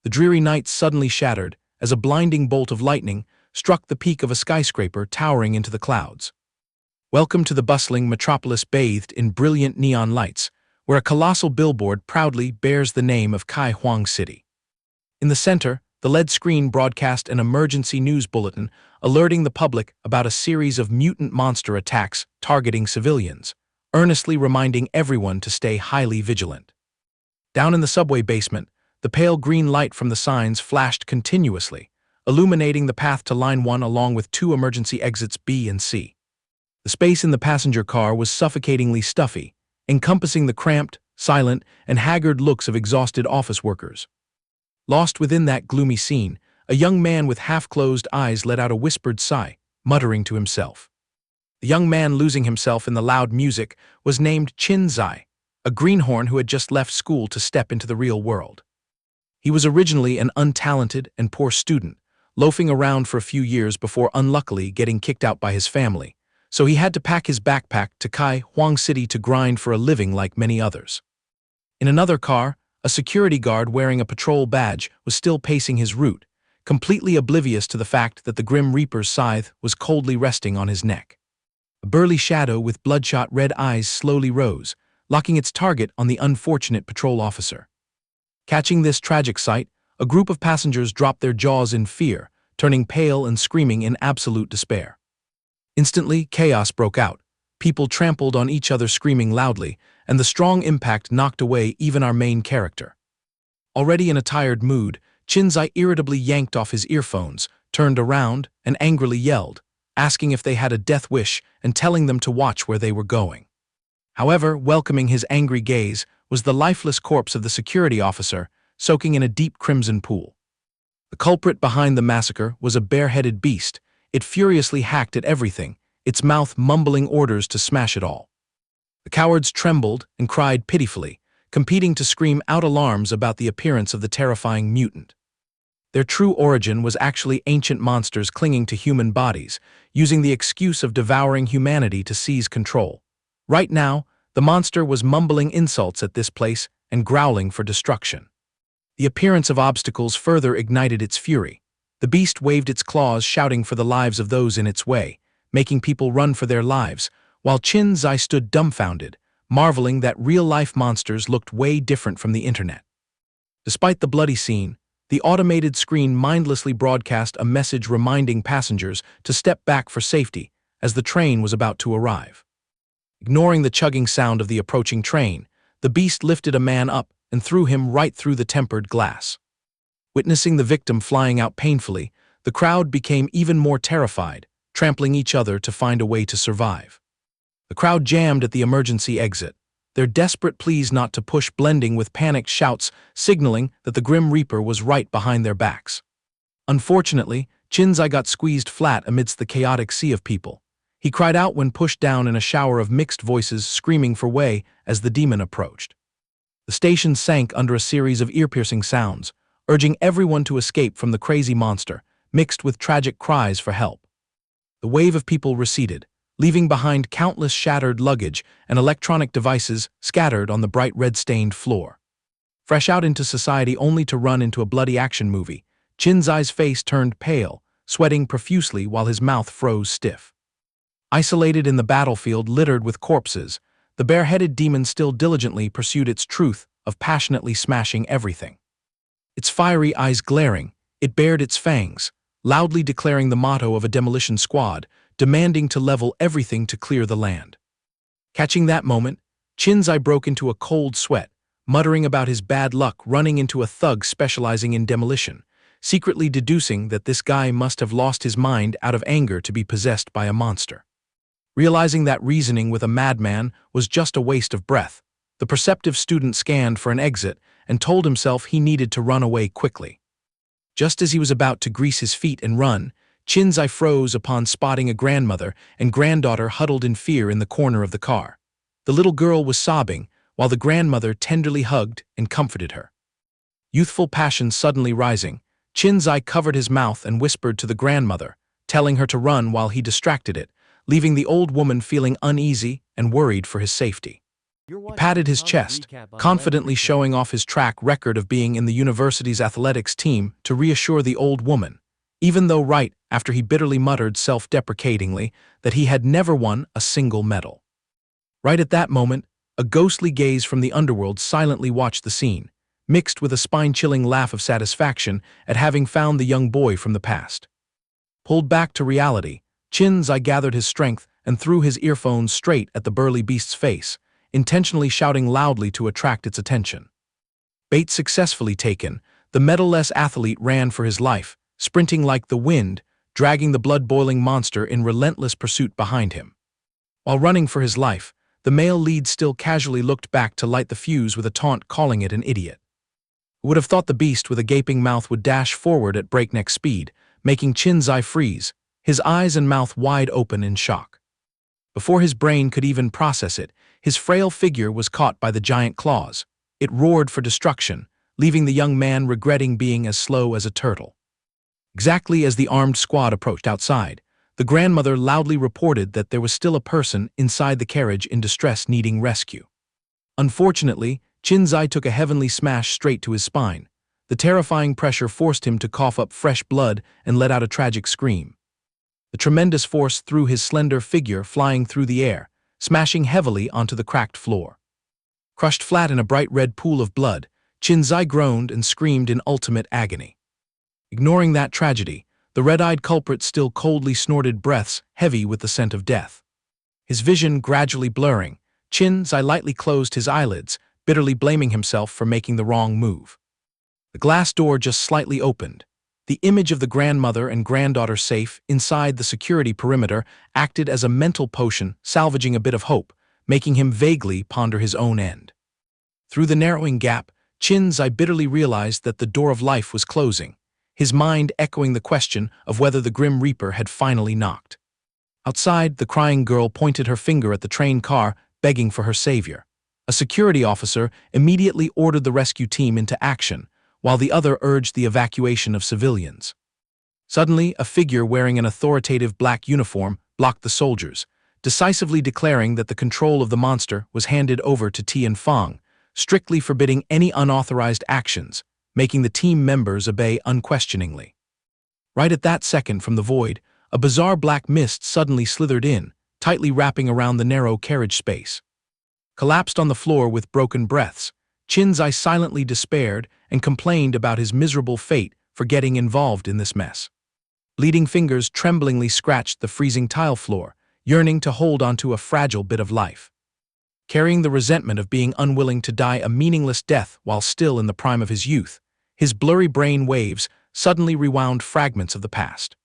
The dreary night suddenly shattered as a blinding bolt of lightning struck the peak of a skyscraper towering into the clouds. Welcome to the bustling metropolis bathed in brilliant neon lights, where a colossal billboard proudly bears the name of Chi Huang City. In the center, the LED screen broadcast an emergency news bulletin alerting the public about a series of mutant monster attacks targeting civilians, earnestly reminding everyone to stay highly vigilant. Down in the subway basement, the pale green light from the signs flashed continuously, illuminating the path to Line 1 along with 2 emergency exits B and C. The space in the passenger car was suffocatingly stuffy, encompassing the cramped, silent, and haggard looks of exhausted office workers. Lost within that gloomy scene, a young man with half-closed eyes let out a whispered sigh, muttering to himself. The young man losing himself in the loud music was named Qin Xi, a greenhorn who had just left school to step into the real world. He was originally an untalented and poor student, loafing around for a few years before unluckily getting kicked out by his family, so he had to pack his backpack to Chi Huang City to grind for a living like many others. In another car, a security guard wearing a patrol badge was still pacing his route, completely oblivious to the fact that the Grim Reaper's scythe was coldly resting on his neck. A burly shadow with bloodshot red eyes slowly rose, locking its target on the unfortunate patrol officer. Catching this tragic sight, a group of passengers dropped their jaws in fear, turning pale and screaming in absolute despair. Instantly, chaos broke out. People trampled on each other screaming loudly, and the strong impact knocked away even our main character. Already in a tired mood, Qin Xi irritably yanked off his earphones, turned around, and angrily yelled, asking if they had a death wish and telling them to watch where they were going. However, welcoming his angry gaze was the lifeless corpse of the security officer, soaking in a deep crimson pool. The culprit behind the massacre was a bare-headed beast. It furiously hacked at everything, its mouth mumbling orders to smash it all. The cowards trembled and cried pitifully, competing to scream out alarms about the appearance of the terrifying mutant. Their true origin was actually ancient monsters clinging to human bodies, using the excuse of devouring humanity to seize control. Right now, the monster was mumbling insults at this place and growling for destruction. The appearance of obstacles further ignited its fury. The beast waved its claws, shouting for the lives of those in its way, making people run for their lives, while Qin Xi stood dumbfounded, marveling that real-life monsters looked way different from the internet. Despite the bloody scene, the automated screen mindlessly broadcast a message reminding passengers to step back for safety as the train was about to arrive. Ignoring the chugging sound of the approaching train, the beast lifted a man up and threw him right through the tempered glass. Witnessing the victim flying out painfully, the crowd became even more terrified, trampling each other to find a way to survive. The crowd jammed at the emergency exit, their desperate pleas not to push blending with panicked shouts signaling that the Grim Reaper was right behind their backs. Unfortunately, Qin Xi got squeezed flat amidst the chaotic sea of people. He cried out when pushed down in a shower of mixed voices screaming for way as the demon approached. The station sank under a series of ear-piercing sounds, urging everyone to escape from the crazy monster, mixed with tragic cries for help. The wave of people receded, leaving behind countless shattered luggage and electronic devices scattered on the bright red-stained floor. Fresh out into society only to run into a bloody action movie, Qin Xi's face turned pale, sweating profusely while his mouth froze stiff. Isolated in the battlefield littered with corpses, the bare-headed demon still diligently pursued its truth of passionately smashing everything. Its fiery eyes glaring, it bared its fangs, loudly declaring the motto of a demolition squad, demanding to level everything to clear the land. Catching that moment, Qin Xi broke into a cold sweat, muttering about his bad luck running into a thug specializing in demolition, secretly deducing that this guy must have lost his mind out of anger to be possessed by a monster. Realizing that reasoning with a madman was just a waste of breath, the perceptive student scanned for an exit and told himself he needed to run away quickly. Just as he was about to grease his feet and run, Qin Xi froze upon spotting a grandmother and granddaughter huddled in fear in the corner of the car. The little girl was sobbing, while the grandmother tenderly hugged and comforted her. Youthful passion suddenly rising, Qin Xi covered his mouth and whispered to the grandmother, telling her to run while he distracted it, leaving the old woman feeling uneasy and worried for his safety. He patted his chest, confidently showing off his track record of being in the university's athletics team to reassure the old woman, even though right after he bitterly muttered self-deprecatingly that he had never won a single medal. Right at that moment, a ghostly gaze from the underworld silently watched the scene, mixed with a spine-chilling laugh of satisfaction at having found the young boy from the past. Pulled back to reality, Qin Xi gathered his strength and threw his earphones straight at the burly beast's face, intentionally shouting loudly to attract its attention. Bait successfully taken, the medal-less athlete ran for his life, sprinting like the wind, dragging the blood-boiling monster in relentless pursuit behind him. While running for his life, the male lead still casually looked back to light the fuse with a taunt, calling it an idiot. Who would have thought the beast with a gaping mouth would dash forward at breakneck speed, making Qin Xi freeze, his eyes and mouth wide open in shock. Before his brain could even process it, his frail figure was caught by the giant claws. It roared for destruction, leaving the young man regretting being as slow as a turtle. Exactly as the armed squad approached outside, the grandmother loudly reported that there was still a person inside the carriage in distress needing rescue. Unfortunately, Qin Xi took a heavenly smash straight to his spine. The terrifying pressure forced him to cough up fresh blood and let out a tragic scream. The tremendous force threw his slender figure flying through the air, smashing heavily onto the cracked floor. Crushed flat in a bright red pool of blood, Qin Xi groaned and screamed in ultimate agony. Ignoring that tragedy, the red-eyed culprit still coldly snorted breaths heavy with the scent of death. His vision gradually blurring, Qin Xi lightly closed his eyelids, bitterly blaming himself for making the wrong move. The glass door just slightly opened. The image of the grandmother and granddaughter safe inside the security perimeter acted as a mental potion, salvaging a bit of hope, making him vaguely ponder his own end. Through the narrowing gap, Qin Xi bitterly realized that the door of life was closing, his mind echoing the question of whether the Grim Reaper had finally knocked. Outside, the crying girl pointed her finger at the train car, begging for her savior. A security officer immediately ordered the rescue team into action, while the other urged the evacuation of civilians. Suddenly, a figure wearing an authoritative black uniform blocked the soldiers, decisively declaring that the control of the monster was handed over to Chi Huang, strictly forbidding any unauthorized actions, making the team members obey unquestioningly. Right at that second from the void, a bizarre black mist suddenly slithered in, tightly wrapping around the narrow carriage space. Collapsed on the floor with broken breaths, Qin Xi silently despaired and complained about his miserable fate for getting involved in this mess. Bleeding fingers tremblingly scratched the freezing tile floor, yearning to hold onto a fragile bit of life. Carrying the resentment of being unwilling to die a meaningless death while still in the prime of his youth, his blurry brain waves suddenly rewound fragments of the past.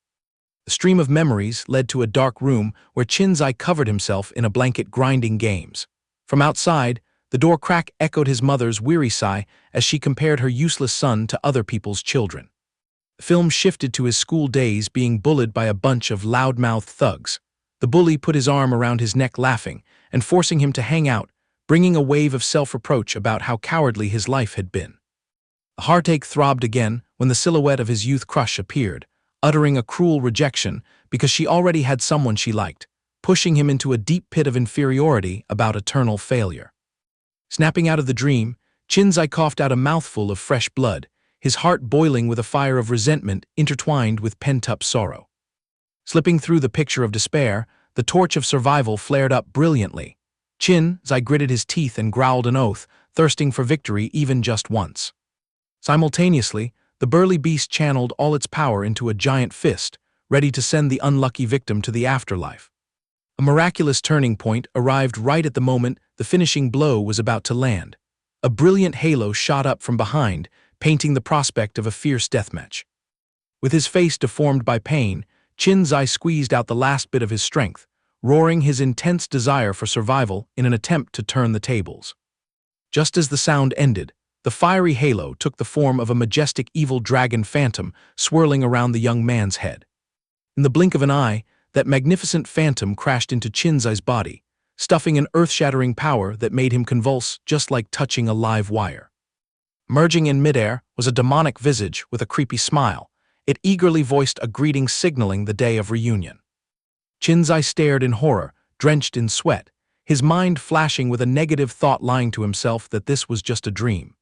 The stream of memories led to a dark room where Qin Xi covered himself in a blanket grinding games. From outside, the door crack echoed his mother's weary sigh as she compared her useless son to other people's children. The film shifted to his school days being bullied by a bunch of loudmouthed thugs. The bully put his arm around his neck laughing and forcing him to hang out, bringing a wave of self-reproach about how cowardly his life had been. A heartache throbbed again when the silhouette of his youth crush appeared, uttering a cruel rejection because she already had someone she liked, pushing him into a deep pit of inferiority about eternal failure. Snapping out of the dream, Qin Xi coughed out a mouthful of fresh blood, his heart boiling with a fire of resentment intertwined with pent-up sorrow. Slipping through the picture of despair, the torch of survival flared up brilliantly. Qin Xi gritted his teeth and growled an oath, thirsting for victory even just once. Simultaneously, the burly beast channeled all its power into a giant fist, ready to send the unlucky victim to the afterlife. A miraculous turning point arrived right at the moment the finishing blow was about to land. A brilliant halo shot up from behind, painting the prospect of a fierce deathmatch. With his face deformed by pain, Qin Xi squeezed out the last bit of his strength, roaring his intense desire for survival in an attempt to turn the tables. Just as the sound ended, the fiery halo took the form of a majestic evil dragon phantom swirling around the young man's head. In the blink of an eye, that magnificent phantom crashed into Qin Xi's body, stuffing an earth-shattering power that made him convulse just like touching a live wire. Merging in midair was a demonic visage with a creepy smile. It eagerly voiced a greeting signaling the day of reunion. Qin Xi stared in horror, drenched in sweat, his mind flashing with a negative thought lying to himself that this was just a dream.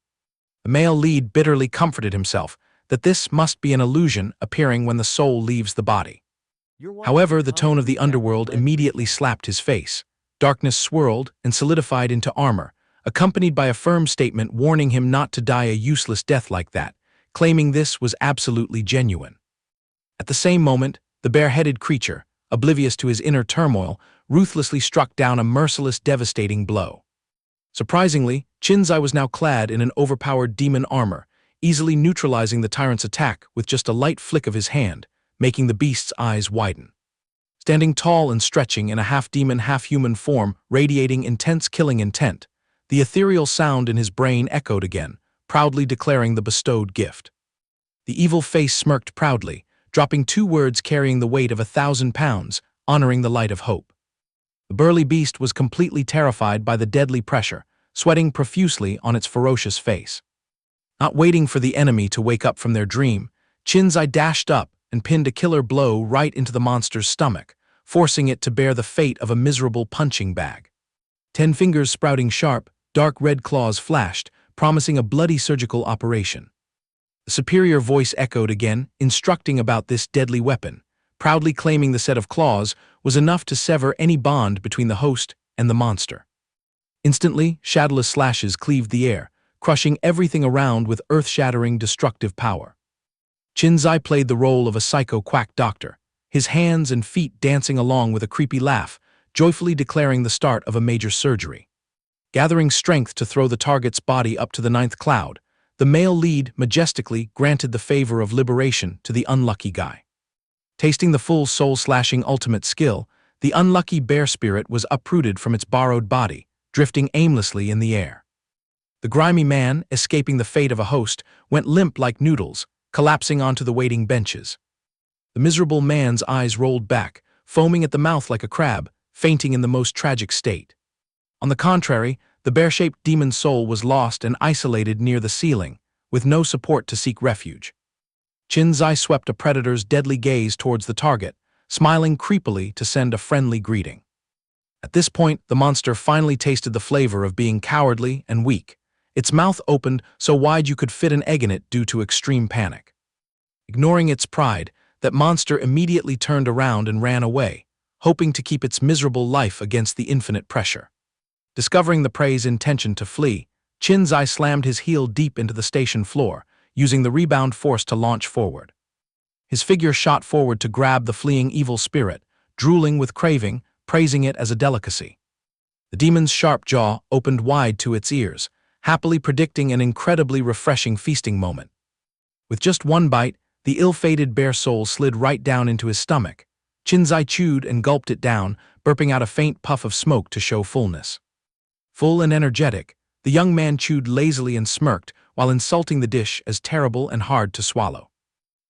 The male lead bitterly comforted himself that this must be an illusion appearing when the soul leaves the body. However, the tone of the underworld immediately slapped his face. Darkness swirled and solidified into armor, accompanied by a firm statement warning him not to die a useless death like that, claiming this was absolutely genuine. At the same moment, the bare-headed creature, oblivious to his inner turmoil, ruthlessly struck down a merciless, devastating blow. Surprisingly, Qin Xi was now clad in an overpowered demon armor, easily neutralizing the tyrant's attack with just a light flick of his hand, making the beast's eyes widen. Standing tall and stretching in a half-demon, half-human form, radiating intense killing intent, the ethereal sound in his brain echoed again, proudly declaring the bestowed gift. The evil face smirked proudly, dropping 2 words carrying the weight of 1,000 pounds, honoring the light of hope. The burly beast was completely terrified by the deadly pressure, sweating profusely on its ferocious face. Not waiting for the enemy to wake up from their dream, Qin Xi dashed up and pinned a killer blow right into the monster's stomach, forcing it to bear the fate of a miserable punching bag. 10 fingers sprouting sharp, dark red claws flashed, promising a bloody surgical operation. The superior voice echoed again, instructing about this deadly weapon, proudly claiming the set of claws was enough to sever any bond between the host and the monster. Instantly, shadowless slashes cleaved the air, crushing everything around with earth-shattering destructive power. Qin Xi played the role of a psycho quack doctor, his hands and feet dancing along with a creepy laugh, joyfully declaring the start of a major surgery. Gathering strength to throw the target's body up to the 9th cloud, the male lead majestically granted the favor of liberation to the unlucky guy. Tasting the full soul-slashing ultimate skill, the unlucky bear spirit was uprooted from its borrowed body, drifting aimlessly in the air. The grimy man, escaping the fate of a host, went limp like noodles, collapsing onto the waiting benches. The miserable man's eyes rolled back, foaming at the mouth like a crab, fainting in the most tragic state. On the contrary, the bear-shaped demon soul was lost and isolated near the ceiling, with no support to seek refuge. Qin Xi swept a predator's deadly gaze towards the target, smiling creepily to send a friendly greeting. At this point, the monster finally tasted the flavor of being cowardly and weak. Its mouth opened so wide you could fit an egg in it due to extreme panic. Ignoring its pride, that monster immediately turned around and ran away, hoping to keep its miserable life against the infinite pressure. Discovering the prey's intention to flee, Qin Xi slammed his heel deep into the station floor, using the rebound force to launch forward. His figure shot forward to grab the fleeing evil spirit, drooling with craving, praising it as a delicacy. The demon's sharp jaw opened wide to its ears, happily predicting an incredibly refreshing feasting moment. With just one bite, the ill-fated bear soul slid right down into his stomach. Qin Xi chewed and gulped it down, burping out a faint puff of smoke to show fullness. Full and energetic, the young man chewed lazily and smirked while insulting the dish as terrible and hard to swallow.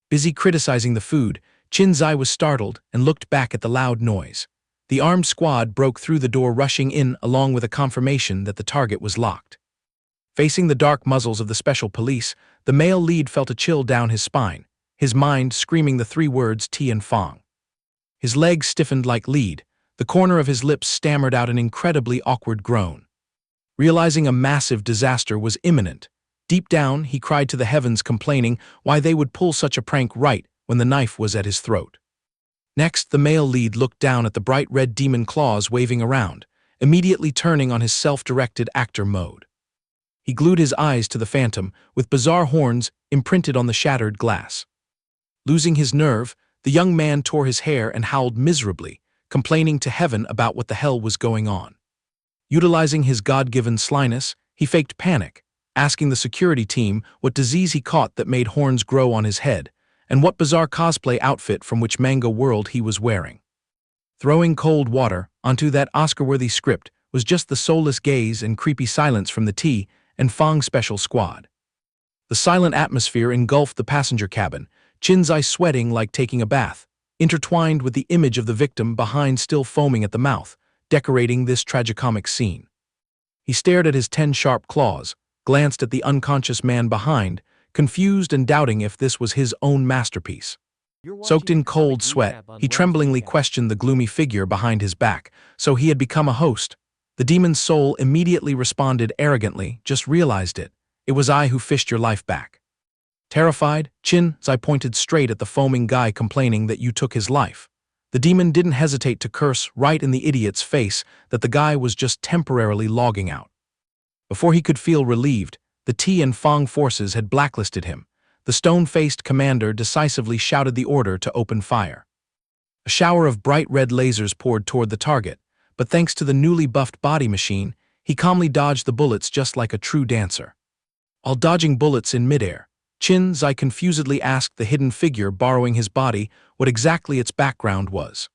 Busy criticizing the food, Qin Xi was startled and looked back at the loud noise. The armed squad broke through the door, rushing in along with a confirmation that the target was locked. Facing the dark muzzles of the special police, the male lead felt a chill down his spine, his mind screaming the 3 words Ti and Fong. His legs stiffened like lead, the corner of his lips stammered out an incredibly awkward groan. Realizing a massive disaster was imminent, deep down he cried to the heavens, complaining why they would pull such a prank right when the knife was at his throat. Next, the male lead looked down at the bright red demon claws waving around, immediately turning on his self-directed actor mode. He glued his eyes to the phantom, with bizarre horns imprinted on the shattered glass. Losing his nerve, the young man tore his hair and howled miserably, complaining to heaven about what the hell was going on. Utilizing his God-given slyness, he faked panic, asking the security team what disease he caught that made horns grow on his head, and what bizarre cosplay outfit from which manga world he was wearing. Throwing cold water onto that Oscar-worthy script was just the soulless gaze and creepy silence from the Ti and Fong special squad. The silent atmosphere engulfed the passenger cabin, Qin Xi sweating like taking a bath, intertwined with the image of the victim behind still foaming at the mouth, decorating this tragicomic scene. He stared at his 10 sharp claws, glanced at the unconscious man behind, confused and doubting if this was his own masterpiece. Soaked in cold sweat, he tremblingly questioned the gloomy figure behind his back, so he had become a host. The demon's soul immediately responded arrogantly, just realized it. It was I who fished your life back. Terrified, Qin Xi pointed straight at the foaming guy complaining that you took his life. The demon didn't hesitate to curse right in the idiot's face that the guy was just temporarily logging out. Before he could feel relieved, the Ti and Fang forces had blacklisted him. The stone-faced commander decisively shouted the order to open fire. A shower of bright red lasers poured toward the target, but thanks to the newly buffed body machine, he calmly dodged the bullets just like a true dancer. While dodging bullets in midair, Qin Xi confusedly asked the hidden figure borrowing his body what exactly its background was.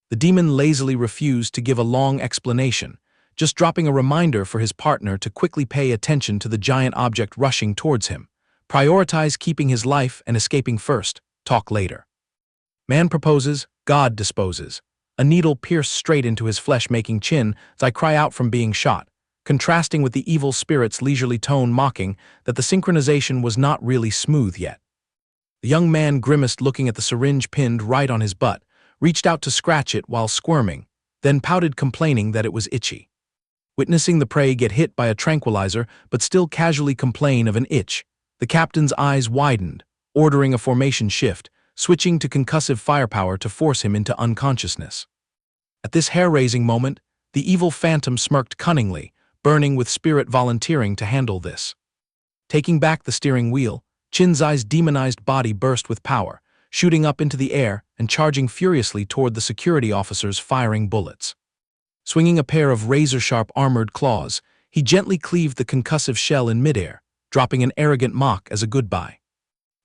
The demon lazily refused to give a long explanation, just dropping a reminder for his partner to quickly pay attention to the giant object rushing towards him. Prioritize keeping his life and escaping first, talk later. Man proposes, God disposes. A needle pierced straight into his flesh, making Qin Xi cry out from being shot, contrasting with the evil spirit's leisurely tone mocking that the synchronization was not really smooth yet. The young man grimaced looking at the syringe pinned right on his butt, reached out to scratch it while squirming, then pouted complaining that it was itchy. Witnessing the prey get hit by a tranquilizer but still casually complain of an itch, the captain's eyes widened, ordering a formation shift, switching to concussive firepower to force him into unconsciousness. At this hair-raising moment, the evil phantom smirked cunningly, burning with spirit volunteering to handle this. Taking back the steering wheel, Qin Xi's demonized body burst with power, shooting up into the air and charging furiously toward the security officers firing bullets. Swinging a pair of razor-sharp armored claws, he gently cleaved the concussive shell in midair, dropping an arrogant mock as a goodbye.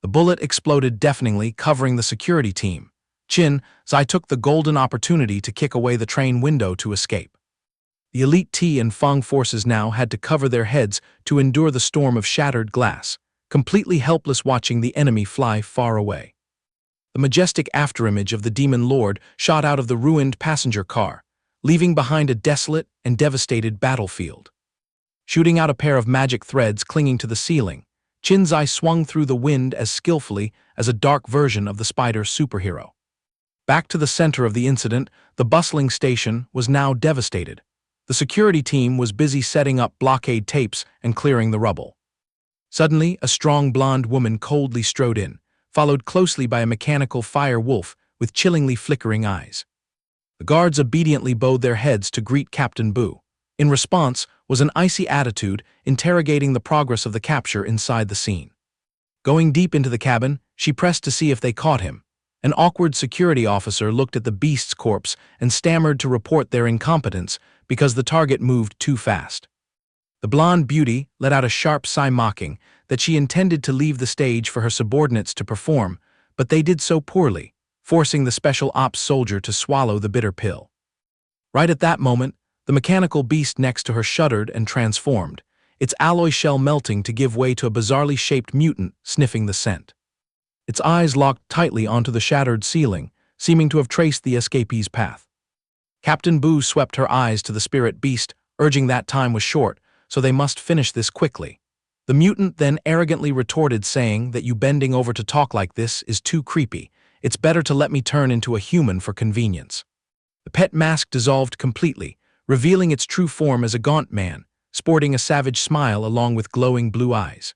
The bullet exploded deafeningly, covering the security team. Qin Xi took the golden opportunity to kick away the train window to escape. The elite Ti and Fang forces now had to cover their heads to endure the storm of shattered glass, completely helpless watching the enemy fly far away. The majestic afterimage of the demon lord shot out of the ruined passenger car, leaving behind a desolate and devastated battlefield. Shooting out a pair of magic threads clinging to the ceiling, Qin Xi swung through the wind as skillfully as a dark version of the spider superhero. Back to the center of the incident, the bustling station was now devastated. The security team was busy setting up blockade tapes and clearing the rubble. Suddenly, a strong blonde woman coldly strode in, followed closely by a mechanical fire wolf with chillingly flickering eyes. The guards obediently bowed their heads to greet Captain Bu. In response was an icy attitude interrogating the progress of the capture inside the scene. Going deep into the cabin, she pressed to see if they caught him. An awkward security officer looked at the beast's corpse and stammered to report their incompetence because the target moved too fast. The blonde beauty let out a sharp sigh, mocking that she intended to leave the stage for her subordinates to perform, but they did so poorly, forcing the special ops soldier to swallow the bitter pill. Right at that moment, the mechanical beast next to her shuddered and transformed, its alloy shell melting to give way to a bizarrely shaped mutant sniffing the scent. Its eyes locked tightly onto the shattered ceiling, seeming to have traced the escapee's path. Captain Bu swept her eyes to the spirit beast, urging that time was short, so they must finish this quickly. The mutant then arrogantly retorted, saying that you bending over to talk like this is too creepy. It's better to let me turn into a human for convenience. The pet mask dissolved completely, revealing its true form as a gaunt man, sporting a savage smile along with glowing blue eyes.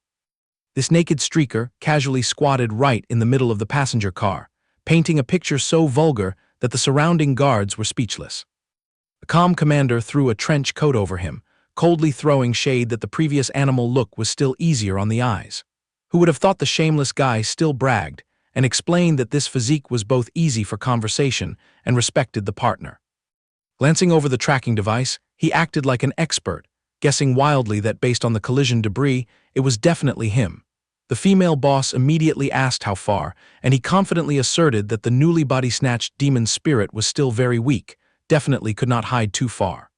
This naked streaker casually squatted right in the middle of the passenger car, painting a picture so vulgar that the surrounding guards were speechless. The calm commander threw a trench coat over him, coldly throwing shade that the previous animal look was still easier on the eyes. Who would have thought the shameless guy still bragged, and explained that this physique was both easy for conversation and respected the partner. Glancing over the tracking device, he acted like an expert, guessing wildly that based on the collision debris, it was definitely him. The female boss immediately asked how far, and he confidently asserted that the newly body-snatched demon spirit was still very weak, definitely could not hide too far.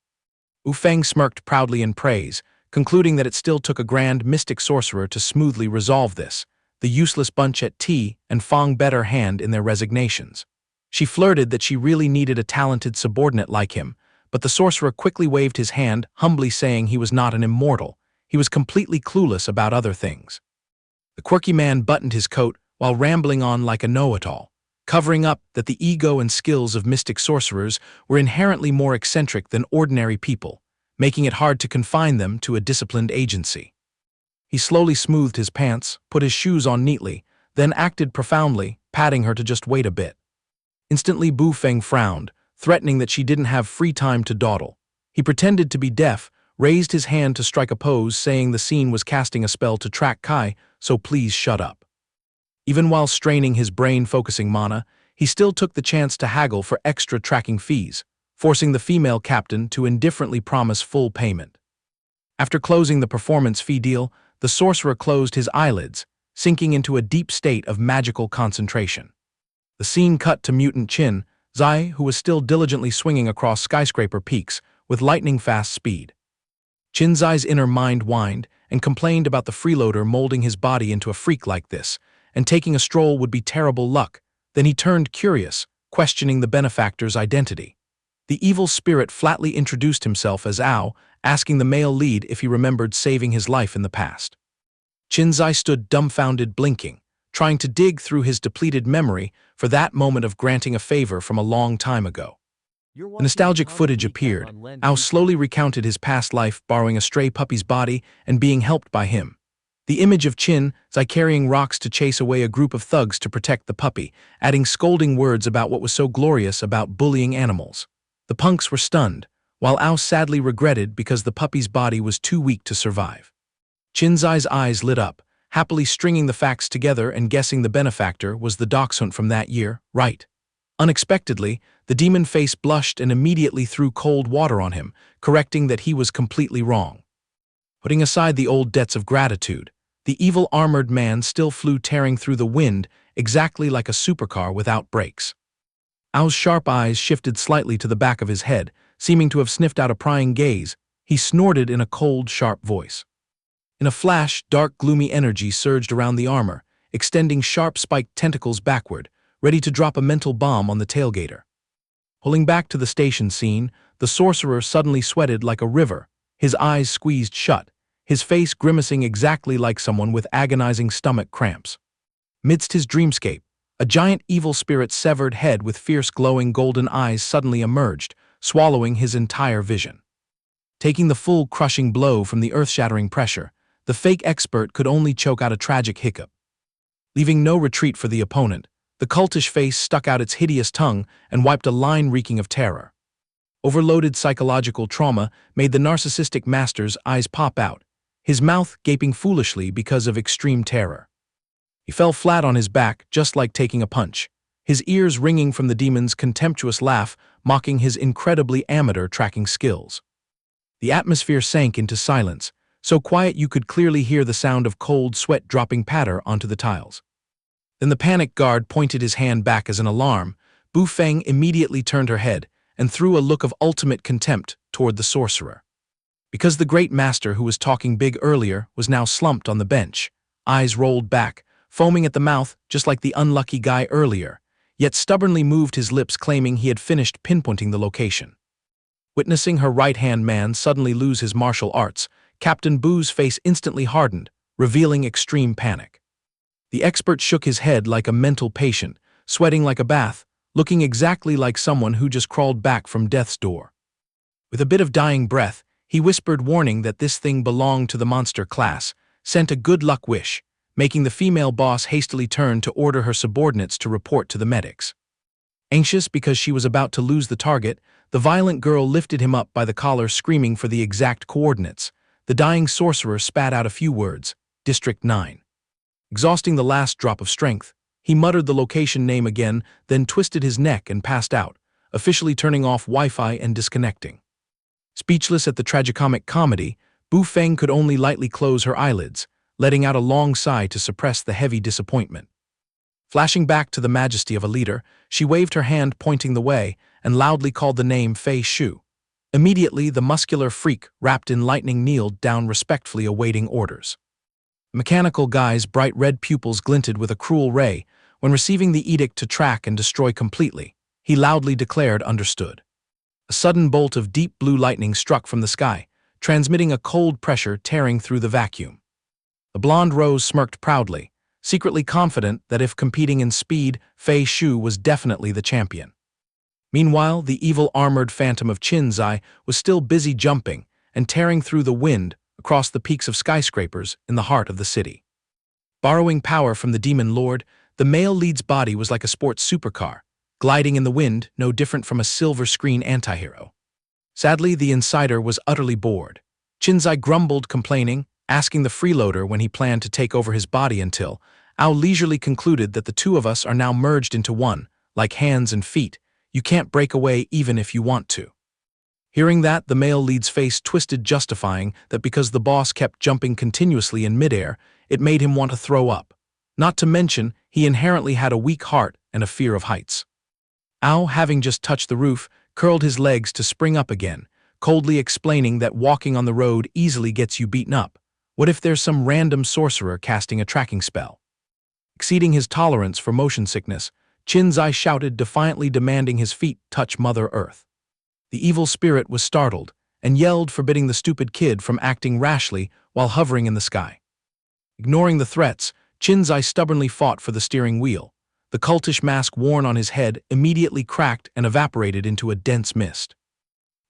Wu Feng smirked proudly in praise, concluding that it still took a grand mystic sorcerer to smoothly resolve this. The useless bunch at Ti and Fang bet her hand in their resignations. She flirted that she really needed a talented subordinate like him, but the sorcerer quickly waved his hand, humbly saying he was not an immortal. He was completely clueless about other things. The quirky man buttoned his coat while rambling on like a know-it-all, covering up that the ego and skills of mystic sorcerers were inherently more eccentric than ordinary people, making it hard to confine them to a disciplined agency. He slowly smoothed his pants, put his shoes on neatly, then acted profoundly, patting her to just wait a bit. Instantly Bu Feng frowned, threatening that she didn't have free time to dawdle. He pretended to be deaf, raised his hand to strike a pose, saying the scene was casting a spell to track Kai, so please shut up. Even while straining his brain-focusing mana, he still took the chance to haggle for extra tracking fees, forcing the female captain to indifferently promise full payment. After closing the performance fee deal, the sorcerer closed his eyelids, sinking into a deep state of magical concentration. The scene cut to mutant Qin Xi, who was still diligently swinging across skyscraper peaks with lightning-fast speed. Qin Xi's inner mind whined and complained about the freeloader molding his body into a freak like this, and taking a stroll would be terrible luck. Then he turned curious, questioning the benefactor's identity. The evil spirit flatly introduced himself as Ao, asking the male lead if he remembered saving his life in the past. Qin Xi stood dumbfounded, blinking, trying to dig through his depleted memory for that moment of granting a favor from a long time ago. The nostalgic footage appeared. Ao slowly recounted his past life, borrowing a stray puppy's body and being helped by him. The image of Qin Xi carrying rocks to chase away a group of thugs to protect the puppy, adding scolding words about what was so glorious about bullying animals. The punks were stunned, while Ao sadly regretted because the puppy's body was too weak to survive. Qin Xi's eyes lit up, happily stringing the facts together and guessing the benefactor was the dachshund from that year, right? Unexpectedly, the demon face blushed and immediately threw cold water on him, correcting that he was completely wrong. Putting aside the old debts of gratitude, the evil armored man still flew tearing through the wind exactly like a supercar without brakes. Ao's sharp eyes shifted slightly to the back of his head, seeming to have sniffed out a prying gaze. He snorted in a cold, sharp voice. In a flash, dark, gloomy energy surged around the armor, extending sharp, spiked tentacles backward, ready to drop a mental bomb on the tailgater. Pulling back to the station scene, the sorcerer suddenly sweated like a river, his eyes squeezed shut, his face grimacing exactly like someone with agonizing stomach cramps. Midst his dreamscape, a giant evil spirit's severed head with fierce glowing golden eyes suddenly emerged, swallowing his entire vision. Taking the full crushing blow from the earth-shattering pressure, the fake expert could only choke out a tragic hiccup. Leaving no retreat for the opponent, the cultish face stuck out its hideous tongue and wiped a line reeking of terror. Overloaded psychological trauma made the narcissistic master's eyes pop out, his mouth gaping foolishly because of extreme terror. He fell flat on his back, just like taking a punch, his ears ringing from the demon's contemptuous laugh, mocking his incredibly amateur tracking skills. The atmosphere sank into silence, so quiet you could clearly hear the sound of cold sweat dropping patter onto the tiles. Then the panic guard pointed his hand back as an alarm. Bu Feng immediately turned her head and threw a look of ultimate contempt toward the sorcerer. Because the great master who was talking big earlier was now slumped on the bench, eyes rolled back, foaming at the mouth just like the unlucky guy earlier, yet stubbornly moved his lips claiming he had finished pinpointing the location. Witnessing her right-hand man suddenly lose his martial arts, Captain Bu's face instantly hardened, revealing extreme panic. The expert shook his head like a mental patient, sweating like a bath, looking exactly like someone who just crawled back from death's door. With a bit of dying breath, he whispered warning that this thing belonged to the monster class, sent a good luck wish, making the female boss hastily turn to order her subordinates to report to the medics. Anxious because she was about to lose the target, the violent girl lifted him up by the collar, screaming for the exact coordinates. The dying sorcerer spat out a few words, District 9. Exhausting the last drop of strength, he muttered the location name again, then twisted his neck and passed out, officially turning off Wi-Fi and disconnecting. Speechless at the tragicomic comedy, Bu Feng could only lightly close her eyelids, letting out a long sigh to suppress the heavy disappointment. Flashing back to the majesty of a leader, she waved her hand pointing the way and loudly called the name Fei Shu. Immediately, the muscular freak wrapped in lightning kneeled down respectfully awaiting orders. The mechanical guy's bright red pupils glinted with a cruel ray when receiving the edict to track and destroy completely. He loudly declared understood. A sudden bolt of deep blue lightning struck from the sky, transmitting a cold pressure tearing through the vacuum. The blonde rose smirked proudly, secretly confident that if competing in speed, Fei Shu was definitely the champion. Meanwhile, the evil armored phantom of Qin Xi was still busy jumping, and tearing through the wind across the peaks of skyscrapers in the heart of the city. Borrowing power from the demon lord, the male lead's body was like a sports supercar, gliding in the wind, no different from a silver screen antihero. Sadly, the insider was utterly bored. Qin Xi grumbled, complaining, asking the freeloader when he planned to take over his body until Ao leisurely concluded that the two of us are now merged into one, like hands and feet. You can't break away even if you want to. Hearing that, the male lead's face twisted, justifying that because the boss kept jumping continuously in midair, it made him want to throw up. Not to mention, he inherently had a weak heart and a fear of heights. Ao, having just touched the roof, curled his legs to spring up again, coldly explaining that walking on the road easily gets you beaten up. What if there's some random sorcerer casting a tracking spell? Exceeding his tolerance for motion sickness, Qin Xi shouted, defiantly demanding his feet touch Mother Earth. The evil spirit was startled and yelled, forbidding the stupid kid from acting rashly while hovering in the sky. Ignoring the threats, Qin Xi stubbornly fought for the steering wheel. The cultish mask worn on his head immediately cracked and evaporated into a dense mist.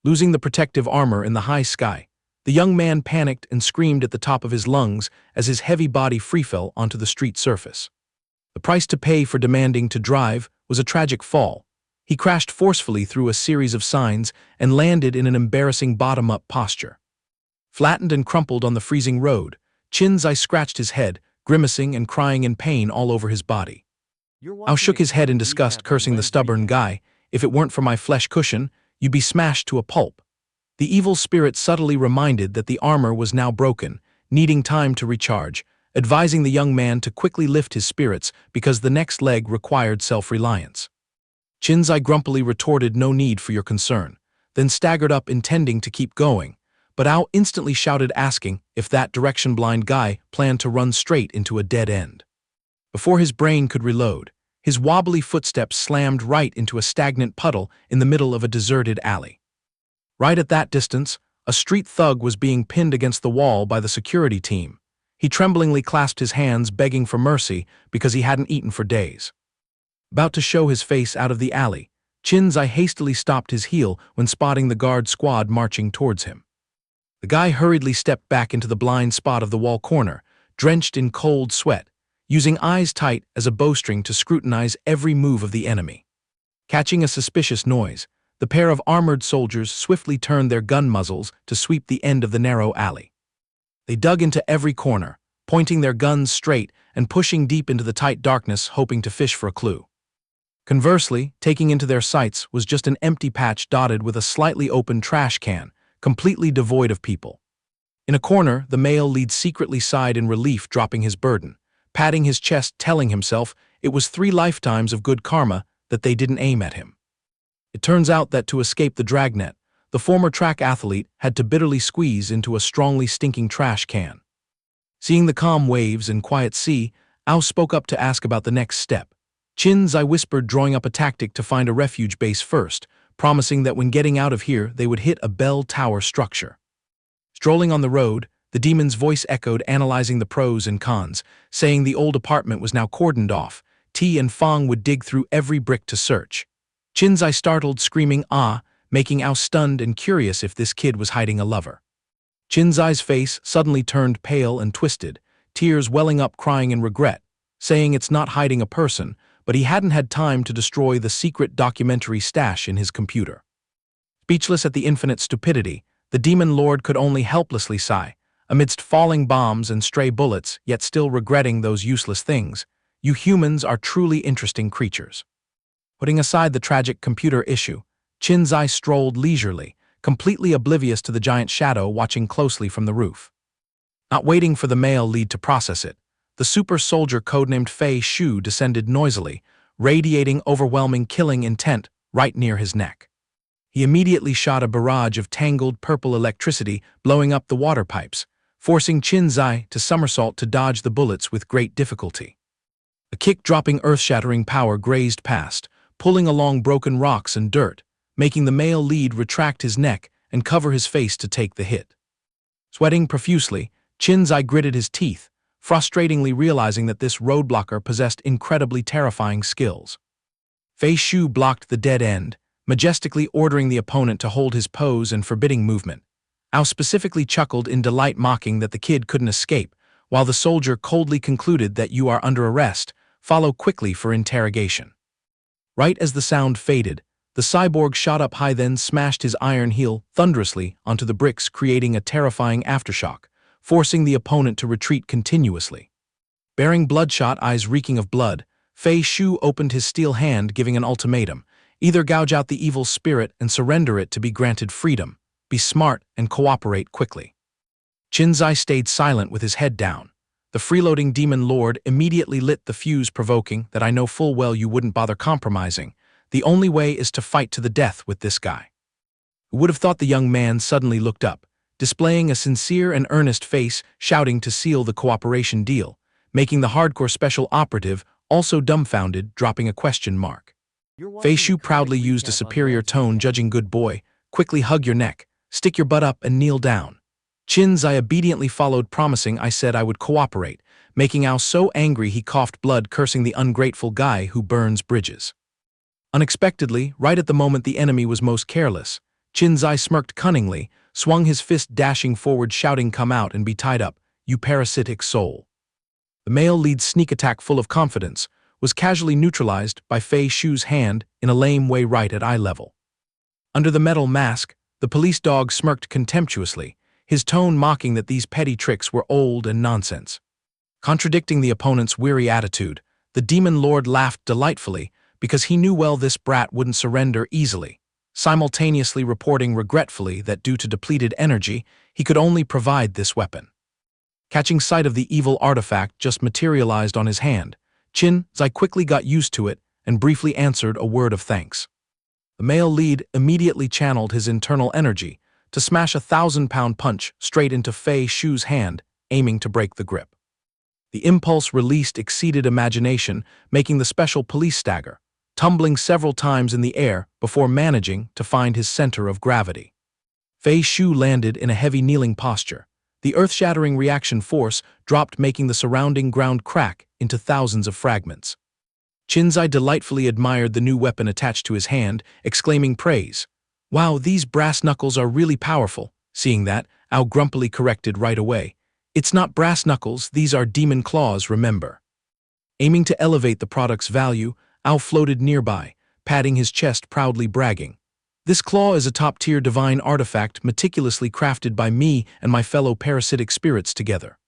Losing the protective armor in the high sky, the young man panicked and screamed at the top of his lungs as his heavy body freefell onto the street surface. The price to pay for demanding to drive was a tragic fall. He crashed forcefully through a series of signs and landed in an embarrassing bottom-up posture. Flattened and crumpled on the freezing road, Qin Xi scratched his head, grimacing and crying in pain all over his body. Ao shook his head in disgust, cursing the stubborn guy. If it weren't for my flesh cushion, you'd be smashed to a pulp. The evil spirit subtly reminded that the armor was now broken, needing time to recharge, advising the young man to quickly lift his spirits because the next leg required self-reliance. Qin Xi grumpily retorted, "No need for your concern," then staggered up intending to keep going, but Ao instantly shouted, asking if that direction-blind guy planned to run straight into a dead end. Before his brain could reload, his wobbly footsteps slammed right into a stagnant puddle in the middle of a deserted alley. Right at that distance, a street thug was being pinned against the wall by the security team. He tremblingly clasped his hands, begging for mercy because he hadn't eaten for days. About to show his face out of the alley, Qin Xi hastily stopped his heel when spotting the guard squad marching towards him. The guy hurriedly stepped back into the blind spot of the wall corner, drenched in cold sweat, using eyes tight as a bowstring to scrutinize every move of the enemy. Catching a suspicious noise, the pair of armored soldiers swiftly turned their gun muzzles to sweep the end of the narrow alley. They dug into every corner, pointing their guns straight and pushing deep into the tight darkness, hoping to fish for a clue. Conversely, taking into their sights was just an empty patch dotted with a slightly open trash can, completely devoid of people. In a corner, the male lead secretly sighed in relief, dropping his burden, patting his chest, telling himself it was 3 lifetimes of good karma that they didn't aim at him. It turns out that to escape the dragnet, the former track athlete had to bitterly squeeze into a strongly stinking trash can. Seeing the calm waves and quiet sea, Ao spoke up to ask about the next step. Qin Xi whispered, drawing up a tactic to find a refuge base first, promising that when getting out of here they would hit a bell tower structure. Strolling on the road, the demon's voice echoed, analyzing the pros and cons, saying the old apartment was now cordoned off. Ti and Fang would dig through every brick to search. Qin Xi startled, screaming "Ah," making Ao stunned and curious if this kid was hiding a lover. Qin Xi's face suddenly turned pale and twisted, tears welling up, crying in regret, saying it's not hiding a person, but he hadn't had time to destroy the secret documentary stash in his computer. Speechless at the infinite stupidity, the demon lord could only helplessly sigh, amidst falling bombs and stray bullets, yet still regretting those useless things. You humans are truly interesting creatures. Putting aside the tragic computer issue, Qin Xi strolled leisurely, completely oblivious to the giant shadow watching closely from the roof. Not waiting for the male lead to process it, the super soldier codenamed Fei Shu descended noisily, radiating overwhelming killing intent right near his neck. He immediately shot a barrage of tangled purple electricity, blowing up the water pipes, forcing Qin Xi to somersault to dodge the bullets with great difficulty. A kick-dropping earth-shattering power grazed past, pulling along broken rocks and dirt, making the male lead retract his neck and cover his face to take the hit. Sweating profusely, Qin Xi gritted his teeth, frustratingly realizing that this roadblocker possessed incredibly terrifying skills. Fei Shu blocked the dead end, majestically ordering the opponent to hold his pose and forbidding movement. Ao specifically chuckled in delight, mocking that the kid couldn't escape, while the soldier coldly concluded that you are under arrest, follow quickly for interrogation. Right as the sound faded, the cyborg shot up high, then smashed his iron heel thunderously onto the bricks, creating a terrifying aftershock, forcing the opponent to retreat continuously. Bearing bloodshot eyes reeking of blood, Fei Shu opened his steel hand, giving an ultimatum: either gouge out the evil spirit and surrender it to be granted freedom, be smart and cooperate quickly. Qin Xi stayed silent with his head down. The freeloading demon lord immediately lit the fuse, provoking that I know full well you wouldn't bother compromising. The only way is to fight to the death with this guy. Who would have thought? The young man suddenly looked up, displaying a sincere and earnest face, shouting to seal the cooperation deal, making the hardcore special operative also dumbfounded, dropping a question mark. Fei Shu proudly used a superior tone, judging good boy, quickly hug your neck, stick your butt up and kneel down. Qin Xi obediently followed, promising I said I would cooperate, making Ao so angry he coughed blood, cursing the ungrateful guy who burns bridges. Unexpectedly, right at the moment the enemy was most careless, Qin Xi smirked cunningly, swung his fist, dashing forward, shouting, come out and be tied up, you parasitic soul. The male lead's sneak attack, full of confidence, was casually neutralized by Fei Shu's hand in a lame way right at eye level. Under the metal mask, the police dog smirked contemptuously, his tone mocking that these petty tricks were old and nonsense. Contradicting the opponent's weary attitude, the demon lord laughed delightfully because he knew well this brat wouldn't surrender easily, simultaneously reporting regretfully that due to depleted energy, he could only provide this weapon. Catching sight of the evil artifact just materialized on his hand, Qin Xi quickly got used to it and briefly answered a word of thanks. The male lead immediately channeled his internal energy to smash a 1,000-pound punch straight into Fei Shu's hand, aiming to break the grip. The impulse released exceeded imagination, making the special police stagger, tumbling several times in the air before managing to find his center of gravity. Fei Shu landed in a heavy kneeling posture. The earth-shattering reaction force dropped, making the surrounding ground crack into thousands of fragments. Qin Xi delightfully admired the new weapon attached to his hand, exclaiming praise. Wow, these brass knuckles are really powerful. Seeing that, Ao grumpily corrected right away. It's not brass knuckles, these are demon claws, remember. Aiming to elevate the product's value, Ao floated nearby, patting his chest, proudly bragging. This claw is a top-tier divine artifact meticulously crafted by me and my fellow parasitic spirits together.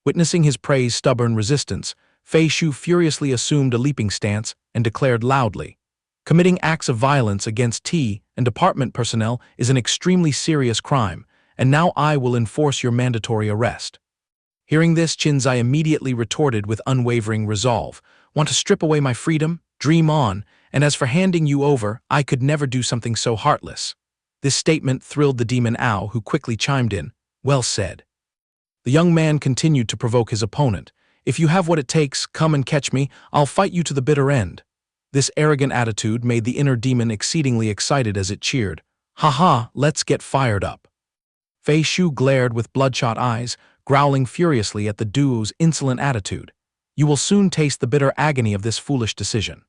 Witnessing his prey's stubborn resistance, Fei Shu furiously assumed a leaping stance and declared loudly, committing acts of violence against T and department personnel is an extremely serious crime, and now I will enforce your mandatory arrest. Hearing this, Qin Xi immediately retorted with unwavering resolve, want to strip away my freedom? Dream on, and as for handing you over, I could never do something so heartless. This statement thrilled the demon Ao, who quickly chimed in, well said. The young man continued to provoke his opponent, if you have what it takes, come and catch me, I'll fight you to the bitter end. This arrogant attitude made the inner demon exceedingly excited as it cheered, ha, let's get fired up. Fei Shu glared with bloodshot eyes, growling furiously at the duo's insolent attitude. You will soon taste the bitter agony of this foolish decision.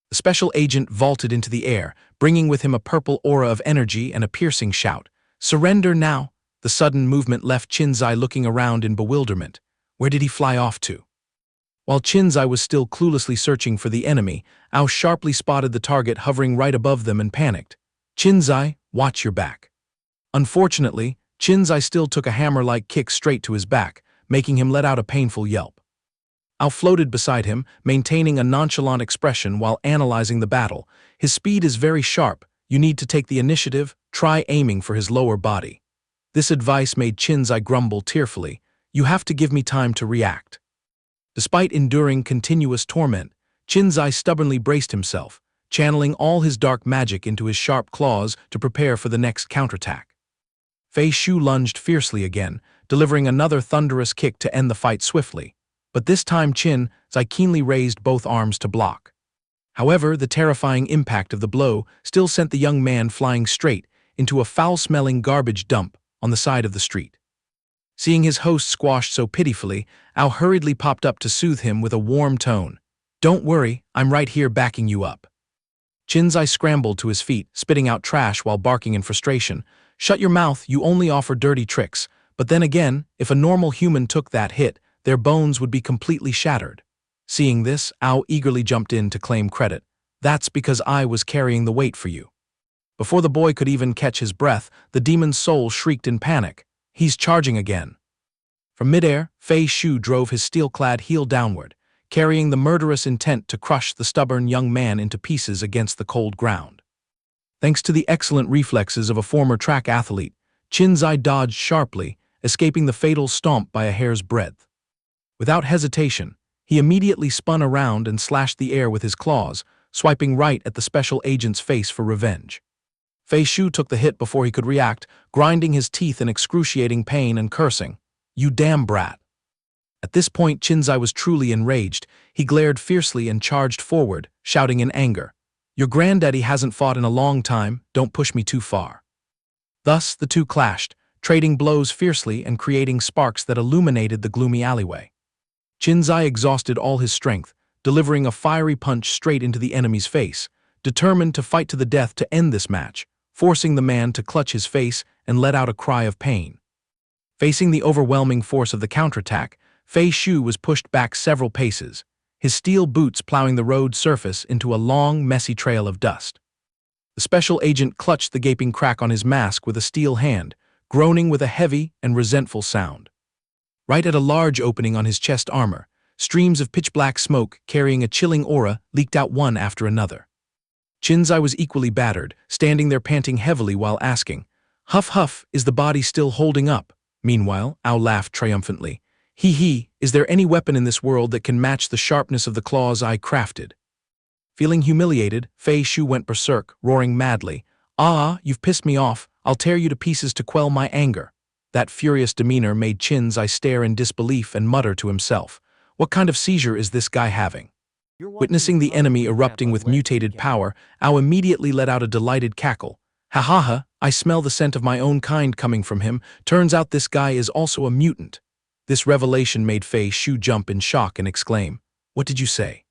The special agent vaulted into the air, bringing with him a purple aura of energy and a piercing shout. Surrender now! The sudden movement left Qin Xi looking around in bewilderment. Where did he fly off to? While Qin Xi was still cluelessly searching for the enemy, Ao sharply spotted the target hovering right above them and panicked. Qin Xi, watch your back. Unfortunately, Qin Xi still took a hammer-like kick straight to his back, making him let out a painful yelp. Ao floated beside him, maintaining a nonchalant expression while analyzing the battle. His speed is very sharp, you need to take the initiative, try aiming for his lower body. This advice made Qin Xi grumble tearfully, you have to give me time to react. Despite enduring continuous torment, Qin Xi stubbornly braced himself, channeling all his dark magic into his sharp claws to prepare for the next counterattack. Fei Shu lunged fiercely again, delivering another thunderous kick to end the fight swiftly, but this time Qin Xi keenly raised both arms to block. However, the terrifying impact of the blow still sent the young man flying straight into a foul-smelling garbage dump on the side of the street. Seeing his host squashed so pitifully, Ao hurriedly popped up to soothe him with a warm tone. Don't worry, I'm right here backing you up. Qin Xi scrambled to his feet, spitting out trash while barking in frustration, Shut your mouth, you only offer dirty tricks. But then again, if a normal human took that hit, their bones would be completely shattered. Seeing this, Ao eagerly jumped in to claim credit. That's because I was carrying the weight for you. Before the boy could even catch his breath, the demon's soul shrieked in panic. He's charging again. From midair, Fei Shu drove his steel-clad heel downward, carrying the murderous intent to crush the stubborn young man into pieces against the cold ground. Thanks to the excellent reflexes of a former track athlete, Qin Xi dodged sharply, escaping the fatal stomp by a hair's breadth. Without hesitation, he immediately spun around and slashed the air with his claws, swiping right at the special agent's face for revenge. Fei Shu took the hit before he could react, grinding his teeth in excruciating pain and cursing, "You damn brat." At this point, Qin Xi was truly enraged. He glared fiercely and charged forward, shouting in anger, "Your granddaddy hasn't fought in a long time, don't push me too far." Thus, the two clashed, trading blows fiercely and creating sparks that illuminated the gloomy alleyway. Qin Xi exhausted all his strength, delivering a fiery punch straight into the enemy's face, determined to fight to the death to end this match, forcing the man to clutch his face and let out a cry of pain. Facing the overwhelming force of the counterattack, Fei Shu was pushed back several paces, his steel boots plowing the road surface into a long, messy trail of dust. The special agent clutched the gaping crack on his mask with a steel hand, groaning with a heavy and resentful sound. Right at a large opening on his chest armor, streams of pitch-black smoke carrying a chilling aura leaked out one after another. Qin Xi was equally battered, standing there panting heavily while asking, "Huff huff, is the body still holding up?" Meanwhile, Ao laughed triumphantly. "Hee, is there any weapon in this world that can match the sharpness of the claws I crafted?" Feeling humiliated, Fei Shu went berserk, roaring madly, "Ah, you've pissed me off, I'll tear you to pieces to quell my anger." That furious demeanor made Qin Xi stare in disbelief and mutter to himself, "What kind of seizure is this guy having?" Witnessing the enemy erupting with mutated power, Ao immediately let out a delighted cackle. "Ha ha ha, I smell the scent of my own kind coming from him. Turns out this guy is also a mutant." This revelation made Fei Shu jump in shock and exclaim, "What did you say?"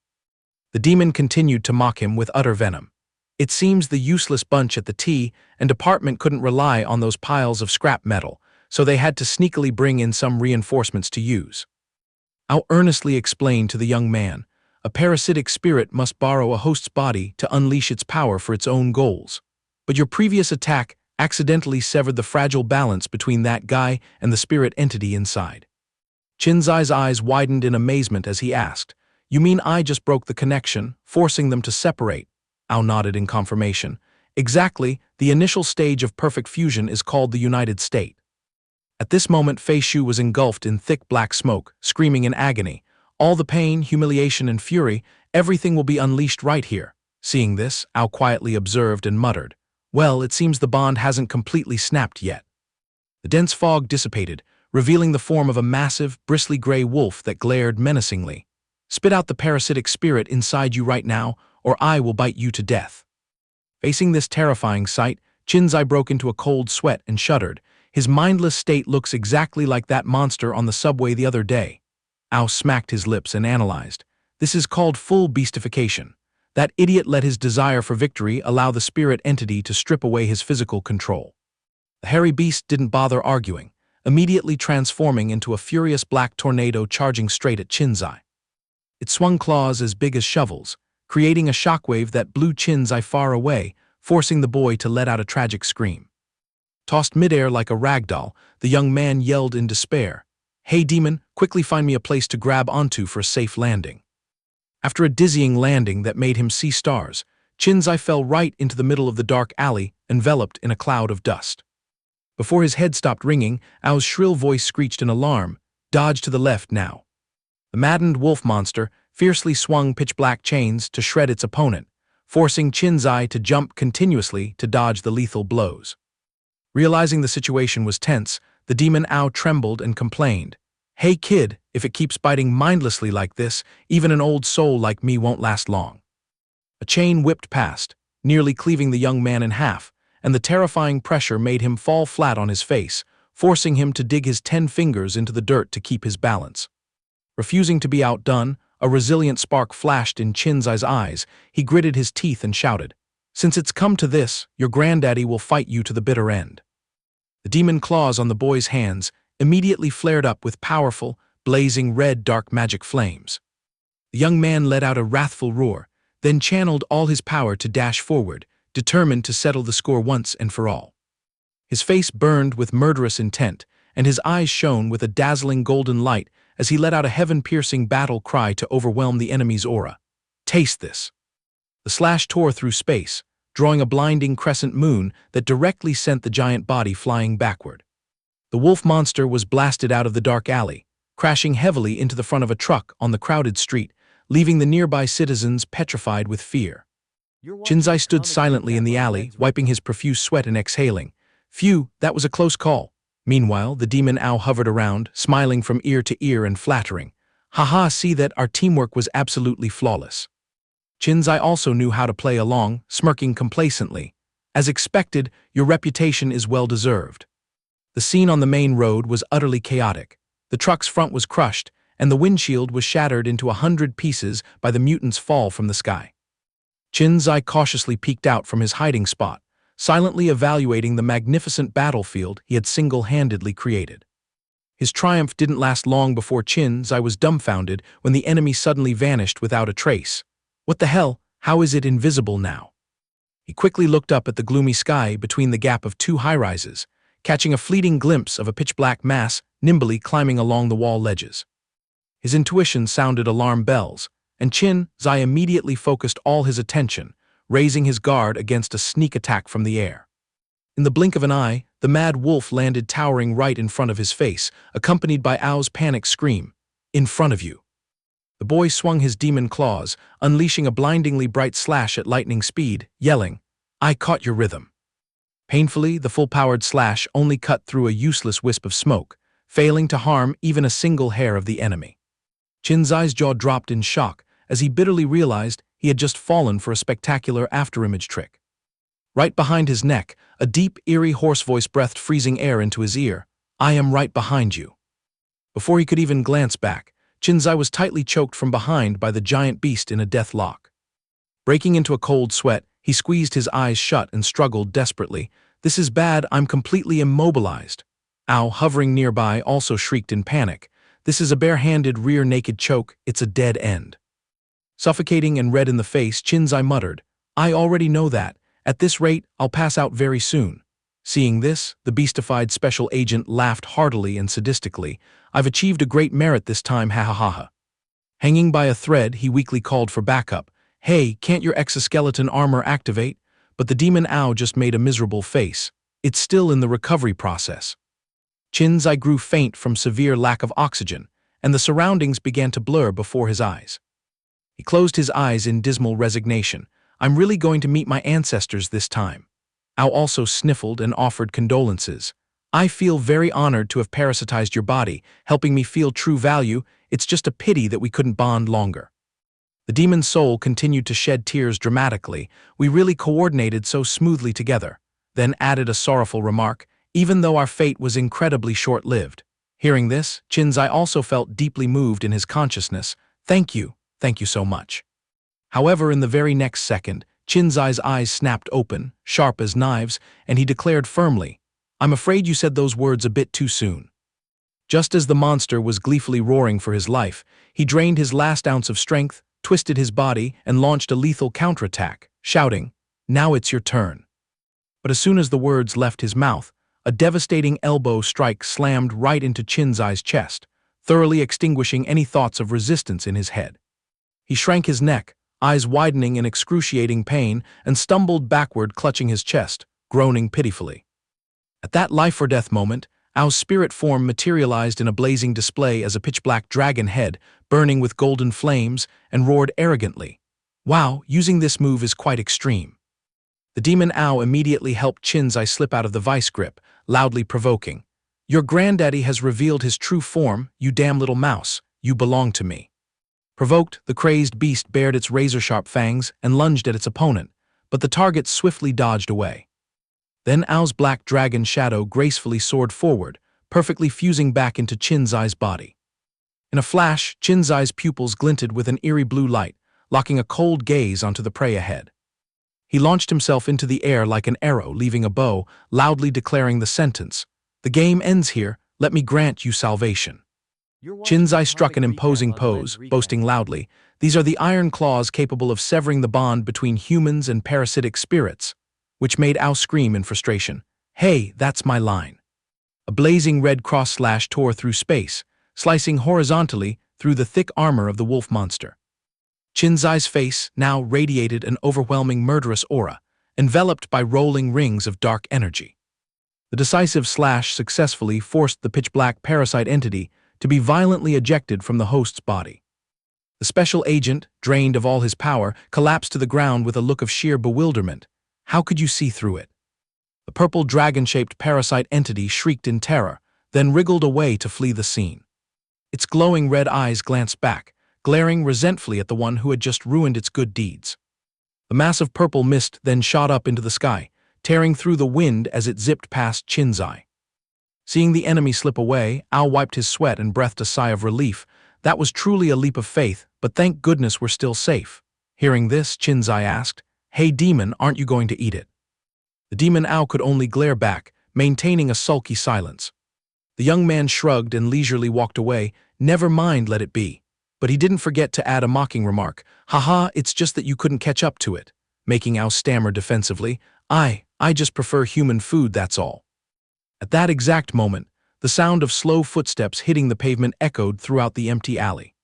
The demon continued to mock him with utter venom. It seems the useless bunch at the tea and department couldn't rely on those piles of scrap metal, so they had to sneakily bring in some reinforcements to use. Ao earnestly explained to the young man, "A parasitic spirit must borrow a host's body to unleash its power for its own goals. But your previous attack accidentally severed the fragile balance between that guy and the spirit entity inside." Qin Xi's eyes widened in amazement as he asked, "You mean I just broke the connection, forcing them to separate?" Ao nodded in confirmation. "Exactly, the initial stage of perfect fusion is called the United State." At this moment, Fei Shu was engulfed in thick black smoke, screaming in agony. "All the pain, humiliation, and fury, everything will be unleashed right here." Seeing this, Ao quietly observed and muttered, "Well, it seems the bond hasn't completely snapped yet." The dense fog dissipated, revealing the form of a massive, bristly gray wolf that glared menacingly. "Spit out the parasitic spirit inside you right now, or I will bite you to death." Facing this terrifying sight, Qin Xi broke into a cold sweat and shuddered. His mindless state looks exactly like that monster on the subway the other day. Ao smacked his lips and analyzed. "This is called full beastification. That idiot let his desire for victory allow the spirit entity to strip away his physical control." The hairy beast didn't bother arguing, immediately transforming into a furious black tornado charging straight at Qin Xi. It swung claws as big as shovels, creating a shockwave that blew Qin Xi far away, forcing the boy to let out a tragic scream. Tossed midair like a rag doll, the young man yelled in despair, "Hey demon, quickly find me a place to grab onto for a safe landing." After a dizzying landing that made him see stars, Qin Xi fell right into the middle of the dark alley, enveloped in a cloud of dust. Before his head stopped ringing, Ao's shrill voice screeched in alarm, "Dodge to the left now." The maddened wolf monster fiercely swung pitch-black chains to shred its opponent, forcing Qin Xi to jump continuously to dodge the lethal blows. Realizing the situation was tense, the demon Ao trembled and complained, "Hey kid, if it keeps biting mindlessly like this, even an old soul like me won't last long." A chain whipped past, nearly cleaving the young man in half, and the terrifying pressure made him fall flat on his face, forcing him to dig his 10 fingers into the dirt to keep his balance. Refusing to be outdone, a resilient spark flashed in Qin Xi's eyes. He gritted his teeth and shouted, "Since it's come to this, your granddaddy will fight you to the bitter end." The demon claws on the boy's hands immediately flared up with powerful, blazing red dark magic flames. The young man let out a wrathful roar, then channeled all his power to dash forward, determined to settle the score once and for all. His face burned with murderous intent, and his eyes shone with a dazzling golden light as he let out a heaven-piercing battle cry to overwhelm the enemy's aura. Taste this. The slash tore through space, drawing a blinding crescent moon that directly sent the giant body flying backward. The wolf monster was blasted out of the dark alley, crashing heavily into the front of a truck on the crowded street, leaving the nearby citizens petrified with fear. Qin Xi stood silently in the alley, wiping his profuse sweat and exhaling. Phew, that was a close call. Meanwhile, the demon owl hovered around, smiling from ear to ear and flattering. Haha, see that our teamwork was absolutely flawless. Qin Xi also knew how to play along, smirking complacently. As expected, your reputation is well deserved. The scene on the main road was utterly chaotic. The truck's front was crushed, and the windshield was shattered into 100 pieces by the mutant's fall from the sky. Qin Xi cautiously peeked out from his hiding spot, silently evaluating the magnificent battlefield he had single-handedly created. His triumph didn't last long before Qin Xi was dumbfounded when the enemy suddenly vanished without a trace. What the hell? How is it invisible now? He quickly looked up at the gloomy sky between the gap of two high-rises, catching a fleeting glimpse of a pitch-black mass nimbly climbing along the wall ledges. His intuition sounded alarm bells, and Qin Xi immediately focused all his attention, raising his guard against a sneak attack from the air. In the blink of an eye, the mad wolf landed towering right in front of his face, accompanied by Ao's panicked scream, "In front of you!" The boy swung his demon claws, unleashing a blindingly bright slash at lightning speed, yelling, "I caught your rhythm." Painfully, the full-powered slash only cut through a useless wisp of smoke, failing to harm even a single hair of the enemy. Qin Xi's jaw dropped in shock as he bitterly realized he had just fallen for a spectacular afterimage trick. Right behind his neck, a deep, eerie hoarse voice breathed freezing air into his ear. "I am right behind you." Before he could even glance back, Qin Xi was tightly choked from behind by the giant beast in a death lock. Breaking into a cold sweat, he squeezed his eyes shut and struggled desperately. "This is bad, I'm completely immobilized." Ao, hovering nearby, also shrieked in panic. "This is a bare-handed rear-naked choke, it's a dead end." Suffocating and red in the face, Qin Xi muttered, "I already know that. At this rate, I'll pass out very soon." Seeing this, the beastified special agent laughed heartily and sadistically. "I've achieved a great merit this time, ha ha ha ha." Hanging by a thread, he weakly called for backup. "Hey, can't your exoskeleton armor activate?" But the demon owl just made a miserable face. "It's still in the recovery process." Qin Xi grew faint from severe lack of oxygen, and the surroundings began to blur before his eyes. He closed his eyes in dismal resignation. "I'm really going to meet my ancestors this time." Ao also sniffled and offered condolences. "I feel very honored to have parasitized your body, helping me feel true value. It's just a pity that we couldn't bond longer." The demon's soul continued to shed tears dramatically. "We really coordinated so smoothly together." Then added a sorrowful remark, "Even though our fate was incredibly short-lived." Hearing this, Qin Xi also felt deeply moved in his consciousness. Thank you so much." However, in the very next second, Qin Xi's eyes snapped open, sharp as knives, and he declared firmly, "I'm afraid you said those words a bit too soon." Just as the monster was gleefully roaring for his life, he drained his last ounce of strength, twisted his body, and launched a lethal counterattack, shouting, "Now it's your turn." But as soon as the words left his mouth, a devastating elbow strike slammed right into Qin Xi's chest, thoroughly extinguishing any thoughts of resistance in his head. He shrank his neck, eyes widening in excruciating pain, and stumbled backward, clutching his chest, groaning pitifully. At that life-or-death moment, Ao's spirit form materialized in a blazing display as a pitch-black dragon head, burning with golden flames, and roared arrogantly, "Wow, using this move is quite extreme." The demon Ao immediately helped Qin Xi slip out of the vice grip, loudly provoking, "Your granddaddy has revealed his true form, you damn little mouse, you belong to me." Provoked, the crazed beast bared its razor-sharp fangs and lunged at its opponent, but the target swiftly dodged away. Then Ao's black dragon shadow gracefully soared forward, perfectly fusing back into Qin Xi's body. In a flash, Qin Xi's pupils glinted with an eerie blue light, locking a cold gaze onto the prey ahead. He launched himself into the air like an arrow leaving a bow, loudly declaring the sentence, The game ends here, let me grant you salvation. Qin Xi struck an imposing pose, boasting loudly, "These are the iron claws capable of severing the bond between humans and parasitic spirits," which made Ao scream in frustration, "Hey, that's my line." A blazing red cross slash tore through space, slicing horizontally through the thick armor of the wolf monster. Qin Xi's face now radiated an overwhelming murderous aura, enveloped by rolling rings of dark energy. The decisive slash successfully forced the pitch-black parasite entity to be violently ejected from the host's body. The special agent, drained of all his power, collapsed to the ground with a look of sheer bewilderment. How could you see through it? The purple dragon-shaped parasite entity shrieked in terror, then wriggled away to flee the scene. Its glowing red eyes glanced back, glaring resentfully at the one who had just ruined its good deeds. The mass of purple mist then shot up into the sky, tearing through the wind as it zipped past Qin Xi. Seeing the enemy slip away, Ao wiped his sweat and breathed a sigh of relief. That was truly a leap of faith, but thank goodness we're still safe. Hearing this, Qin Xi asked, "Hey demon, aren't you going to eat it?" The demon Ao could only glare back, maintaining a sulky silence. The young man shrugged and leisurely walked away. "Never mind, let it be." But he didn't forget to add a mocking remark, "Haha, it's just that you couldn't catch up to it," making Ao stammer defensively, I just prefer human food, that's all." At that exact moment, the sound of slow footsteps hitting the pavement echoed throughout the empty alley.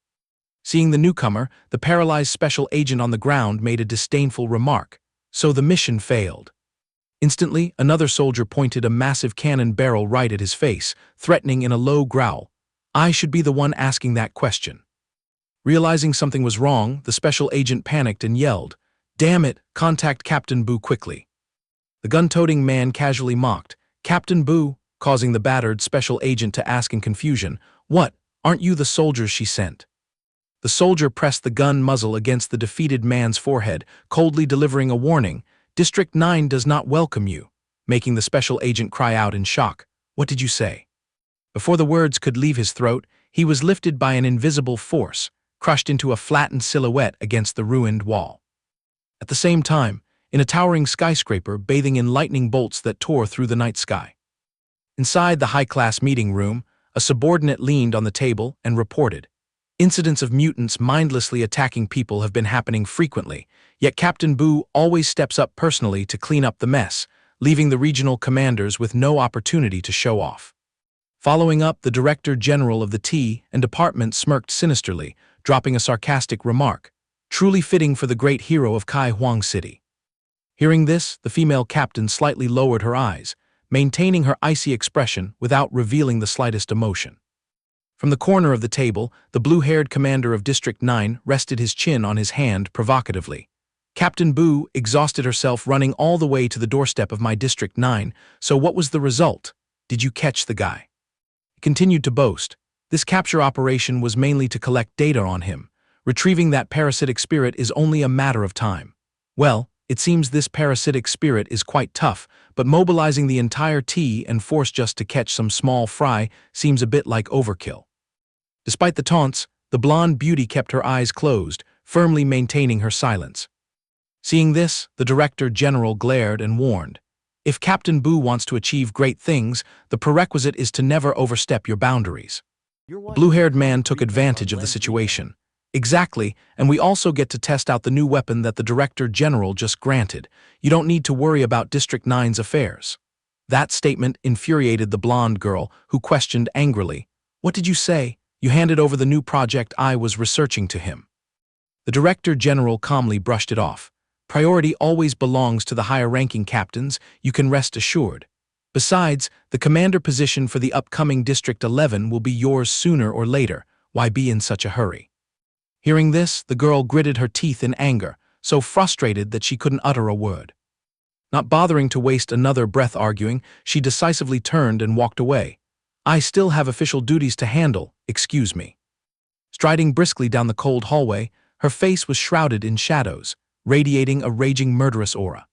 Seeing the newcomer, the paralyzed special agent on the ground made a disdainful remark, "So the mission failed." Instantly, another soldier pointed a massive cannon barrel right at his face, threatening in a low growl, "I should be the one asking that question." Realizing something was wrong, the special agent panicked and yelled, "Damn it, contact Captain Boo quickly." The gun-toting man casually mocked, "Captain Boo," causing the battered special agent to ask in confusion, "What, aren't you the soldiers she sent?" The soldier pressed the gun muzzle against the defeated man's forehead, coldly delivering a warning, "District 9 does not welcome you," making the special agent cry out in shock, "What did you say?" Before the words could leave his throat, he was lifted by an invisible force, crushed into a flattened silhouette against the ruined wall. At the same time, in a towering skyscraper bathing in lightning bolts that tore through the night sky. Inside the high-class meeting room, a subordinate leaned on the table and reported, "Incidents of mutants mindlessly attacking people have been happening frequently, yet Captain Boo always steps up personally to clean up the mess, leaving the regional commanders with no opportunity to show off." Following up, the Director General of the T and Department smirked sinisterly, dropping a sarcastic remark, "Truly fitting for the great hero of Chi Huang City." Hearing this, the female captain slightly lowered her eyes, maintaining her icy expression without revealing the slightest emotion. From the corner of the table, the blue-haired commander of District 9 rested his chin on his hand provocatively. "Captain Boo exhausted herself running all the way to the doorstep of my District 9, so what was the result? Did you catch the guy?" He continued to boast, "This capture operation was mainly to collect data on him. Retrieving that parasitic spirit is only a matter of time. Well, it seems this parasitic spirit is quite tough, but mobilizing the entire T and force just to catch some small fry seems a bit like overkill." Despite the taunts, the blonde beauty kept her eyes closed, firmly maintaining her silence. Seeing this, the Director General glared and warned, "If Captain Boo wants to achieve great things, the prerequisite is to never overstep your boundaries." The blue-haired man took advantage of the situation. "Exactly, and we also get to test out the new weapon that the Director General just granted. You don't need to worry about District 9's affairs." That statement infuriated the blonde girl, who questioned angrily, "What did you say? You handed over the new project I was researching to him." The Director General calmly brushed it off. "Priority always belongs to the higher-ranking captains, you can rest assured. Besides, the commander position for the upcoming District 11 will be yours sooner or later. Why be in such a hurry?" Hearing this, the girl gritted her teeth in anger, so frustrated that she couldn't utter a word. Not bothering to waste another breath arguing, she decisively turned and walked away. "I still have official duties to handle, excuse me." Striding briskly down the cold hallway, her face was shrouded in shadows, radiating a raging murderous aura.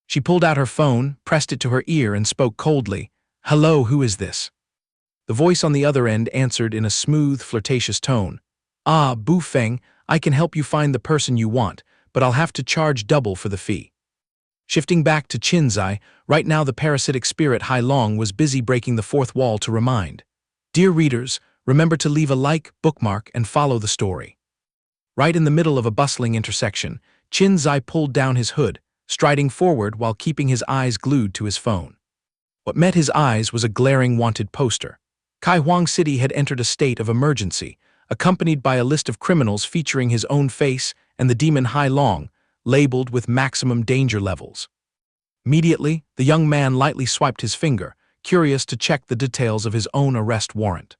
She pulled out her phone, pressed it to her ear, and spoke coldly, "Hello, who is this?" The voice on the other end answered in a smooth, flirtatious tone, "Ah, Bu Feng, I can help you find the person you want, but I'll have to charge double for the fee." Shifting back to Qin Xi, right now the parasitic spirit Hai Long was busy breaking the fourth wall to remind. Dear readers, remember to leave a like, bookmark, and follow the story. Right in the middle of a bustling intersection, Qin Xi pulled down his hood, striding forward while keeping his eyes glued to his phone. What met his eyes was a glaring wanted poster. Chi Huang City had entered a state of emergency, accompanied by a list of criminals featuring his own face and the demon Hai Long, labeled with maximum danger levels. Immediately, the young man lightly swiped his finger, curious to check the details of his own arrest warrant.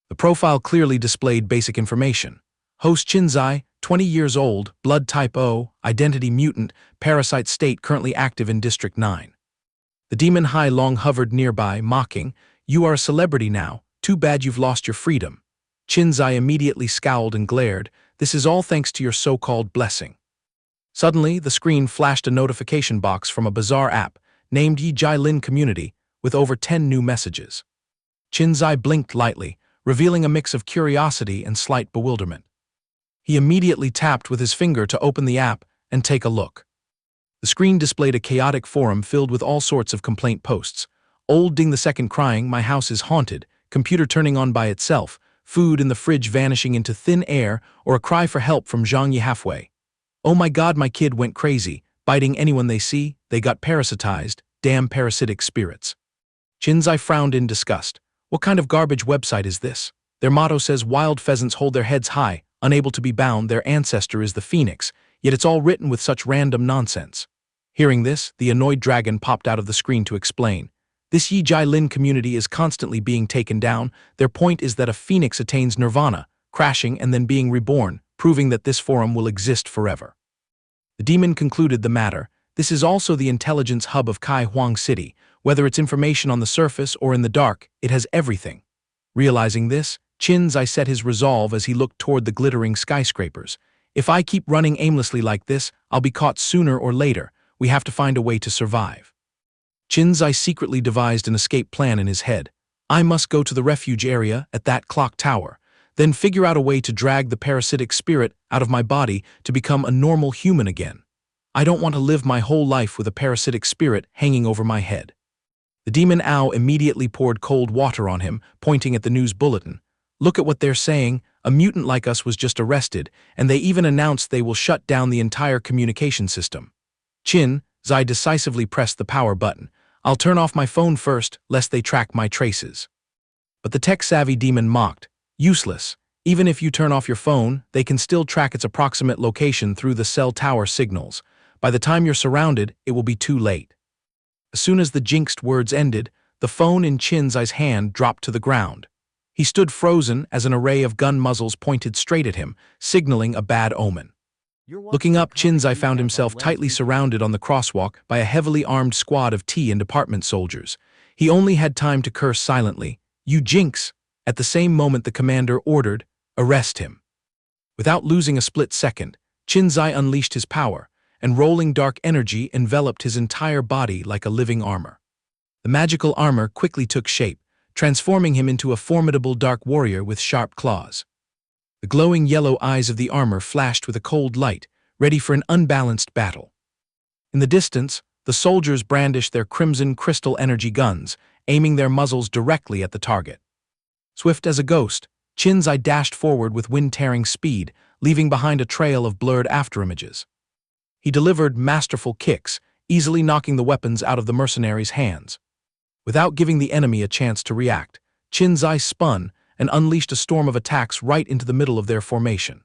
The profile clearly displayed basic information. Host Qin Xi, 20 years old, blood type O, identity mutant, parasite state currently active in District 9. The demon Hai Long hovered nearby, mocking, "You are a celebrity now, too bad you've lost your freedom." Qin Xi immediately scowled and glared, "This is all thanks to your so-called blessing." Suddenly, the screen flashed a notification box from a bizarre app, named Yi Jai Lin Community, with over 10 new messages. Qin Xi blinked lightly, revealing a mix of curiosity and slight bewilderment. He immediately tapped with his finger to open the app and take a look. The screen displayed a chaotic forum filled with all sorts of complaint posts. Old Ding II crying, "My house is haunted," computer turning on by itself, food in the fridge vanishing into thin air, or a cry for help from Zhang Yi halfway. "Oh my god, my kid went crazy, biting anyone they see, they got parasitized, damn parasitic spirits." Qin Xi frowned in disgust. What kind of garbage website is this? Their motto says wild pheasants hold their heads high, unable to be bound, their ancestor is the phoenix, yet it's all written with such random nonsense. Hearing this, the annoyed dragon popped out of the screen to explain. This Yi Jai Lin community is constantly being taken down. Their point is that a phoenix attains nirvana, crashing and then being reborn, proving that this forum will exist forever. The demon concluded the matter. This is also the intelligence hub of Chi Huang City. Whether it's information on the surface or in the dark, it has everything. Realizing this, Qin Xi set his resolve as he looked toward the glittering skyscrapers. If I keep running aimlessly like this, I'll be caught sooner or later. We have to find a way to survive. Qin Xi secretly devised an escape plan in his head. I must go to the refuge area at that clock tower, then figure out a way to drag the parasitic spirit out of my body to become a normal human again. I don't want to live my whole life with a parasitic spirit hanging over my head. The demon owl immediately poured cold water on him, pointing at the news bulletin. Look at what they're saying. A mutant like us was just arrested, and they even announced they will shut down the entire communication system. Qin Xi decisively pressed the power button. I'll turn off my phone first, lest they track my traces. But the tech-savvy demon mocked. Useless. Even if you turn off your phone, they can still track its approximate location through the cell tower signals. By the time you're surrounded, it will be too late. As soon as the jinxed words ended, the phone in Qin Xi's hand dropped to the ground. He stood frozen as an array of gun muzzles pointed straight at him, signaling a bad omen. Looking up, Qin Xi found himself tightly surrounded on the crosswalk by a heavily armed squad of tea and department soldiers. He only had time to curse silently, "You jinx!" At the same moment the commander ordered, "Arrest him." Without losing a split second, Qin Xi unleashed his power, and rolling dark energy enveloped his entire body like a living armor. The magical armor quickly took shape, transforming him into a formidable dark warrior with sharp claws. The glowing yellow eyes of the armor flashed with a cold light, ready for an unbalanced battle. In the distance, the soldiers brandished their crimson crystal energy guns, aiming their muzzles directly at the target. Swift as a ghost, Qin Xi dashed forward with wind-tearing speed, leaving behind a trail of blurred afterimages. He delivered masterful kicks, easily knocking the weapons out of the mercenaries' hands. Without giving the enemy a chance to react, Qin Xi spun and unleashed a storm of attacks right into the middle of their formation.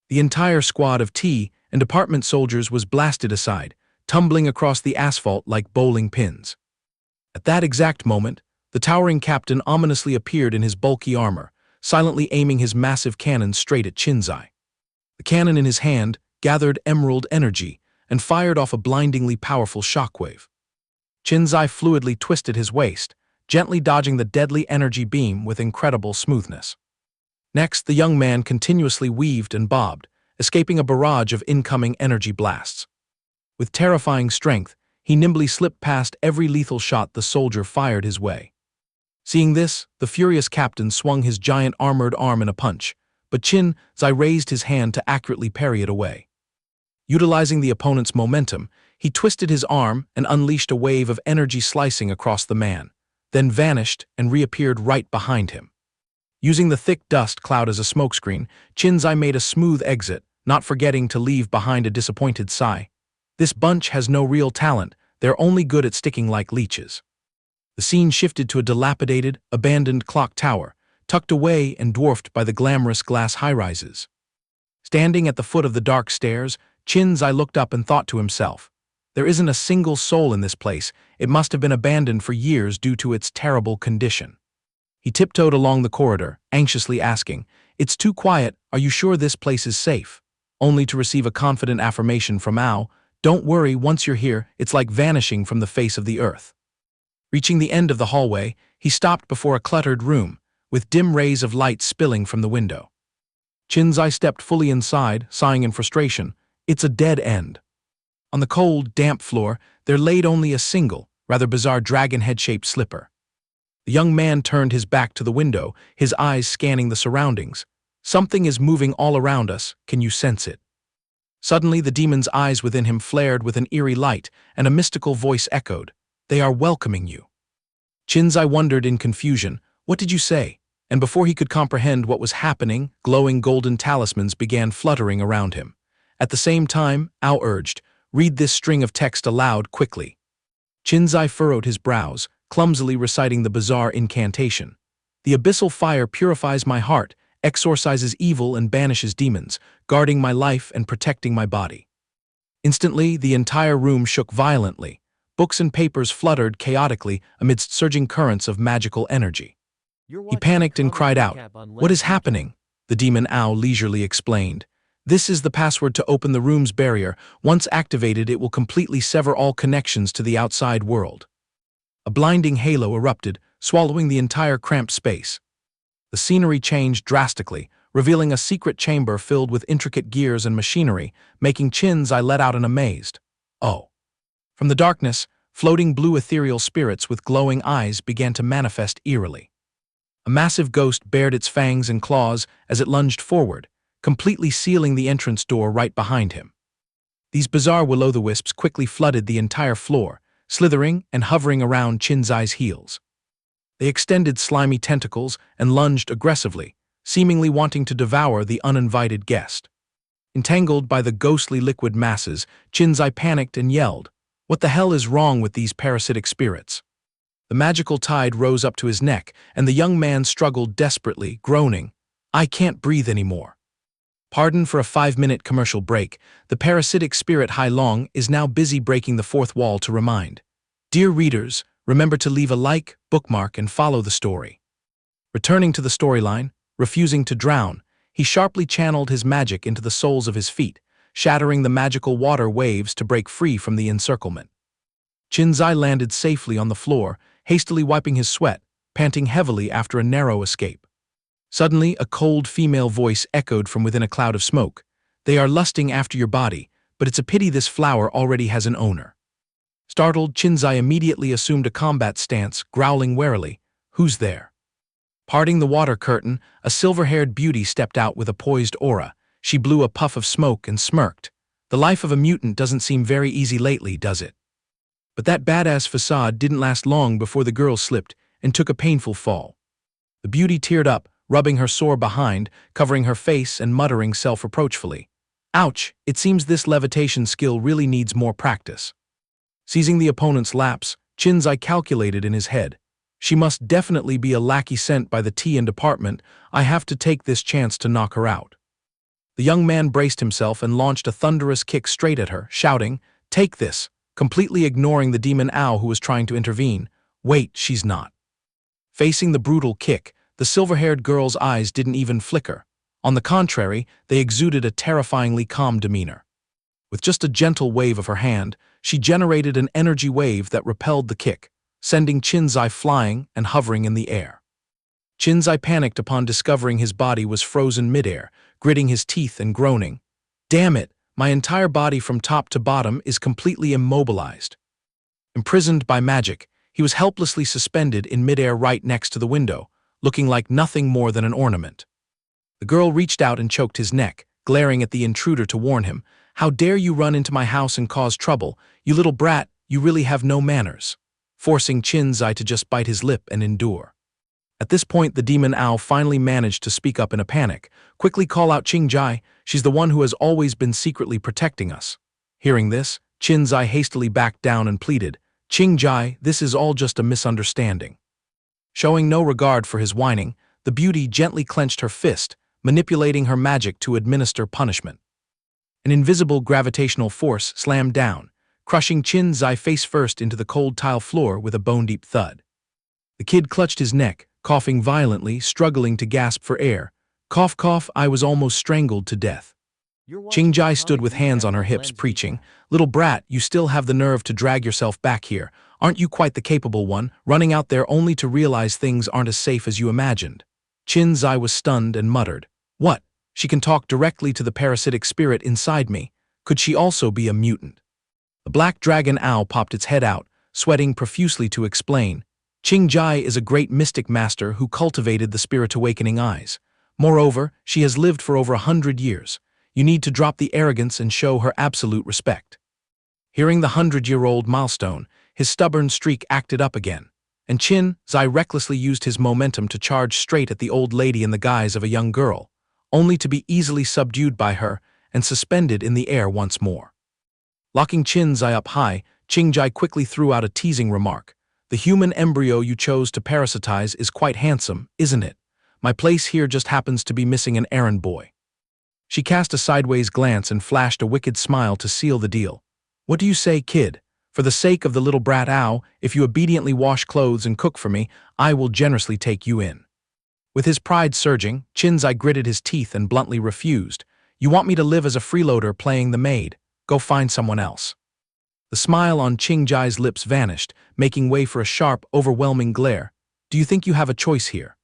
The entire squad of tea and department soldiers was blasted aside, tumbling across the asphalt like bowling pins. At that exact moment, the towering captain ominously appeared in his bulky armor, silently aiming his massive cannon straight at Qin Xi. The cannon in his hand gathered emerald energy and fired off a blindingly powerful shockwave. Qin Xi fluidly twisted his waist, gently dodging the deadly energy beam with incredible smoothness. Next, the young man continuously weaved and bobbed, escaping a barrage of incoming energy blasts. With terrifying strength, he nimbly slipped past every lethal shot the soldier fired his way. Seeing this, the furious captain swung his giant armored arm in a punch, but Qin Xi raised his hand to accurately parry it away. Utilizing the opponent's momentum, he twisted his arm and unleashed a wave of energy slicing across the man, then vanished and reappeared right behind him. Using the thick dust cloud as a smokescreen, Qin Xi made a smooth exit, not forgetting to leave behind a disappointed sigh. This bunch has no real talent, they're only good at sticking like leeches. The scene shifted to a dilapidated, abandoned clock tower, tucked away and dwarfed by the glamorous glass high-rises. Standing at the foot of the dark stairs, Qin Xi looked up and thought to himself, there isn't a single soul in this place, it must have been abandoned for years due to its terrible condition. He tiptoed along the corridor, anxiously asking, "It's too quiet, are you sure this place is safe?" Only to receive a confident affirmation from Ao, "Don't worry, once you're here, it's like vanishing from the face of the earth." Reaching the end of the hallway, he stopped before a cluttered room, with dim rays of light spilling from the window. Qin Xi stepped fully inside, sighing in frustration. It's a dead end. On the cold, damp floor, there laid only a single, rather bizarre dragon-head-shaped slipper. The young man turned his back to the window, his eyes scanning the surroundings. "Something is moving all around us, can you sense it?" Suddenly, the demon's eyes within him flared with an eerie light, and a mystical voice echoed, "They are welcoming you." Qin Xi wondered in confusion, "What did you say?" And before he could comprehend what was happening, glowing golden talismans began fluttering around him. At the same time, Ao urged, "Read this string of text aloud quickly." Qin Xi furrowed his brows, clumsily reciting the bizarre incantation. "The abyssal fire purifies my heart, exorcises evil and banishes demons, guarding my life and protecting my body." Instantly, the entire room shook violently. Books and papers fluttered chaotically amidst surging currents of magical energy. He panicked and cried out, "What is happening?" The demon Ao leisurely explained, "This is the password to open the room's barrier. Once activated, it will completely sever all connections to the outside world." A blinding halo erupted, swallowing the entire cramped space. The scenery changed drastically, revealing a secret chamber filled with intricate gears and machinery, making Qin Xi let out an amazed, "Oh." From the darkness, floating blue ethereal spirits with glowing eyes began to manifest eerily. A massive ghost bared its fangs and claws as it lunged forward, completely sealing the entrance door right behind him. These bizarre will-o'-the-wisps quickly flooded the entire floor, slithering and hovering around Qin Xi's heels. They extended slimy tentacles and lunged aggressively, seemingly wanting to devour the uninvited guest. Entangled by the ghostly liquid masses, Qin Xi panicked and yelled, "What the hell is wrong with these parasitic spirits?" The magical tide rose up to his neck, and the young man struggled desperately, groaning, "I can't breathe anymore." Pardon for a 5-minute commercial break, the parasitic spirit Hai Long is now busy breaking the fourth wall to remind. Dear readers, remember to leave a like, bookmark, and follow the story. Returning to the storyline, refusing to drown, he sharply channeled his magic into the soles of his feet, shattering the magical water waves to break free from the encirclement. Qin Xi landed safely on the floor, hastily wiping his sweat, panting heavily after a narrow escape. Suddenly, a cold female voice echoed from within a cloud of smoke. "They are lusting after your body, but it's a pity this flower already has an owner." Startled, Qin Xi immediately assumed a combat stance, growling warily, "Who's there?" Parting the water curtain, a silver-haired beauty stepped out with a poised aura. She blew a puff of smoke and smirked. "The life of a mutant doesn't seem very easy lately, does it?" But that badass facade didn't last long before the girl slipped and took a painful fall. The beauty teared up, rubbing her sore behind, covering her face and muttering self-reproachfully, "Ouch, it seems this levitation skill really needs more practice." Seizing the opponent's lapse, Qin Xi calculated in his head, "She must definitely be a lackey sent by the tea and department. I have to take this chance to knock her out." The young man braced himself and launched a thunderous kick straight at her, shouting, "Take this," completely ignoring the demon Ao who was trying to intervene. "Wait, she's not." Facing the brutal kick, the silver-haired girl's eyes didn't even flicker. On the contrary, they exuded a terrifyingly calm demeanor. With just a gentle wave of her hand, she generated an energy wave that repelled the kick, sending Qin Xi flying and hovering in the air. Qin Xi panicked upon discovering his body was frozen midair, gritting his teeth and groaning, "Damn it, my entire body from top to bottom is completely immobilized." Imprisoned by magic, he was helplessly suspended in midair right next to the window, looking like nothing more than an ornament. The girl reached out and choked his neck, glaring at the intruder to warn him. "How dare you run into my house and cause trouble? You little brat, you really have no manners," forcing Qin Xi to just bite his lip and endure. At this point, the demon owl finally managed to speak up in a panic. "Quickly call out Qin Xi, she's the one who has always been secretly protecting us." Hearing this, Qin Xi hastily backed down and pleaded, "Qin Xi, this is all just a misunderstanding." Showing no regard for his whining, the beauty gently clenched her fist, manipulating her magic to administer punishment. An invisible gravitational force slammed down, crushing Qin Xi face first into the cold tile floor with a bone-deep thud. The kid clutched his neck, coughing violently, struggling to gasp for air. "Cough, cough, I was almost strangled to death." Qin Xi stood with hands on her hips, preaching, "Little brat, you still have the nerve to drag yourself back here. Aren't you quite the capable one, running out there only to realize things aren't as safe as you imagined?" Qin Xi was stunned and muttered, "What? She can talk directly to the parasitic spirit inside me. Could she also be a mutant?" The black dragon owl popped its head out, sweating profusely to explain, "Qin Xi is a great mystic master who cultivated the spirit awakening eyes. Moreover, she has lived for over 100 years. You need to drop the arrogance and show her absolute respect." Hearing the 100-year-old milestone, his stubborn streak acted up again, and Qin Xi recklessly used his momentum to charge straight at the old lady in the guise of a young girl, only to be easily subdued by her and suspended in the air once more. Locking Qin Xi up high, Qin Xi quickly threw out a teasing remark. "The human embryo you chose to parasitize is quite handsome, isn't it? My place here just happens to be missing an errand boy." She cast a sideways glance and flashed a wicked smile to seal the deal. "What do you say, kid? For the sake of the little brat owl, if you obediently wash clothes and cook for me, I will generously take you in." With his pride surging, Qin Xi gritted his teeth and bluntly refused. "You want me to live as a freeloader playing the maid? Go find someone else." The smile on Qin Xi's lips vanished, making way for a sharp, overwhelming glare. "Do you think you have a choice here?"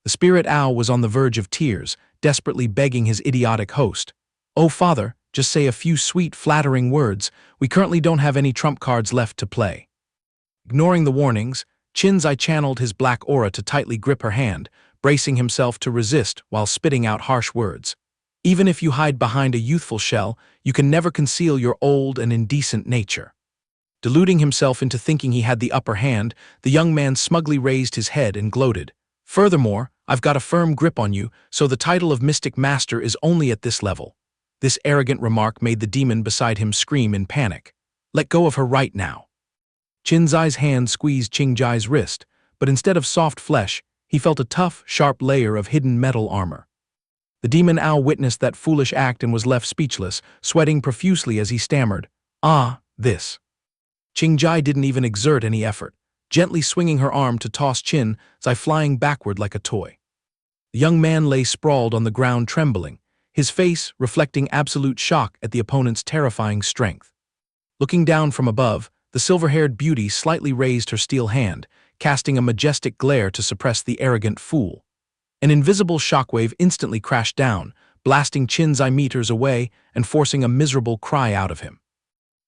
The spirit owl was on the verge of tears, desperately begging his idiotic host. "Oh, father, just say a few sweet, flattering words. We currently don't have any trump cards left to play." Ignoring the warnings, Qin Xi channeled his black aura to tightly grip her hand, bracing himself to resist while spitting out harsh words. "Even if you hide behind a youthful shell, you can never conceal your old and indecent nature." Deluding himself into thinking he had the upper hand, the young man smugly raised his head and gloated. "Furthermore, I've got a firm grip on you, so the title of Mystic Master is only at this level." This arrogant remark made the demon beside him scream in panic. "Let go of her right now." Qin Xi's hand squeezed Qin Xi's wrist, but instead of soft flesh, he felt a tough, sharp layer of hidden metal armor. The demon owl witnessed that foolish act and was left speechless, sweating profusely as he stammered, "Ah, this." Qin Xi didn't even exert any effort, gently swinging her arm to toss Qin Xi flying backward like a toy. The young man lay sprawled on the ground trembling, his face reflecting absolute shock at the opponent's terrifying strength. Looking down from above, the silver-haired beauty slightly raised her steel hand, casting a majestic glare to suppress the arrogant fool. An invisible shockwave instantly crashed down, blasting Qin Xi meters away and forcing a miserable cry out of him.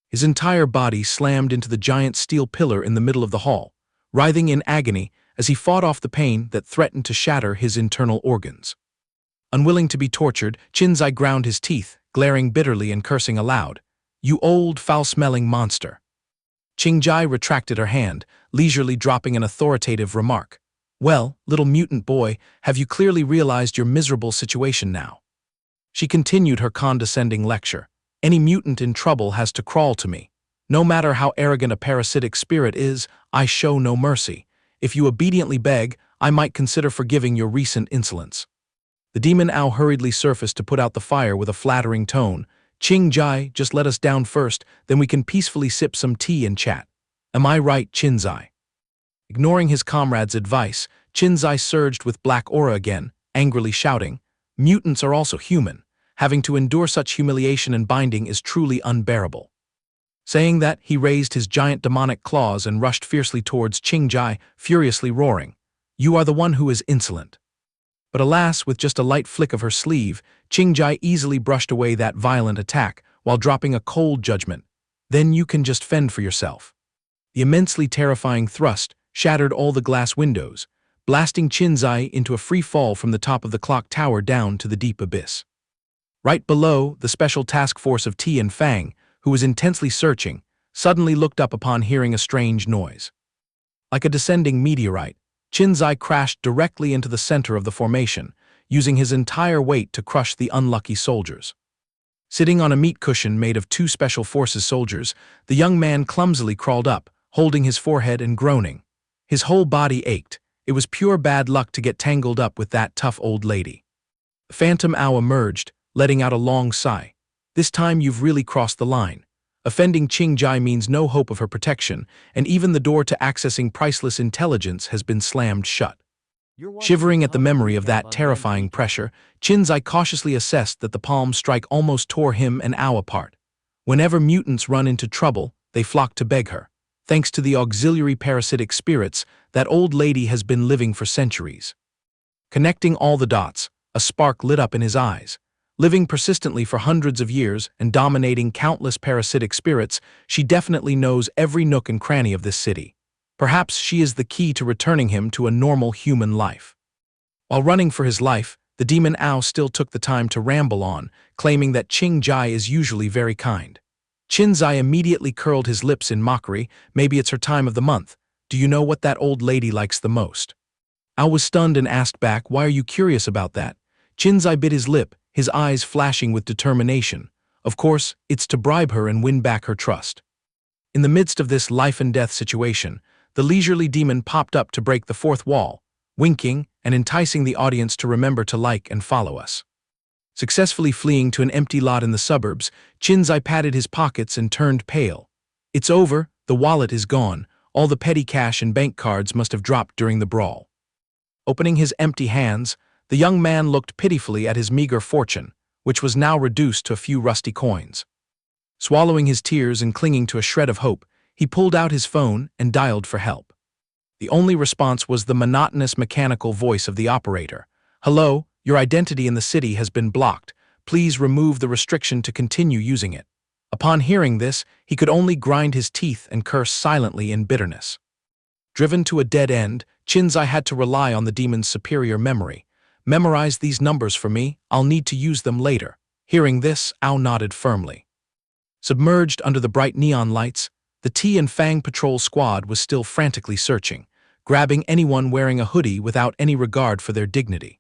His entire body slammed into the giant steel pillar in the middle of the hall, writhing in agony as he fought off the pain that threatened to shatter his internal organs. Unwilling to be tortured, Qin Xi ground his teeth, glaring bitterly and cursing aloud. "You old, foul-smelling monster." Qin Xi retracted her hand, leisurely dropping an authoritative remark. "Well, little mutant boy, have you clearly realized your miserable situation now?" She continued her condescending lecture. "Any mutant in trouble has to crawl to me. No matter how arrogant a parasitic spirit is, I show no mercy. If you obediently beg, I might consider forgiving your recent insolence." The demon owl hurriedly surfaced to put out the fire with a flattering tone. "Qin Xi, just let us down first, then we can peacefully sip some tea and chat. Am I right, Qin Xi?" Ignoring his comrade's advice, Qin Xi surged with black aura again, angrily shouting, "Mutants are also human. Having to endure such humiliation and binding is truly unbearable." Saying that, he raised his giant demonic claws and rushed fiercely towards Qin Xi, furiously roaring, "You are the one who is insolent." But alas, with just a light flick of her sleeve, Qin Xi easily brushed away that violent attack while dropping a cold judgment. "Then you can just fend for yourself." The immensely terrifying thrust shattered all the glass windows, blasting Qin Xi into a free fall from the top of the clock tower down to the deep abyss. Right below, the special task force of Ti and Fang, who was intensely searching, suddenly looked up upon hearing a strange noise. Like a descending meteorite, Qin Xi crashed directly into the center of the formation, using his entire weight to crush the unlucky soldiers. Sitting on a meat cushion made of two special forces soldiers, the young man clumsily crawled up, holding his forehead and groaning. His whole body ached. It was pure bad luck to get tangled up with that tough old lady. The Phantom Owl emerged, letting out a long sigh. This time you've really crossed the line. Offending Qin Xi means no hope of her protection, and even the door to accessing priceless intelligence has been slammed shut. Shivering at the memory of that terrifying pressure, Qin Xi cautiously assessed that the palm strike almost tore him and Ao apart. Whenever mutants run into trouble, they flock to beg her. Thanks to the auxiliary parasitic spirits, that old lady has been living for centuries. Connecting all the dots, a spark lit up in his eyes. Living persistently for hundreds of years and dominating countless parasitic spirits, she definitely knows every nook and cranny of this city. Perhaps she is the key to returning him to a normal human life. While running for his life, the demon Ao still took the time to ramble on, claiming that Qin Xi is usually very kind. Qin Xi immediately curled his lips in mockery. Maybe it's her time of the month. Do you know what that old lady likes the most? Ao was stunned and asked back, why are you curious about that? Qin Xi bit his lip, his eyes flashing with determination. Of course, it's to bribe her and win back her trust. In the midst of this life-and-death situation, the leisurely demon popped up to break the fourth wall, winking and enticing the audience to remember to like and follow us. Successfully fleeing to an empty lot in the suburbs, Qin Xi patted his pockets and turned pale. It's over, the wallet is gone, all the petty cash and bank cards must have dropped during the brawl. Opening his empty hands, the young man looked pitifully at his meager fortune, which was now reduced to a few rusty coins. Swallowing his tears and clinging to a shred of hope, he pulled out his phone and dialed for help. The only response was the monotonous mechanical voice of the operator. Hello, your identity in the city has been blocked. Please remove the restriction to continue using it. Upon hearing this, he could only grind his teeth and curse silently in bitterness. Driven to a dead end, Qin Xi had to rely on the demon's superior memory. Memorize these numbers for me, I'll need to use them later. Hearing this, Ao nodded firmly. Submerged under the bright neon lights, the Ti and Fang patrol squad was still frantically searching, grabbing anyone wearing a hoodie without any regard for their dignity.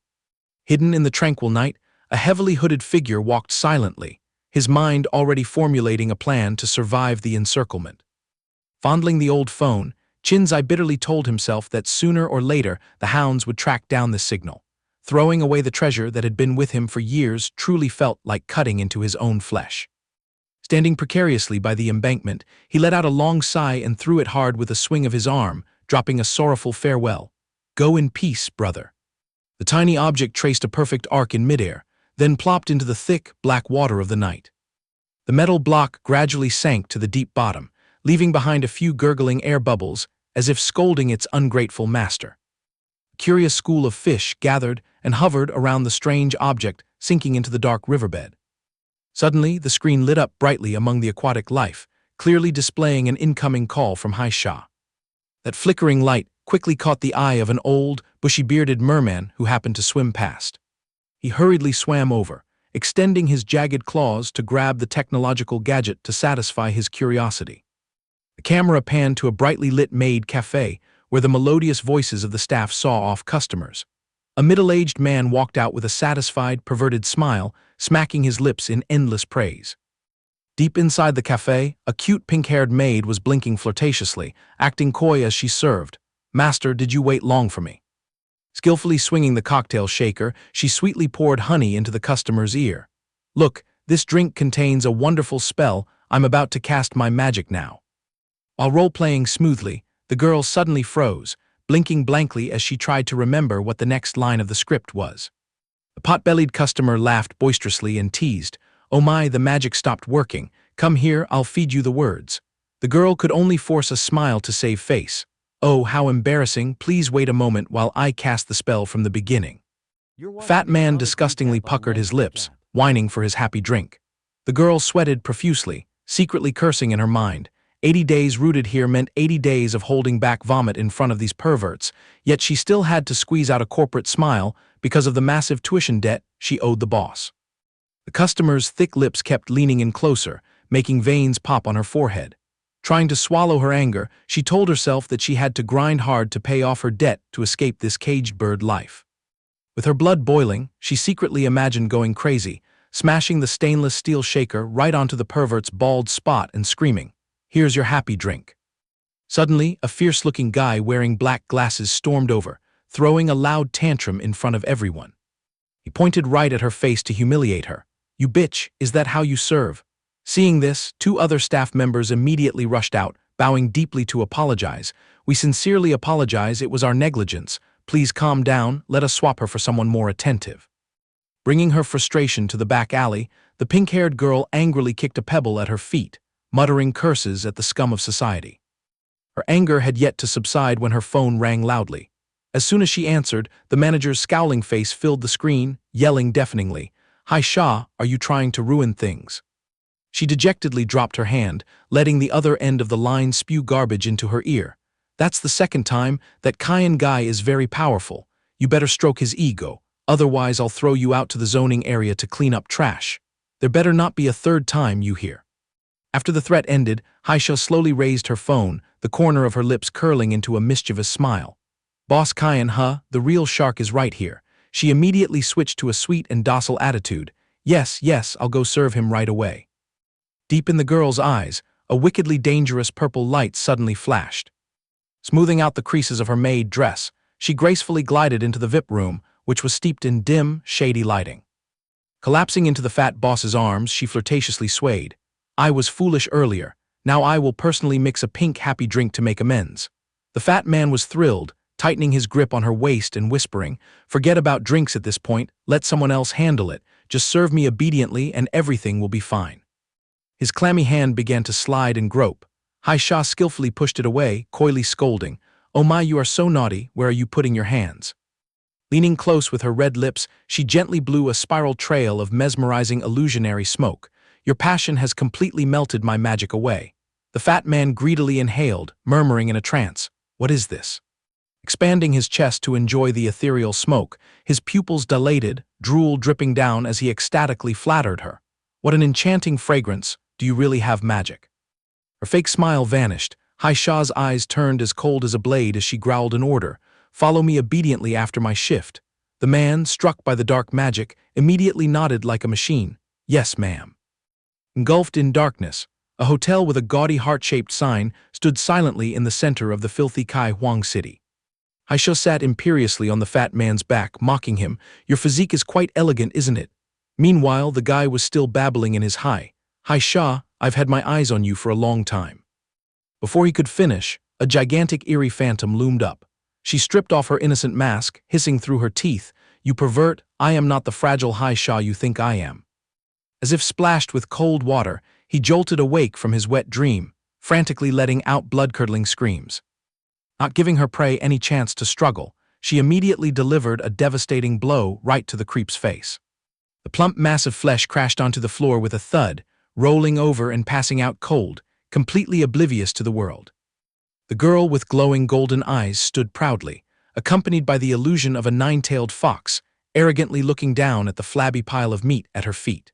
Hidden in the tranquil night, a heavily hooded figure walked silently, his mind already formulating a plan to survive the encirclement. Fondling the old phone, Qin Xi bitterly told himself that sooner or later the hounds would track down the signal. Throwing away the treasure that had been with him for years truly felt like cutting into his own flesh. Standing precariously by the embankment, he let out a long sigh and threw it hard with a swing of his arm, dropping a sorrowful farewell. Go in peace, brother. The tiny object traced a perfect arc in midair, then plopped into the thick, black water of the night. The metal block gradually sank to the deep bottom, leaving behind a few gurgling air bubbles, as if scolding its ungrateful master. A curious school of fish gathered and hovered around the strange object, sinking into the dark riverbed. Suddenly, the screen lit up brightly among the aquatic life, clearly displaying an incoming call from Haisha. That flickering light quickly caught the eye of an old, bushy-bearded merman who happened to swim past. He hurriedly swam over, extending his jagged claws to grab the technological gadget to satisfy his curiosity. The camera panned to a brightly lit maid cafe, where the melodious voices of the staff saw off customers. A middle-aged man walked out with a satisfied, perverted smile, smacking his lips in endless praise. Deep inside the cafe, a cute pink-haired maid was blinking flirtatiously, acting coy as she served. Master, did you wait long for me? Skillfully swinging the cocktail shaker, she sweetly poured honey into the customer's ear. Look, this drink contains a wonderful spell. I'm about to cast my magic now. While role-playing smoothly, the girl suddenly froze, blinking blankly as she tried to remember what the next line of the script was. The pot-bellied customer laughed boisterously and teased, "Oh my, the magic stopped working. Come here, I'll feed you the words." The girl could only force a smile to save face. "Oh, how embarrassing, please wait a moment while I cast the spell from the beginning." Fat man disgustingly puckered his lips, whining for his happy drink. The girl sweated profusely, secretly cursing in her mind. 80 days rooted here meant 80 days of holding back vomit in front of these perverts, yet she still had to squeeze out a corporate smile because of the massive tuition debt she owed the boss. The customer's thick lips kept leaning in closer, making veins pop on her forehead. Trying to swallow her anger, she told herself that she had to grind hard to pay off her debt to escape this caged bird life. With her blood boiling, she secretly imagined going crazy, smashing the stainless steel shaker right onto the pervert's bald spot and screaming, "Here's your happy drink." Suddenly, a fierce-looking guy wearing black glasses stormed over, throwing a loud tantrum in front of everyone. He pointed right at her face to humiliate her. "You bitch, is that how you serve?" Seeing this, two other staff members immediately rushed out, bowing deeply to apologize. "We sincerely apologize, it was our negligence. Please calm down, let us swap her for someone more attentive." Bringing her frustration to the back alley, the pink-haired girl angrily kicked a pebble at her feet, muttering curses at the scum of society. Her anger had yet to subside when her phone rang loudly. As soon as she answered, the manager's scowling face filled the screen, yelling deafeningly, "Hi Sha, are you trying to ruin things?" She dejectedly dropped her hand, letting the other end of the line spew garbage into her ear. "That's the second time. That Qin guy is very powerful. You better stroke his ego, otherwise I'll throw you out to the zoning area to clean up trash. There better not be a third time, you hear." After the threat ended, Haisha slowly raised her phone, the corner of her lips curling into a mischievous smile. "Boss Qin, huh? The real shark is right here." She immediately switched to a sweet and docile attitude. Yes, I'll go serve him right away." Deep in the girl's eyes, a wickedly dangerous purple light suddenly flashed. Smoothing out the creases of her maid dress, she gracefully glided into the VIP room, which was steeped in dim, shady lighting. Collapsing into the fat boss's arms, she flirtatiously swayed. "I was foolish earlier. Now I will personally mix a pink happy drink to make amends." The fat man was thrilled, tightening his grip on her waist and whispering, "Forget about drinks at this point, let someone else handle it. Just serve me obediently and everything will be fine." His clammy hand began to slide and grope. Haisha skillfully pushed it away, coyly scolding, "Oh my, you are so naughty, where are you putting your hands?" Leaning close with her red lips, she gently blew a spiral trail of mesmerizing illusionary smoke. "Your passion has completely melted my magic away." The fat man greedily inhaled, murmuring in a trance, "What is this?" Expanding his chest to enjoy the ethereal smoke, his pupils dilated, drool dripping down as he ecstatically flattered her. "What an enchanting fragrance. Do you really have magic?" Her fake smile vanished. Haisha's eyes turned as cold as a blade as she growled an order, "Follow me obediently after my shift." The man, struck by the dark magic, immediately nodded like a machine. "Yes, ma'am." Engulfed in darkness, a hotel with a gaudy heart-shaped sign stood silently in the center of the filthy Chi Huang city. Haisha sat imperiously on the fat man's back, mocking him. "Your physique is quite elegant, isn't it?" Meanwhile, the guy was still babbling in his high. "Haisha, I've had my eyes on you for a long time." Before he could finish, a gigantic eerie phantom loomed up. She stripped off her innocent mask, hissing through her teeth, "You pervert, I am not the fragile Haisha you think I am." As if splashed with cold water, he jolted awake from his wet dream, frantically letting out blood-curdling screams. Not giving her prey any chance to struggle, she immediately delivered a devastating blow right to the creep's face. The plump mass of flesh crashed onto the floor with a thud, rolling over and passing out cold, completely oblivious to the world. The girl with glowing golden eyes stood proudly, accompanied by the illusion of a nine-tailed fox, arrogantly looking down at the flabby pile of meat at her feet.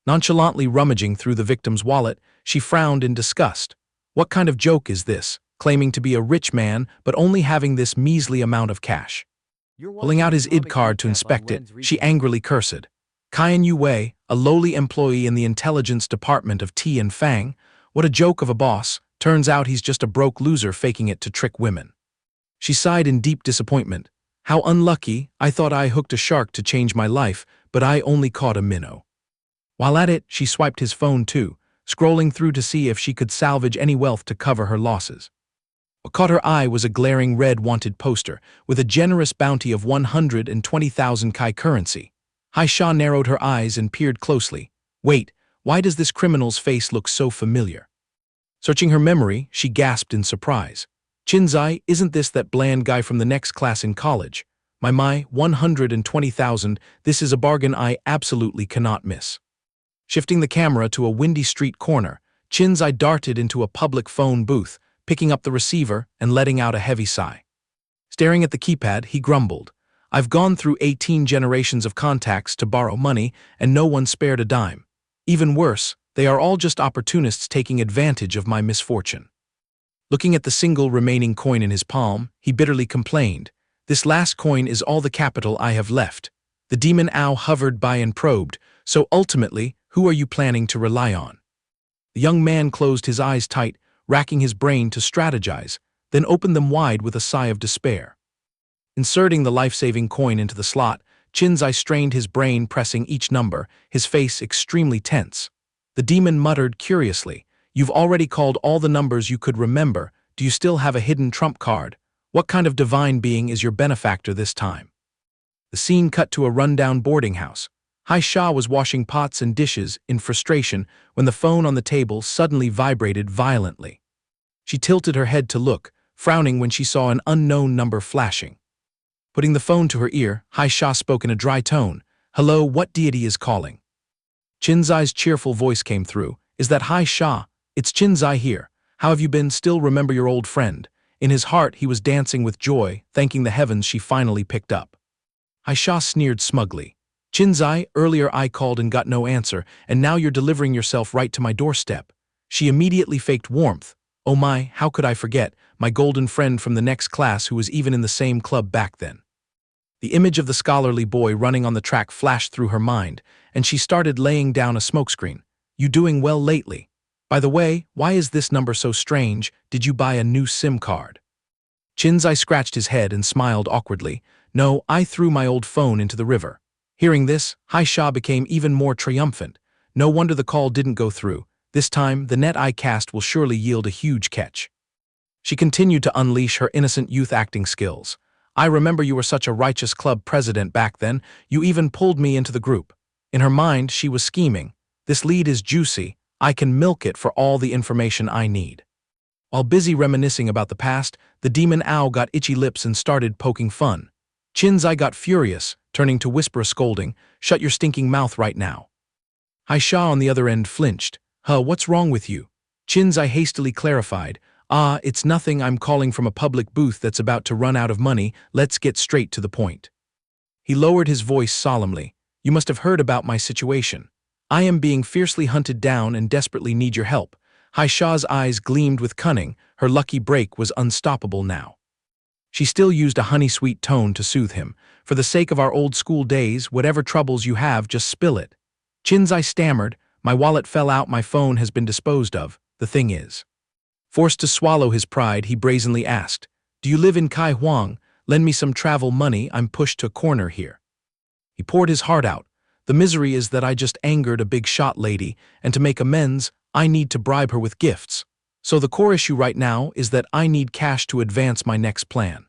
Nonchalantly rummaging through the victim's wallet, she frowned in disgust. What kind of joke is this, claiming to be a rich man but only having this measly amount of cash? Pulling out his ID card to inspect it, she angrily cursed. Qin Yue, a lowly employee in the intelligence department of Ti and Fang, what a joke of a boss. Turns out he's just a broke loser faking it to trick women. She sighed in deep disappointment. "How unlucky, I thought I hooked a shark to change my life, but I only caught a minnow." While at it, she swiped his phone too, scrolling through to see if she could salvage any wealth to cover her losses. What caught her eye was a glaring red wanted poster, with a generous bounty of 120,000 Kai currency. Haisha narrowed her eyes and peered closely. "Wait, why does this criminal's face look so familiar?" Searching her memory, she gasped in surprise. "Qin Xi, isn't this that bland guy from the next class in college? My, 120,000, this is a bargain I absolutely cannot miss." Shifting the camera to a windy street corner, Qin Xi darted into a public phone booth, picking up the receiver and letting out a heavy sigh. Staring at the keypad, he grumbled, I've gone through 18 generations of contacts to borrow money, and no one spared a dime. Even worse, they are all just opportunists taking advantage of my misfortune." Looking at the single remaining coin in his palm, he bitterly complained, "This last coin is all the capital I have left." The demon owl hovered by and probed, "So ultimately, who are you planning to rely on?" The young man closed his eyes tight, racking his brain to strategize, then opened them wide with a sigh of despair. Inserting the life-saving coin into the slot, Qin Xi strained his brain, pressing each number, his face extremely tense. The demon muttered curiously, "You've already called all the numbers you could remember. Do you still have a hidden trump card? What kind of divine being is your benefactor this time?" The scene cut to a rundown boarding house. Hai Sha was washing pots and dishes in frustration when the phone on the table suddenly vibrated violently. She tilted her head to look, frowning when she saw an unknown number flashing. Putting the phone to her ear, Hai Sha spoke in a dry tone, "Hello, what deity is calling?" Qin Xi's cheerful voice came through, "Is that Hai Sha? It's Qin Xi here. How have you been? Still remember your old friend?" In his heart, he was dancing with joy, thanking the heavens she finally picked up. Hai Sha sneered smugly. "Qin Xi, earlier I called and got no answer, and now you're delivering yourself right to my doorstep." She immediately faked warmth. "Oh my, how could I forget, my golden friend from the next class who was even in the same club back then." The image of the scholarly boy running on the track flashed through her mind, and she started laying down a smokescreen. "You doing well lately? By the way, why is this number so strange? Did you buy a new SIM card?" Qin Xi scratched his head and smiled awkwardly. "No, I threw my old phone into the river." Hearing this, Hai Sha became even more triumphant. No wonder the call didn't go through. This time, the net I cast will surely yield a huge catch. She continued to unleash her innocent youth acting skills. "I remember you were such a righteous club president back then, you even pulled me into the group." In her mind, she was scheming. "This lead is juicy, I can milk it for all the information I need." While busy reminiscing about the past, the demon owl got itchy lips and started poking fun. Qin Xi got furious, turning to whisper a scolding, "Shut your stinking mouth right now." Hai Sha on the other end flinched. "Huh, what's wrong with you?" Qin Xi hastily clarified, "Ah, it's nothing, I'm calling from a public booth that's about to run out of money, let's get straight to the point." He lowered his voice solemnly, "You must have heard about my situation. I am being fiercely hunted down and desperately need your help." Hai Sha's eyes gleamed with cunning, her lucky break was unstoppable now. She still used a honey-sweet tone to soothe him. "For the sake of our old school days, whatever troubles you have, just spill it." Qin Xi stammered, "My wallet fell out, my phone has been disposed of, the thing is." Forced to swallow his pride, he brazenly asked, "Do you live in Chi Huang? Lend me some travel money, I'm pushed to a corner here." He poured his heart out. "The misery is that I just angered a big shot lady, and to make amends, I need to bribe her with gifts. So the core issue right now is that I need cash to advance my next plan."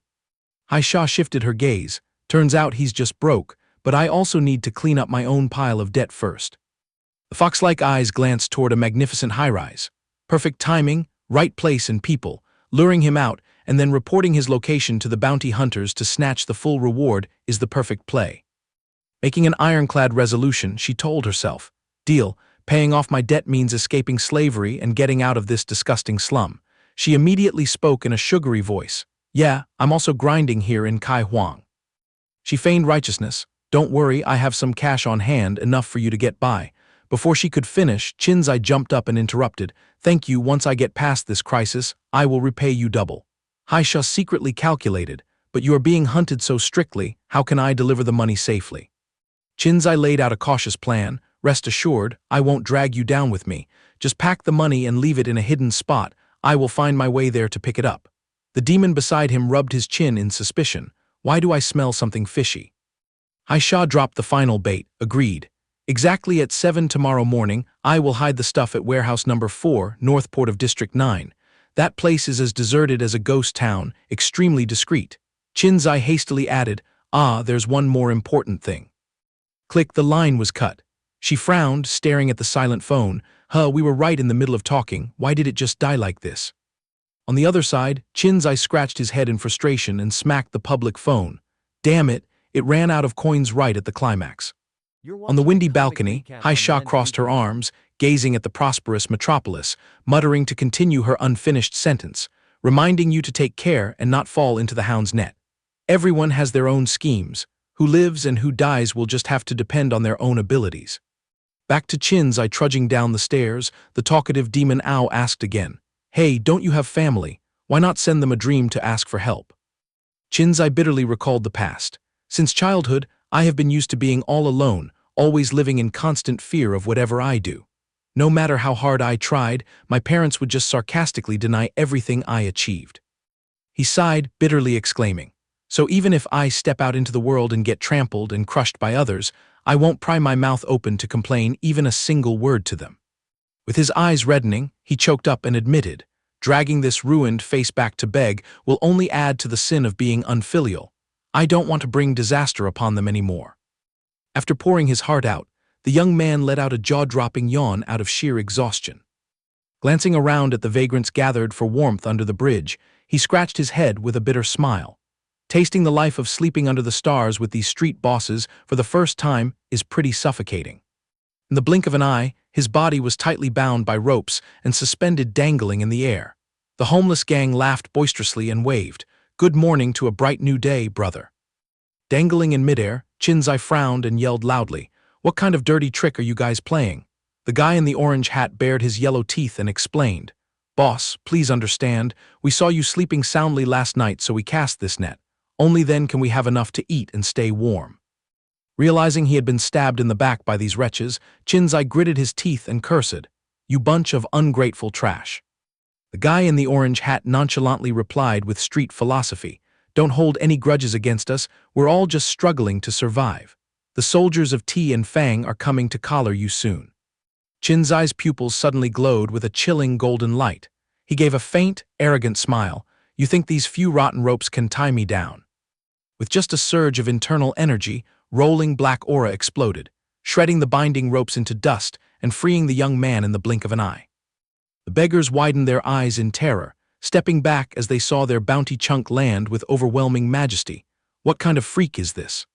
Hai Sha shifted her gaze. "Turns out he's just broke, but I also need to clean up my own pile of debt first." The fox-like eyes glanced toward a magnificent high-rise. Perfect timing, right place and people, luring him out and then reporting his location to the bounty hunters to snatch the full reward is the perfect play. Making an ironclad resolution, she told herself, "Deal, paying off my debt means escaping slavery and getting out of this disgusting slum." She immediately spoke in a sugary voice, "Yeah, I'm also grinding here in Chi Huang." She feigned righteousness, "Don't worry, I have some cash on hand, enough for you to get by." Before she could finish, Qin Xi jumped up and interrupted, "Thank you, once I get past this crisis, I will repay you double." Hai Sha secretly calculated, "But you are being hunted so strictly, how can I deliver the money safely?" Qin Xi laid out a cautious plan. "Rest assured, I won't drag you down with me. Just pack the money and leave it in a hidden spot. I will find my way there to pick it up." The demon beside him rubbed his chin in suspicion. "Why do I smell something fishy?" Hai Sha dropped the final bait, agreed. "Exactly at 7 tomorrow morning, I will hide the stuff at warehouse number 4, Northport of District 9. That place is as deserted as a ghost town, extremely discreet." Qin Xi hastily added, "Ah, there's one more important thing." Click, the line was cut. She frowned, staring at the silent phone. "Huh, we were right in the middle of talking, why did it just die like this?" On the other side, Qin Xi scratched his head in frustration and smacked the public phone. Damn it, it ran out of coins right at the climax. On the windy balcony, Hai Sha crossed her arms, gazing at the prosperous metropolis, muttering to continue her unfinished sentence, "Reminding you to take care and not fall into the hound's net." Everyone has their own schemes. Who lives and who dies will just have to depend on their own abilities. Back to Qin Xi trudging down the stairs, the talkative demon Owl asked again, "Hey, don't you have family? Why not send them a dream to ask for help?" Qin Xi bitterly recalled the past. Since childhood, I have been used to being all alone, always living in constant fear of whatever I do. No matter how hard I tried, my parents would just sarcastically deny everything I achieved. He sighed, bitterly exclaiming, "So even if I step out into the world and get trampled and crushed by others, I won't pry my mouth open to complain even a single word to them." With his eyes reddening, he choked up and admitted, "Dragging this ruined face back to beg will only add to the sin of being unfilial. I don't want to bring disaster upon them anymore." After pouring his heart out, the young man let out a jaw-dropping yawn out of sheer exhaustion. Glancing around at the vagrants gathered for warmth under the bridge, he scratched his head with a bitter smile. Tasting the life of sleeping under the stars with these street bosses for the first time is pretty suffocating. In the blink of an eye, his body was tightly bound by ropes and suspended dangling in the air. The homeless gang laughed boisterously and waved, "Good morning to a bright new day, brother." Dangling in midair, Qin Xi frowned and yelled loudly, "What kind of dirty trick are you guys playing?" The guy in the orange hat bared his yellow teeth and explained, "Boss, please understand, we saw you sleeping soundly last night, so we cast this net. Only then can we have enough to eat and stay warm." Realizing he had been stabbed in the back by these wretches, Qin Xi gritted his teeth and cursed, "You bunch of ungrateful trash." The guy in the orange hat nonchalantly replied with street philosophy, "Don't hold any grudges against us, we're all just struggling to survive. The soldiers of Ti and Fang are coming to collar you soon." Qin Xi's pupils suddenly glowed with a chilling golden light. He gave a faint, arrogant smile. "You think these few rotten ropes can tie me down?" With just a surge of internal energy, rolling black aura exploded, shredding the binding ropes into dust and freeing the young man in the blink of an eye. The beggars widened their eyes in terror, stepping back as they saw their bounty chunk land with overwhelming majesty. What kind of freak is this?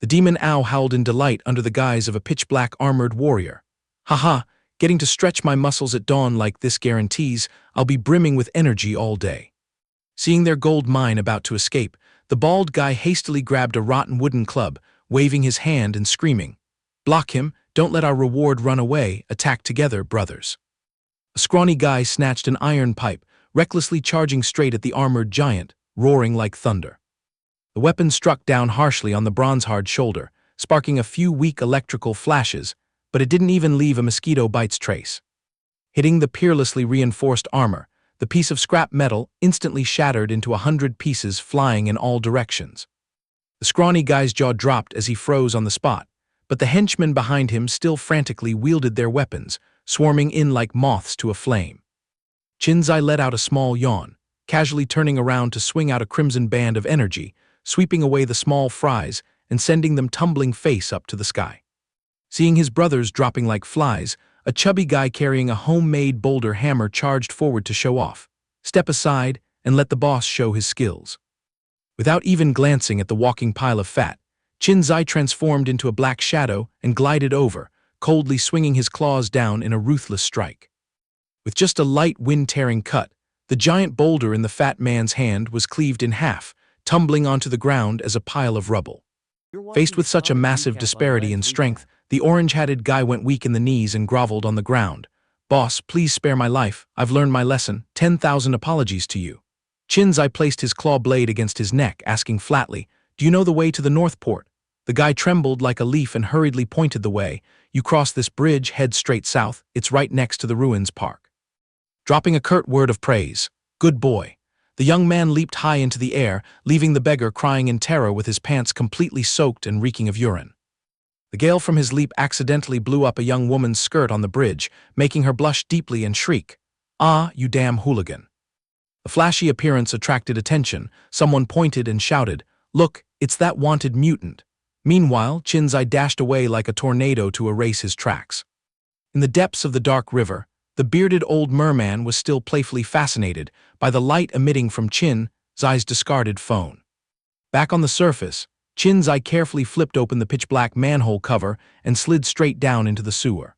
The demon Owl howled in delight under the guise of a pitch-black armored warrior. "Haha, getting to stretch my muscles at dawn like this guarantees I'll be brimming with energy all day." Seeing their gold mine about to escape, the bald guy hastily grabbed a rotten wooden club, waving his hand and screaming, "Block him, don't let our reward run away, attack together, brothers." A scrawny guy snatched an iron pipe, recklessly charging straight at the armored giant, roaring like thunder. The weapon struck down harshly on the bronze-hard shoulder, sparking a few weak electrical flashes, but it didn't even leave a mosquito bite's trace. Hitting the peerlessly reinforced armor, the piece of scrap metal instantly shattered into 100 pieces flying in all directions. The scrawny guy's jaw dropped as he froze on the spot, but the henchmen behind him still frantically wielded their weapons, swarming in like moths to a flame. Qin Xi let out a small yawn, casually turning around to swing out a crimson band of energy, sweeping away the small fries and sending them tumbling face up to the sky. Seeing his brothers dropping like flies, a chubby guy carrying a homemade boulder hammer charged forward to show off. "Step aside and let the boss show his skills." Without even glancing at the walking pile of fat, Qin Xi transformed into a black shadow and glided over, coldly swinging his claws down in a ruthless strike. With just a light wind-tearing cut, the giant boulder in the fat man's hand was cleaved in half, tumbling onto the ground as a pile of rubble. Faced with such a massive disparity in strength, the orange-hatted guy went weak in the knees and groveled on the ground. "Boss, please spare my life. I've learned my lesson. 10,000 apologies to you." Qin Xi placed his claw blade against his neck, asking flatly, "Do you know the way to the North Port?" The guy trembled like a leaf and hurriedly pointed the way. "You cross this bridge, head straight south. It's right next to the ruins park." Dropping a curt word of praise, "Good boy," the young man leaped high into the air, leaving the beggar crying in terror with his pants completely soaked and reeking of urine. The gale from his leap accidentally blew up a young woman's skirt on the bridge, making her blush deeply and shriek, "Ah, you damn hooligan." The flashy appearance attracted attention. Someone pointed and shouted, "Look, it's that wanted mutant." Meanwhile, Qin Xi dashed away like a tornado to erase his tracks. In the depths of the dark river, the bearded old merman was still playfully fascinated by the light emitting from Qin Xi's discarded phone. Back on the surface, Qin Xi carefully flipped open the pitch-black manhole cover and slid straight down into the sewer.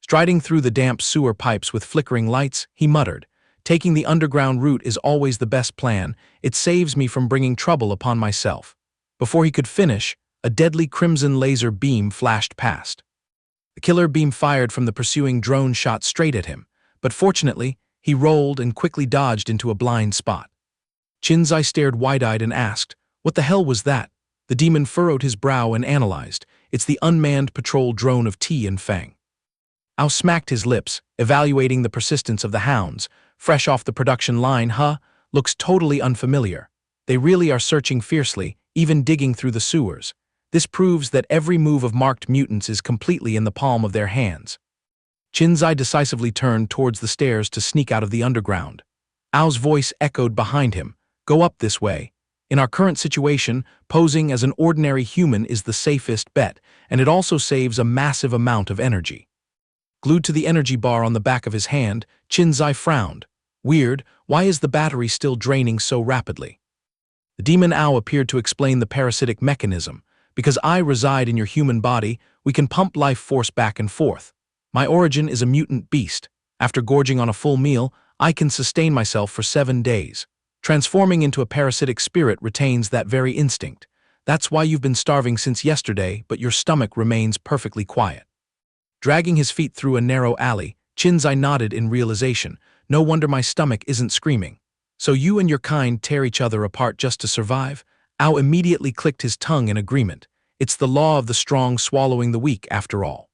Striding through the damp sewer pipes with flickering lights, he muttered, Taking the underground route is always the best plan. It saves me from bringing trouble upon myself. Before he could finish, a deadly crimson laser beam flashed past. The killer beam fired from the pursuing drone shot straight at him, but fortunately, he rolled and quickly dodged into a blind spot. Qin Xi stared wide-eyed and asked, "What the hell was that?" The demon furrowed his brow and analyzed. "It's the unmanned patrol drone of Ti and Fang." Ao smacked his lips, evaluating the persistence of the hounds. Fresh off the production line, looks totally unfamiliar. They really are searching fiercely, even digging through the sewers. This proves that every move of marked mutants is completely in the palm of their hands. Qin Xi decisively turned towards the stairs to sneak out of the underground. Ao's voice echoed behind him, "Go up this way. In our current situation, posing as an ordinary human is the safest bet, and it also saves a massive amount of energy." Glued to the energy bar on the back of his hand, Qin Xi frowned. "Weird, why is the battery still draining so rapidly?" The demon Ao appeared to explain the parasitic mechanism. "Because I reside in your human body, we can pump life force back and forth. My origin is a mutant beast. After gorging on a full meal, I can sustain myself for 7 days. Transforming into a parasitic spirit retains that very instinct. That's why you've been starving since yesterday, but your stomach remains perfectly quiet." Dragging his feet through a narrow alley, Qin Xi nodded in realization. "No wonder my stomach isn't screaming. So you and your kind tear each other apart just to survive?" Ao immediately clicked his tongue in agreement. It's the law of the strong swallowing the weak, after all.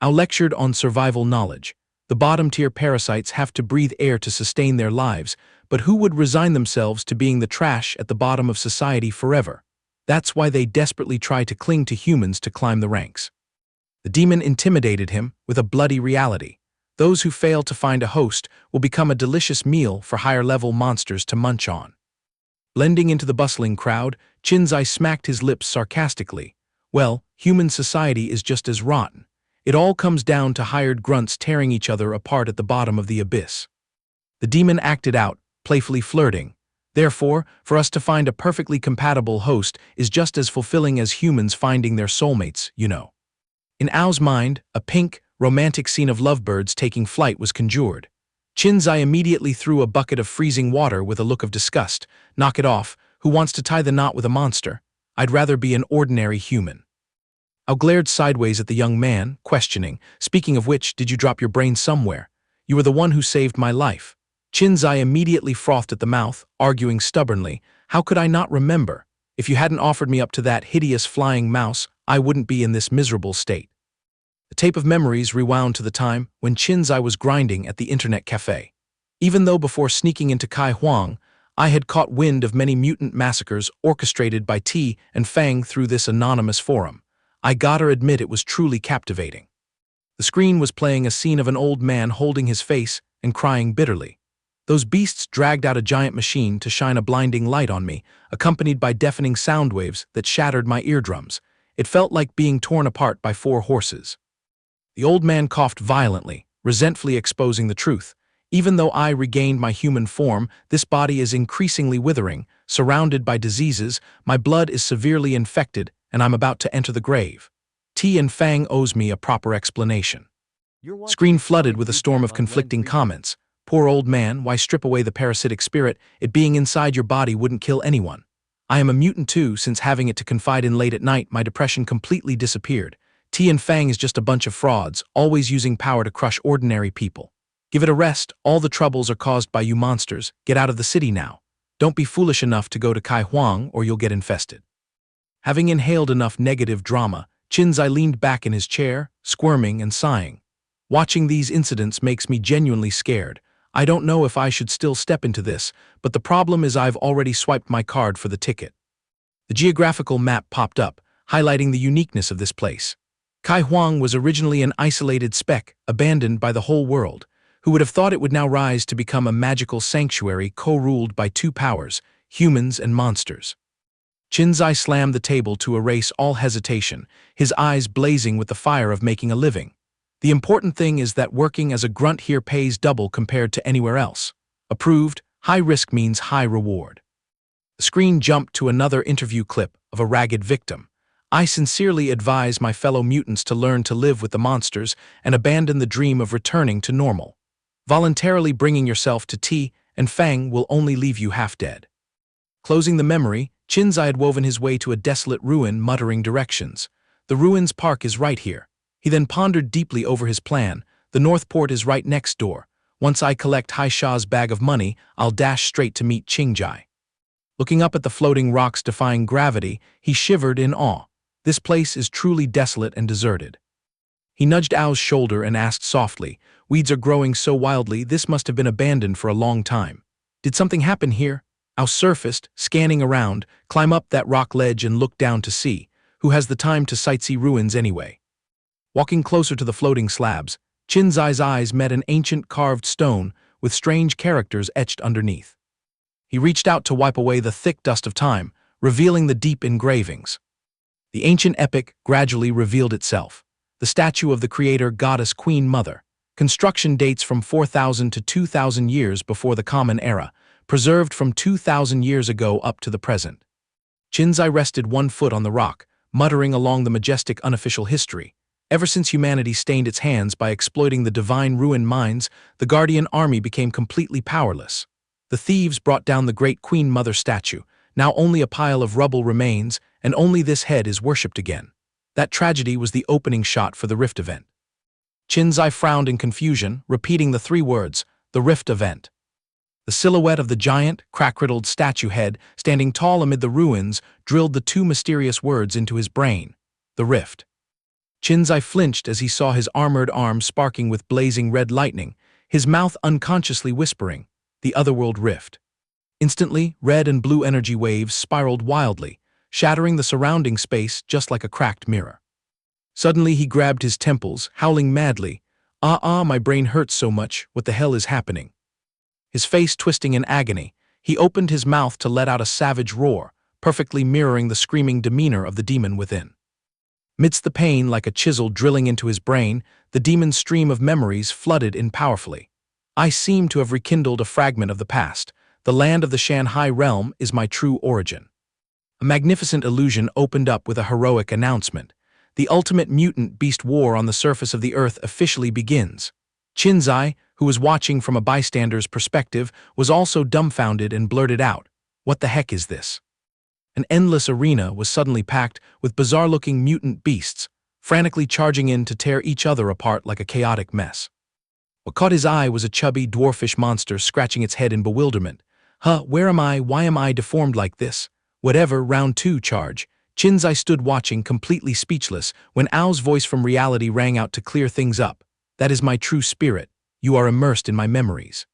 Ao lectured on survival knowledge. The bottom-tier parasites have to breathe air to sustain their lives, but who would resign themselves to being the trash at the bottom of society forever? That's why they desperately try to cling to humans to climb the ranks. The demon intimidated him with a bloody reality. Those who fail to find a host will become a delicious meal for higher-level monsters to munch on. Blending into the bustling crowd, Qin Xi smacked his lips sarcastically. "Well, human society is just as rotten. It all comes down to hired grunts tearing each other apart at the bottom of the abyss." The demon acted out, playfully flirting. "Therefore, for us to find a perfectly compatible host is just as fulfilling as humans finding their soulmates, you know." In Ao's mind, a pink, romantic scene of lovebirds taking flight was conjured. Qin Xi immediately threw a bucket of freezing water with a look of disgust. "Knock it off. Who wants to tie the knot with a monster? I'd rather be an ordinary human." Ao glared sideways at the young man, questioning, "Speaking of which, did you drop your brain somewhere? You were the one who saved my life." Qin Xi immediately frothed at the mouth, arguing stubbornly, "How could I not remember? If you hadn't offered me up to that hideous flying mouse, I wouldn't be in this miserable state." The tape of memories rewound to the time when Qin Xi was grinding at the internet cafe. Even though before sneaking into Chi Huang, I had caught wind of many mutant massacres orchestrated by Ti and Fang through this anonymous forum, I gotta admit it was truly captivating. The screen was playing a scene of an old man holding his face and crying bitterly. Those beasts dragged out a giant machine to shine a blinding light on me, accompanied by deafening sound waves that shattered my eardrums. It felt like being torn apart by 4 horses. The old man coughed violently, resentfully exposing the truth. "Even though I regained my human form, this body is increasingly withering, surrounded by diseases, my blood is severely infected, and I'm about to enter the grave. Ti and Fang owes me a proper explanation." Screen flooded with a storm of conflicting comments. "Poor old man, why strip away the parasitic spirit? It being inside your body wouldn't kill anyone. I am a mutant too, since having it to confide in late at night, my depression completely disappeared. Ti and Fang is just a bunch of frauds, always using power to crush ordinary people. Give it a rest, all the troubles are caused by you monsters. Get out of the city now. Don't be foolish enough to go to Chi Huang or you'll get infested." Having inhaled enough negative drama, Qin Xi leaned back in his chair, squirming and sighing. "Watching these incidents makes me genuinely scared. I don't know if I should still step into this, but the problem is I've already swiped my card for the ticket." The geographical map popped up, highlighting the uniqueness of this place. Chi Huang was originally an isolated speck, abandoned by the whole world. Who would have thought it would now rise to become a magical sanctuary co-ruled by 2 powers, humans and monsters? Qin Xi slammed the table to erase all hesitation, his eyes blazing with the fire of making a living. "The important thing is that working as a grunt here pays double compared to anywhere else. Approved, high risk means high reward." The screen jumped to another interview clip of a ragged victim. "I sincerely advise my fellow mutants to learn to live with the monsters and abandon the dream of returning to normal. Voluntarily bringing yourself to Ti and Fang will only leave you half dead. Closing the memory, Qin Xi had woven his way to a desolate ruin, muttering directions. The ruin's park is right here. He then pondered deeply over his plan. The North Port is right next door. Once I collect Hai Sha's bag of money, I'll dash straight to meet Qingji. Looking up at the floating rocks defying gravity, he shivered in awe. This place is truly desolate and deserted. He nudged Ao's shoulder and asked softly, "Weeds are growing so wildly, this must have been abandoned for a long time. Did something happen here?" Ao surfaced, scanning around, climb up that rock ledge and look down to see. Who has the time to sightsee ruins anyway? Walking closer to the floating slabs, Qin Xi's eyes met an ancient carved stone with strange characters etched underneath. He reached out to wipe away the thick dust of time, revealing the deep engravings. The ancient epic gradually revealed itself. The statue of the creator goddess Queen Mother. Construction dates from 4,000 to 2,000 years before the Common Era, preserved from 2,000 years ago up to the present. Qin Xi rested one foot on the rock, muttering along the majestic unofficial history. Ever since humanity stained its hands by exploiting the divine ruin mines, the Guardian army became completely powerless. The thieves brought down the great Queen Mother statue. Now only a pile of rubble remains, and only this head is worshipped again. That tragedy was the opening shot for the Rift event. Qin Xi frowned in confusion, repeating the three words, the Rift event. The silhouette of the giant, crack-riddled statue head, standing tall amid the ruins, drilled the two mysterious words into his brain, the Rift. Qin Xi flinched as he saw his armored arms sparking with blazing red lightning, his mouth unconsciously whispering, the otherworld rift. Instantly, red and blue energy waves spiraled wildly, shattering the surrounding space just like a cracked mirror. Suddenly he grabbed his temples, howling madly, my brain hurts so much, what the hell is happening? His face twisting in agony, he opened his mouth to let out a savage roar, perfectly mirroring the screaming demeanor of the demon within. Midst the pain, like a chisel drilling into his brain, the demon's stream of memories flooded in powerfully. I seem to have rekindled a fragment of the past. The land of the Shanhai realm is my true origin. A magnificent illusion opened up with a heroic announcement. The ultimate mutant beast war on the surface of the earth officially begins. Qin Xi, who was watching from a bystander's perspective, was also dumbfounded and blurted out, "What the heck is this?" An endless arena was suddenly packed with bizarre-looking mutant beasts, frantically charging in to tear each other apart like a chaotic mess. What caught his eye was a chubby, dwarfish monster scratching its head in bewilderment. Where am I? Why am I deformed like this? Whatever, round two, charge. Qin Xi stood watching, completely speechless, when Ao's voice from reality rang out to clear things up. "That is my true spirit. You are immersed in my memories."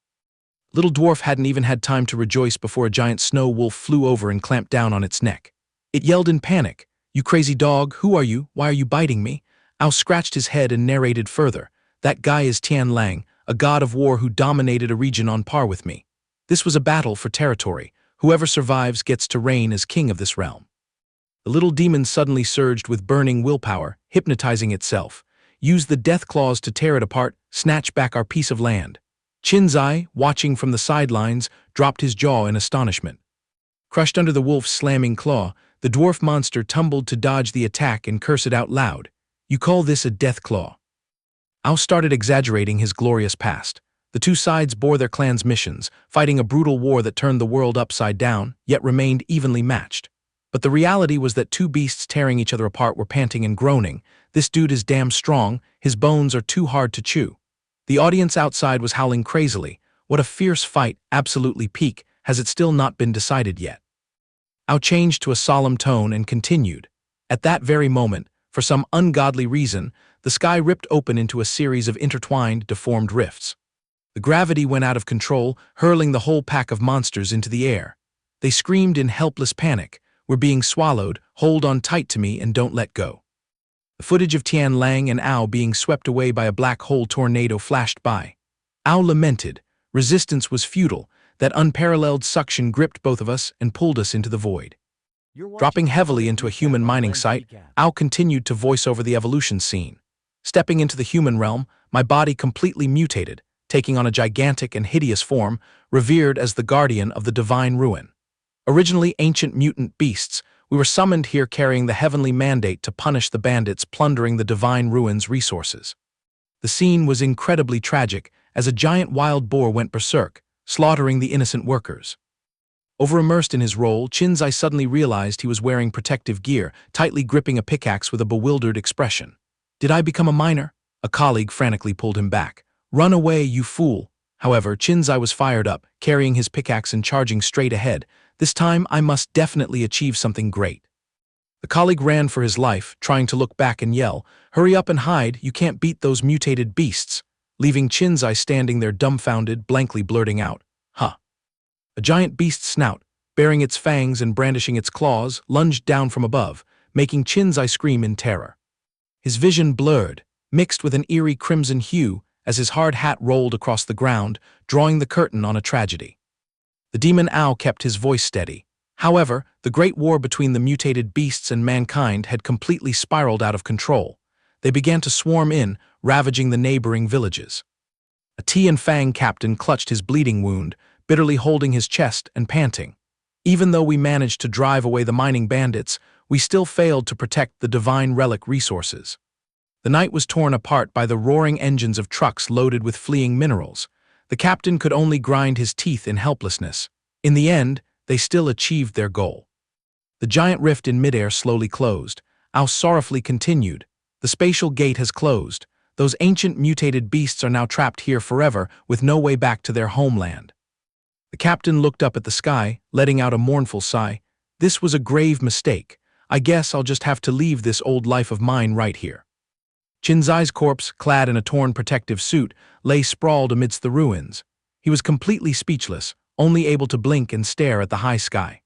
Little Dwarf hadn't even had time to rejoice before a giant snow wolf flew over and clamped down on its neck. It yelled in panic, "You crazy dog, who are you? Why are you biting me?" Ao scratched his head and narrated further. "That guy is Tian Lang, a god of war who dominated a region on par with me. This was a battle for territory. Whoever survives gets to reign as king of this realm." The little demon suddenly surged with burning willpower, hypnotizing itself. "Use the death claws to tear it apart, snatch back our piece of land." Qin Xi, watching from the sidelines, dropped his jaw in astonishment. Crushed under the wolf's slamming claw, the dwarf monster tumbled to dodge the attack and curse it out loud. "You call this a death claw?" Ao started exaggerating his glorious past. The two sides bore their clan's missions, fighting a brutal war that turned the world upside down, yet remained evenly matched. But the reality was that two beasts tearing each other apart were panting and groaning. "This dude is damn strong, his bones are too hard to chew." The audience outside was howling crazily. What a fierce fight, absolutely peak, has it still not been decided yet? Ao changed to a solemn tone and continued. At that very moment, for some ungodly reason, the sky ripped open into a series of intertwined, deformed rifts. The gravity went out of control, hurling the whole pack of monsters into the air. They screamed in helpless panic, "We're being swallowed, hold on tight to me and don't let go." The footage of Tian Lang and Ao being swept away by a black hole tornado flashed by. Ao lamented. Resistance was futile. That unparalleled suction gripped both of us and pulled us into the void. Dropping heavily into a human mining site, Ao continued to voice over the evolution scene. Stepping into the human realm, my body completely mutated, taking on a gigantic and hideous form, revered as the guardian of the divine ruin. Originally ancient mutant beasts, we were summoned here carrying the heavenly mandate to punish the bandits plundering the divine ruin's resources. The scene was incredibly tragic, as a giant wild boar went berserk, slaughtering the innocent workers. Over-immersed in his role, Qin Xi suddenly realized he was wearing protective gear, tightly gripping a pickaxe with a bewildered expression. "Did I become a miner?" A colleague frantically pulled him back. "Run away, you fool!" However, Qin Xi was fired up, carrying his pickaxe and charging straight ahead. "This time, I must definitely achieve something great." The colleague ran for his life, trying to look back and yell, "Hurry up and hide, you can't beat those mutated beasts," leaving Qin Xi standing there dumbfounded, blankly blurting out, "Huh." A giant beast's snout, baring its fangs and brandishing its claws, lunged down from above, making Qin Xi scream in terror. His vision blurred, mixed with an eerie crimson hue, as his hard hat rolled across the ground, drawing the curtain on a tragedy. The demon owl kept his voice steady. However, the great war between the mutated beasts and mankind had completely spiraled out of control. They began to swarm in, ravaging the neighboring villages. A Tian Fang captain clutched his bleeding wound, bitterly holding his chest and panting. "Even though we managed to drive away the mining bandits, we still failed to protect the divine relic resources." The night was torn apart by the roaring engines of trucks loaded with fleeing minerals. The captain could only grind his teeth in helplessness. In the end, they still achieved their goal. The giant rift in midair slowly closed. Ao sorrowfully continued, "The spatial gate has closed. Those ancient mutated beasts are now trapped here forever, with no way back to their homeland." The captain looked up at the sky, letting out a mournful sigh. "This was a grave mistake. I guess I'll just have to leave this old life of mine right here." Qin Xi's corpse, clad in a torn protective suit, lay sprawled amidst the ruins. He was completely speechless, only able to blink and stare at the high sky.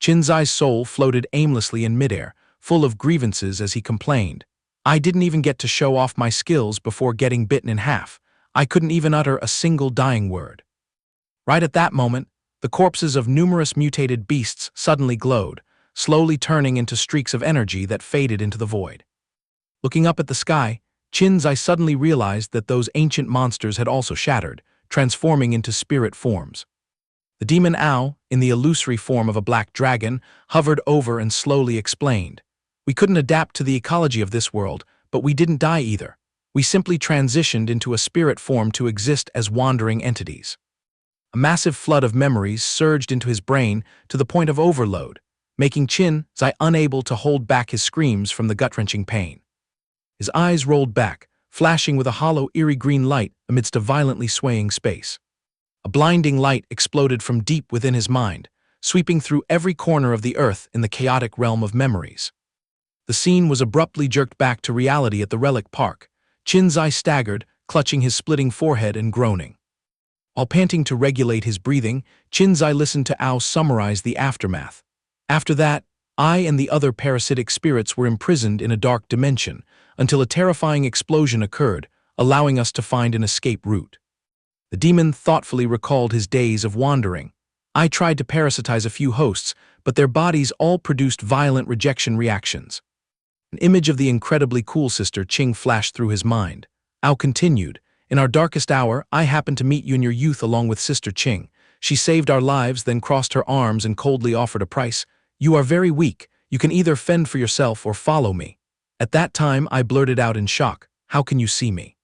Qin Xi's soul floated aimlessly in midair, full of grievances as he complained. "I didn't even get to show off my skills before getting bitten in half. I couldn't even utter a single dying word." Right at that moment, the corpses of numerous mutated beasts suddenly glowed, slowly turning into streaks of energy that faded into the void. Looking up at the sky, Qin Xi suddenly realized that those ancient monsters had also shattered, transforming into spirit forms. The demon owl, in the illusory form of a black dragon, hovered over and slowly explained, "We couldn't adapt to the ecology of this world, but we didn't die either. We simply transitioned into a spirit form to exist as wandering entities." A massive flood of memories surged into his brain to the point of overload, making Qin Xi unable to hold back his screams from the gut-wrenching pain. His eyes rolled back, flashing with a hollow, eerie green light amidst a violently swaying space. A blinding light exploded from deep within his mind, sweeping through every corner of the earth in the chaotic realm of memories. The scene was abruptly jerked back to reality at the relic park. Qin Xi staggered, clutching his splitting forehead and groaning. While panting to regulate his breathing, Qin Xi listened to Ao summarize the aftermath. "After that, I and the other parasitic spirits were imprisoned in a dark dimension, until a terrifying explosion occurred, allowing us to find an escape route." The demon thoughtfully recalled his days of wandering. "I tried to parasitize a few hosts, but their bodies all produced violent rejection reactions." An image of the incredibly cool Sister Qing flashed through his mind. Ao continued, "In our darkest hour, I happened to meet you in your youth along with Sister Qing. She saved our lives, then crossed her arms and coldly offered a price. 'You are very weak. You can either fend for yourself or follow me.' At that time, I blurted out in shock, 'How can you see me?'"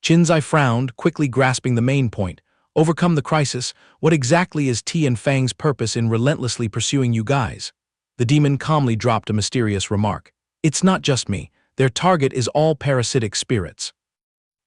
Qin Xi frowned, quickly grasping the main point. "Overcome the crisis. What exactly is Tian Fang's purpose in relentlessly pursuing you guys?" The demon calmly dropped a mysterious remark. "It's not just me. Their target is all parasitic spirits."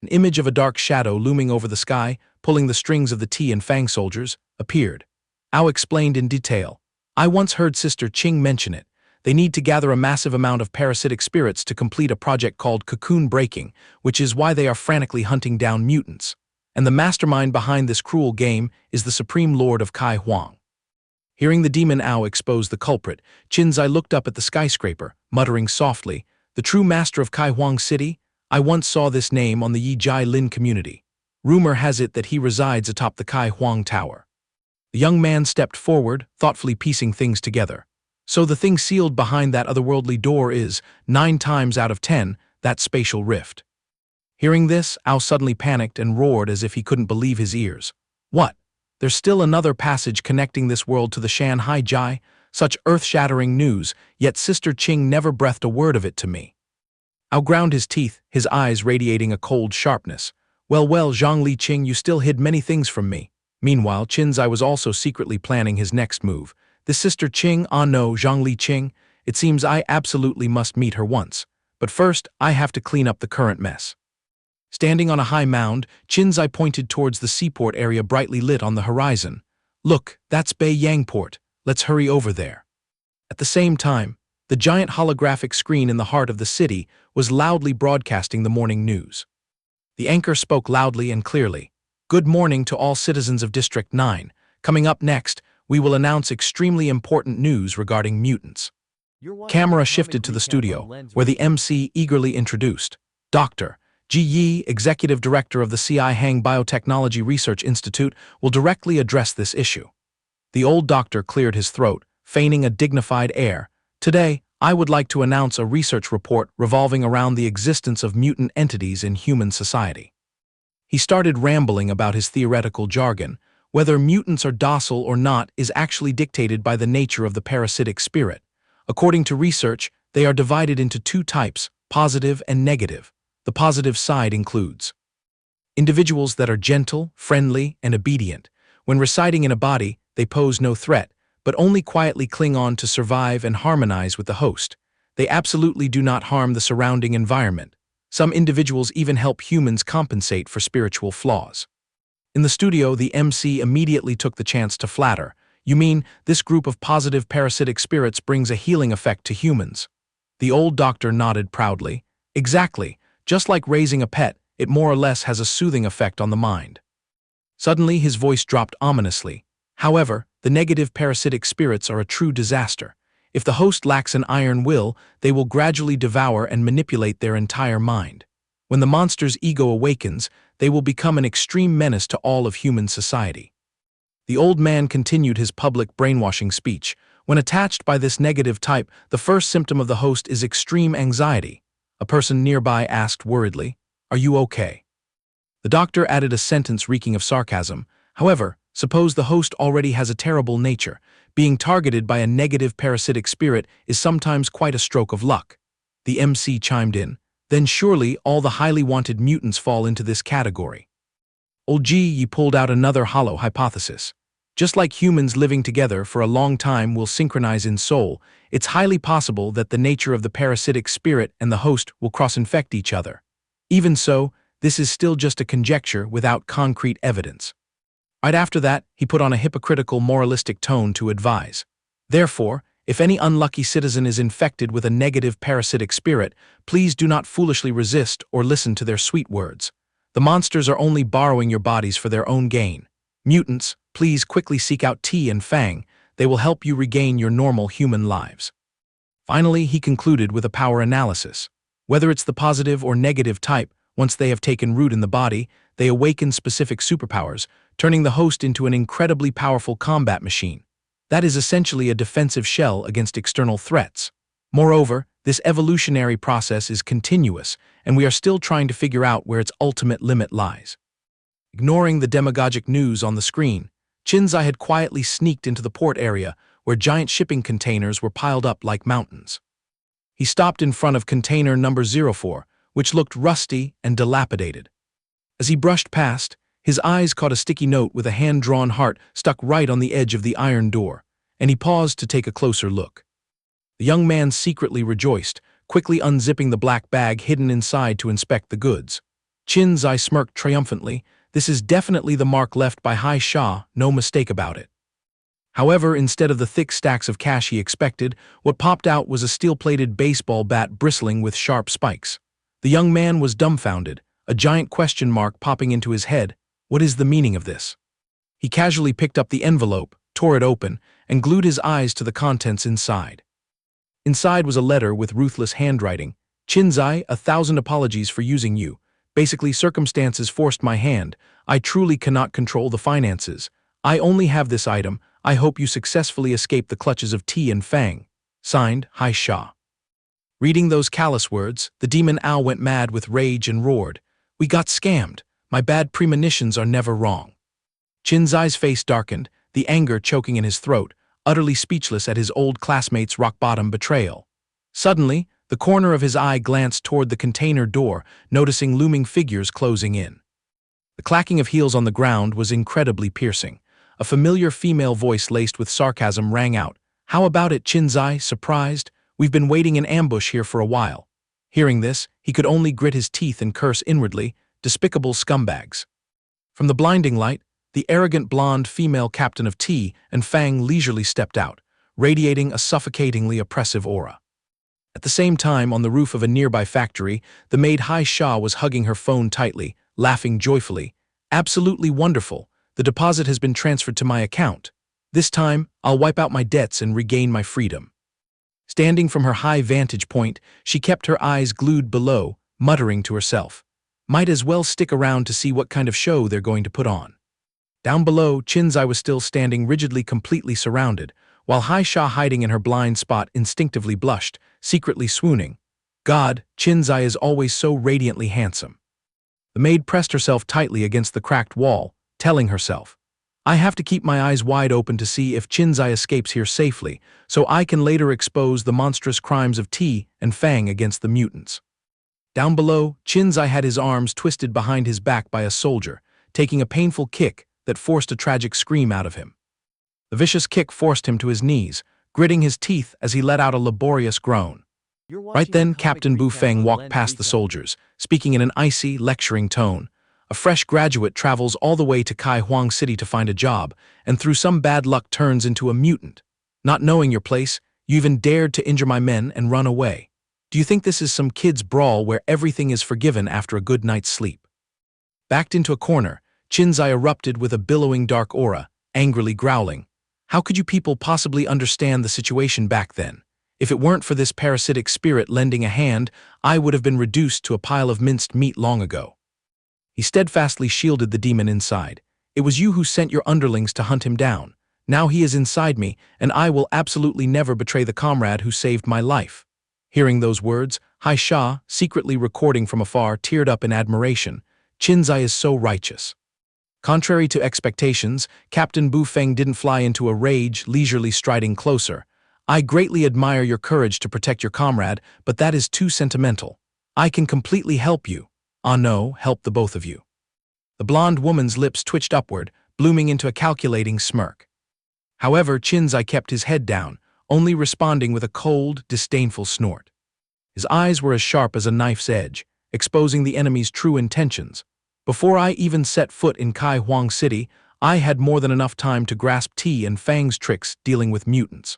An image of a dark shadow looming over the sky, pulling the strings of the Tian Fang soldiers, appeared. Ao explained in detail, "I once heard Sister Qing mention it. They need to gather a massive amount of parasitic spirits to complete a project called cocoon breaking, which is why they are frantically hunting down mutants. And the mastermind behind this cruel game is the Supreme Lord of Chi Huang." Hearing the demon Ao expose the culprit, Qin Xi looked up at the skyscraper, muttering softly, "The true master of Chi Huang City? I once saw this name on the Yijai Lin community. Rumor has it that he resides atop the Chi Huang Tower." The young man stepped forward, thoughtfully piecing things together. "So the thing sealed behind that otherworldly door is, 9 times out of 10, that spatial rift." Hearing this, Ao suddenly panicked and roared as if he couldn't believe his ears. "What? There's still another passage connecting this world to the Shanhai Jai? Such earth-shattering news, yet Sister Qing never breathed a word of it to me." Ao ground his teeth, his eyes radiating a cold sharpness. Well, Zhang Liqing, you still hid many things from me. Meanwhile, Qin Xi was also secretly planning his next move. This sister Qing, ah no, Zhang Liqing, it seems I absolutely must meet her once. But first, I have to clean up the current mess. Standing on a high mound, Qin Xi pointed towards the seaport area brightly lit on the horizon. Look, that's Beiyang Port. Let's hurry over there. At the same time, the giant holographic screen in the heart of the city was loudly broadcasting the morning news. The anchor spoke loudly and clearly. Good morning to all citizens of District 9. Coming up next, we will announce extremely important news regarding mutants. Camera shifted to the studio, where the MC eagerly introduced Dr. Ji Yi, Executive Director of the Chi Huang Biotechnology Research Institute, will directly address this issue. The old doctor cleared his throat, feigning a dignified air. Today, I would like to announce a research report revolving around the existence of mutant entities in human society. He started rambling about his theoretical jargon. Whether mutants are docile or not is actually dictated by the nature of the parasitic spirit. According to research, they are divided into two types, positive and negative. The positive side includes individuals that are gentle, friendly, and obedient. When residing in a body, they pose no threat, but only quietly cling on to survive and harmonize with the host. They absolutely do not harm the surrounding environment. Some individuals even help humans compensate for spiritual flaws. In the studio, the MC immediately took the chance to flatter. You mean, this group of positive parasitic spirits brings a healing effect to humans? The old doctor nodded proudly. Exactly. Just like raising a pet, it more or less has a soothing effect on the mind. Suddenly, his voice dropped ominously. However, the negative parasitic spirits are a true disaster. If the host lacks an iron will, they will gradually devour and manipulate their entire mind. When the monster's ego awakens, they will become an extreme menace to all of human society. The old man continued his public brainwashing speech. When attached by this negative type, the first symptom of the host is extreme anxiety. A person nearby asked worriedly, "Are you okay?" The doctor added a sentence reeking of sarcasm. However, suppose the host already has a terrible nature. Being targeted by a negative parasitic spirit is sometimes quite a stroke of luck. The MC chimed in. Then surely all the highly wanted mutants fall into this category. Old Ji Yi pulled out another hollow hypothesis. Just like humans living together for a long time will synchronize in soul, it's highly possible that the nature of the parasitic spirit and the host will cross-infect each other. Even so, this is still just a conjecture without concrete evidence. Right after that, he put on a hypocritical moralistic tone to advise. Therefore, if any unlucky citizen is infected with a negative parasitic spirit, please do not foolishly resist or listen to their sweet words. The monsters are only borrowing your bodies for their own gain. Mutants, please quickly seek out Ti and Fang. They will help you regain your normal human lives. Finally, he concluded with a power analysis. Whether it's the positive or negative type, once they have taken root in the body, they awaken specific superpowers, turning the host into an incredibly powerful combat machine. That is essentially a defensive shell against external threats. Moreover, this evolutionary process is continuous, and we are still trying to figure out where its ultimate limit lies. Ignoring the demagogic news on the screen, Qin Xi had quietly sneaked into the port area where giant shipping containers were piled up like mountains. He stopped in front of container number 04, which looked rusty and dilapidated. As he brushed past, his eyes caught a sticky note with a hand-drawn heart stuck right on the edge of the iron door, and he paused to take a closer look. The young man secretly rejoiced, quickly unzipping the black bag hidden inside to inspect the goods. Qin Xi smirked triumphantly. This is definitely the mark left by Hai Sha, no mistake about it. However, instead of the thick stacks of cash he expected, what popped out was a steel-plated baseball bat bristling with sharp spikes. The young man was dumbfounded, a giant question mark popping into his head. What is the meaning of this? He casually picked up the envelope, tore it open, and glued his eyes to the contents inside. Inside was a letter with ruthless handwriting. Qin Xi, 1,000 apologies for using you. Basically, circumstances forced my hand. I truly cannot control the finances. I only have this item. I hope you successfully escape the clutches of Ti and Fang. Signed, Hai Sha. Reading those callous words, the demon owl went mad with rage and roared. We got scammed. My bad premonitions are never wrong. Qin Xi's face darkened, the anger choking in his throat, utterly speechless at his old classmate's rock-bottom betrayal. Suddenly, the corner of his eye glanced toward the container door, noticing looming figures closing in. The clacking of heels on the ground was incredibly piercing. A familiar female voice laced with sarcasm rang out. "How about it, Qin Xi, surprised? We've been waiting in ambush here for a while." Hearing this, he could only grit his teeth and curse inwardly, "Despicable scumbags." From the blinding light, the arrogant blonde female captain of Ti and Fang leisurely stepped out, radiating a suffocatingly oppressive aura. At the same time, on the roof of a nearby factory, the maid Hai Sha was hugging her phone tightly, laughing joyfully. "Absolutely wonderful. The deposit has been transferred to my account. This time, I'll wipe out my debts and regain my freedom." Standing from her high vantage point, she kept her eyes glued below, muttering to herself, "Might as well stick around to see what kind of show they're going to put on." Down below, Qin Xi was still standing rigidly, completely surrounded, while Hai Sha, hiding in her blind spot, instinctively blushed, secretly swooning. God, Qin Xi is always so radiantly handsome. The maid pressed herself tightly against the cracked wall, telling herself, "I have to keep my eyes wide open to see if Qin Xi escapes here safely, so I can later expose the monstrous crimes of Ti and Fang against the mutants." Down below, Qin Xi had his arms twisted behind his back by a soldier, taking a painful kick that forced a tragic scream out of him. The vicious kick forced him to his knees, gritting his teeth as he let out a laborious groan. Right then, Captain Bu Feng walked past the soldiers, speaking in an icy, lecturing tone. "A fresh graduate travels all the way to Chi Huang City to find a job, and through some bad luck turns into a mutant. Not knowing your place, you even dared to injure my men and run away. Do you think this is some kid's brawl where everything is forgiven after a good night's sleep?" Backed into a corner, Qin Xi erupted with a billowing dark aura, angrily growling. "How could you people possibly understand the situation back then? If it weren't for this parasitic spirit lending a hand, I would have been reduced to a pile of minced meat long ago." He steadfastly shielded the demon inside. "It was you who sent your underlings to hunt him down. Now he is inside me, and I will absolutely never betray the comrade who saved my life." Hearing those words, Hai Sha, secretly recording from afar, teared up in admiration. "Qin Xi is so righteous." Contrary to expectations, Captain Bu Feng didn't fly into a rage, leisurely striding closer. "I greatly admire your courage to protect your comrade, but that is too sentimental. I can completely help you. Ah no, help the both of you." The blonde woman's lips twitched upward, blooming into a calculating smirk. However, Qin Xi kept his head down, only responding with a cold, disdainful snort. His eyes were as sharp as a knife's edge, exposing the enemy's true intentions. "Before I even set foot in Chi Huang City, I had more than enough time to grasp Ti and Fang's tricks dealing with mutants."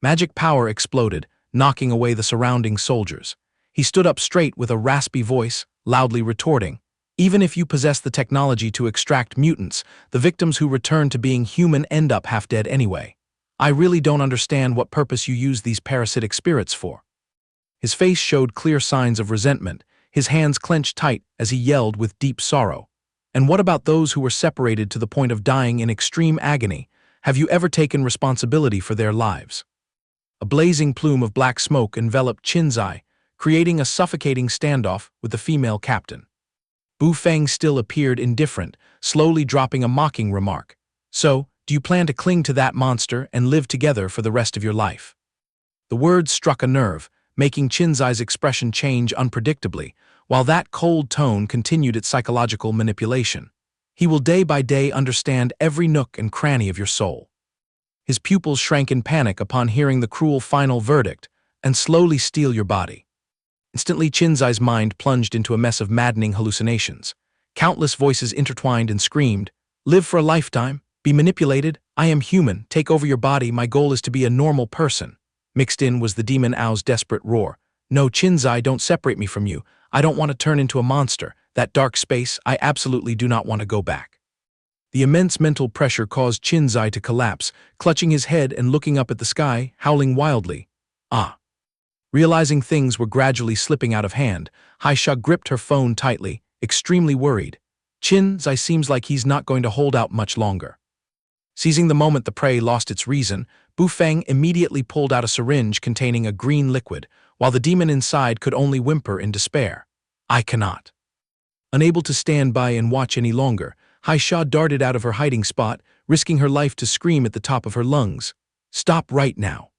Magic power exploded, knocking away the surrounding soldiers. He stood up straight with a raspy voice, loudly retorting, "Even if you possess the technology to extract mutants, the victims who return to being human end up half dead anyway. I really don't understand what purpose you use these parasitic spirits for." His face showed clear signs of resentment, his hands clenched tight as he yelled with deep sorrow. "And what about those who were separated to the point of dying in extreme agony? Have you ever taken responsibility for their lives?" A blazing plume of black smoke enveloped Qin Xi, creating a suffocating standoff with the female captain. Bu Feng still appeared indifferent, slowly dropping a mocking remark. "So, do you plan to cling to that monster and live together for the rest of your life?" The words struck a nerve, making Qin Xi's expression change unpredictably, while that cold tone continued its psychological manipulation. "He will day by day understand every nook and cranny of your soul." His pupils shrank in panic upon hearing the cruel final verdict, "and slowly steal your body." Instantly, Qin Xi's mind plunged into a mess of maddening hallucinations. Countless voices intertwined and screamed, "Live for a lifetime, be manipulated, I am human, take over your body, my goal is to be a normal person." Mixed in was the demon owl's desperate roar. "No, Qin Xi, don't separate me from you. I don't want to turn into a monster. That dark space, I absolutely do not want to go back." The immense mental pressure caused Qin Xi to collapse, clutching his head and looking up at the sky, howling wildly. "Ah!" Realizing things were gradually slipping out of hand, Hai Sha gripped her phone tightly, extremely worried. "Qin Xi seems like he's not going to hold out much longer." Seizing the moment the prey lost its reason, Bu Feng immediately pulled out a syringe containing a green liquid, while the demon inside could only whimper in despair. "I cannot." Unable to stand by and watch any longer, Hai Sha darted out of her hiding spot, risking her life to scream at the top of her lungs. "Stop right now."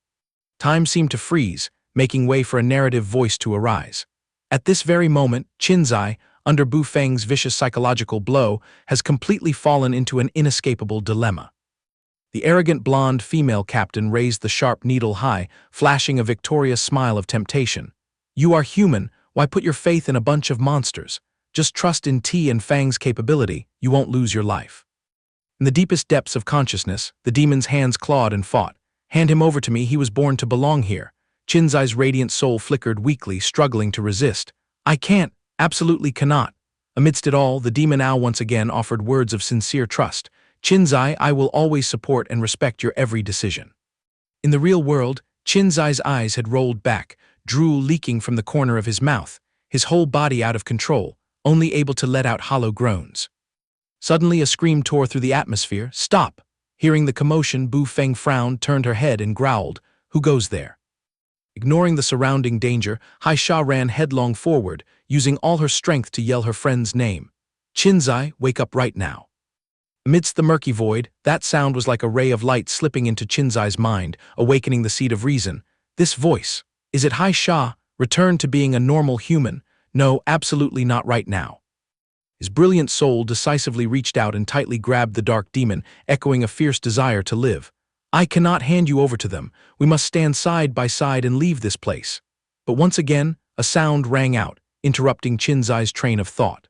Time seemed to freeze, making way for a narrative voice to arise. At this very moment, Qin Xi, under Bu Feng's vicious psychological blow, has completely fallen into an inescapable dilemma. The arrogant blonde female captain raised the sharp needle high, flashing a victorious smile of temptation. "You are human, why put your faith in a bunch of monsters? Just trust in Ti and Fang's capability, you won't lose your life." In the deepest depths of consciousness, the demon's hands clawed and fought. "Hand him over to me, he was born to belong here." Qin Xi's radiant soul flickered weakly, struggling to resist. "I can't, absolutely cannot." Amidst it all, the demon owl once again offered words of sincere trust. "Qin Xi, I will always support and respect your every decision." In the real world, Qin Xi's eyes had rolled back, drool leaking from the corner of his mouth, his whole body out of control, only able to let out hollow groans. Suddenly a scream tore through the atmosphere. "Stop!" Hearing the commotion, Bu Feng frowned, turned her head, and growled, "Who goes there?" Ignoring the surrounding danger, Hai Sha ran headlong forward, using all her strength to yell her friend's name. "Qin Xi, wake up right now." Amidst the murky void, that sound was like a ray of light slipping into Qin Xi's mind, awakening the seed of reason. This voice, is it Hai Sha? Return to being a normal human. No, absolutely not right now. His brilliant soul decisively reached out and tightly grabbed the dark demon, echoing a fierce desire to live. "I cannot hand you over to them. We must stand side by side and leave this place." But once again, a sound rang out, interrupting Qin Xi's train of thought.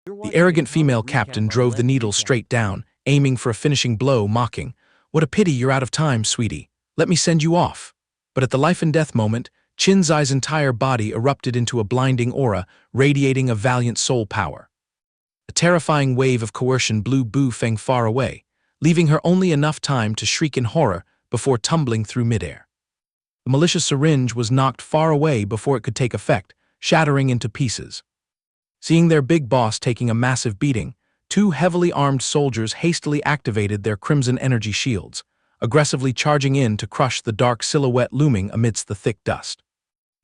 The arrogant female captain drove the needle straight down, aiming for a finishing blow, mocking, "What a pity you're out of time, sweetie. Let me send you off." But at the life-and-death moment, Qin Xi's entire body erupted into a blinding aura, radiating a valiant soul power. A terrifying wave of coercion blew Bu Feng far away, leaving her only enough time to shriek in horror before tumbling through midair. The malicious syringe was knocked far away before it could take effect, shattering into pieces. Seeing their big boss taking a massive beating, two heavily armed soldiers hastily activated their crimson energy shields, aggressively charging in to crush the dark silhouette looming amidst the thick dust.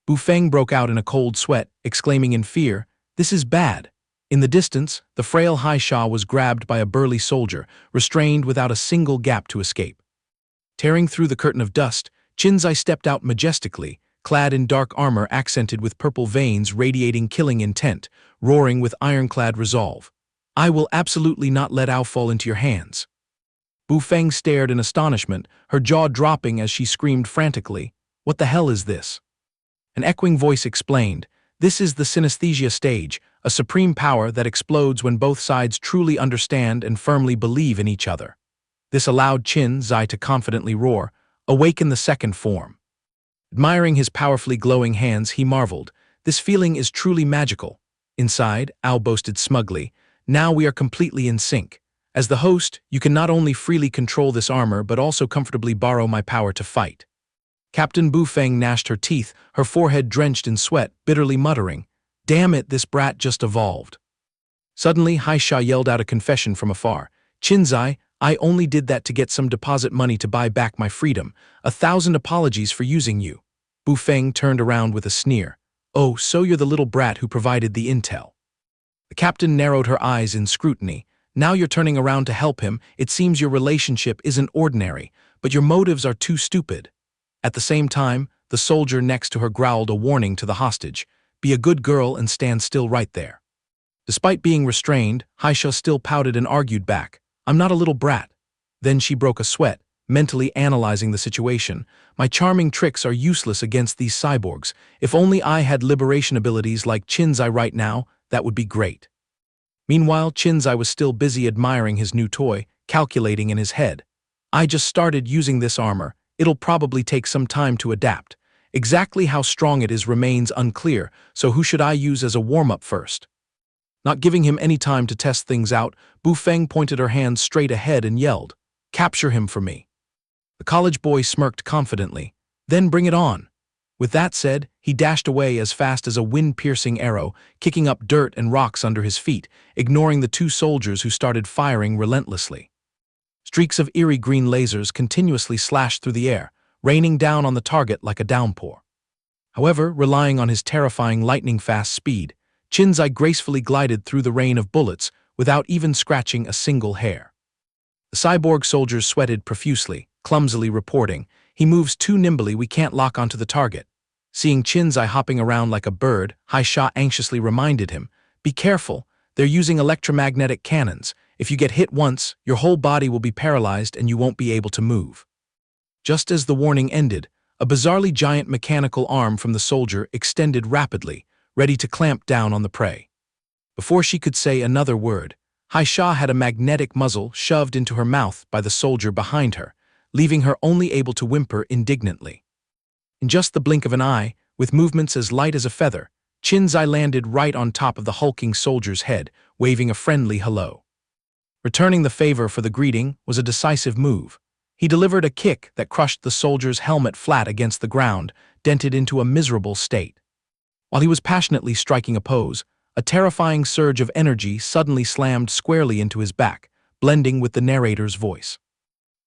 Bu Feng broke out in a cold sweat, exclaiming in fear, "This is bad." In the distance, the frail Hai Sha was grabbed by a burly soldier, restrained without a single gap to escape. Tearing through the curtain of dust, Qin Xi stepped out majestically, clad in dark armor accented with purple veins radiating killing intent, roaring with ironclad resolve. "I will absolutely not let Ao fall into your hands." Bu Feng stared in astonishment, her jaw dropping as she screamed frantically, "What the hell is this?" An echoing voice explained, "This is the synesthesia stage, a supreme power that explodes when both sides truly understand and firmly believe in each other." This allowed Qin Xi to confidently roar, "Awaken the second form." Admiring his powerfully glowing hands, he marveled, "This feeling is truly magical." Inside, Ao boasted smugly, "Now we are completely in sync. As the host, you can not only freely control this armor but also comfortably borrow my power to fight." Captain Bu Feng gnashed her teeth, her forehead drenched in sweat, bitterly muttering, "Damn it, this brat just evolved." Suddenly, Hai Sha yelled out a confession from afar. "Qin Xi, I only did that to get some deposit money to buy back my freedom. 1,000 apologies for using you." Bu Feng turned around with a sneer. "Oh, so you're the little brat who provided the intel." The captain narrowed her eyes in scrutiny. "Now you're turning around to help him. It seems your relationship isn't ordinary, but your motives are too stupid." At the same time, the soldier next to her growled a warning to the hostage. "Be a good girl and stand still right there." Despite being restrained, Hai Sha still pouted and argued back, "I'm not a little brat." Then she broke a sweat, mentally analyzing the situation. "My charming tricks are useless against these cyborgs. If only I had liberation abilities like Qin Xi right now, that would be great." Meanwhile, Qin Xi was still busy admiring his new toy, calculating in his head. "I just started using this armor. It'll probably take some time to adapt. Exactly how strong it is remains unclear, so who should I use as a warm-up first?" Not giving him any time to test things out, Bu Feng pointed her hands straight ahead and yelled, "Capture him for me." The college boy smirked confidently. "Then bring it on." With that said, he dashed away as fast as a wind-piercing arrow, kicking up dirt and rocks under his feet, ignoring the two soldiers who started firing relentlessly. Streaks of eerie green lasers continuously slashed through the air, raining down on the target like a downpour. However, relying on his terrifying lightning-fast speed, Qin Xi gracefully glided through the rain of bullets without even scratching a single hair. The cyborg soldiers sweated profusely, clumsily reporting, "He moves too nimbly, we can't lock onto the target." Seeing Qin Xi hopping around like a bird, Hai Sha anxiously reminded him, Be careful, they're using electromagnetic cannons. If you get hit once, your whole body will be paralyzed and you won't be able to move. Just as the warning ended, a bizarrely giant mechanical arm from the soldier extended rapidly, ready to clamp down on the prey. Before she could say another word, Haisha had a magnetic muzzle shoved into her mouth by the soldier behind her, leaving her only able to whimper indignantly. In just the blink of an eye, with movements as light as a feather, Qin Xi landed right on top of the hulking soldier's head, waving a friendly hello. Returning the favor for the greeting was a decisive move. He delivered a kick that crushed the soldier's helmet flat against the ground, dented into a miserable state. While he was passionately striking a pose, a terrifying surge of energy suddenly slammed squarely into his back, blending with the narrator's voice.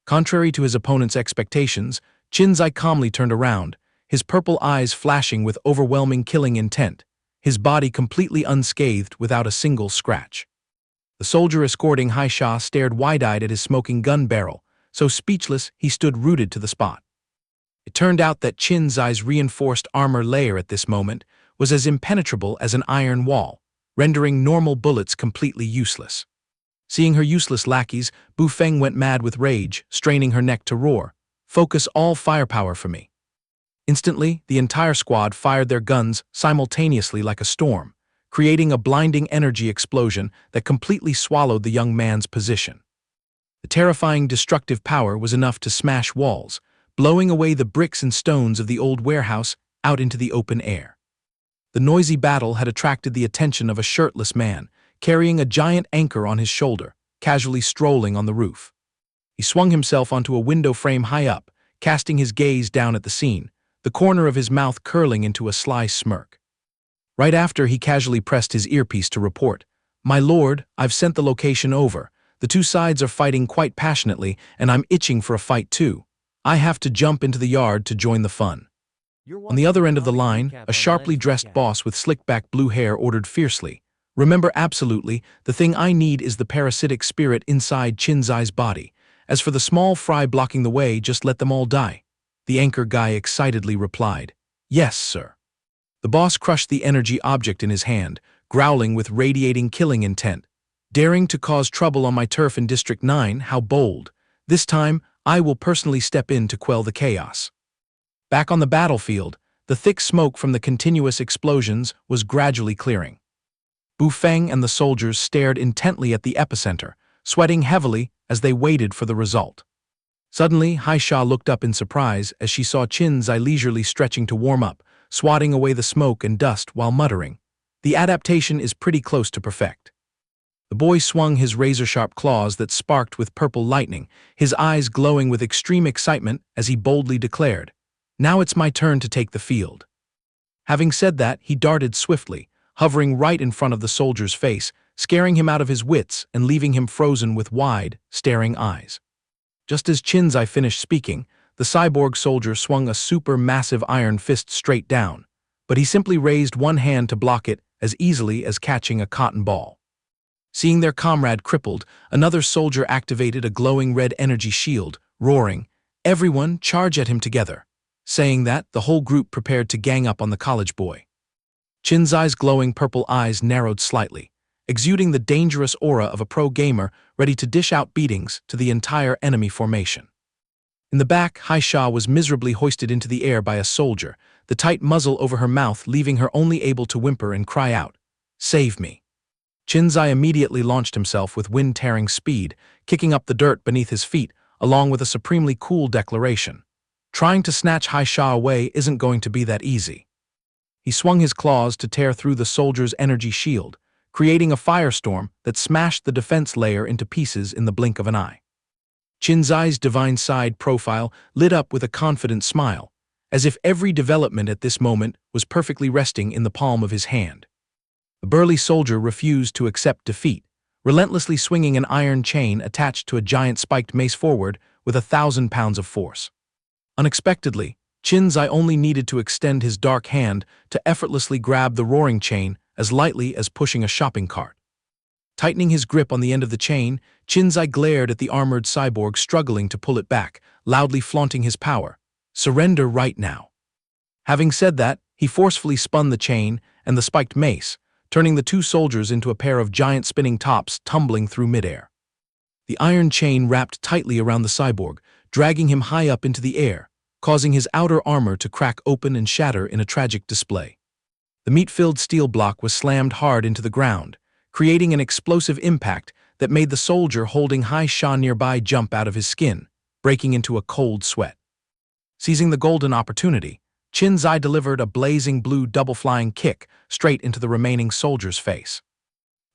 Contrary to his opponent's expectations, Qin Xi calmly turned around, his purple eyes flashing with overwhelming killing intent, his body completely unscathed without a single scratch. The soldier escorting Haisha stared wide-eyed at his smoking gun barrel, so speechless he stood rooted to the spot. It turned out that Qin Xi's reinforced armor layer at this moment was as impenetrable as an iron wall, rendering normal bullets completely useless. Seeing her useless lackeys, Bu Feng went mad with rage, straining her neck to roar, "Focus all firepower for me." Instantly, the entire squad fired their guns simultaneously like a storm, creating a blinding energy explosion that completely swallowed the young man's position. The terrifying destructive power was enough to smash walls, blowing away the bricks and stones of the old warehouse out into the open air. The noisy battle had attracted the attention of a shirtless man, carrying a giant anchor on his shoulder, casually strolling on the roof. He swung himself onto a window frame high up, casting his gaze down at the scene, the corner of his mouth curling into a sly smirk. Right after, he casually pressed his earpiece to report, "My lord, I've sent the location over. The two sides are fighting quite passionately, and I'm itching for a fight too. I have to jump into the yard to join the fun." On the other end of the line, a sharply dressed boss with slick-back blue hair ordered fiercely, "Remember absolutely, the thing I need is the parasitic spirit inside Qin Xi's body. As for the small fry blocking the way, just let them all die." The anchor guy excitedly replied, "Yes, sir." The boss crushed the energy object in his hand, growling with radiating killing intent. "Daring to cause trouble on my turf in District 9, how bold. This time, I will personally step in to quell the chaos." Back on the battlefield, the thick smoke from the continuous explosions was gradually clearing. Bu Feng and the soldiers stared intently at the epicenter, sweating heavily as they waited for the result. Suddenly, Haisha looked up in surprise as she saw Qin Xi leisurely stretching to warm up, swatting away the smoke and dust while muttering, "The adaptation is pretty close to perfect." The boy swung his razor-sharp claws that sparked with purple lightning, his eyes glowing with extreme excitement as he boldly declared, "Now it's my turn to take the field." Having said that, he darted swiftly, hovering right in front of the soldier's face, scaring him out of his wits and leaving him frozen with wide, staring eyes. Just as Qin Xi finished speaking, the cyborg soldier swung a super-massive iron fist straight down, but he simply raised one hand to block it as easily as catching a cotton ball. Seeing their comrade crippled, another soldier activated a glowing red energy shield, roaring, "Everyone, charge at him together." Saying that, the whole group prepared to gang up on the college boy. Qin Xi's glowing purple eyes narrowed slightly, exuding the dangerous aura of a pro gamer ready to dish out beatings to the entire enemy formation. In the back, Haisha was miserably hoisted into the air by a soldier, the tight muzzle over her mouth leaving her only able to whimper and cry out, "Save me." Qin Xi immediately launched himself with wind-tearing speed, kicking up the dirt beneath his feet, along with a supremely cool declaration. Trying to snatch Haisha away isn't going to be that easy. He swung his claws to tear through the soldier's energy shield, creating a firestorm that smashed the defense layer into pieces in the blink of an eye. Qin Xi's divine side profile lit up with a confident smile, as if every development at this moment was perfectly resting in the palm of his hand. The burly soldier refused to accept defeat, relentlessly swinging an iron chain attached to a giant spiked mace forward with 1,000 pounds of force. Unexpectedly, Qin Xi only needed to extend his dark hand to effortlessly grab the roaring chain as lightly as pushing a shopping cart. Tightening his grip on the end of the chain, Qin Xi glared at the armored cyborg struggling to pull it back, loudly flaunting his power. "Surrender right now." Having said that, he forcefully spun the chain and the spiked mace, turning the two soldiers into a pair of giant spinning tops tumbling through midair. The iron chain wrapped tightly around the cyborg, dragging him high up into the air, causing his outer armor to crack open and shatter in a tragic display. The meat-filled steel block was slammed hard into the ground, creating an explosive impact that made the soldier holding Hai Sha nearby jump out of his skin, breaking into a cold sweat. Seizing the golden opportunity, Qin Xi delivered a blazing blue double-flying kick straight into the remaining soldier's face.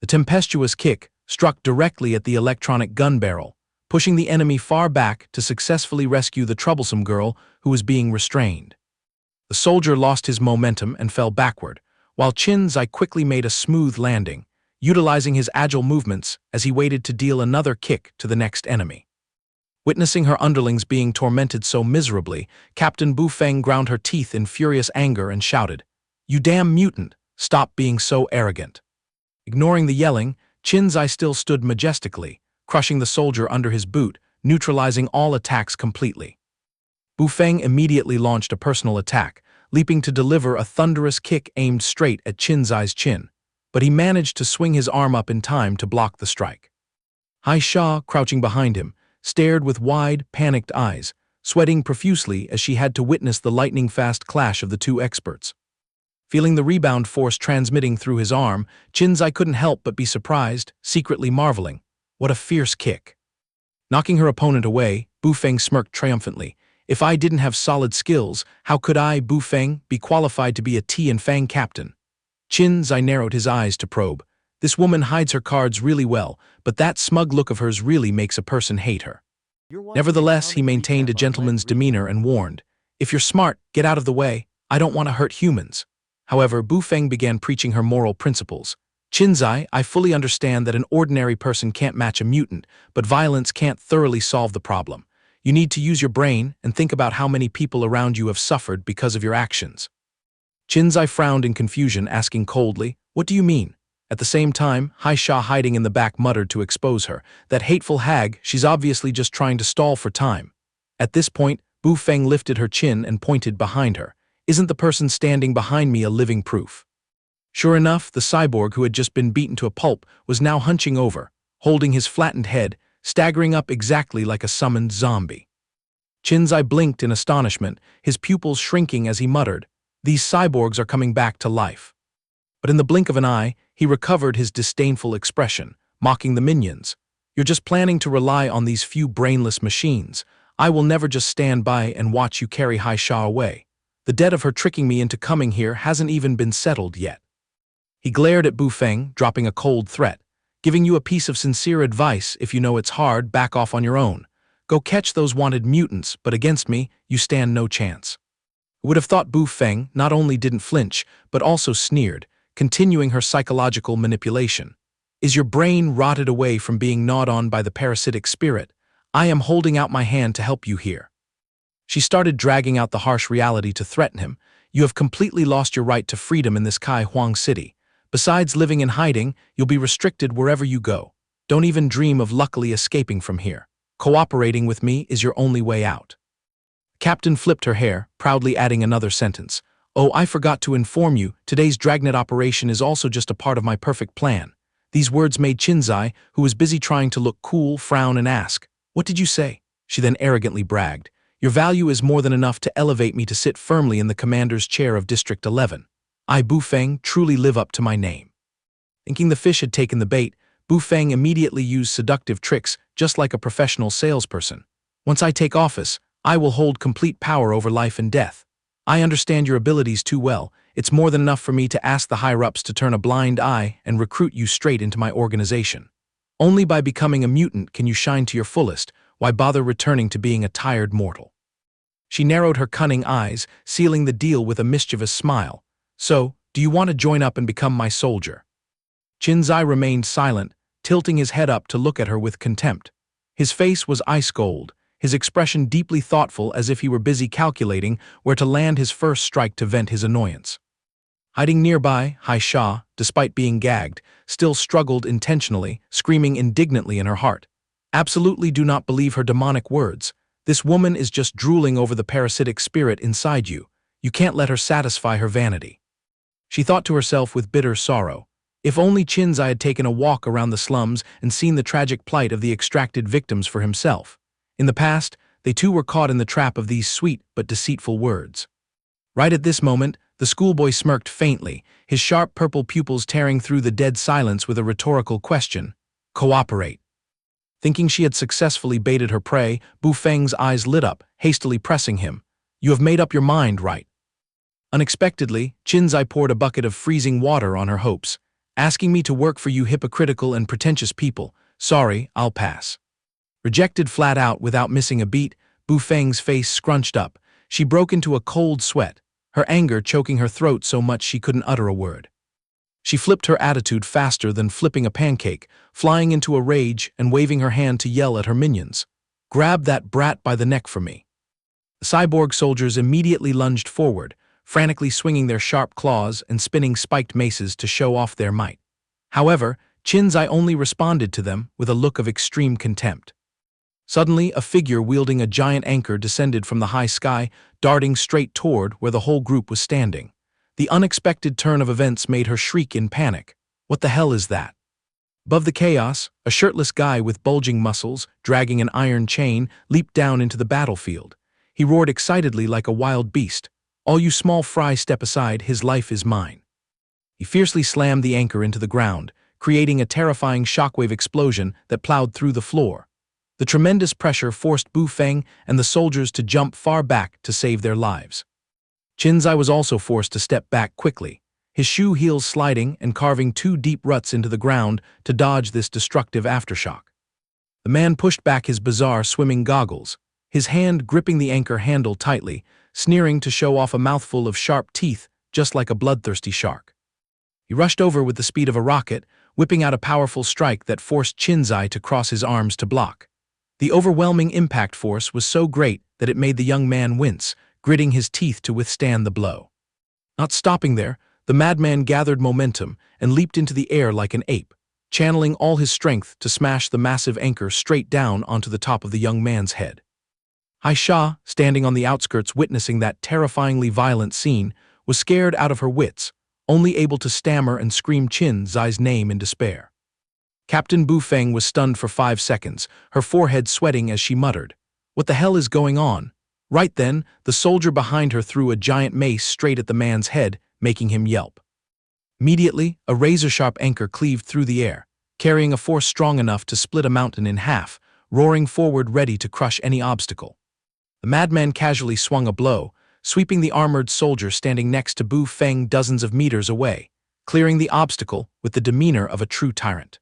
The tempestuous kick struck directly at the electronic gun barrel, pushing the enemy far back to successfully rescue the troublesome girl who was being restrained. The soldier lost his momentum and fell backward, while Qin Xi quickly made a smooth landing, utilizing his agile movements as he waited to deal another kick to the next enemy. Witnessing her underlings being tormented so miserably, Captain Bu Feng ground her teeth in furious anger and shouted, "You damn mutant, stop being so arrogant." Ignoring the yelling, Qin Xi still stood majestically, crushing the soldier under his boot, neutralizing all attacks completely. Bu Feng immediately launched a personal attack, leaping to deliver a thunderous kick aimed straight at Qin Xi's chin, but he managed to swing his arm up in time to block the strike. Hai Sha, crouching behind him, stared with wide, panicked eyes, sweating profusely as she had to witness the lightning-fast clash of the two experts. Feeling the rebound force transmitting through his arm, Qin Xi couldn't help but be surprised, secretly marveling. What a fierce kick. Knocking her opponent away, Bu Feng smirked triumphantly. If I didn't have solid skills, how could I, Bu Feng, be qualified to be a Ti and Fang captain? Qin Xi narrowed his eyes to probe. This woman hides her cards really well, but that smug look of hers really makes a person hate her. Nevertheless, he maintained a gentleman's demeanor and warned, "If you're smart, get out of the way. I don't want to hurt humans." However, Bu Feng began preaching her moral principles. "Qin Xi, I fully understand that an ordinary person can't match a mutant, but violence can't thoroughly solve the problem. You need to use your brain and think about how many people around you have suffered because of your actions." Qin Xi frowned in confusion, asking coldly, "What do you mean?" At the same time, Hai Sha hiding in the back muttered to expose her, "That hateful hag, she's obviously just trying to stall for time." At this point, Bu Feng lifted her chin and pointed behind her. "Isn't the person standing behind me a living proof?" Sure enough, the cyborg who had just been beaten to a pulp was now hunching over, holding his flattened head, staggering up exactly like a summoned zombie. Qin Xi blinked in astonishment, his pupils shrinking as he muttered, "These cyborgs are coming back to life." But in the blink of an eye, he recovered his disdainful expression, mocking the minions. "You're just planning to rely on these few brainless machines. I will never just stand by and watch you carry Hai Sha away. The debt of her tricking me into coming here hasn't even been settled yet." He glared at Bu Feng, dropping a cold threat. "Giving you a piece of sincere advice, if you know it's hard, back off on your own. Go catch those wanted mutants, but against me, you stand no chance." Who would have thought Bu Feng not only didn't flinch, but also sneered, continuing her psychological manipulation. "Is your brain rotted away from being gnawed on by the parasitic spirit? I am holding out my hand to help you here." She started dragging out the harsh reality to threaten him. "You have completely lost your right to freedom in this Chi Huang city. Besides living in hiding, you'll be restricted wherever you go. Don't even dream of luckily escaping from here. Cooperating with me is your only way out." Captain flipped her hair, proudly adding another sentence. "Oh, I forgot to inform you, today's dragnet operation is also just a part of my perfect plan." These words made Qin Xi, who was busy trying to look cool, frown and ask, "What did you say?" She then arrogantly bragged, "Your value is more than enough to elevate me to sit firmly in the commander's chair of District 11. I, Bu Feng, truly live up to my name." Thinking the fish had taken the bait, Bu Feng immediately used seductive tricks just like a professional salesperson. "Once I take office, I will hold complete power over life and death. I understand your abilities too well. It's more than enough for me to ask the higher-ups to turn a blind eye and recruit you straight into my organization. Only by becoming a mutant can you shine to your fullest. Why bother returning to being a tired mortal?" She narrowed her cunning eyes, sealing the deal with a mischievous smile. "So, do you want to join up and become my soldier?" Qin Xi remained silent, tilting his head up to look at her with contempt. His face was ice cold, his expression deeply thoughtful as if he were busy calculating where to land his first strike to vent his annoyance. Hiding nearby, Hai Sha, despite being gagged, still struggled intentionally, screaming indignantly in her heart. "Absolutely do not believe her demonic words. This woman is just drooling over the parasitic spirit inside you. You can't let her satisfy her vanity." She thought to herself with bitter sorrow, If only Qin Xi had taken a walk around the slums and seen the tragic plight of the extracted victims for himself. In the past, they too were caught in the trap of these sweet but deceitful words. Right at this moment, the schoolboy smirked faintly, his sharp purple pupils tearing through the dead silence with a rhetorical question. Cooperate. Thinking she had successfully baited her prey, Bu Feng's eyes lit up, hastily pressing him. You have made up your mind, right? Unexpectedly, Qin Xi poured a bucket of freezing water on her hopes. Asking me to work for you hypocritical and pretentious people. Sorry, I'll pass. Rejected flat out without missing a beat, Bu Feng's face scrunched up. She broke into a cold sweat, her anger choking her throat so much she couldn't utter a word. She flipped her attitude faster than flipping a pancake, flying into a rage and waving her hand to yell at her minions. Grab that brat by the neck from me. The cyborg soldiers immediately lunged forward, frantically swinging their sharp claws and spinning spiked maces to show off their might. However, Qin Xi only responded to them with a look of extreme contempt. Suddenly, a figure wielding a giant anchor descended from the high sky, darting straight toward where the whole group was standing. The unexpected turn of events made her shriek in panic. What the hell is that? Above the chaos, a shirtless guy with bulging muscles, dragging an iron chain, leaped down into the battlefield. He roared excitedly like a wild beast. All you small fry step aside, his life is mine. He fiercely slammed the anchor into the ground, creating a terrifying shockwave explosion that plowed through the floor. The tremendous pressure forced Bu Feng and the soldiers to jump far back to save their lives. Qin Xi was also forced to step back quickly, his shoe heels sliding and carving two deep ruts into the ground to dodge this destructive aftershock. The man pushed back his bizarre swimming goggles, his hand gripping the anchor handle tightly, sneering to show off a mouthful of sharp teeth just like a bloodthirsty shark. He rushed over with the speed of a rocket, whipping out a powerful strike that forced Qin Xi to cross his arms to block. The overwhelming impact force was so great that it made the young man wince, gritting his teeth to withstand the blow. Not stopping there, the madman gathered momentum and leaped into the air like an ape, channeling all his strength to smash the massive anchor straight down onto the top of the young man's head. Aisha, standing on the outskirts witnessing that terrifyingly violent scene, was scared out of her wits, only able to stammer and scream Qin Xi's name in despair. Captain Bu Feng was stunned for 5 seconds, her forehead sweating as she muttered, "What the hell is going on?" Right then, the soldier behind her threw a giant mace straight at the man's head, making him yelp. Immediately, a razor-sharp anchor cleaved through the air, carrying a force strong enough to split a mountain in half, roaring forward ready to crush any obstacle. The madman casually swung a blow, sweeping the armored soldier standing next to Bu Feng dozens of meters away, clearing the obstacle with the demeanor of a true tyrant.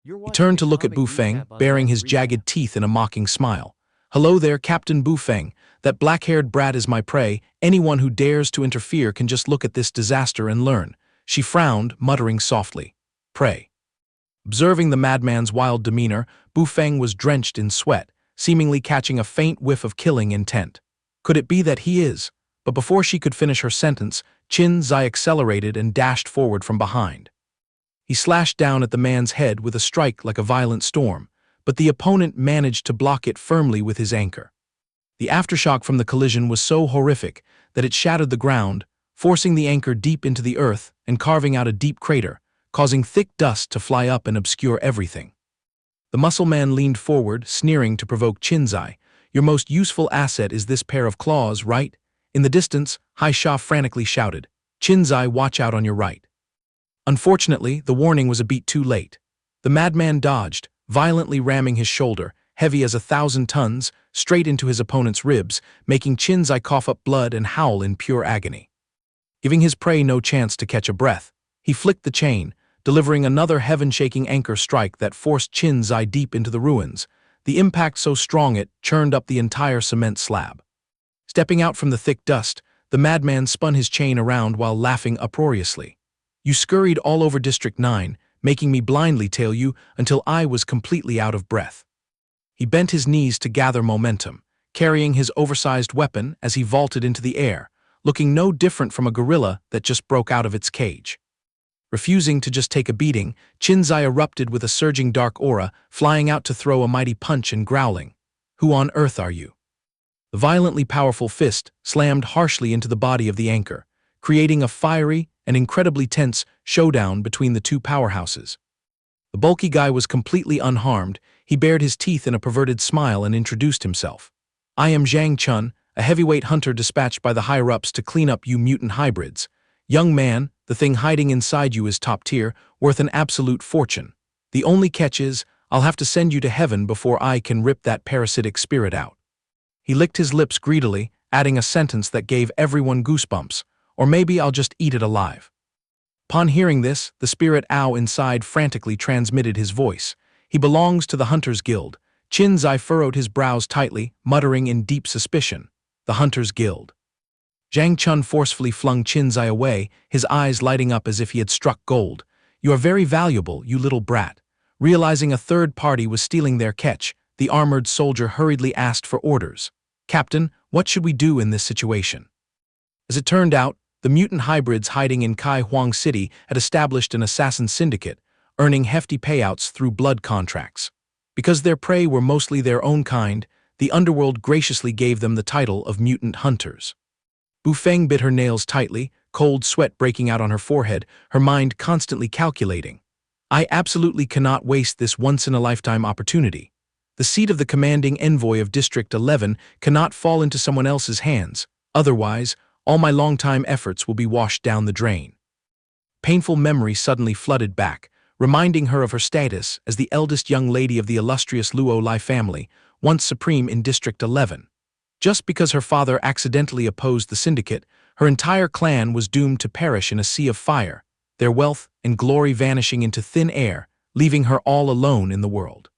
He turned to look at Bu Feng, baring his jagged teeth in a mocking smile. "Hello there, Captain Bu Feng. That black-haired brat is my prey. Anyone who dares to interfere can just look at this disaster and learn." She frowned, muttering softly, "Prey." Observing the madman's wild demeanor, Bu Feng was drenched in sweat, seemingly catching a faint whiff of killing intent. Could it be that he is? But before she could finish her sentence, Qin Xi accelerated and dashed forward from behind. He slashed down at the man's head with a strike like a violent storm, but the opponent managed to block it firmly with his anchor. The aftershock from the collision was so horrific that it shattered the ground, forcing the anchor deep into the earth and carving out a deep crater, causing thick dust to fly up and obscure everything. The muscle man leaned forward, sneering to provoke Qin Xi. "Your most useful asset is this pair of claws, right?" In the distance, Aisha frantically shouted, "Qin Xi, watch out on your right." Unfortunately, the warning was a beat too late. The madman dodged, violently ramming his shoulder, heavy as 1,000 tons, straight into his opponent's ribs, making Qin Xi cough up blood and howl in pure agony. Giving his prey no chance to catch a breath, he flicked the chain, delivering another heaven-shaking anchor strike that forced Qin Xi deep into the ruins, the impact so strong it churned up the entire cement slab. Stepping out from the thick dust, the madman spun his chain around while laughing uproariously. "You scurried all over District 9, making me blindly tail you until I was completely out of breath." He bent his knees to gather momentum, carrying his oversized weapon as he vaulted into the air, looking no different from a gorilla that just broke out of its cage. Refusing to just take a beating, Qin Xi erupted with a surging dark aura, flying out to throw a mighty punch and growling, "Who on earth are you?" The violently powerful fist slammed harshly into the body of the anchor, creating a fiery, an incredibly tense showdown between the two powerhouses. The bulky guy was completely unharmed. He bared his teeth in a perverted smile and introduced himself. "I am Zhang Chun, a heavyweight hunter dispatched by the higher-ups to clean up you mutant hybrids. Young man, the thing hiding inside you is top tier, worth an absolute fortune. The only catch is, I'll have to send you to heaven before I can rip that parasitic spirit out." He licked his lips greedily, adding a sentence that gave everyone goosebumps. "Or maybe I'll just eat it alive." Upon hearing this, the spirit owl inside frantically transmitted his voice. "He belongs to the Hunters Guild." Qin Xi furrowed his brows tightly, muttering in deep suspicion. "The Hunters Guild." Zhang Chun forcefully flung Qin Xi away, his eyes lighting up as if he had struck gold. "You are very valuable, you little brat." Realizing a third party was stealing their catch, the armored soldier hurriedly asked for orders. "Captain, what should we do in this situation?" As it turned out, the mutant hybrids hiding in Chi Huang City had established an assassin syndicate, earning hefty payouts through blood contracts. Because their prey were mostly their own kind, the underworld graciously gave them the title of mutant hunters. Bu Feng bit her nails tightly, cold sweat breaking out on her forehead, her mind constantly calculating. "I absolutely cannot waste this once-in-a-lifetime opportunity. The seat of the commanding envoy of District 11 cannot fall into someone else's hands, otherwise, all my long-time efforts will be washed down the drain." Painful memory suddenly flooded back, reminding her of her status as the eldest young lady of the illustrious Luo Lai family, once supreme in District 11. Just because her father accidentally opposed the syndicate, her entire clan was doomed to perish in a sea of fire, their wealth and glory vanishing into thin air, leaving her all alone in the world.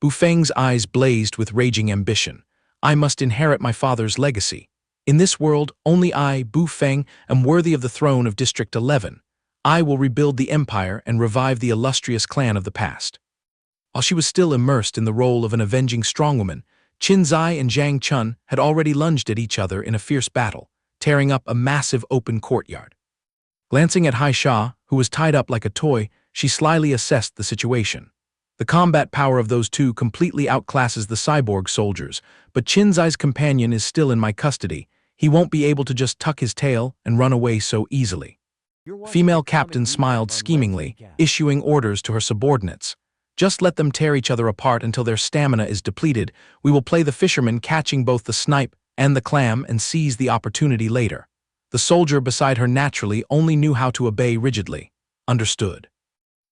Bu Feng's eyes blazed with raging ambition. "I must inherit my father's legacy. In this world, only I, Bu Feng, am worthy of the throne of District 11. I will rebuild the empire and revive the illustrious clan of the past." While she was still immersed in the role of an avenging strongwoman, Qin Xi and Zhang Chun had already lunged at each other in a fierce battle, tearing up a massive open courtyard. Glancing at Hai Sha, who was tied up like a toy, she slyly assessed the situation. The combat power of those two completely outclasses the cyborg soldiers, but Qin Xi's companion is still in my custody. He won't be able to just tuck his tail and run away so easily. Female captain smiled schemingly, issuing orders to her subordinates. "Just let them tear each other apart until their stamina is depleted. We will play the fisherman, catching both the snipe and the clam, and seize the opportunity later." The soldier beside her naturally only knew how to obey rigidly. "Understood."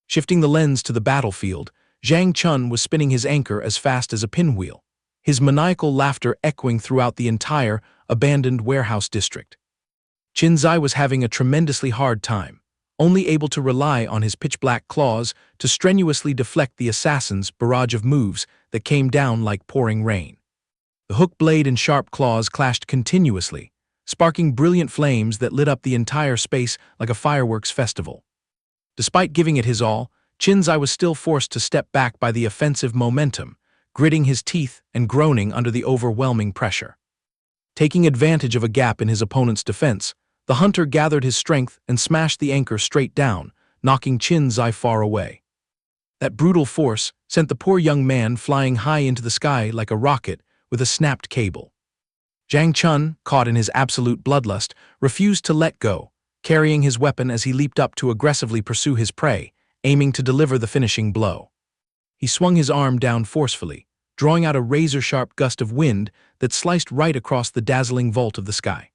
Shifting the lens to the battlefield, Zhang Chun was spinning his anchor as fast as a pinwheel, his maniacal laughter echoing throughout the entire abandoned warehouse district. Qin Xi was having a tremendously hard time, only able to rely on his pitch-black claws to strenuously deflect the assassin's barrage of moves that came down like pouring rain. The hook blade and sharp claws clashed continuously, sparking brilliant flames that lit up the entire space like a fireworks festival. Despite giving it his all, Qin Xi was still forced to step back by the offensive momentum, gritting his teeth and groaning under the overwhelming pressure. Taking advantage of a gap in his opponent's defense, the hunter gathered his strength and smashed the anchor straight down, knocking Qin Xi far away. That brutal force sent the poor young man flying high into the sky like a rocket with a snapped cable. Zhang Chun, caught in his absolute bloodlust, refused to let go, carrying his weapon as he leaped up to aggressively pursue his prey, aiming to deliver the finishing blow. He swung his arm down forcefully, drawing out a razor-sharp gust of wind that sliced right across the dazzling vault of the sky.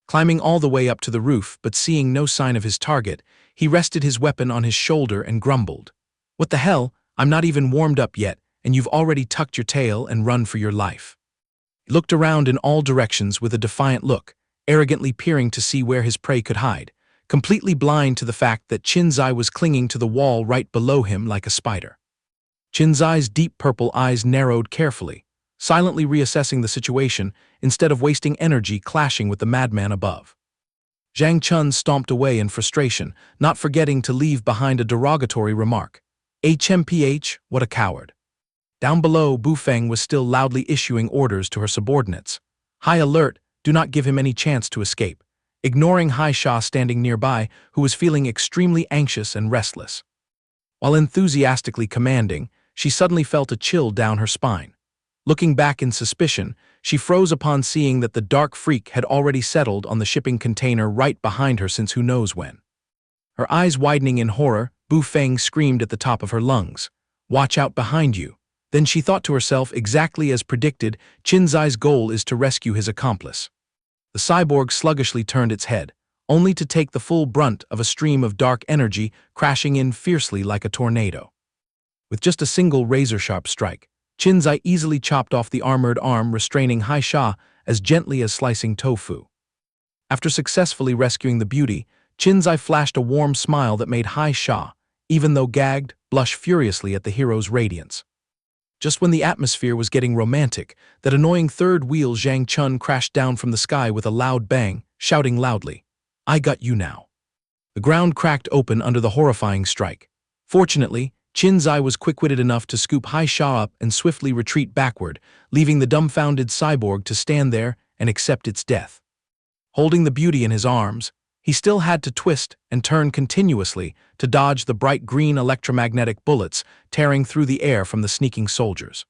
Climbing all the way up to the roof, but seeing no sign of his target, he rested his weapon on his shoulder and grumbled. "What the hell? I'm not even warmed up yet, and you've already tucked your tail and run for your life." He looked around in all directions with a defiant look, arrogantly peering to see where his prey could hide, completely blind to the fact that Qin Xi was clinging to the wall right below him like a spider. Qin Xi's deep purple eyes narrowed carefully, silently reassessing the situation instead of wasting energy clashing with the madman above. Zhang Chun stomped away in frustration, not forgetting to leave behind a derogatory remark. "HMPH, what a coward." Down below, Bu Feng was still loudly issuing orders to her subordinates. "High alert, do not give him any chance to escape," ignoring Hai Sha standing nearby, who was feeling extremely anxious and restless. While enthusiastically commanding, she suddenly felt a chill down her spine. Looking back in suspicion, she froze upon seeing that the dark freak had already settled on the shipping container right behind her since who knows when. Her eyes widening in horror, Bu Feng screamed at the top of her lungs, "Watch out behind you." Then she thought to herself, exactly as predicted, Qin Xi's goal is to rescue his accomplice. The cyborg sluggishly turned its head, only to take the full brunt of a stream of dark energy crashing in fiercely like a tornado. With just a single razor-sharp strike, Qin Xi easily chopped off the armored arm restraining Hai Sha as gently as slicing tofu. After successfully rescuing the beauty, Qin Xi flashed a warm smile that made Hai Sha, even though gagged, blush furiously at the hero's radiance. Just when the atmosphere was getting romantic, that annoying third wheel Zhang Chun crashed down from the sky with a loud bang, shouting loudly, "I got you now." The ground cracked open under the horrifying strike. Fortunately, Qin Xi was quick-witted enough to scoop Hai Sha up and swiftly retreat backward, leaving the dumbfounded cyborg to stand there and accept its death. Holding the beauty in his arms, he still had to twist and turn continuously to dodge the bright green electromagnetic bullets tearing through the air from the sneaking soldiers.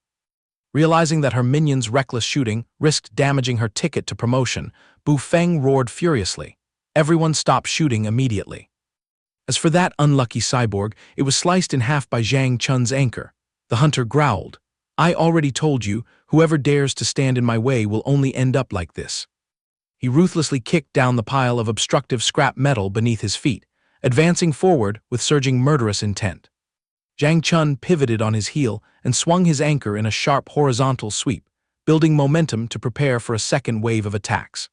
Realizing that her minion's reckless shooting risked damaging her ticket to promotion, Bu Feng roared furiously. Everyone stopped shooting immediately. As for that unlucky cyborg, it was sliced in half by Zhang Chun's anchor. The hunter growled, "I already told you, whoever dares to stand in my way will only end up like this." He ruthlessly kicked down the pile of obstructive scrap metal beneath his feet, advancing forward with surging murderous intent. Zhang Chun pivoted on his heel and swung his anchor in a sharp horizontal sweep, building momentum to prepare for a second wave of attacks.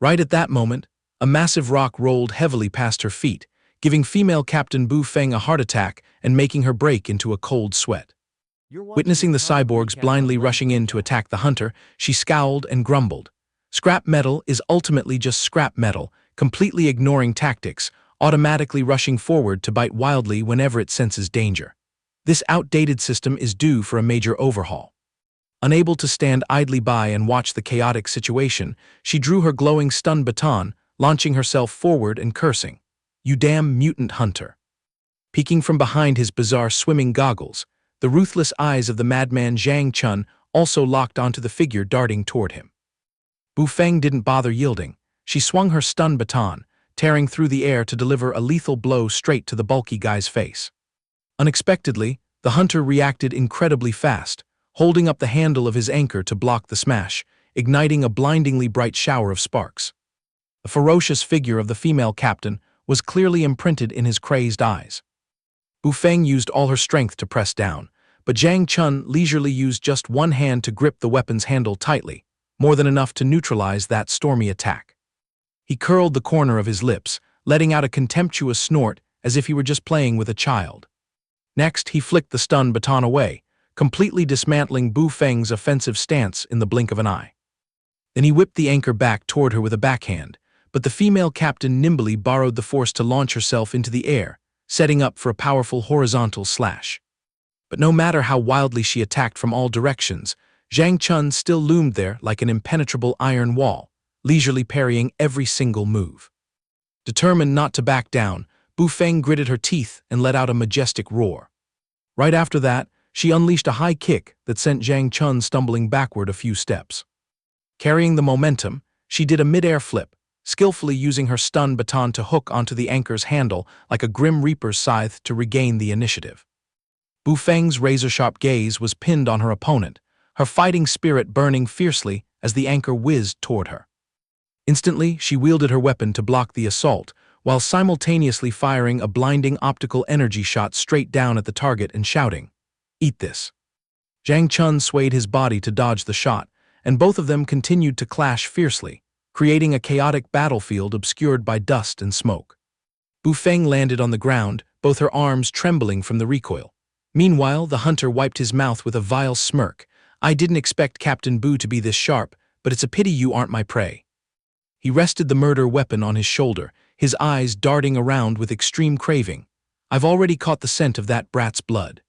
Right at that moment, a massive rock rolled heavily past her feet, giving female Captain Bu Feng a heart attack and making her break into a cold sweat. Witnessing the cyborgs blindly rushing in to attack the hunter, she scowled and grumbled. Scrap metal is ultimately just scrap metal, completely ignoring tactics, automatically rushing forward to bite wildly whenever it senses danger. This outdated system is due for a major overhaul. Unable to stand idly by and watch the chaotic situation, she drew her glowing stun baton, launching herself forward and cursing, "You damn mutant hunter." Peeking from behind his bizarre swimming goggles, the ruthless eyes of the madman Zhang Chun also locked onto the figure darting toward him. Bu Feng didn't bother yielding. She swung her stun baton, tearing through the air to deliver a lethal blow straight to the bulky guy's face. Unexpectedly, the hunter reacted incredibly fast, holding up the handle of his anchor to block the smash, igniting a blindingly bright shower of sparks. The ferocious figure of the female captain was clearly imprinted in his crazed eyes. Bu Feng used all her strength to press down, but Zhang Chun leisurely used just one hand to grip the weapon's handle tightly, more than enough to neutralize that stormy attack. He curled the corner of his lips, letting out a contemptuous snort as if he were just playing with a child. Next, he flicked the stun baton away, completely dismantling Bu Feng's offensive stance in the blink of an eye. Then he whipped the anchor back toward her with a backhand, but the female captain nimbly borrowed the force to launch herself into the air, setting up for a powerful horizontal slash. But no matter how wildly she attacked from all directions, Zhang Chun still loomed there like an impenetrable iron wall, leisurely parrying every single move. Determined not to back down, Bu Feng gritted her teeth and let out a majestic roar. Right after that, she unleashed a high kick that sent Zhang Chun stumbling backward a few steps. Carrying the momentum, she did a mid-air flip, skillfully using her stun baton to hook onto the anchor's handle like a grim reaper's scythe to regain the initiative. Bu Feng's razor-sharp gaze was pinned on her opponent, her fighting spirit burning fiercely as the anchor whizzed toward her. Instantly, she wielded her weapon to block the assault, while simultaneously firing a blinding optical energy shot straight down at the target and shouting, "Eat this." Zhang Chun swayed his body to dodge the shot, and both of them continued to clash fiercely, creating a chaotic battlefield obscured by dust and smoke. Bu Feng landed on the ground, both her arms trembling from the recoil. Meanwhile, the hunter wiped his mouth with a vile smirk. "I didn't expect Captain Bu to be this sharp, but it's a pity you aren't my prey." He rested the murder weapon on his shoulder, his eyes darting around with extreme craving. "I've already caught the scent of that brat's blood."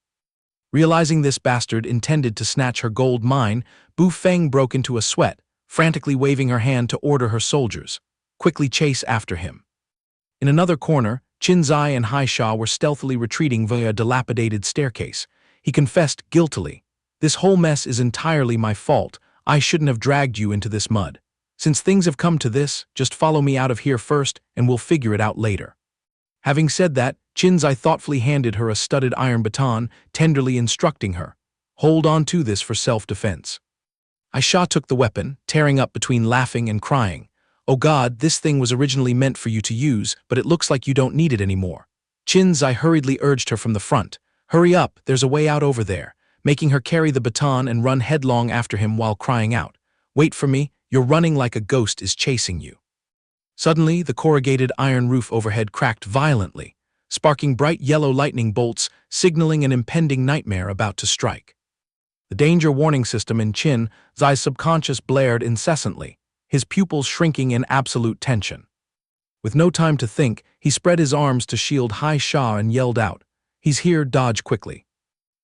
Realizing this bastard intended to snatch her gold mine, Bu Feng broke into a sweat, frantically waving her hand to order her soldiers, "Quickly chase after him." In another corner, Qin Xi and Hai Sha were stealthily retreating via a dilapidated staircase. He confessed guiltily, This whole mess is entirely my fault. I shouldn't have dragged you into this mud. Since things have come to this, just follow me out of here first and we'll figure it out later." Having said that, Qin Xi thoughtfully handed her a studded iron baton, tenderly instructing her, "Hold on to this for self-defense." Aisha took the weapon, tearing up between laughing and crying. "Oh God, this thing was originally meant for you to use, but it looks like you don't need it anymore." Qin Xi hurriedly urged her from the front. "Hurry up, there's a way out over there," making her carry the baton and run headlong after him while crying out, "Wait for me, you're running like a ghost is chasing you." Suddenly, the corrugated iron roof overhead cracked violently, sparking bright yellow lightning bolts, signaling an impending nightmare about to strike. The danger warning system in Qin Xi's subconscious blared incessantly, his pupils shrinking in absolute tension. With no time to think, he spread his arms to shield Aisha and yelled out, "He's here, dodge quickly."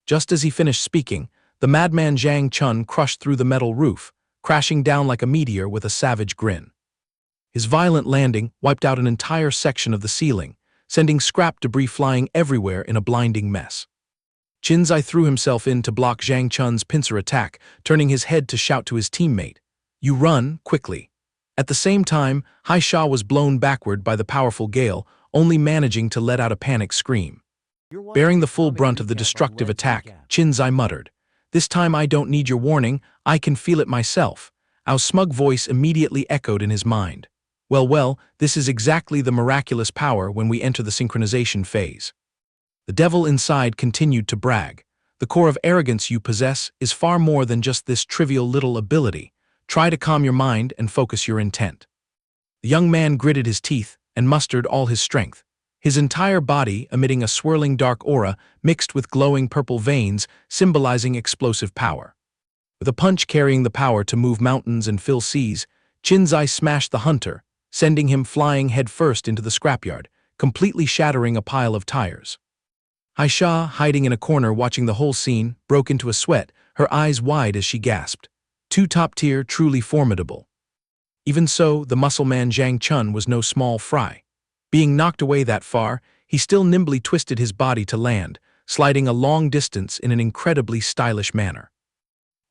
Just as he finished speaking, the madman Zhang Chun crushed through the metal roof, crashing down like a meteor with a savage grin. His violent landing wiped out an entire section of the ceiling, sending scrap debris flying everywhere in a blinding mess. Qin Xi threw himself in to block Zhang Chun's pincer attack, turning his head to shout to his teammate, "You run, quickly." At the same time, Aisha was blown backward by the powerful gale, only managing to let out a panicked scream. Bearing the full brunt of the destructive attack, Qin Xi muttered, "This time I don't need your warning, I can feel it myself." Our smug voice immediately echoed in his mind. Well, this is exactly the miraculous power when we enter the synchronization phase. The devil inside continued to brag. "The core of arrogance you possess is far more than just this trivial little ability. Try to calm your mind and focus your intent." The young man gritted his teeth and mustered all his strength, his entire body emitting a swirling dark aura mixed with glowing purple veins, symbolizing explosive power. With a punch carrying the power to move mountains and fill seas, Qin Xi smashed the hunter, sending him flying headfirst into the scrapyard, completely shattering a pile of tires. Aisha, hiding in a corner watching the whole scene, broke into a sweat, her eyes wide as she gasped. Two top-tier, truly formidable. Even so, the muscle man Zhang Chun was no small fry. Being knocked away that far, he still nimbly twisted his body to land, sliding a long distance in an incredibly stylish manner.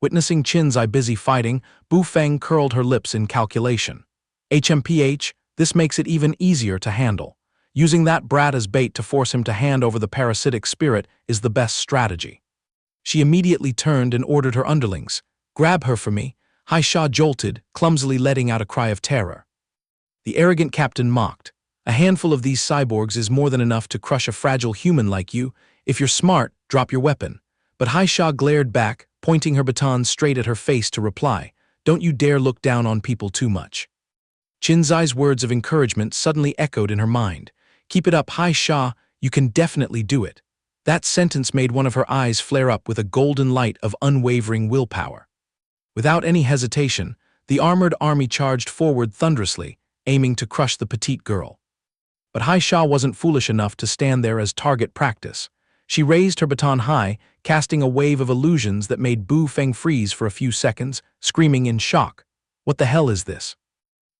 Witnessing Qin Xi busy fighting, Bu Feng curled her lips in calculation. HMPH, this makes it even easier to handle. Using that brat as bait to force him to hand over the parasitic spirit is the best strategy. She immediately turned and ordered her underlings, "Grab her for me." Aisha jolted, clumsily letting out a cry of terror. The arrogant captain mocked, "A handful of these cyborgs is more than enough to crush a fragile human like you. If you're smart, drop your weapon." But Aisha glared back, pointing her baton straight at her face to reply, "Don't you dare look down on people too much." Qin Xi's words of encouragement suddenly echoed in her mind. "Keep it up, Aisha, you can definitely do it." That sentence made one of her eyes flare up with a golden light of unwavering willpower. Without any hesitation, the armored army charged forward thunderously, aiming to crush the petite girl. But Aisha wasn't foolish enough to stand there as target practice. She raised her baton high, casting a wave of illusions that made Bu Feng freeze for a few seconds, screaming in shock, "What the hell is this?"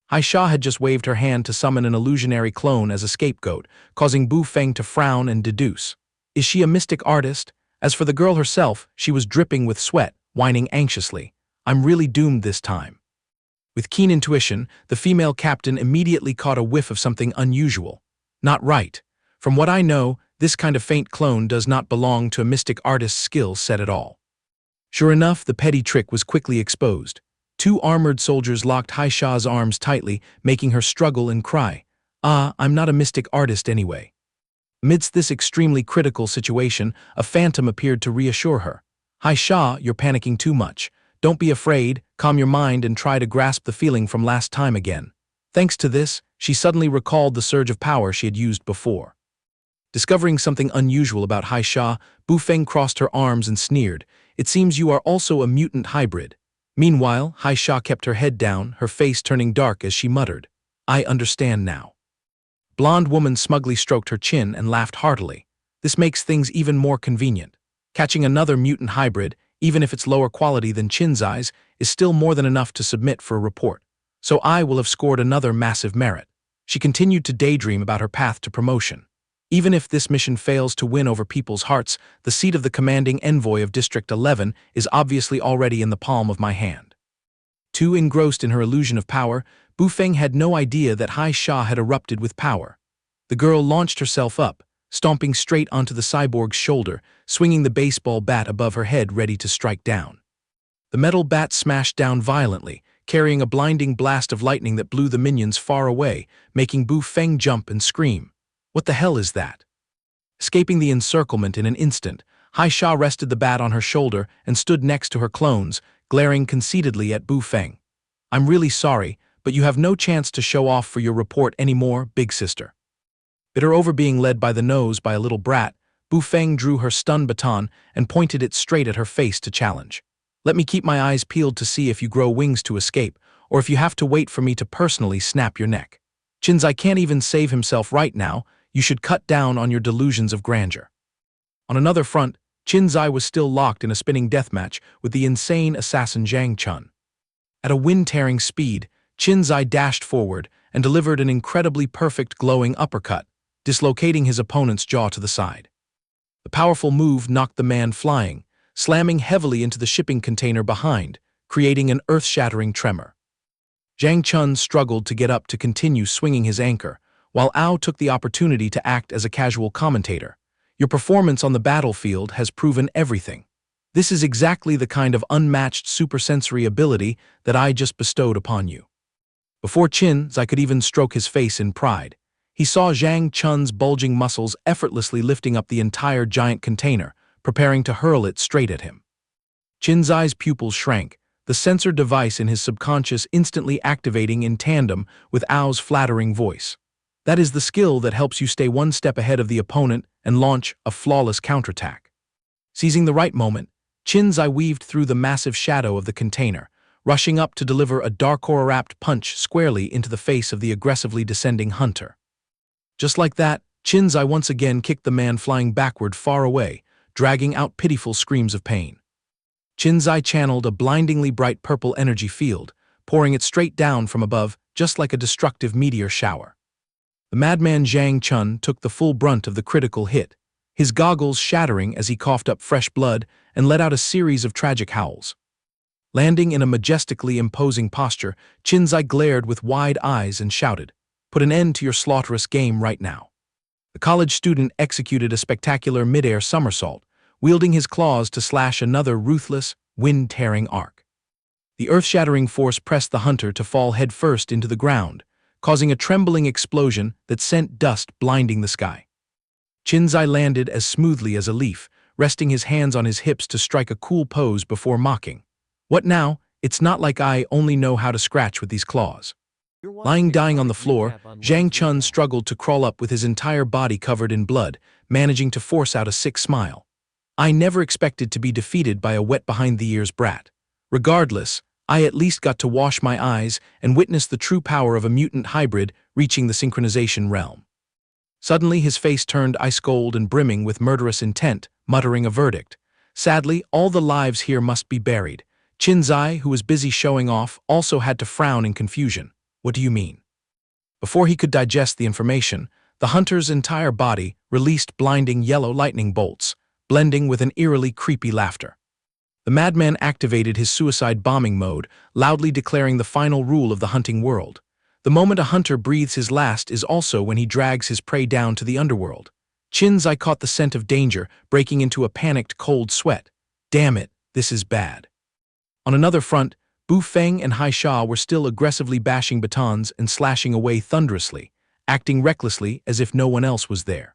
Aisha had just waved her hand to summon an illusionary clone as a scapegoat, causing Bu Feng to frown and deduce. Is she a mystic artist? As for the girl herself, she was dripping with sweat, whining anxiously, "I'm really doomed this time." With keen intuition, the female captain immediately caught a whiff of something unusual. Not right. From what I know, this kind of faint clone does not belong to a mystic artist's skill set at all. Sure enough, the petty trick was quickly exposed. Two armored soldiers locked Aisha's arms tightly, making her struggle and cry, I'm not a mystic artist anyway." Amidst this extremely critical situation, a phantom appeared to reassure her. "Aisha, you're panicking too much. Don't be afraid, calm your mind and try to grasp the feeling from last time again." Thanks to this, she suddenly recalled the surge of power she had used before. Discovering something unusual about Aisha, Bu Feng crossed her arms and sneered, "It seems you are also a mutant hybrid." Meanwhile, Aisha kept her head down, her face turning dark as she muttered, "I understand now." Blonde woman smugly stroked her chin and laughed heartily. "This makes things even more convenient. Catching another mutant hybrid, even if it's lower quality than Qin Xi's, is still more than enough to submit for a report. So I will have scored another massive merit." She continued to daydream about her path to promotion. Even if this mission fails to win over people's hearts, the seat of the commanding envoy of District 11 is obviously already in the palm of my hand. Too engrossed in her illusion of power, Bu Feng had no idea that Hai Sha had erupted with power. The girl launched herself up, stomping straight onto the cyborg's shoulder, swinging the baseball bat above her head ready to strike down. The metal bat smashed down violently, carrying a blinding blast of lightning that blew the minions far away, making Bu Feng jump and scream. What the hell is that? Escaping the encirclement in an instant, Hai Sha rested the bat on her shoulder and stood next to her clones, glaring conceitedly at Bu Feng. I'm really sorry, but you have no chance to show off for your report anymore, big sister. Bitter over being led by the nose by a little brat, Bu Feng drew her stun baton and pointed it straight at her face to challenge. Let me keep my eyes peeled to see if you grow wings to escape, or if you have to wait for me to personally snap your neck. Qin Xi can't even save himself right now. You should cut down on your delusions of grandeur. On another front, Qin Xi was still locked in a spinning deathmatch with the insane assassin Zhang Chun. At a wind-tearing speed, Qin Xi dashed forward and delivered an incredibly perfect glowing uppercut, dislocating his opponent's jaw to the side. The powerful move knocked the man flying, slamming heavily into the shipping container behind, creating an earth-shattering tremor. Zhang Chun struggled to get up to continue swinging his anchor, while Ao took the opportunity to act as a casual commentator. Your performance on the battlefield has proven everything. This is exactly the kind of unmatched supersensory ability that I just bestowed upon you. Before Qin Xi could even stroke his face in pride, he saw Zhang Chun's bulging muscles effortlessly lifting up the entire giant container, preparing to hurl it straight at him. Qin Xi's pupils shrank, the sensor device in his subconscious instantly activating in tandem with Ao's flattering voice. That is the skill that helps you stay one step ahead of the opponent and launch a flawless counterattack. Seizing the right moment, Qin Xi weaved through the massive shadow of the container, rushing up to deliver a Darkora-wrapped punch squarely into the face of the aggressively descending hunter. Just like that, Qin Xi once again kicked the man flying backward far away, dragging out pitiful screams of pain. Qin Xi channeled a blindingly bright purple energy field, pouring it straight down from above, just like a destructive meteor shower. The madman Zhang Chun took the full brunt of the critical hit, his goggles shattering as he coughed up fresh blood and let out a series of tragic howls. Landing in a majestically imposing posture, Qin Xi glared with wide eyes and shouted, "Put an end to your slaughterous game right now." The college student executed a spectacular mid-air somersault, wielding his claws to slash another ruthless, wind-tearing arc. The earth-shattering force pressed the hunter to fall headfirst into the ground, causing a trembling explosion that sent dust blinding the sky. Qin Xi landed as smoothly as a leaf, resting his hands on his hips to strike a cool pose before mocking. "What now? It's not like I only know how to scratch with these claws." Lying dying on the floor, Zhang Chun struggled to crawl up with his entire body covered in blood, managing to force out a sick smile. I never expected to be defeated by a wet-behind-the-ears brat. Regardless, I at least got to wash my eyes and witness the true power of a mutant hybrid reaching the synchronization realm. Suddenly his face turned ice-cold and brimming with murderous intent, muttering a verdict. Sadly, all the lives here must be buried. Qin Xi, who was busy showing off, also had to frown in confusion. What do you mean? Before he could digest the information, the hunter's entire body released blinding yellow lightning bolts, blending with an eerily creepy laughter. The madman activated his suicide bombing mode, loudly declaring the final rule of the hunting world. The moment a hunter breathes his last is also when he drags his prey down to the underworld. Qin Xi caught the scent of danger, breaking into a panicked cold sweat. Damn it, this is bad. On another front, Bu Feng and Hai Sha were still aggressively bashing batons and slashing away thunderously, acting recklessly as if no one else was there.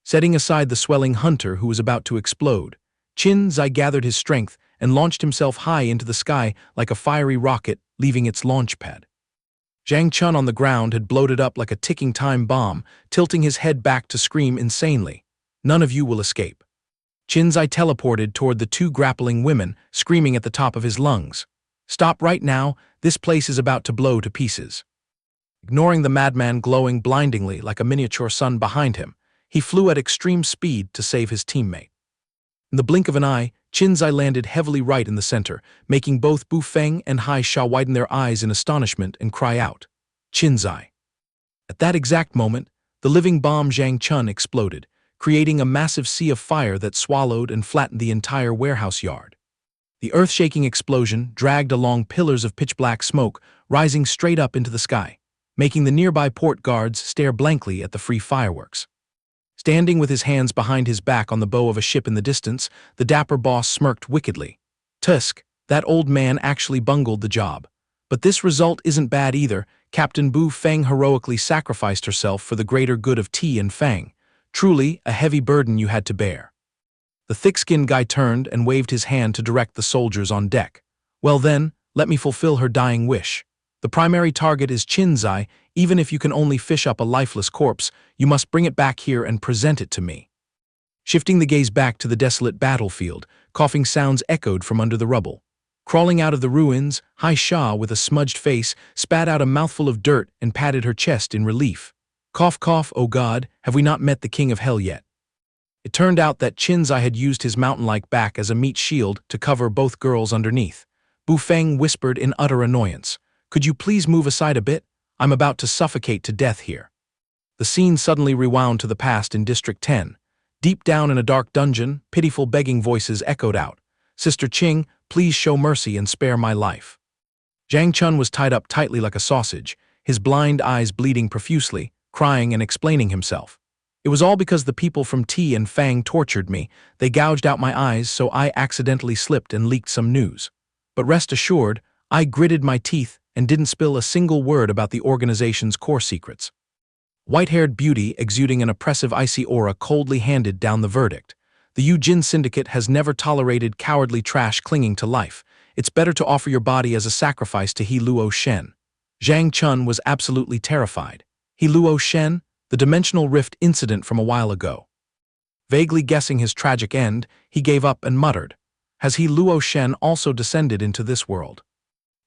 Setting aside the swelling hunter who was about to explode, Qin Xi gathered his strength and launched himself high into the sky like a fiery rocket, leaving its launch pad. Zhang Chun on the ground had bloated up like a ticking time bomb, tilting his head back to scream insanely. None of you will escape. Qin Xi teleported toward the two grappling women, screaming at the top of his lungs. Stop right now, this place is about to blow to pieces. Ignoring the madman glowing blindingly like a miniature sun behind him, he flew at extreme speed to save his teammate. In the blink of an eye, Qin Xi landed heavily right in the center, making both Bu Feng and Hai Sha widen their eyes in astonishment and cry out, "Qin Xi!" At that exact moment, The living bomb Zhang Chun exploded, creating a massive sea of fire that swallowed and flattened the entire warehouse yard. The earth-shaking explosion dragged along pillars of pitch-black smoke, rising straight up into the sky, making the nearby port guards stare blankly at the free fireworks. Standing with his hands behind his back on the bow of a ship in the distance, the dapper boss smirked wickedly. Tusk, that old man actually bungled the job. But this result isn't bad either. Captain Bu Feng heroically sacrificed herself for the greater good of Ti and Fang. Truly, a heavy burden you had to bear. The thick-skinned guy turned and waved his hand to direct the soldiers on deck. Well then, let me fulfill her dying wish. The primary target is Qin Xi. Even if you can only fish up a lifeless corpse, you must bring it back here and present it to me. Shifting the gaze back to the desolate battlefield, coughing sounds echoed from under the rubble. Crawling out of the ruins, Hai Sha, with a smudged face, spat out a mouthful of dirt and patted her chest in relief. Cough, cough, oh God, have we not met the king of hell yet? It turned out that Qin Xi had used his mountain-like back as a meat shield to cover both girls underneath. Bu Feng whispered in utter annoyance. Could you please move aside a bit? I'm about to suffocate to death here. The scene suddenly rewound to the past in District 10. Deep down in a dark dungeon, pitiful begging voices echoed out. Sister Qing, please show mercy and spare my life. Zhang Chun was tied up tightly like a sausage, his blind eyes bleeding profusely, crying and explaining himself. It was all because the people from Ti and Fang tortured me. They gouged out my eyes, so I accidentally slipped and leaked some news. But rest assured, I gritted my teeth and didn't spill a single word about the organization's core secrets. White-haired beauty exuding an oppressive icy aura coldly handed down the verdict. The Yujin Syndicate has never tolerated cowardly trash clinging to life. It's better to offer your body as a sacrifice to He Luo Shen. Zhang Chun was absolutely terrified. He Luo Shen? The dimensional rift incident from a while ago. Vaguely guessing his tragic end, he gave up and muttered, has He Luo Shen also descended into this world?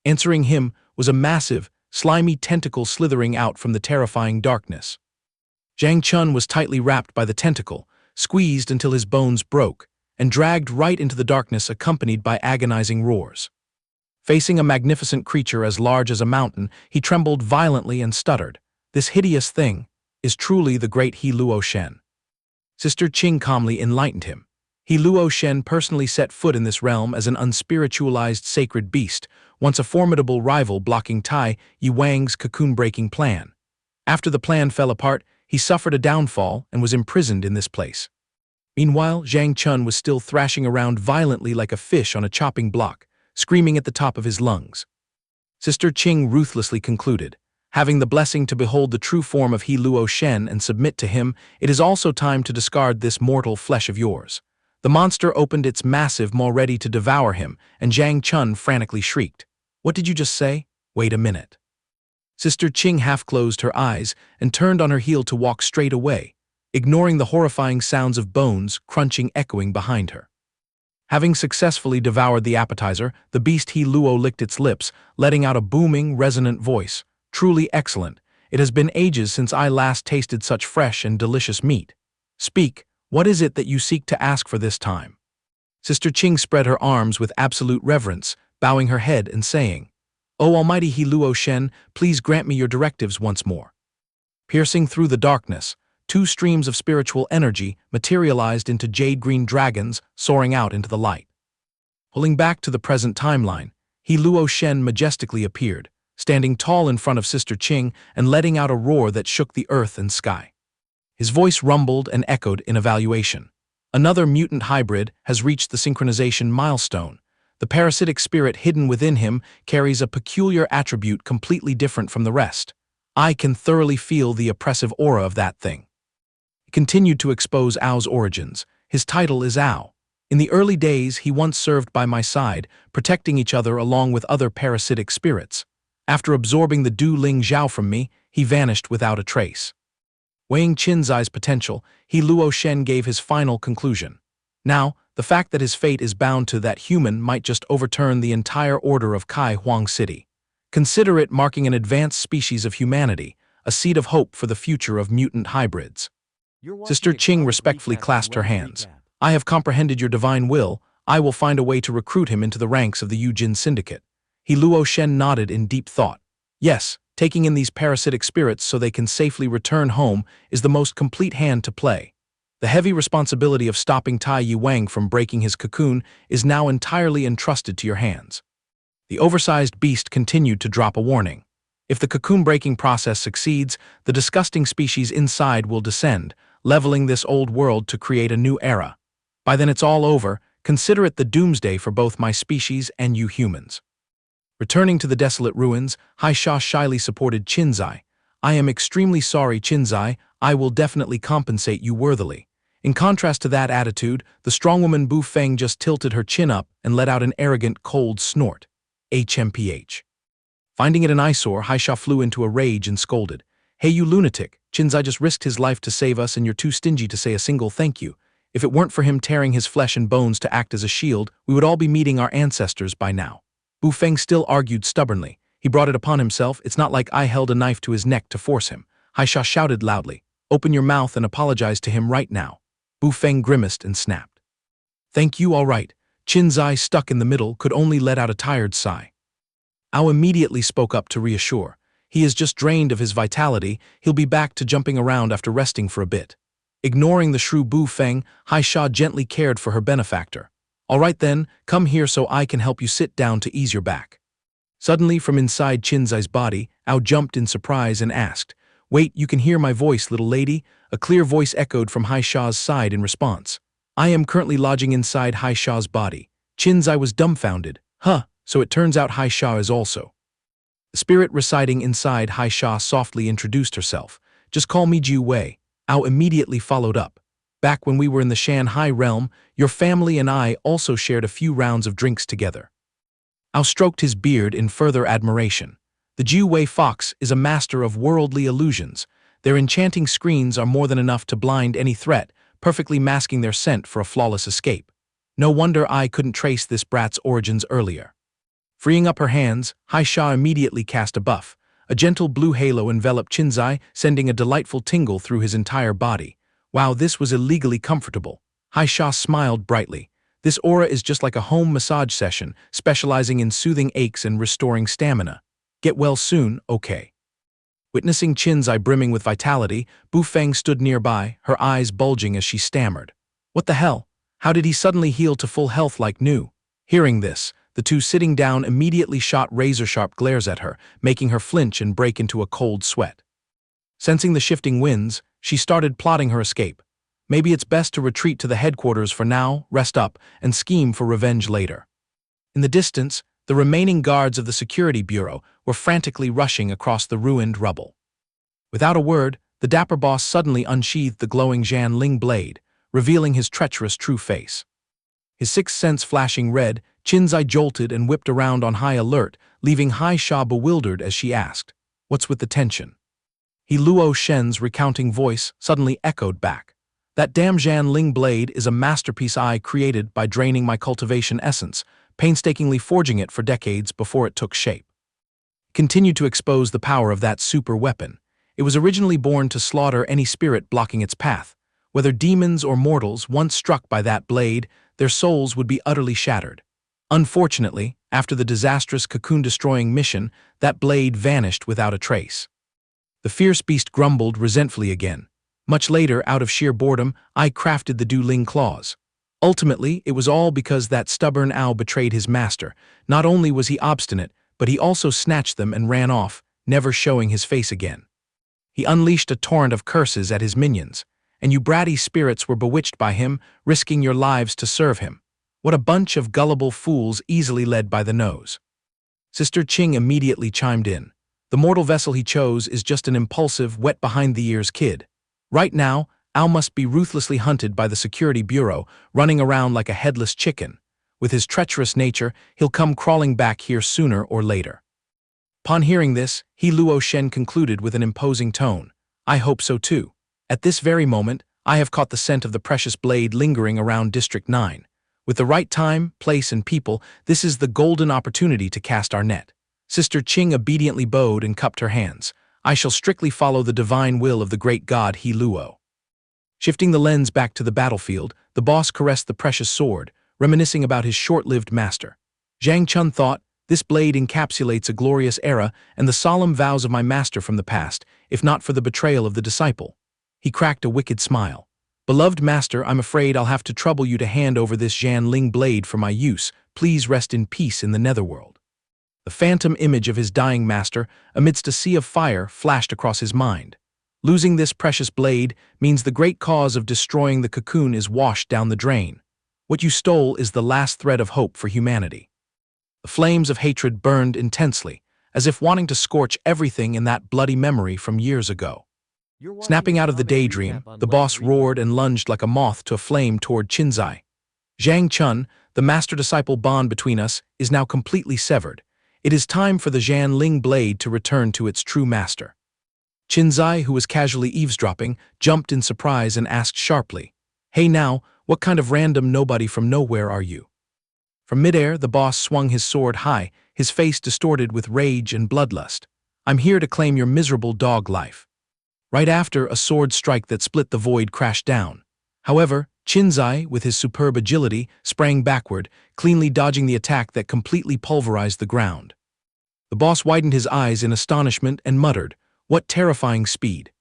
Answering him was a massive, slimy tentacle slithering out from the terrifying darkness. Zhang Chun was tightly wrapped by the tentacle, squeezed until his bones broke, and dragged right into the darkness accompanied by agonizing roars. Facing a magnificent creature as large as a mountain, he trembled violently and stuttered. This hideous thing is truly the great He Luo Shen. Sister Qing calmly enlightened him. He Luo Shen personally set foot in this realm as an unspiritualized sacred beast, once a formidable rival blocking Tai Yi Wang's cocoon-breaking plan. After the plan fell apart, he suffered a downfall and was imprisoned in this place. Meanwhile, Zhang Chun was still thrashing around violently like a fish on a chopping block, screaming at the top of his lungs. Sister Qing ruthlessly concluded, having the blessing to behold the true form of He Luo Shen and submit to him, it is also time to discard this mortal flesh of yours. The monster opened its massive maw ready to devour him, and Zhang Chun frantically shrieked. What did you just say? Wait a minute. Sister Qing half-closed her eyes and turned on her heel to walk straight away, ignoring the horrifying sounds of bones crunching echoing behind her. Having successfully devoured the appetizer, the beast He Luo licked its lips, letting out a booming, resonant voice. Truly excellent. It has been ages since I last tasted such fresh and delicious meat. Speak, what is it that you seek to ask for this time? Sister Qing spread her arms with absolute reverence, bowing her head and saying, O almighty He Luo Shen, please grant me your directives once more. Piercing through the darkness, two streams of spiritual energy materialized into jade-green dragons soaring out into the light. Pulling back to the present timeline, He Luo Shen majestically appeared, standing tall in front of Sister Qing and letting out a roar that shook the earth and sky. His voice rumbled and echoed in evaluation. Another mutant hybrid has reached the synchronization milestone. The parasitic spirit hidden within him carries a peculiar attribute completely different from the rest. I can thoroughly feel the oppressive aura of that thing. He continued to expose Ao's origins. His title is Ao. In the early days, he once served by my side, protecting each other along with other parasitic spirits. After absorbing the Du Ling Zhao from me, he vanished without a trace. Weighing Qin Xi's potential, He Luo Shen gave his final conclusion. Now, the fact that his fate is bound to that human might just overturn the entire order of Chi Huang City. Consider it marking an advanced species of humanity, a seed of hope for the future of mutant hybrids. Sister Qing respectfully clasped her hands. I have comprehended your divine will. I will find a way to recruit him into the ranks of the Yujin Syndicate. He Luo Shen nodded in deep thought. Yes, Taking in these parasitic spirits so they can safely return home is the most complete hand to play. The heavy responsibility of stopping Chi Huang from breaking his cocoon is now entirely entrusted to your hands. The oversized beast continued to drop a warning. If the cocoon-breaking process succeeds, the disgusting species inside will descend, leveling this old world to create a new era. By then it's all over. Consider it the doomsday for both my species and you humans. Returning to the desolate ruins, Haisha shyly supported Qin Xi. I am extremely sorry, Qin Xi. I will definitely compensate you worthily. In contrast to that attitude, the strong woman Bu Feng just tilted her chin up and let out an arrogant, cold snort. HMPH. Finding it an eyesore, Haisha flew into a rage and scolded. Hey you lunatic, Qin Xi just risked his life to save us and you're too stingy to say a single thank you. If it weren't for him tearing his flesh and bones to act as a shield, we would all be meeting our ancestors by now. Bu Feng still argued stubbornly. He brought it upon himself. It's not like I held a knife to his neck to force him. Haisha shouted loudly. Open your mouth and apologize to him right now. Bu Feng grimaced and snapped. Thank you, all right. Qin Xi, stuck in the middle, could only let out a tired sigh. Ao immediately spoke up to reassure. He is just drained of his vitality. He'll be back to jumping around after resting for a bit. Ignoring the shrew Bu Feng, Haisha gently cared for her benefactor. All right then, come here so I can help you sit down to ease your back. Suddenly, from inside Qin Xi's body, Ao jumped in surprise and asked, Wait, you can hear my voice, little lady? A clear voice echoed from Haisha's side in response. I am currently lodging inside Haisha's body. Qin Xi was dumbfounded. Huh, so it turns out Haisha is also. The spirit residing inside Haisha softly introduced herself. Just call me Jiu Wei. Ao immediately followed up. Back when we were in the Shanhai realm, your family and I also shared a few rounds of drinks together. Ao stroked his beard in further admiration. The Jiu Wei fox is a master of worldly illusions. Their enchanting screens are more than enough to blind any threat, perfectly masking their scent for a flawless escape. No wonder I couldn't trace this brat's origins earlier. Freeing up her hands, Haisha immediately cast a buff. A gentle blue halo enveloped Qin Xi, sending a delightful tingle through his entire body. Wow, this was illegally comfortable. Haisha smiled brightly. This aura is just like a home massage session, specializing in soothing aches and restoring stamina. Get well soon, okay. Witnessing Qin Xi brimming with vitality, Bu Feng stood nearby, her eyes bulging as she stammered. What the hell? How did he suddenly heal to full health like new? Hearing this, the two sitting down immediately shot razor-sharp glares at her, making her flinch and break into a cold sweat. Sensing the shifting winds, she started plotting her escape. Maybe it's best to retreat to the headquarters for now, rest up, and scheme for revenge later. In the distance, the remaining guards of the security bureau were frantically rushing across the ruined rubble. Without a word, the dapper boss suddenly unsheathed the glowing Zhan Ling blade, revealing his treacherous true face. His sixth sense flashing red, Qin Xi jolted and whipped around on high alert, leaving Haisha bewildered as she asked, What's with the tension? He Luo Shen's recounting voice suddenly echoed back. That damn Zhan Ling blade is a masterpiece I created by draining my cultivation essence, painstakingly forging it for decades before it took shape. Continued to expose the power of that super weapon. It was originally born to slaughter any spirit blocking its path. Whether demons or mortals, once struck by that blade, their souls would be utterly shattered. Unfortunately, after the disastrous cocoon-destroying mission, that blade vanished without a trace. The fierce beast grumbled resentfully again. Much later, out of sheer boredom, I crafted the Du Ling claws. Ultimately, it was all because that stubborn owl betrayed his master. Not only was he obstinate, but he also snatched them and ran off, never showing his face again. He unleashed a torrent of curses at his minions, and you bratty spirits were bewitched by him, risking your lives to serve him. What a bunch of gullible fools easily led by the nose. Sister Qing immediately chimed in. The mortal vessel he chose is just an impulsive, wet-behind-the-ears kid. Right now, Ao must be ruthlessly hunted by the security bureau, running around like a headless chicken. With his treacherous nature, he'll come crawling back here sooner or later. Upon hearing this, He Luo Shen concluded with an imposing tone. I hope so too. At this very moment, I have caught the scent of the precious blade lingering around District 9. With the right time, place, and people, this is the golden opportunity to cast our net. Sister Qing obediently bowed and cupped her hands. I shall strictly follow the divine will of the great god He Luo. Shifting the lens back to the battlefield, the boss caressed the precious sword, reminiscing about his short-lived master. Zhang Chun thought, This blade encapsulates a glorious era and the solemn vows of my master from the past, if not for the betrayal of the disciple. He cracked a wicked smile. Beloved master, I'm afraid I'll have to trouble you to hand over this Jianling blade for my use. Please rest in peace in the netherworld. The phantom image of his dying master, amidst a sea of fire, flashed across his mind. Losing this precious blade means the great cause of destroying the cocoon is washed down the drain. What you stole is the last thread of hope for humanity. The flames of hatred burned intensely, as if wanting to scorch everything in that bloody memory from years ago. Snapping out of the daydream, the boss roared and lunged like a moth to a flame toward Qin Xi. Zhang Chun, the master-disciple bond between us, is now completely severed. It is time for the Jianling blade to return to its true master. Qin Xi, who was casually eavesdropping, jumped in surprise and asked sharply, "Hey now, what kind of random nobody from nowhere are you?" From midair, the boss swung his sword high, his face distorted with rage and bloodlust. "I'm here to claim your miserable dog life." Right after, a sword strike that split the void crashed down. However, Qin Xi, with his superb agility, sprang backward, cleanly dodging the attack that completely pulverized the ground. The boss widened his eyes in astonishment and muttered, "What terrifying speed!"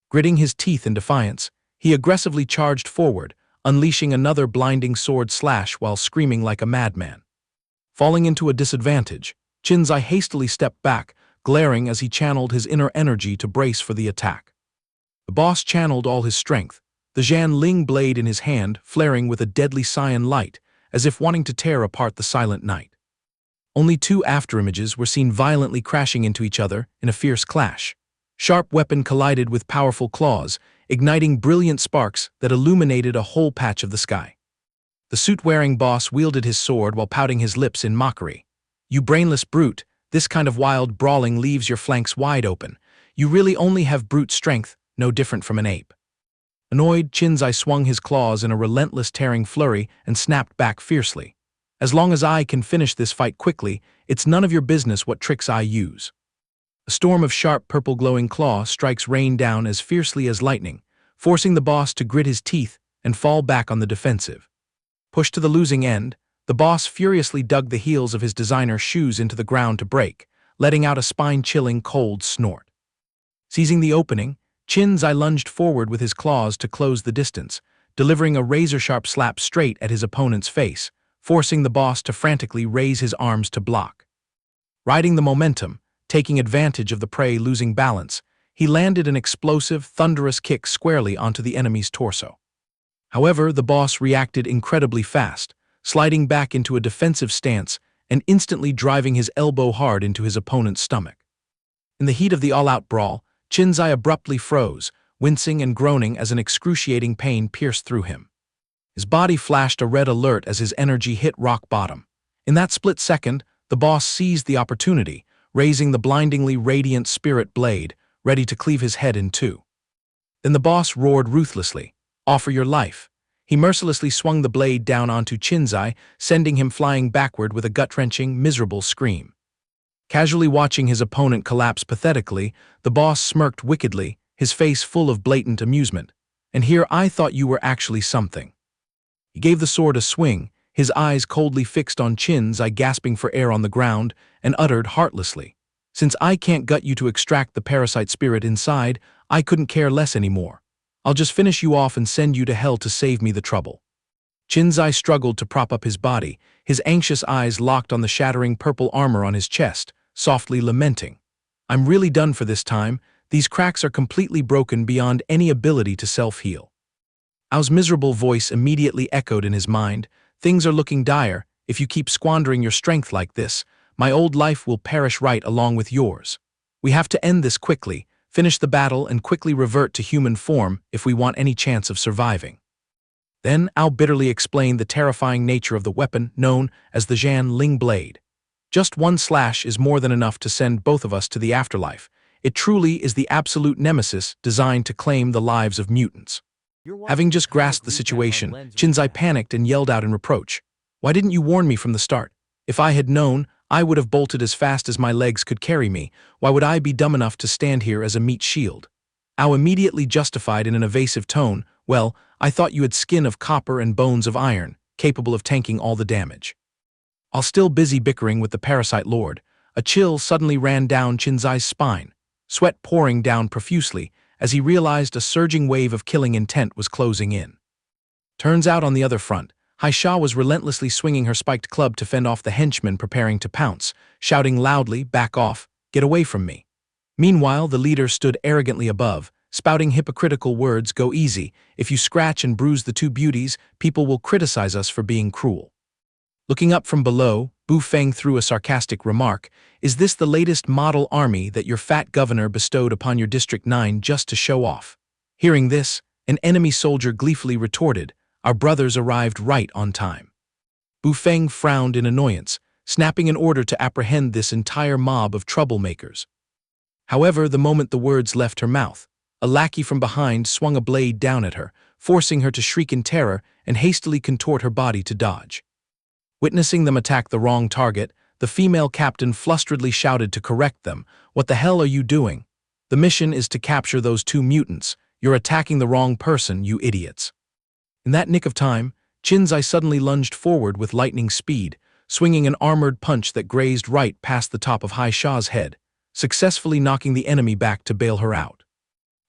Gritting his teeth in defiance, he aggressively charged forward, unleashing another blinding sword slash while screaming like a madman. Falling into a disadvantage, Qin Xi hastily stepped back, glaring as he channeled his inner energy to brace for the attack. The boss channeled all his strength, the Jianling blade in his hand flaring with a deadly cyan light, as if wanting to tear apart the silent night. Only two afterimages were seen violently crashing into each other in a fierce clash. Sharp weapon collided with powerful claws, igniting brilliant sparks that illuminated a whole patch of the sky. The suit-wearing boss wielded his sword while pouting his lips in mockery. "You brainless brute, this kind of wild brawling leaves your flanks wide open. You really only have brute strength, no different from an ape." Annoyed, Qin Xi swung his claws in a relentless tearing flurry and snapped back fiercely. "As long as I can finish this fight quickly, it's none of your business what tricks I use." A storm of sharp purple glowing claw strikes rained down as fiercely as lightning, forcing the boss to grit his teeth and fall back on the defensive. Pushed to the losing end, the boss furiously dug the heels of his designer shoes into the ground to break, letting out a spine-chilling cold snort. Seizing the opening, Qin Xi lunged forward with his claws to close the distance, delivering a razor-sharp slap straight at his opponent's face, forcing the boss to frantically raise his arms to block. Riding the momentum, taking advantage of the prey losing balance, he landed an explosive, thunderous kick squarely onto the enemy's torso. However, the boss reacted incredibly fast, sliding back into a defensive stance and instantly driving his elbow hard into his opponent's stomach. In the heat of the all-out brawl, Qin Xi abruptly froze, wincing and groaning as an excruciating pain pierced through him. His body flashed a red alert as his energy hit rock bottom. In that split second, the boss seized the opportunity, raising the blindingly radiant spirit blade, ready to cleave his head in two. Then the boss roared ruthlessly, "Offer your life." He mercilessly swung the blade down onto Qin Xi, sending him flying backward with a gut-wrenching, miserable scream. Casually watching his opponent collapse pathetically, the boss smirked wickedly, his face full of blatant amusement. "And here I thought you were actually something." He gave the sword a swing, his eyes coldly fixed on Qin Xi gasping for air on the ground, and uttered heartlessly, "Since I can't gut you to extract the parasite spirit inside, I couldn't care less anymore. I'll just finish you off and send you to hell to save me the trouble." Qin Xi struggled to prop up his body, his anxious eyes locked on the shattering purple armor on his chest, softly lamenting, "I'm really done for this time. These cracks are completely broken beyond any ability to self-heal." Ao's miserable voice immediately echoed in his mind, "Things are looking dire. If you keep squandering your strength like this, my old life will perish right along with yours. We have to end this quickly, finish the battle and quickly revert to human form if we want any chance of surviving." Then Ao bitterly explained the terrifying nature of the weapon known as the Jianling blade. "Just one slash is more than enough to send both of us to the afterlife. It truly is the absolute nemesis designed to claim the lives of mutants." Having just grasped the situation, Qin Xi panicked and yelled out in reproach, "Why didn't you warn me from the start? If I had known, I would have bolted as fast as my legs could carry me. Why would I be dumb enough to stand here as a meat shield?" Ao immediately justified in an evasive tone, "Well, I thought you had skin of copper and bones of iron, capable of tanking all the damage." While still busy bickering with the parasite lord, a chill suddenly ran down Qin Xi's spine, sweat pouring down profusely as he realized a surging wave of killing intent was closing in. Turns out on the other front, Haisha was relentlessly swinging her spiked club to fend off the henchmen preparing to pounce, shouting loudly, "Back off, get away from me." Meanwhile, the leader stood arrogantly above, spouting hypocritical words, "Go easy, if you scratch and bruise the two beauties, people will criticize us for being cruel." Looking up from below, Bu Feng threw a sarcastic remark, "Is this the latest model army that your fat governor bestowed upon your District 9 just to show off?" Hearing this, an enemy soldier gleefully retorted, "Our brothers arrived right on time." Bu Feng frowned in annoyance, snapping an order to apprehend this entire mob of troublemakers. However, the moment the words left her mouth, a lackey from behind swung a blade down at her, forcing her to shriek in terror and hastily contort her body to dodge. Witnessing them attack the wrong target, the female captain flusteredly shouted to correct them, "What the hell are you doing? The mission is to capture those two mutants. You're attacking the wrong person, you idiots." In that nick of time, Qin Xi suddenly lunged forward with lightning speed, swinging an armored punch that grazed right past the top of Haisha's head, successfully knocking the enemy back to bail her out.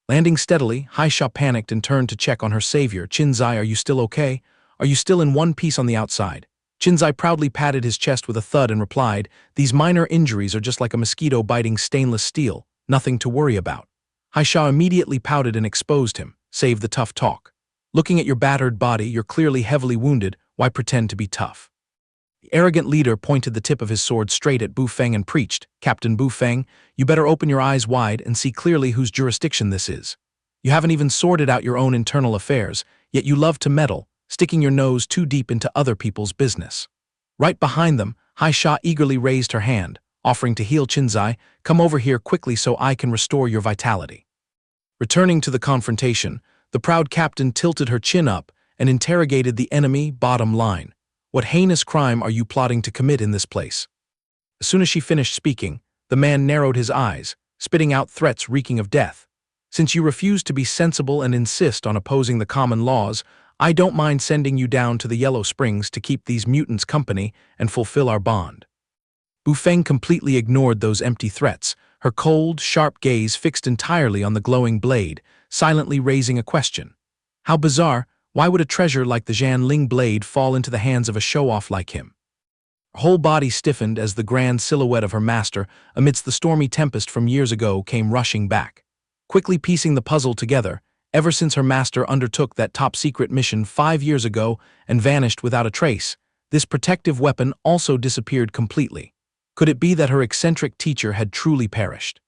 Landing steadily, Haisha panicked and turned to check on her savior. "Qin Xi, are you still okay? Are you still in one piece on the outside?" Qin Xi proudly patted his chest with a thud and replied, "These minor injuries are just like a mosquito biting stainless steel, nothing to worry about." Haisha immediately pouted and exposed him, "Save the tough talk. Looking at your battered body, you're clearly heavily wounded, why pretend to be tough?" The arrogant leader pointed the tip of his sword straight at Bu Feng and preached, "Captain Bu Feng, you better open your eyes wide and see clearly whose jurisdiction this is. You haven't even sorted out your own internal affairs, yet you love to meddle, sticking your nose too deep into other people's business." Right behind them, Haisha eagerly raised her hand, offering to heal Qin Xi, "Come over here quickly so I can restore your vitality." Returning to the confrontation, the proud captain tilted her chin up and interrogated the enemy. Bottom line, what heinous crime are you plotting to commit in this place? As soon as she finished speaking, the man narrowed his eyes, spitting out threats reeking of death. "Since you refuse to be sensible and insist on opposing the common laws, I don't mind sending you down to the Yellow Springs to keep these mutants company and fulfill our bond." Bu Feng completely ignored those empty threats, her cold, sharp gaze fixed entirely on the glowing blade, silently raising a question. How bizarre, why would a treasure like the Jianling blade fall into the hands of a show-off like him? Her whole body stiffened as the grand silhouette of her master, amidst the stormy tempest from years ago, came rushing back. Quickly piecing the puzzle together, ever since her master undertook that top-secret mission 5 years ago and vanished without a trace, this protective weapon also disappeared completely. Could it be that her eccentric teacher had truly perished?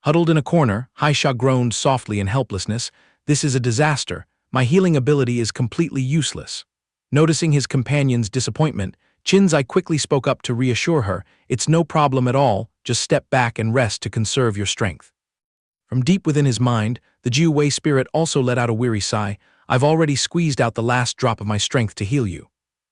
Huddled in a corner, Haisha groaned softly in helplessness. "This is a disaster. My healing ability is completely useless." Noticing his companion's disappointment, Qin Xi quickly spoke up to reassure her, "It's no problem at all, just step back and rest to conserve your strength." From deep within his mind, the Jiu Wei spirit also let out a weary sigh. "I've already squeezed out the last drop of my strength to heal you."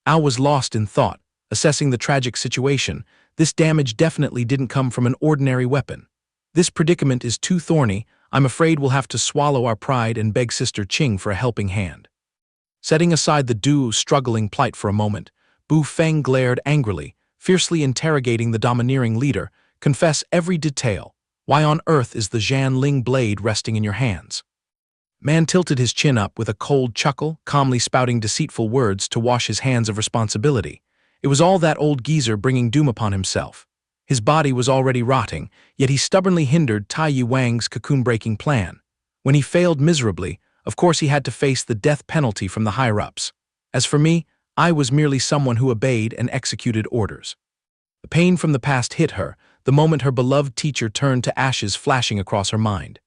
Al was lost in thought, assessing the tragic situation. This damage definitely didn't come from an ordinary weapon. "This predicament is too thorny. I'm afraid we'll have to swallow our pride and beg Sister Qing for a helping hand." Setting aside the duo's struggling plight for a moment, Bu Feng glared angrily, fiercely interrogating the domineering leader. "Confess every detail. Why on earth is the Jianling blade resting in your hands?" Man tilted his chin up with a cold chuckle, calmly spouting deceitful words to wash his hands of responsibility. It was all that old geezer bringing doom upon himself. His body was already rotting, yet he stubbornly hindered Chi Huang's cocoon-breaking plan. When he failed miserably, of course he had to face the death penalty from the higher-ups. As for me, I was merely someone who obeyed and executed orders. The pain from the past hit her, the moment her beloved teacher turned to ashes flashing across her mind.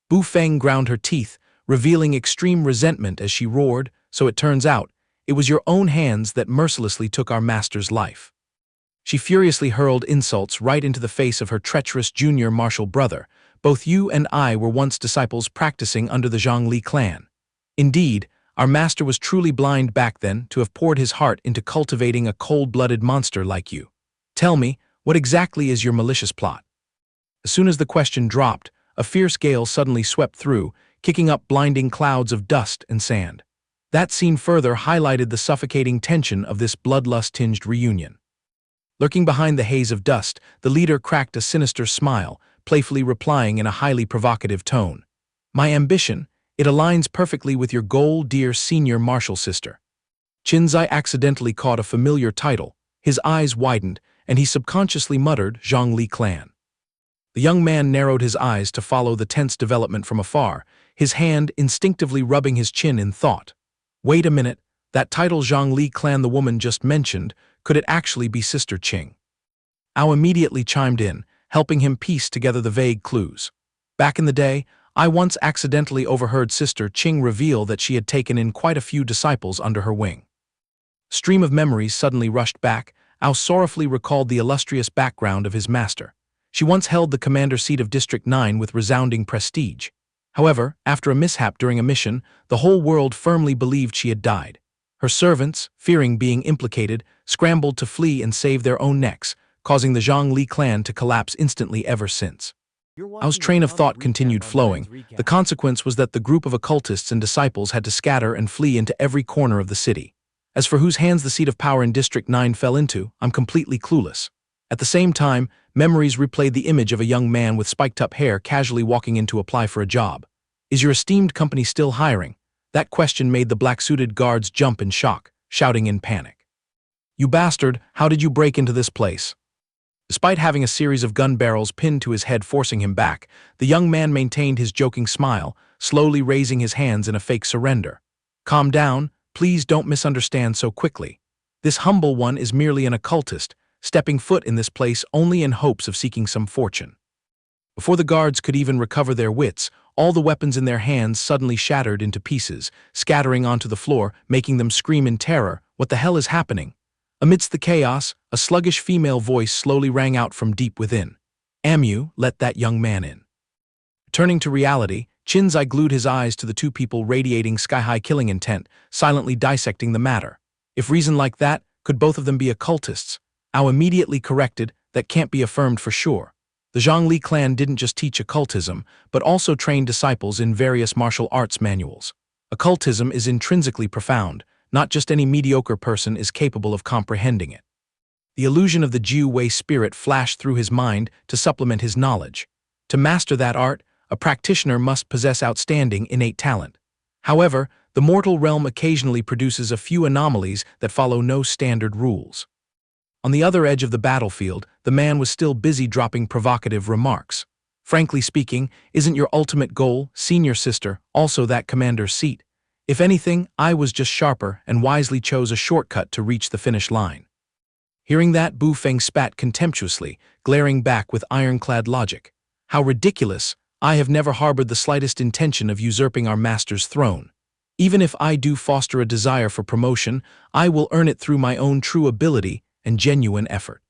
Bu Feng ground her teeth, revealing extreme resentment as she roared, "So it turns out, it was your own hands that mercilessly took our master's life." She furiously hurled insults right into the face of her treacherous junior martial brother. "Both you and I were once disciples practicing under the Zhongli clan. Indeed, our master was truly blind back then to have poured his heart into cultivating a cold-blooded monster like you. Tell me, what exactly is your malicious plot?" As soon as the question dropped, a fierce gale suddenly swept through, kicking up blinding clouds of dust and sand. That scene further highlighted the suffocating tension of this bloodlust-tinged reunion. Lurking behind the haze of dust, the leader cracked a sinister smile, playfully replying in a highly provocative tone. My ambition, it aligns perfectly with your goal, dear senior martial sister. Qin Xi accidentally caught a familiar title. His eyes widened, and he subconsciously muttered, Zhongli clan. The young man narrowed his eyes to follow the tense development from afar, his hand instinctively rubbing his chin in thought. Wait a minute, that title Zhongli clan the woman just mentioned, could it actually be Sister Qing? Ao immediately chimed in, helping him piece together the vague clues. Back in the day, I once accidentally overheard Sister Qing reveal that she had taken in quite a few disciples under her wing. Stream of memories suddenly rushed back. Ao sorrowfully recalled the illustrious background of his master. She once held the commander seat of District 9 with resounding prestige. However, after a mishap during a mission, the whole world firmly believed she had died. Her servants, fearing being implicated, scrambled to flee and save their own necks, causing the Zhongli clan to collapse instantly ever since. Ao's train of thought continued flowing. The consequence was that the group of occultists and disciples had to scatter and flee into every corner of the city. As for whose hands the seat of power in District 9 fell into, I'm completely clueless. At the same time, memories replayed the image of a young man with spiked-up hair casually walking in to apply for a job. Is your esteemed company still hiring? That question made the black-suited guards jump in shock, shouting in panic. You bastard, how did you break into this place? Despite having a series of gun barrels pinned to his head forcing him back, the young man maintained his joking smile, slowly raising his hands in a fake surrender. Calm down, please don't misunderstand so quickly. This humble one is merely an occultist, stepping foot in this place only in hopes of seeking some fortune. Before the guards could even recover their wits, all the weapons in their hands suddenly shattered into pieces, scattering onto the floor, making them scream in terror, what the hell is happening? Amidst the chaos, a sluggish female voice slowly rang out from deep within. Amu, let that young man in. Turning to reality, Qin Xi glued his eyes to the two people radiating sky-high killing intent, silently dissecting the matter. If reasoned like that, could both of them be occultists? Ao immediately corrected, that can't be affirmed for sure. The Zhongli clan didn't just teach occultism, but also trained disciples in various martial arts manuals. Occultism is intrinsically profound. Not just any mediocre person is capable of comprehending it. The illusion of the Jiu Wei spirit flashed through his mind to supplement his knowledge. To master that art, a practitioner must possess outstanding innate talent. However, the mortal realm occasionally produces a few anomalies that follow no standard rules. On the other edge of the battlefield, the man was still busy dropping provocative remarks. Frankly speaking, isn't your ultimate goal, senior sister, also that commander's seat? If anything, I was just sharper and wisely chose a shortcut to reach the finish line. Hearing that, Bu Feng spat contemptuously, glaring back with ironclad logic. How ridiculous! I have never harbored the slightest intention of usurping our master's throne. Even if I do foster a desire for promotion, I will earn it through my own true ability and genuine effort.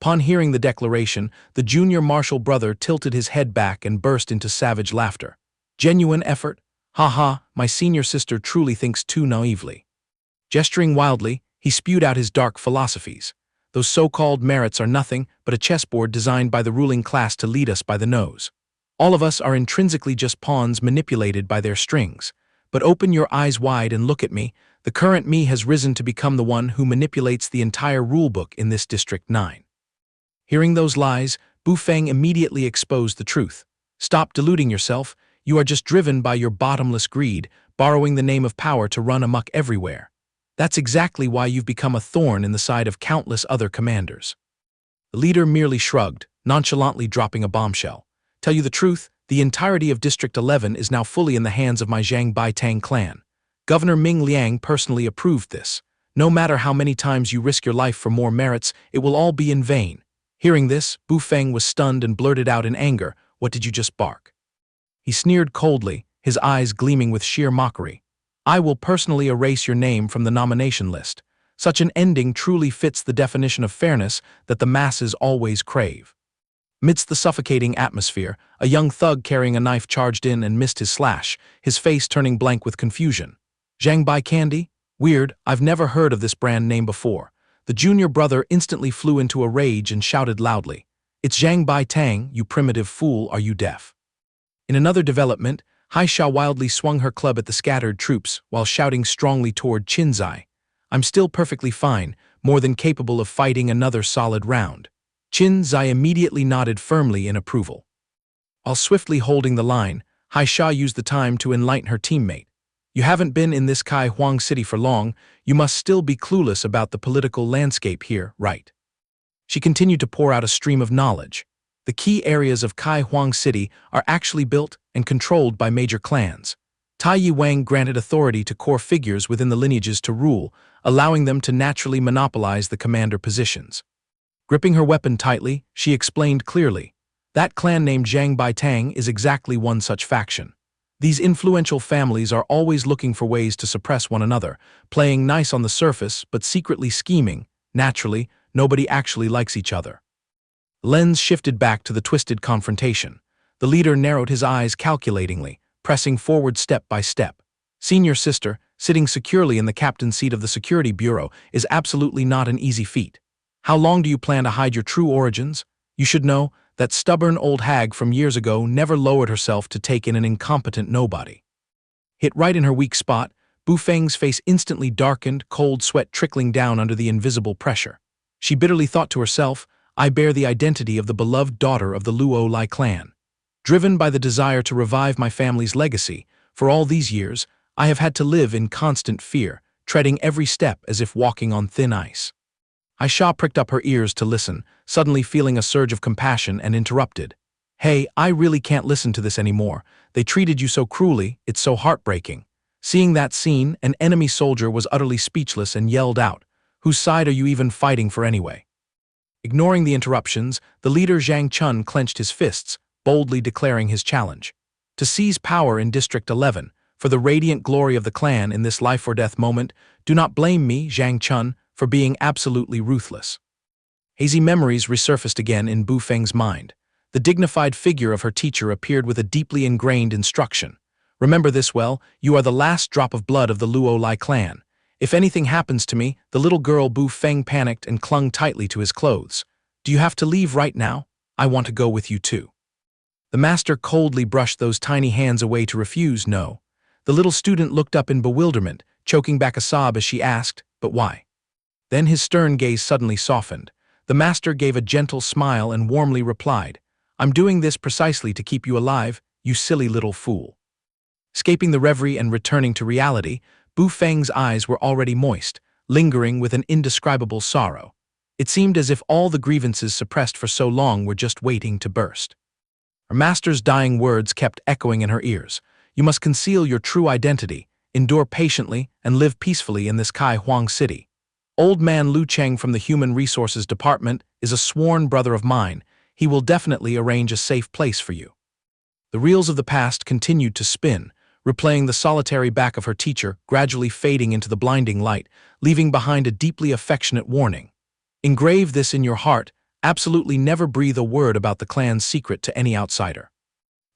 Upon hearing the declaration, the junior martial brother tilted his head back and burst into savage laughter. Genuine effort? Ha ha, my senior sister truly thinks too naively. Gesturing wildly, he spewed out his dark philosophies. Those so-called merits are nothing but a chessboard designed by the ruling class to lead us by the nose. All of us are intrinsically just pawns manipulated by their strings. But open your eyes wide and look at me. The current me has risen to become the one who manipulates the entire rulebook in this District 9. Hearing those lies, Bu Feng immediately exposed the truth. Stop deluding yourself. You are just driven by your bottomless greed, borrowing the name of power to run amok everywhere. That's exactly why you've become a thorn in the side of countless other commanders. The leader merely shrugged, nonchalantly dropping a bombshell. Tell you the truth, the entirety of District 11 is now fully in the hands of my Zhang Baitang clan. Governor Ming Liang personally approved this. No matter how many times you risk your life for more merits, it will all be in vain. Hearing this, Bu Feng was stunned and blurted out in anger, "What did you just bark?" He sneered coldly, his eyes gleaming with sheer mockery. I will personally erase your name from the nomination list. Such an ending truly fits the definition of fairness that the masses always crave. Amidst the suffocating atmosphere, a young thug carrying a knife charged in and missed his slash, his face turning blank with confusion. Zhang Bai Candy? Weird, I've never heard of this brand name before. The junior brother instantly flew into a rage and shouted loudly. It's Zhang Bai Tang, you primitive fool, are you deaf? In another development, Haisha wildly swung her club at the scattered troops while shouting strongly toward Qin Xi. I'm still perfectly fine, more than capable of fighting another solid round. Qin Xi immediately nodded firmly in approval. While swiftly holding the line, Haisha used the time to enlighten her teammate. You haven't been in this Chi Huang city for long, you must still be clueless about the political landscape here, right? She continued to pour out a stream of knowledge. The key areas of Chi Huang City are actually built and controlled by major clans. Chi Huang granted authority to core figures within the lineages to rule, allowing them to naturally monopolize the commander positions. Gripping her weapon tightly, she explained clearly, that clan named Zhang Baitang is exactly one such faction. These influential families are always looking for ways to suppress one another, playing nice on the surface but secretly scheming. Naturally, nobody actually likes each other. Lens shifted back to the twisted confrontation. The leader narrowed his eyes calculatingly, pressing forward step by step. Senior sister, sitting securely in the captain's seat of the security bureau, is absolutely not an easy feat. How long do you plan to hide your true origins? You should know, that stubborn old hag from years ago never lowered herself to take in an incompetent nobody. Hit right in her weak spot, Bu Feng's face instantly darkened, cold sweat trickling down under the invisible pressure. She bitterly thought to herself, I bear the identity of the beloved daughter of the Luo Lai clan. Driven by the desire to revive my family's legacy, for all these years, I have had to live in constant fear, treading every step as if walking on thin ice. Aisha pricked up her ears to listen, suddenly feeling a surge of compassion and interrupted. Hey, I really can't listen to this anymore. They treated you so cruelly, it's so heartbreaking. Seeing that scene, an enemy soldier was utterly speechless and yelled out, whose side are you even fighting for anyway? Ignoring the interruptions, the leader Zhang Chun clenched his fists, boldly declaring his challenge. To seize power in District 11, for the radiant glory of the clan in this life-or-death moment, do not blame me, Zhang Chun, for being absolutely ruthless. Hazy memories resurfaced again in Bu Feng's mind. The dignified figure of her teacher appeared with a deeply ingrained instruction. Remember this well, you are the last drop of blood of the Luo Lai clan. If anything happens to me, the little girl Bu Feng panicked and clung tightly to his clothes. Do you have to leave right now? I want to go with you too. The master coldly brushed those tiny hands away to refuse no. The little student looked up in bewilderment, choking back a sob as she asked, but why? Then his stern gaze suddenly softened. The master gave a gentle smile and warmly replied, I'm doing this precisely to keep you alive, you silly little fool. Escaping the reverie and returning to reality, Bu Feng's eyes were already moist, lingering with an indescribable sorrow. It seemed as if all the grievances suppressed for so long were just waiting to burst. Her master's dying words kept echoing in her ears. You must conceal your true identity, endure patiently, and live peacefully in this Chi Huang city. Old man Lu Cheng from the Human Resources Department is a sworn brother of mine. He will definitely arrange a safe place for you. The reels of the past continued to spin, replaying the solitary back of her teacher, gradually fading into the blinding light, leaving behind a deeply affectionate warning. Engrave this in your heart, absolutely never breathe a word about the clan's secret to any outsider.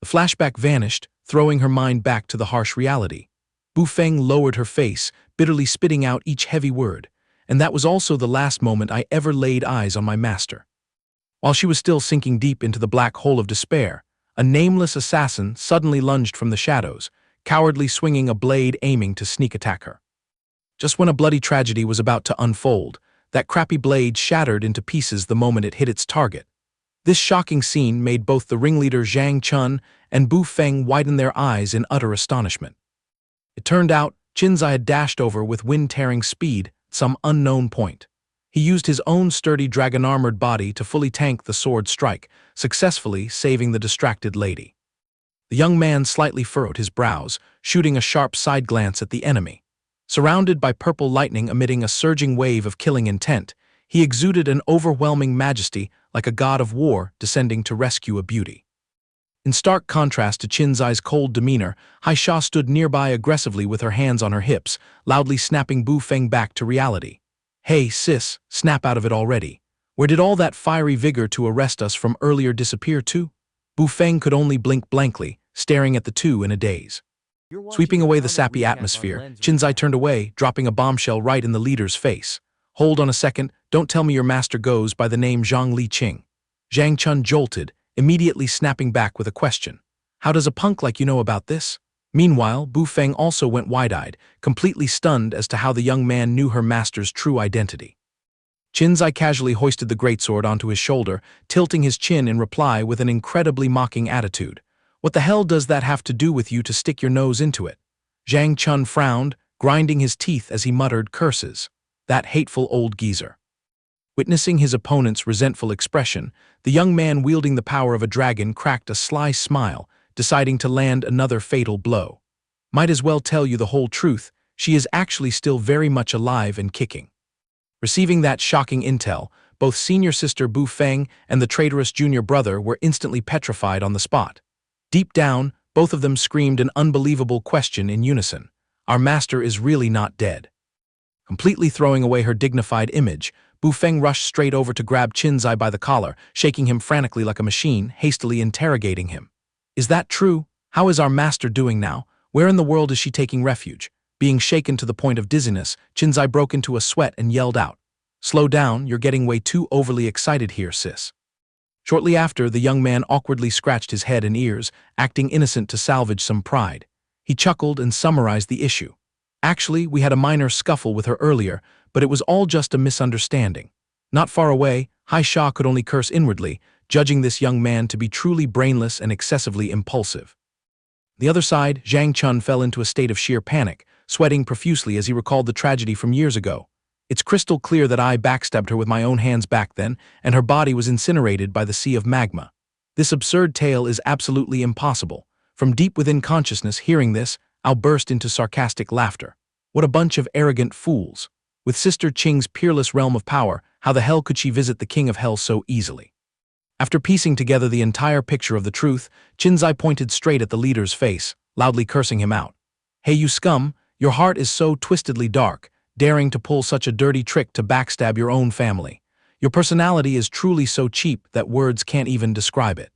The flashback vanished, throwing her mind back to the harsh reality. Bu Feng lowered her face, bitterly spitting out each heavy word. And that was also the last moment I ever laid eyes on my master. While she was still sinking deep into the black hole of despair, a nameless assassin suddenly lunged from the shadows, cowardly swinging a blade aiming to sneak attack her. Just when a bloody tragedy was about to unfold, that crappy blade shattered into pieces the moment it hit its target. This shocking scene made both the ringleader Zhang Chun and Bu Feng widen their eyes in utter astonishment. It turned out, Qin Xi had dashed over with wind-tearing speed some unknown point. He used his own sturdy dragon-armored body to fully tank the sword strike, successfully saving the distracted lady. The young man slightly furrowed his brows, shooting a sharp side glance at the enemy. Surrounded by purple lightning emitting a surging wave of killing intent, he exuded an overwhelming majesty like a god of war descending to rescue a beauty. In stark contrast to Qin Xi's cold demeanor, Haisha stood nearby aggressively with her hands on her hips, loudly snapping Bu Feng back to reality. Hey, sis, snap out of it already. Where did all that fiery vigor to arrest us from earlier disappear to? Bu Feng could only blink blankly, staring at the two in a daze. Sweeping away the sappy atmosphere, Qin Xi turned away, dropping a bombshell right in the leader's face. Hold on a second, don't tell me your master goes by the name Zhang Li Qing. Zhang Chun jolted, immediately snapping back with a question. How does a punk like you know about this? Meanwhile, Bu Feng also went wide-eyed, completely stunned as to how the young man knew her master's true identity. Qin Xi casually hoisted the greatsword onto his shoulder, tilting his chin in reply with an incredibly mocking attitude. "What the hell does that have to do with you to stick your nose into it?" Zhang Chun frowned, grinding his teeth as he muttered curses. That hateful old geezer. Witnessing his opponent's resentful expression, the young man wielding the power of a dragon cracked a sly smile, deciding to land another fatal blow. "Might as well tell you the whole truth, she is actually still very much alive and kicking." Receiving that shocking intel, both senior sister Bu Feng and the traitorous junior brother were instantly petrified on the spot. Deep down, both of them screamed an unbelievable question in unison. "Our master is really not dead." Completely throwing away her dignified image, Bu Feng rushed straight over to grab Qin Xi by the collar, shaking him frantically like a machine, hastily interrogating him. "Is that true? How is our master doing now? Where in the world is she taking refuge?" Being shaken to the point of dizziness, Qin Xi broke into a sweat and yelled out, "Slow down, you're getting way too overly excited here, sis." Shortly after, the young man awkwardly scratched his head and ears, acting innocent to salvage some pride. He chuckled and summarized the issue. "Actually, we had a minor scuffle with her earlier, but it was all just a misunderstanding." Not far away, Hai Sha could only curse inwardly, judging this young man to be truly brainless and excessively impulsive. The other side, Zhang Chun fell into a state of sheer panic, sweating profusely as he recalled the tragedy from years ago. "It's crystal clear that I backstabbed her with my own hands back then, and her body was incinerated by the sea of magma. This absurd tale is absolutely impossible." From deep within consciousness, hearing this, I'll burst into sarcastic laughter. What a bunch of arrogant fools. With Sister Qing's peerless realm of power, how the hell could she visit the King of Hell so easily? After piecing together the entire picture of the truth, Qin Xi pointed straight at the leader's face, loudly cursing him out. "Hey, you scum, your heart is so twistedly dark, daring to pull such a dirty trick to backstab your own family. Your personality is truly so cheap that words can't even describe it."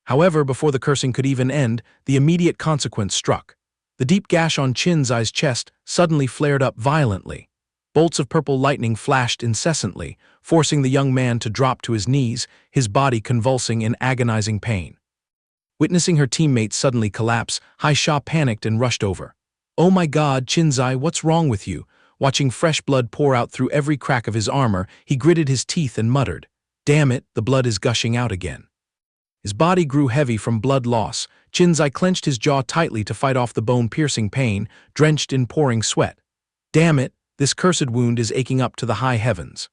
However, before the cursing could even end, the immediate consequence struck. The deep gash on Qin Xi's chest suddenly flared up violently. Bolts of purple lightning flashed incessantly, forcing the young man to drop to his knees, his body convulsing in agonizing pain. Witnessing her teammates suddenly collapse, Hai Sha panicked and rushed over. "Oh my God, Qin Xi, what's wrong with you?" Watching fresh blood pour out through every crack of his armor, he gritted his teeth and muttered, "Damn it, the blood is gushing out again." His body grew heavy from blood loss. Qin Xi clenched his jaw tightly to fight off the bone-piercing pain, drenched in pouring sweat. "Damn it, this cursed wound is aching up to the high heavens."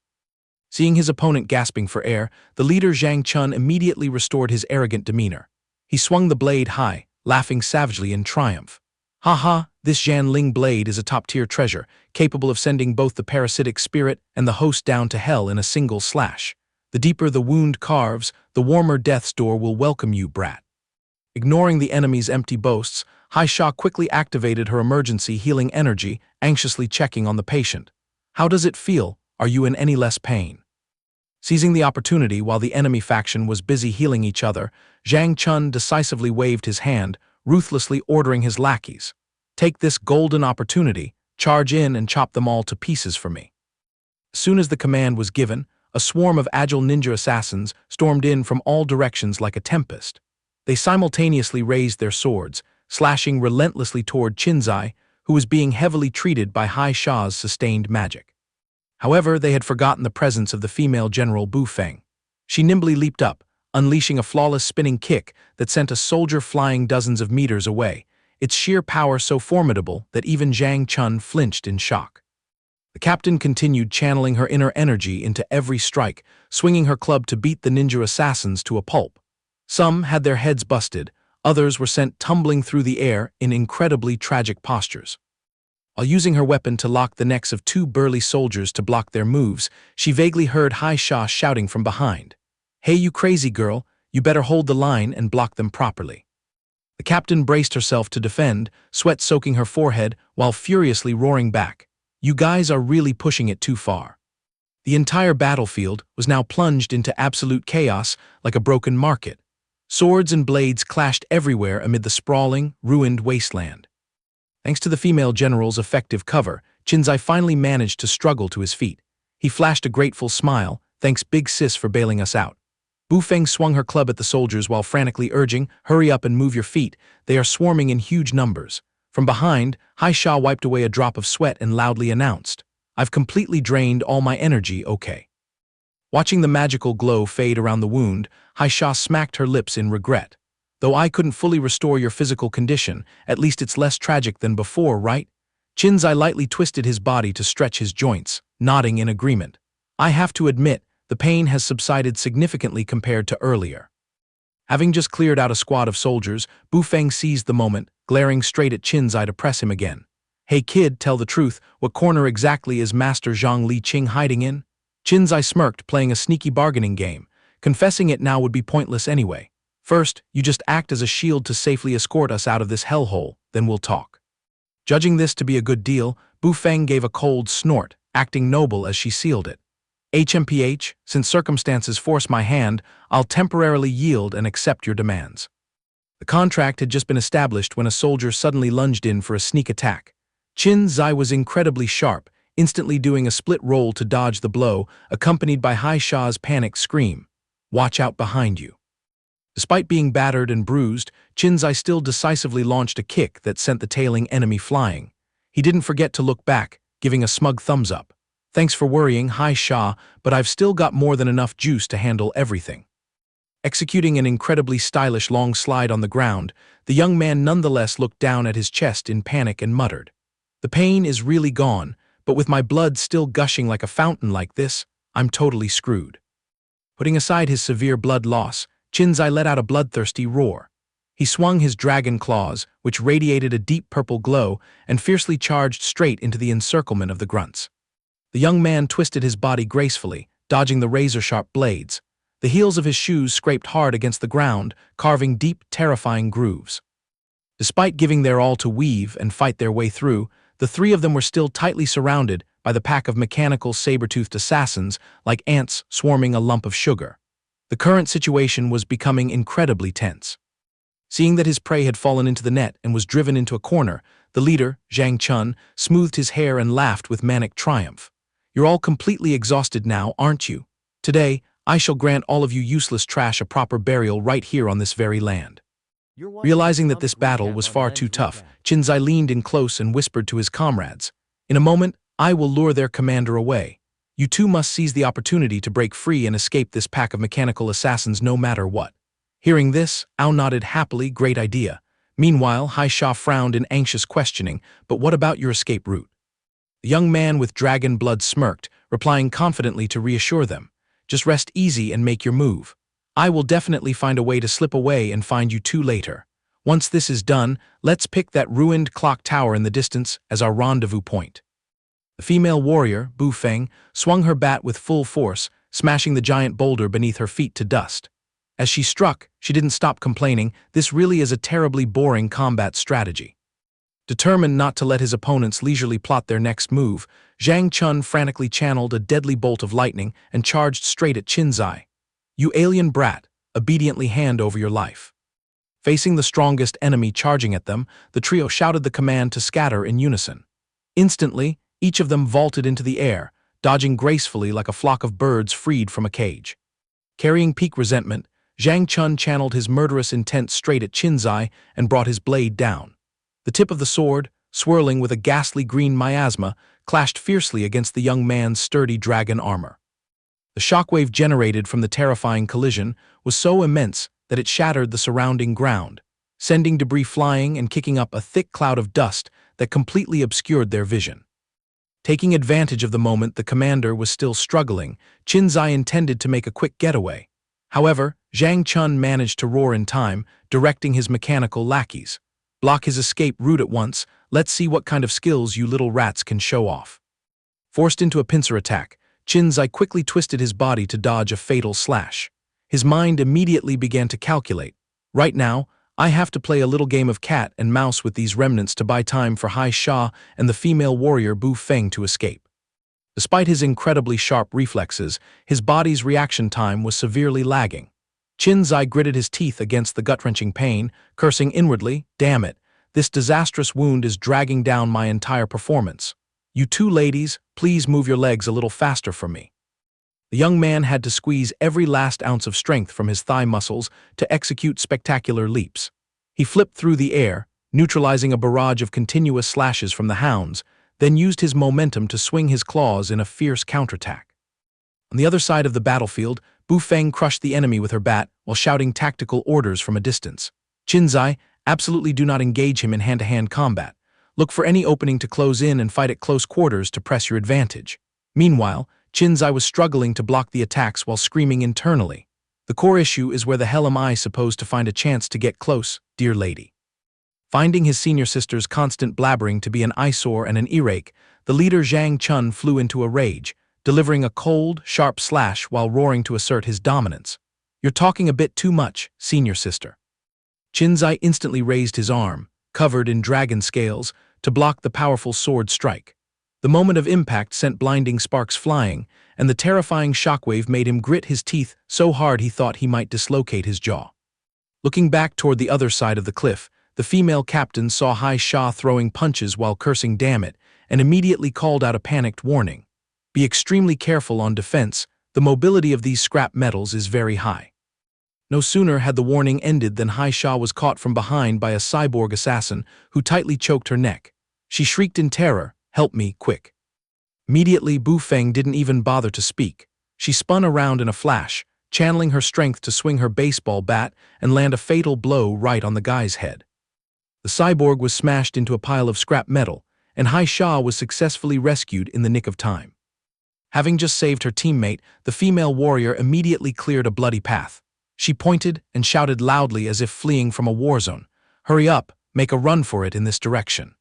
Seeing his opponent gasping for air, the leader Zhang Chun immediately restored his arrogant demeanor. He swung the blade high, laughing savagely in triumph. "Ha ha, this Jianling blade is a top-tier treasure, capable of sending both the parasitic spirit and the host down to hell in a single slash. The deeper the wound carves, the warmer death's door will welcome you, brat." Ignoring the enemy's empty boasts, Hai Sha quickly activated her emergency healing energy, anxiously checking on the patient. "How does it feel? Are you in any less pain?" Seizing the opportunity while the enemy faction was busy healing each other, Zhang Chun decisively waved his hand, ruthlessly ordering his lackeys, "Take this golden opportunity, charge in and chop them all to pieces for me." As soon as the command was given, a swarm of agile ninja assassins stormed in from all directions like a tempest. They simultaneously raised their swords, slashing relentlessly toward Qin Xi, who was being heavily treated by Hai Sha's sustained magic. However, they had forgotten the presence of the female general Bu Feng. She nimbly leaped up, unleashing a flawless spinning kick that sent a soldier flying dozens of meters away, its sheer power so formidable that even Zhang Chun flinched in shock. The captain continued channeling her inner energy into every strike, swinging her club to beat the ninja assassins to a pulp. Some had their heads busted, others were sent tumbling through the air in incredibly tragic postures. While using her weapon to lock the necks of two burly soldiers to block their moves, she vaguely heard Hai Sha shouting from behind, "Hey, you crazy girl, you better hold the line and block them properly." The captain braced herself to defend, sweat soaking her forehead while furiously roaring back, "You guys are really pushing it too far." The entire battlefield was now plunged into absolute chaos like a broken market. Swords and blades clashed everywhere amid the sprawling, ruined wasteland. Thanks to the female general's effective cover, Qin Xi finally managed to struggle to his feet. He flashed a grateful smile, "Thanks big sis for bailing us out." Bu Feng swung her club at the soldiers while frantically urging, "Hurry up and move your feet, they are swarming in huge numbers." From behind, Hai Sha wiped away a drop of sweat and loudly announced, I've completely drained all my energy, okay. Watching the magical glow fade around the wound, Haisha smacked her lips in regret. Though I couldn't fully restore your physical condition, at least it's less tragic than before, right? Qin Xi lightly twisted his body to stretch his joints, nodding in agreement. I have to admit, the pain has subsided significantly compared to earlier. Having just cleared out a squad of soldiers, Bu Feng seized the moment, glaring straight at Qin Xi to press him again. Hey kid, tell the truth, what corner exactly is Master Zhang Liqing hiding in? Qin Xi smirked, playing a sneaky bargaining game. Confessing it now would be pointless anyway. First, you just act as a shield to safely escort us out of this hellhole, then we'll talk. Judging this to be a good deal, Bu Feng gave a cold snort, acting noble as she sealed it. HMPH, since circumstances force my hand, I'll temporarily yield and accept your demands. The contract had just been established when a soldier suddenly lunged in for a sneak attack. Qin Xi was incredibly sharp, instantly doing a split roll to dodge the blow, accompanied by Haisha's panicked scream. Watch out behind you. Despite being battered and bruised, Qin Xi still decisively launched a kick that sent the tailing enemy flying. He didn't forget to look back, giving a smug thumbs up. Thanks for worrying, Haisha, but I've still got more than enough juice to handle everything. Executing an incredibly stylish long slide on the ground, the young man nonetheless looked down at his chest in panic and muttered. The pain is really gone, but with my blood still gushing like a fountain like this, I'm totally screwed. Putting aside his severe blood loss, Qin Xi let out a bloodthirsty roar. He swung his dragon claws, which radiated a deep purple glow, and fiercely charged straight into the encirclement of the grunts. The young man twisted his body gracefully, dodging the razor-sharp blades. The heels of his shoes scraped hard against the ground, carving deep, terrifying grooves. Despite giving their all to weave and fight their way through, the three of them were still tightly surrounded by the pack of mechanical saber-toothed assassins like ants swarming a lump of sugar. The current situation was becoming incredibly tense. Seeing that his prey had fallen into the net and was driven into a corner, the leader, Zhang Chun, smoothed his hair and laughed with manic triumph. You're all completely exhausted now, aren't you? Today, I shall grant all of you useless trash a proper burial right here on this very land. Realizing that this battle was far too tough, Qin Xi leaned in close and whispered to his comrades. In a moment, I will lure their commander away. You two must seize the opportunity to break free and escape this pack of mechanical assassins no matter what. Hearing this, Ao nodded happily, great idea. Meanwhile, Haisha frowned in anxious questioning, but what about your escape route? The young man with dragon blood smirked, replying confidently to reassure them. Just rest easy and make your move. I will definitely find a way to slip away and find you two later. Once this is done, let's pick that ruined clock tower in the distance as our rendezvous point. The female warrior, Bu Feng, swung her bat with full force, smashing the giant boulder beneath her feet to dust. As she struck, she didn't stop complaining, this really is a terribly boring combat strategy. Determined not to let his opponents leisurely plot their next move, Zhang Chun frantically channeled a deadly bolt of lightning and charged straight at Qin Xi. You alien brat, obediently hand over your life. Facing the strongest enemy charging at them, the trio shouted the command to scatter in unison. Instantly, each of them vaulted into the air, dodging gracefully like a flock of birds freed from a cage. Carrying peak resentment, Zhang Chun channeled his murderous intent straight at Qin Xi and brought his blade down. The tip of the sword, swirling with a ghastly green miasma, clashed fiercely against the young man's sturdy dragon armor. The shockwave generated from the terrifying collision was so immense that it shattered the surrounding ground, sending debris flying and kicking up a thick cloud of dust that completely obscured their vision. Taking advantage of the moment the commander was still struggling, Qin Xi intended to make a quick getaway. However, Zhang Chun managed to roar in time, directing his mechanical lackeys. Block his escape route at once, let's see what kind of skills you little rats can show off. Forced into a pincer attack, Qin Xi quickly twisted his body to dodge a fatal slash. His mind immediately began to calculate. Right now, I have to play a little game of cat and mouse with these remnants to buy time for Haisha and the female warrior Bu Feng to escape. Despite his incredibly sharp reflexes, his body's reaction time was severely lagging. Qin Xi gritted his teeth against the gut-wrenching pain, cursing inwardly, damn it, this disastrous wound is dragging down my entire performance. You two ladies, please move your legs a little faster for me. The young man had to squeeze every last ounce of strength from his thigh muscles to execute spectacular leaps. He flipped through the air, neutralizing a barrage of continuous slashes from the hounds, then used his momentum to swing his claws in a fierce counterattack. On the other side of the battlefield, Bu Feng crushed the enemy with her bat while shouting tactical orders from a distance. Qin Xi, absolutely do not engage him in hand-to-hand combat. Look for any opening to close in and fight at close quarters to press your advantage. Meanwhile, Qin Xi was struggling to block the attacks while screaming internally. The core issue is where the hell am I supposed to find a chance to get close, dear lady? Finding his senior sister's constant blabbering to be an eyesore and an earache, the leader Zhang Chun flew into a rage, delivering a cold, sharp slash while roaring to assert his dominance. You're talking a bit too much, senior sister. Qin Xi instantly raised his arm, covered in dragon scales, to block the powerful sword strike. The moment of impact sent blinding sparks flying, and the terrifying shockwave made him grit his teeth so hard he thought he might dislocate his jaw. Looking back toward the other side of the cliff, the female captain saw Hai Sha throwing punches while cursing "damn it," and immediately called out a panicked warning. Be extremely careful on defense, the mobility of these scrap metals is very high. No sooner had the warning ended than Hai Sha was caught from behind by a cyborg assassin who tightly choked her neck. She shrieked in terror, "Help me, quick." Immediately, Bu Feng didn't even bother to speak. She spun around in a flash, channeling her strength to swing her baseball bat and land a fatal blow right on the guy's head. The cyborg was smashed into a pile of scrap metal, and Hai Sha was successfully rescued in the nick of time. Having just saved her teammate, the female warrior immediately cleared a bloody path. She pointed and shouted loudly as if fleeing from a war zone, "Hurry up, make a run for it in this direction."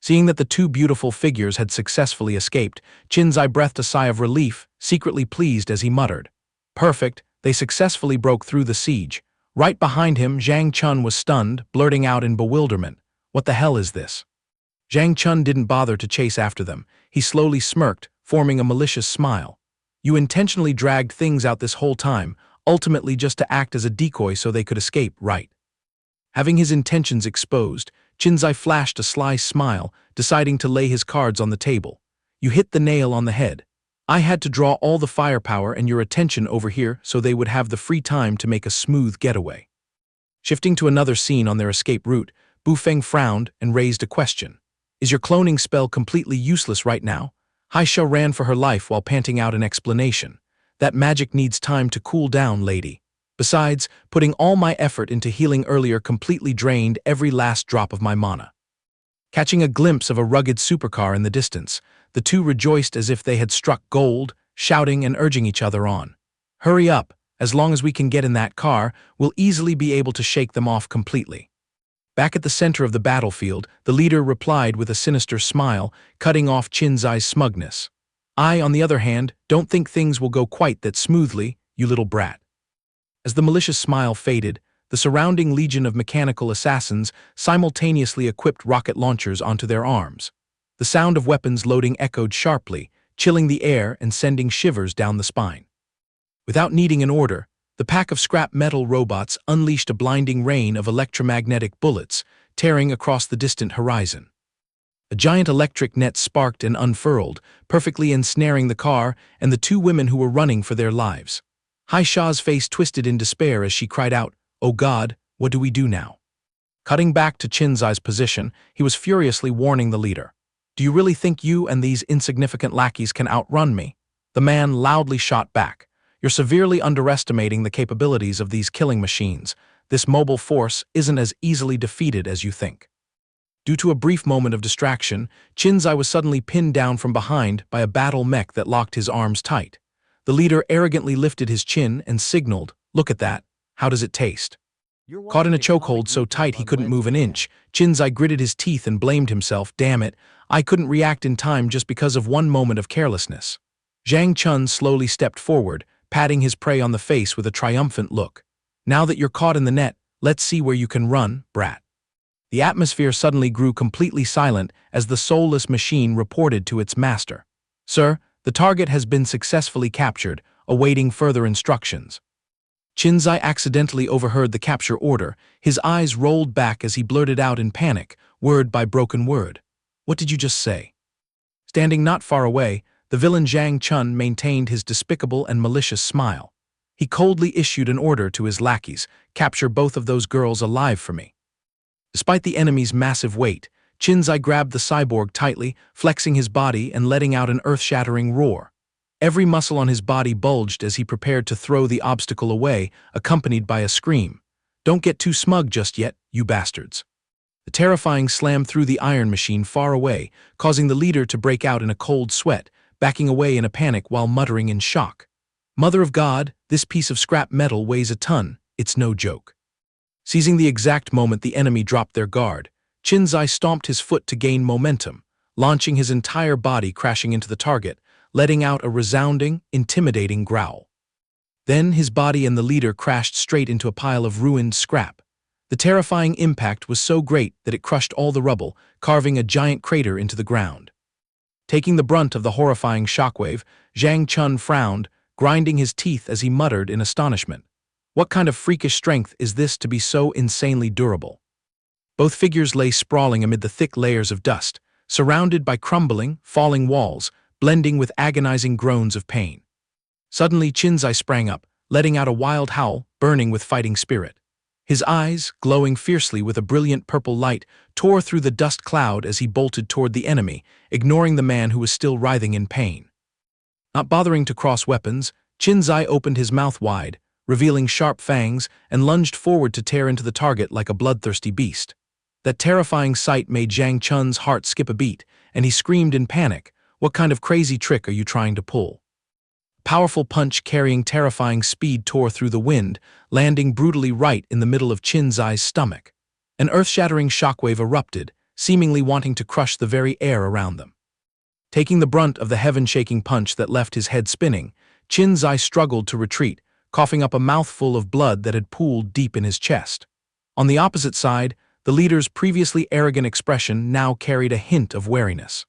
Seeing that the two beautiful figures had successfully escaped, Qin Xi breathed a sigh of relief, secretly pleased as he muttered, "Perfect, they successfully broke through the siege." Right behind him, Zhang Chun was stunned, blurting out in bewilderment, "What the hell is this?" Zhang Chun didn't bother to chase after them. He slowly smirked, forming a malicious smile. "You intentionally dragged things out this whole time, ultimately just to act as a decoy so they could escape, right?" Having his intentions exposed, Qin Xi flashed a sly smile, deciding to lay his cards on the table. "You hit the nail on the head. I had to draw all the firepower and your attention over here so they would have the free time to make a smooth getaway." Shifting to another scene on their escape route, Bu Feng frowned and raised a question. "Is your cloning spell completely useless right now?" Hai Sha ran for her life while panting out an explanation. "That magic needs time to cool down, lady. Besides, putting all my effort into healing earlier completely drained every last drop of my mana." Catching a glimpse of a rugged supercar in the distance, the two rejoiced as if they had struck gold, shouting and urging each other on. "Hurry up, as long as we can get in that car, we'll easily be able to shake them off completely." Back at the center of the battlefield, the leader replied with a sinister smile, cutting off Qin Xi's smugness. "I, on the other hand, don't think things will go quite that smoothly, you little brat." As the malicious smile faded, the surrounding legion of mechanical assassins simultaneously equipped rocket launchers onto their arms. The sound of weapons loading echoed sharply, chilling the air and sending shivers down the spine. Without needing an order, the pack of scrap metal robots unleashed a blinding rain of electromagnetic bullets, tearing across the distant horizon. A giant electric net sparked and unfurled, perfectly ensnaring the car and the two women who were running for their lives. Hai Sha's face twisted in despair as she cried out, "Oh God, what do we do now?" Cutting back to Qin Xi's position, he was furiously warning the leader. "Do you really think you and these insignificant lackeys can outrun me?" The man loudly shot back, "You're severely underestimating the capabilities of these killing machines. This mobile force isn't as easily defeated as you think." Due to a brief moment of distraction, Qin Xi was suddenly pinned down from behind by a battle mech that locked his arms tight. The leader arrogantly lifted his chin and signaled, "Look at that. How does it taste?" Caught in a chokehold so tight he couldn't move an inch, Qin Xi gritted his teeth and blamed himself. "Damn it, I couldn't react in time just because of one moment of carelessness." Zhang Chun slowly stepped forward, patting his prey on the face with a triumphant look. "Now that you're caught in the net, let's see where you can run, brat." The atmosphere suddenly grew completely silent as the soulless machine reported to its master. "Sir, the target has been successfully captured, awaiting further instructions." Qin Xi accidentally overheard the capture order. His eyes rolled back as he blurted out in panic, word by broken word. "What did you just say?" Standing not far away, the villain Zhang Chun maintained his despicable and malicious smile. He coldly issued an order to his lackeys, "Capture both of those girls alive for me." Despite the enemy's massive weight, Qin Xi grabbed the cyborg tightly, flexing his body and letting out an earth-shattering roar. Every muscle on his body bulged as he prepared to throw the obstacle away, accompanied by a scream. "Don't get too smug just yet, you bastards." The terrifying slam threw the iron machine far away, causing the leader to break out in a cold sweat, backing away in a panic while muttering in shock. "Mother of God, this piece of scrap metal weighs a ton, it's no joke." Seizing the exact moment the enemy dropped their guard, Qin Xi stomped his foot to gain momentum, launching his entire body crashing into the target, letting out a resounding, intimidating growl. Then his body and the leader crashed straight into a pile of ruined scrap. The terrifying impact was so great that it crushed all the rubble, carving a giant crater into the ground. Taking the brunt of the horrifying shockwave, Zhang Chun frowned, grinding his teeth as he muttered in astonishment. What kind of freakish strength is this to be so insanely durable? Both figures lay sprawling amid the thick layers of dust, surrounded by crumbling, falling walls, blending with agonizing groans of pain. Suddenly Qin Xi sprang up, letting out a wild howl, burning with fighting spirit. His eyes, glowing fiercely with a brilliant purple light, tore through the dust cloud as he bolted toward the enemy, ignoring the man who was still writhing in pain. Not bothering to cross weapons, Qin Xi opened his mouth wide, revealing sharp fangs, and lunged forward to tear into the target like a bloodthirsty beast. That terrifying sight made Zhang Chun's heart skip a beat, and he screamed in panic, "What kind of crazy trick are you trying to pull?" A powerful punch carrying terrifying speed tore through the wind, landing brutally right in the middle of Qin Xi's stomach. An earth-shattering shockwave erupted, seemingly wanting to crush the very air around them. Taking the brunt of the heaven-shaking punch that left his head spinning, Qin Xi struggled to retreat, coughing up a mouthful of blood that had pooled deep in his chest. On the opposite side, the leader's previously arrogant expression now carried a hint of wariness.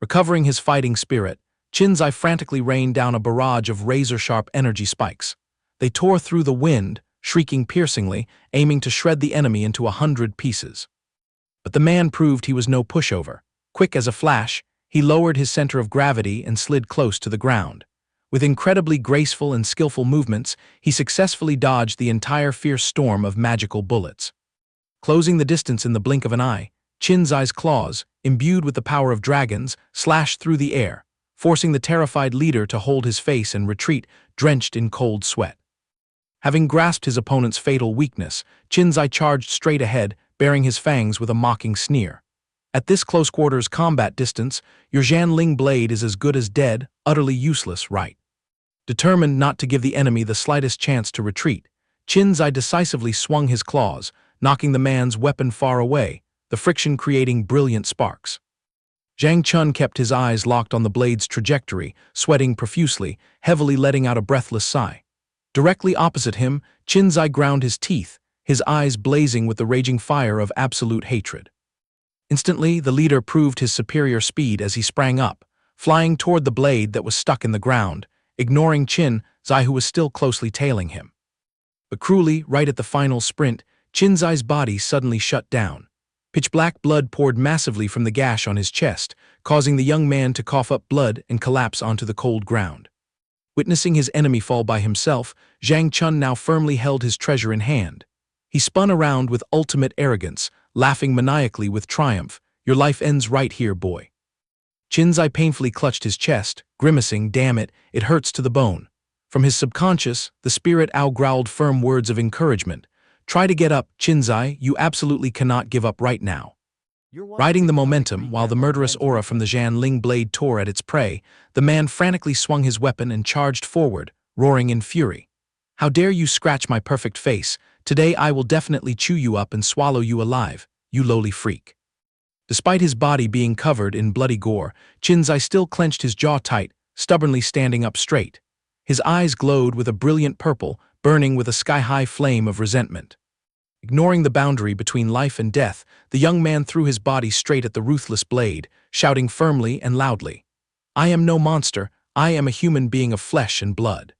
Recovering his fighting spirit, Qin Xi frantically rained down a barrage of razor-sharp energy spikes. They tore through the wind, shrieking piercingly, aiming to shred the enemy into 100 pieces. But the man proved he was no pushover. Quick as a flash, he lowered his center of gravity and slid close to the ground. With incredibly graceful and skillful movements, he successfully dodged the entire fierce storm of magical bullets. Closing the distance in the blink of an eye, Qin Xi's claws, imbued with the power of dragons, slashed through the air, forcing the terrified leader to hold his face and retreat, drenched in cold sweat. Having grasped his opponent's fatal weakness, Qin Xi charged straight ahead, baring his fangs with a mocking sneer. "At this close-quarters combat distance, your Zhanling blade is as good as dead, utterly useless, right?" Determined not to give the enemy the slightest chance to retreat, Qin Xi decisively swung his claws, knocking the man's weapon far away, the friction creating brilliant sparks. Zhang Chun kept his eyes locked on the blade's trajectory, sweating profusely, heavily letting out a breathless sigh. Directly opposite him, Qin Xi ground his teeth, his eyes blazing with the raging fire of absolute hatred. Instantly, the leader proved his superior speed as he sprang up, flying toward the blade that was stuck in the ground, ignoring Qin Xi who was still closely tailing him. But cruelly, right at the final sprint, Qin Xi's body suddenly shut down. Pitch-black blood poured massively from the gash on his chest, causing the young man to cough up blood and collapse onto the cold ground. Witnessing his enemy fall by himself, Zhang Chun now firmly held his treasure in hand. He spun around with ultimate arrogance, laughing maniacally with triumph. "Your life ends right here, boy." Qin Xi painfully clutched his chest, grimacing, "Damn it, it hurts to the bone." From his subconscious, the spirit owl growled firm words of encouragement. "Try to get up, Qin Xi, you absolutely cannot give up right now." Riding the momentum while the murderous aura from the Zhanling blade tore at its prey, the man frantically swung his weapon and charged forward, roaring in fury. "How dare you scratch my perfect face? Today I will definitely chew you up and swallow you alive, you lowly freak." Despite his body being covered in bloody gore, Qin Xi still clenched his jaw tight, stubbornly standing up straight. His eyes glowed with a brilliant purple, burning with a sky-high flame of resentment. Ignoring the boundary between life and death, the young man threw his body straight at the ruthless blade, shouting firmly and loudly, "I am no monster, I am a human being of flesh and blood."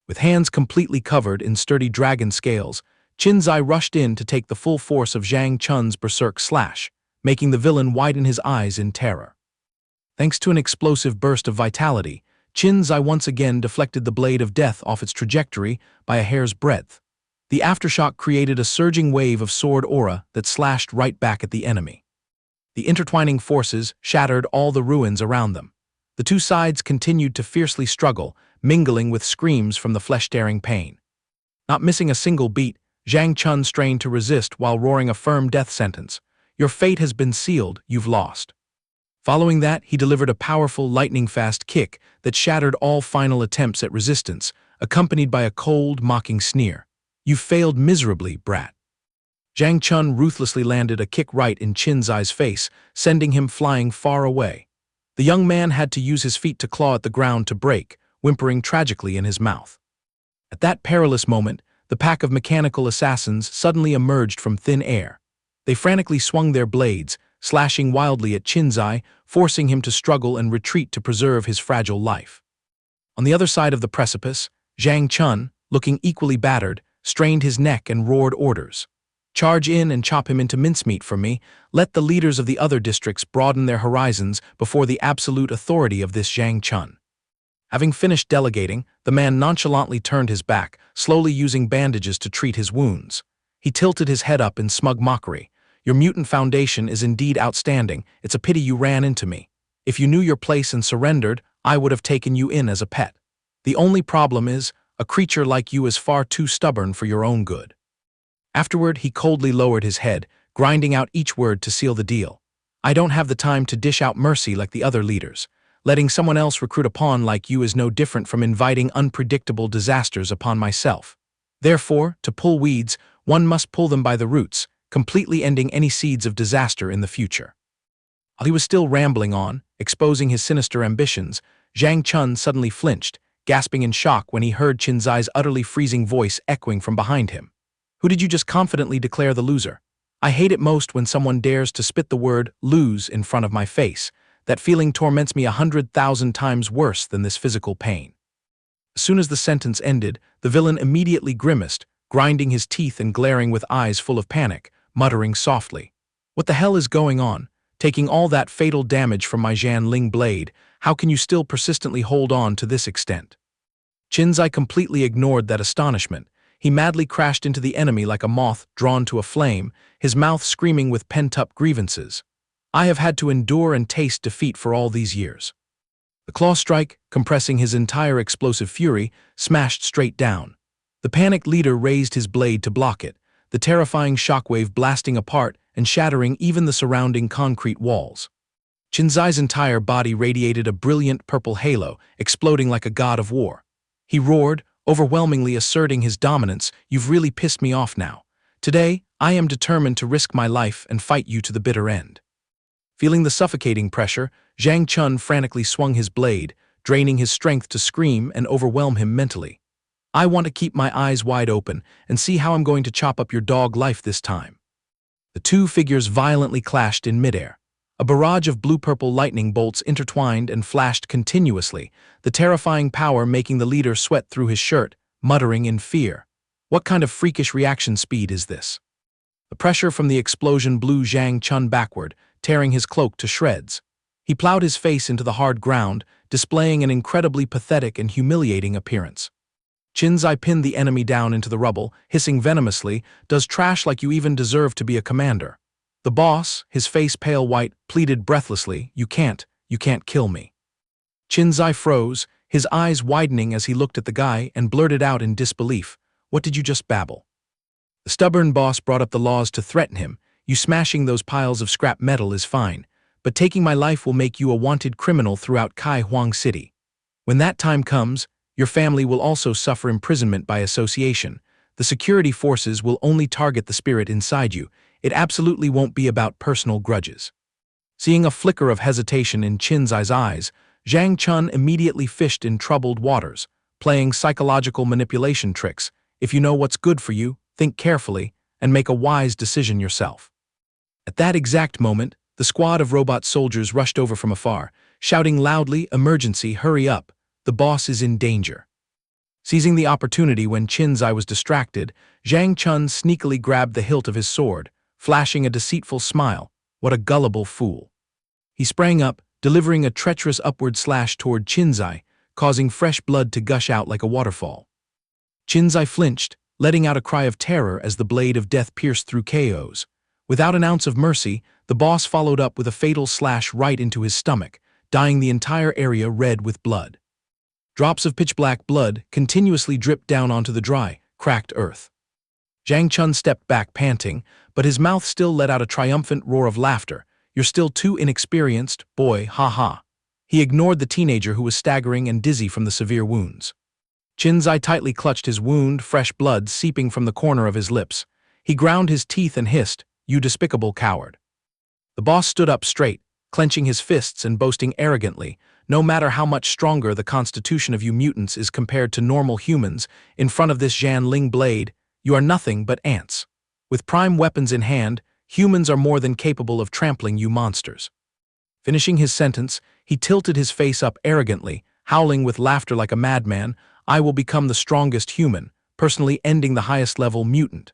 With hands completely covered in sturdy dragon scales, Qin Xi rushed in to take the full force of Zhang Chun's berserk slash, making the villain widen his eyes in terror. Thanks to an explosive burst of vitality, Qin Xi once again deflected the blade of death off its trajectory by a hair's breadth. The aftershock created a surging wave of sword aura that slashed right back at the enemy. The intertwining forces shattered all the ruins around them. The two sides continued to fiercely struggle, mingling with screams from the flesh-tearing pain. Not missing a single beat, Zhang Chun strained to resist while roaring a firm death sentence. "Your fate has been sealed, you've lost." Following that, he delivered a powerful, lightning-fast kick that shattered all final attempts at resistance, accompanied by a cold, mocking sneer. "You failed miserably, brat." Zhang Chun ruthlessly landed a kick right in Qin Xi's face, sending him flying far away. The young man had to use his feet to claw at the ground to break, whimpering tragically in his mouth. At that perilous moment, the pack of mechanical assassins suddenly emerged from thin air. They frantically swung their blades, slashing wildly at Qin Xi, forcing him to struggle and retreat to preserve his fragile life. On the other side of the precipice, Zhang Chun, looking equally battered, strained his neck and roared orders. "Charge in and chop him into mincemeat for me. Let the leaders of the other districts broaden their horizons before the absolute authority of this Zhang Chun." Having finished delegating, the man nonchalantly turned his back, slowly using bandages to treat his wounds. He tilted his head up in smug mockery. "Your mutant foundation is indeed outstanding. It's a pity you ran into me. If you knew your place and surrendered, I would have taken you in as a pet. The only problem is, a creature like you is far too stubborn for your own good." Afterward, he coldly lowered his head, grinding out each word to seal the deal. "I don't have the time to dish out mercy like the other leaders. Letting someone else recruit a pawn like you is no different from inviting unpredictable disasters upon myself. Therefore, to pull weeds, one must pull them by the roots, completely ending any seeds of disaster in the future." While he was still rambling on, exposing his sinister ambitions, Zhang Chun suddenly flinched, gasping in shock when he heard Qin Xi's utterly freezing voice echoing from behind him. "Who did you just confidently declare the loser? I hate it most when someone dares to spit the word 'lose' in front of my face. That feeling torments me 100,000 times worse than this physical pain." As soon as the sentence ended, the villain immediately grimaced, grinding his teeth and glaring with eyes full of panic, muttering softly, "What the hell is going on? Taking all that fatal damage from my Zhan Ling blade, how can you still persistently hold on to this extent?" Qin Xi completely ignored that astonishment. He madly crashed into the enemy like a moth drawn to a flame, his mouth screaming with pent-up grievances. "I have had to endure and taste defeat for all these years." The claw strike, compressing his entire explosive fury, smashed straight down. The panicked leader raised his blade to block it, the terrifying shockwave blasting apart and shattering even the surrounding concrete walls. Qin Xi's entire body radiated a brilliant purple halo, exploding like a god of war. He roared, overwhelmingly asserting his dominance, "You've really pissed me off now. Today, I am determined to risk my life and fight you to the bitter end." Feeling the suffocating pressure, Zhang Chun frantically swung his blade, draining his strength to scream and overwhelm him mentally. "I want to keep my eyes wide open and see how I'm going to chop up your dog life this time." The two figures violently clashed in midair. A barrage of blue-purple lightning bolts intertwined and flashed continuously, the terrifying power making the leader sweat through his shirt, muttering in fear. What kind of freakish reaction speed is this? The pressure from the explosion blew Zhang Chun backward, tearing his cloak to shreds. He plowed his face into the hard ground, displaying an incredibly pathetic and humiliating appearance. Qin Xi pinned the enemy down into the rubble, hissing venomously, "Does trash like you even deserve to be a commander?" The boss, his face pale white, pleaded breathlessly, you can't kill me." Qin Xi froze, his eyes widening as he looked at the guy and blurted out in disbelief, "What did you just babble?" The stubborn boss brought up the laws to threaten him. "You smashing those piles of scrap metal is fine, but taking my life will make you a wanted criminal throughout Chi Huang City. When that time comes, your family will also suffer imprisonment by association. The security forces will only target the spirit inside you. It absolutely won't be about personal grudges." Seeing a flicker of hesitation in Qin Xi's eyes, Zhang Chun immediately fished in troubled waters, playing psychological manipulation tricks. "If you know what's good for you, think carefully and make a wise decision yourself." At that exact moment, the squad of robot soldiers rushed over from afar, shouting loudly, "Emergency, hurry up, the boss is in danger." Seizing the opportunity when Qin Xi was distracted, Zhang Chun sneakily grabbed the hilt of his sword, flashing a deceitful smile. What a gullible fool. He sprang up, delivering a treacherous upward slash toward Qin Xi, causing fresh blood to gush out like a waterfall. Qin Xi flinched, letting out a cry of terror as the blade of death pierced through chaos. Without an ounce of mercy, the boss followed up with a fatal slash right into his stomach, dyeing the entire area red with blood. Drops of pitch-black blood continuously dripped down onto the dry, cracked earth. Zhang Chun stepped back panting, but his mouth still let out a triumphant roar of laughter. "You're still too inexperienced, boy, ha ha." He ignored the teenager who was staggering and dizzy from the severe wounds. Qin Xi tightly clutched his wound, fresh blood seeping from the corner of his lips. He ground his teeth and hissed, "You despicable coward." The boss stood up straight, clenching his fists and boasting arrogantly, "No matter how much stronger the constitution of you mutants is compared to normal humans, in front of this Zhan Ling blade, you are nothing but ants. With prime weapons in hand, humans are more than capable of trampling you monsters." Finishing his sentence, he tilted his face up arrogantly, howling with laughter like a madman, "I will become the strongest human, personally ending the highest-level mutant.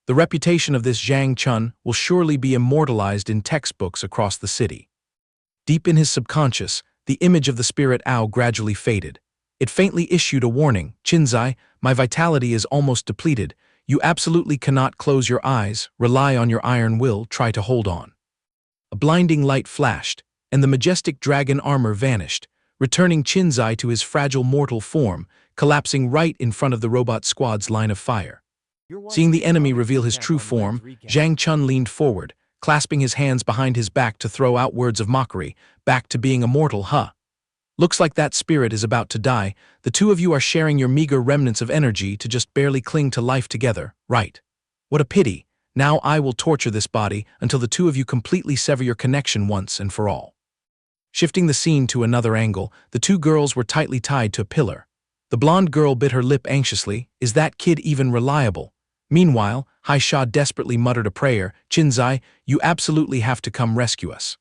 The reputation of this Zhang Chun will surely be immortalized in textbooks across the city." Deep in his subconscious, the image of the spirit owl gradually faded. It faintly issued a warning, "Qin Xi, my vitality is almost depleted. You absolutely cannot close your eyes, rely on your iron will, try to hold on." A blinding light flashed, and the majestic dragon armor vanished, returning Qin Xi to his fragile mortal form, collapsing right in front of the robot squad's line of fire. Seeing the enemy reveal his true form, Zhang Chun leaned forward, clasping his hands behind his back to throw out words of mockery, "Back to being immortal, huh? Looks like that spirit is about to die. The two of you are sharing your meager remnants of energy to just barely cling to life together, right? What a pity. Now I will torture this body until the two of you completely sever your connection once and for all." Shifting the scene to another angle, the two girls were tightly tied to a pillar. The blonde girl bit her lip anxiously. "Is that kid even reliable?" Meanwhile, Hai Sha desperately muttered a prayer, "Qin Xi, you absolutely have to come rescue us."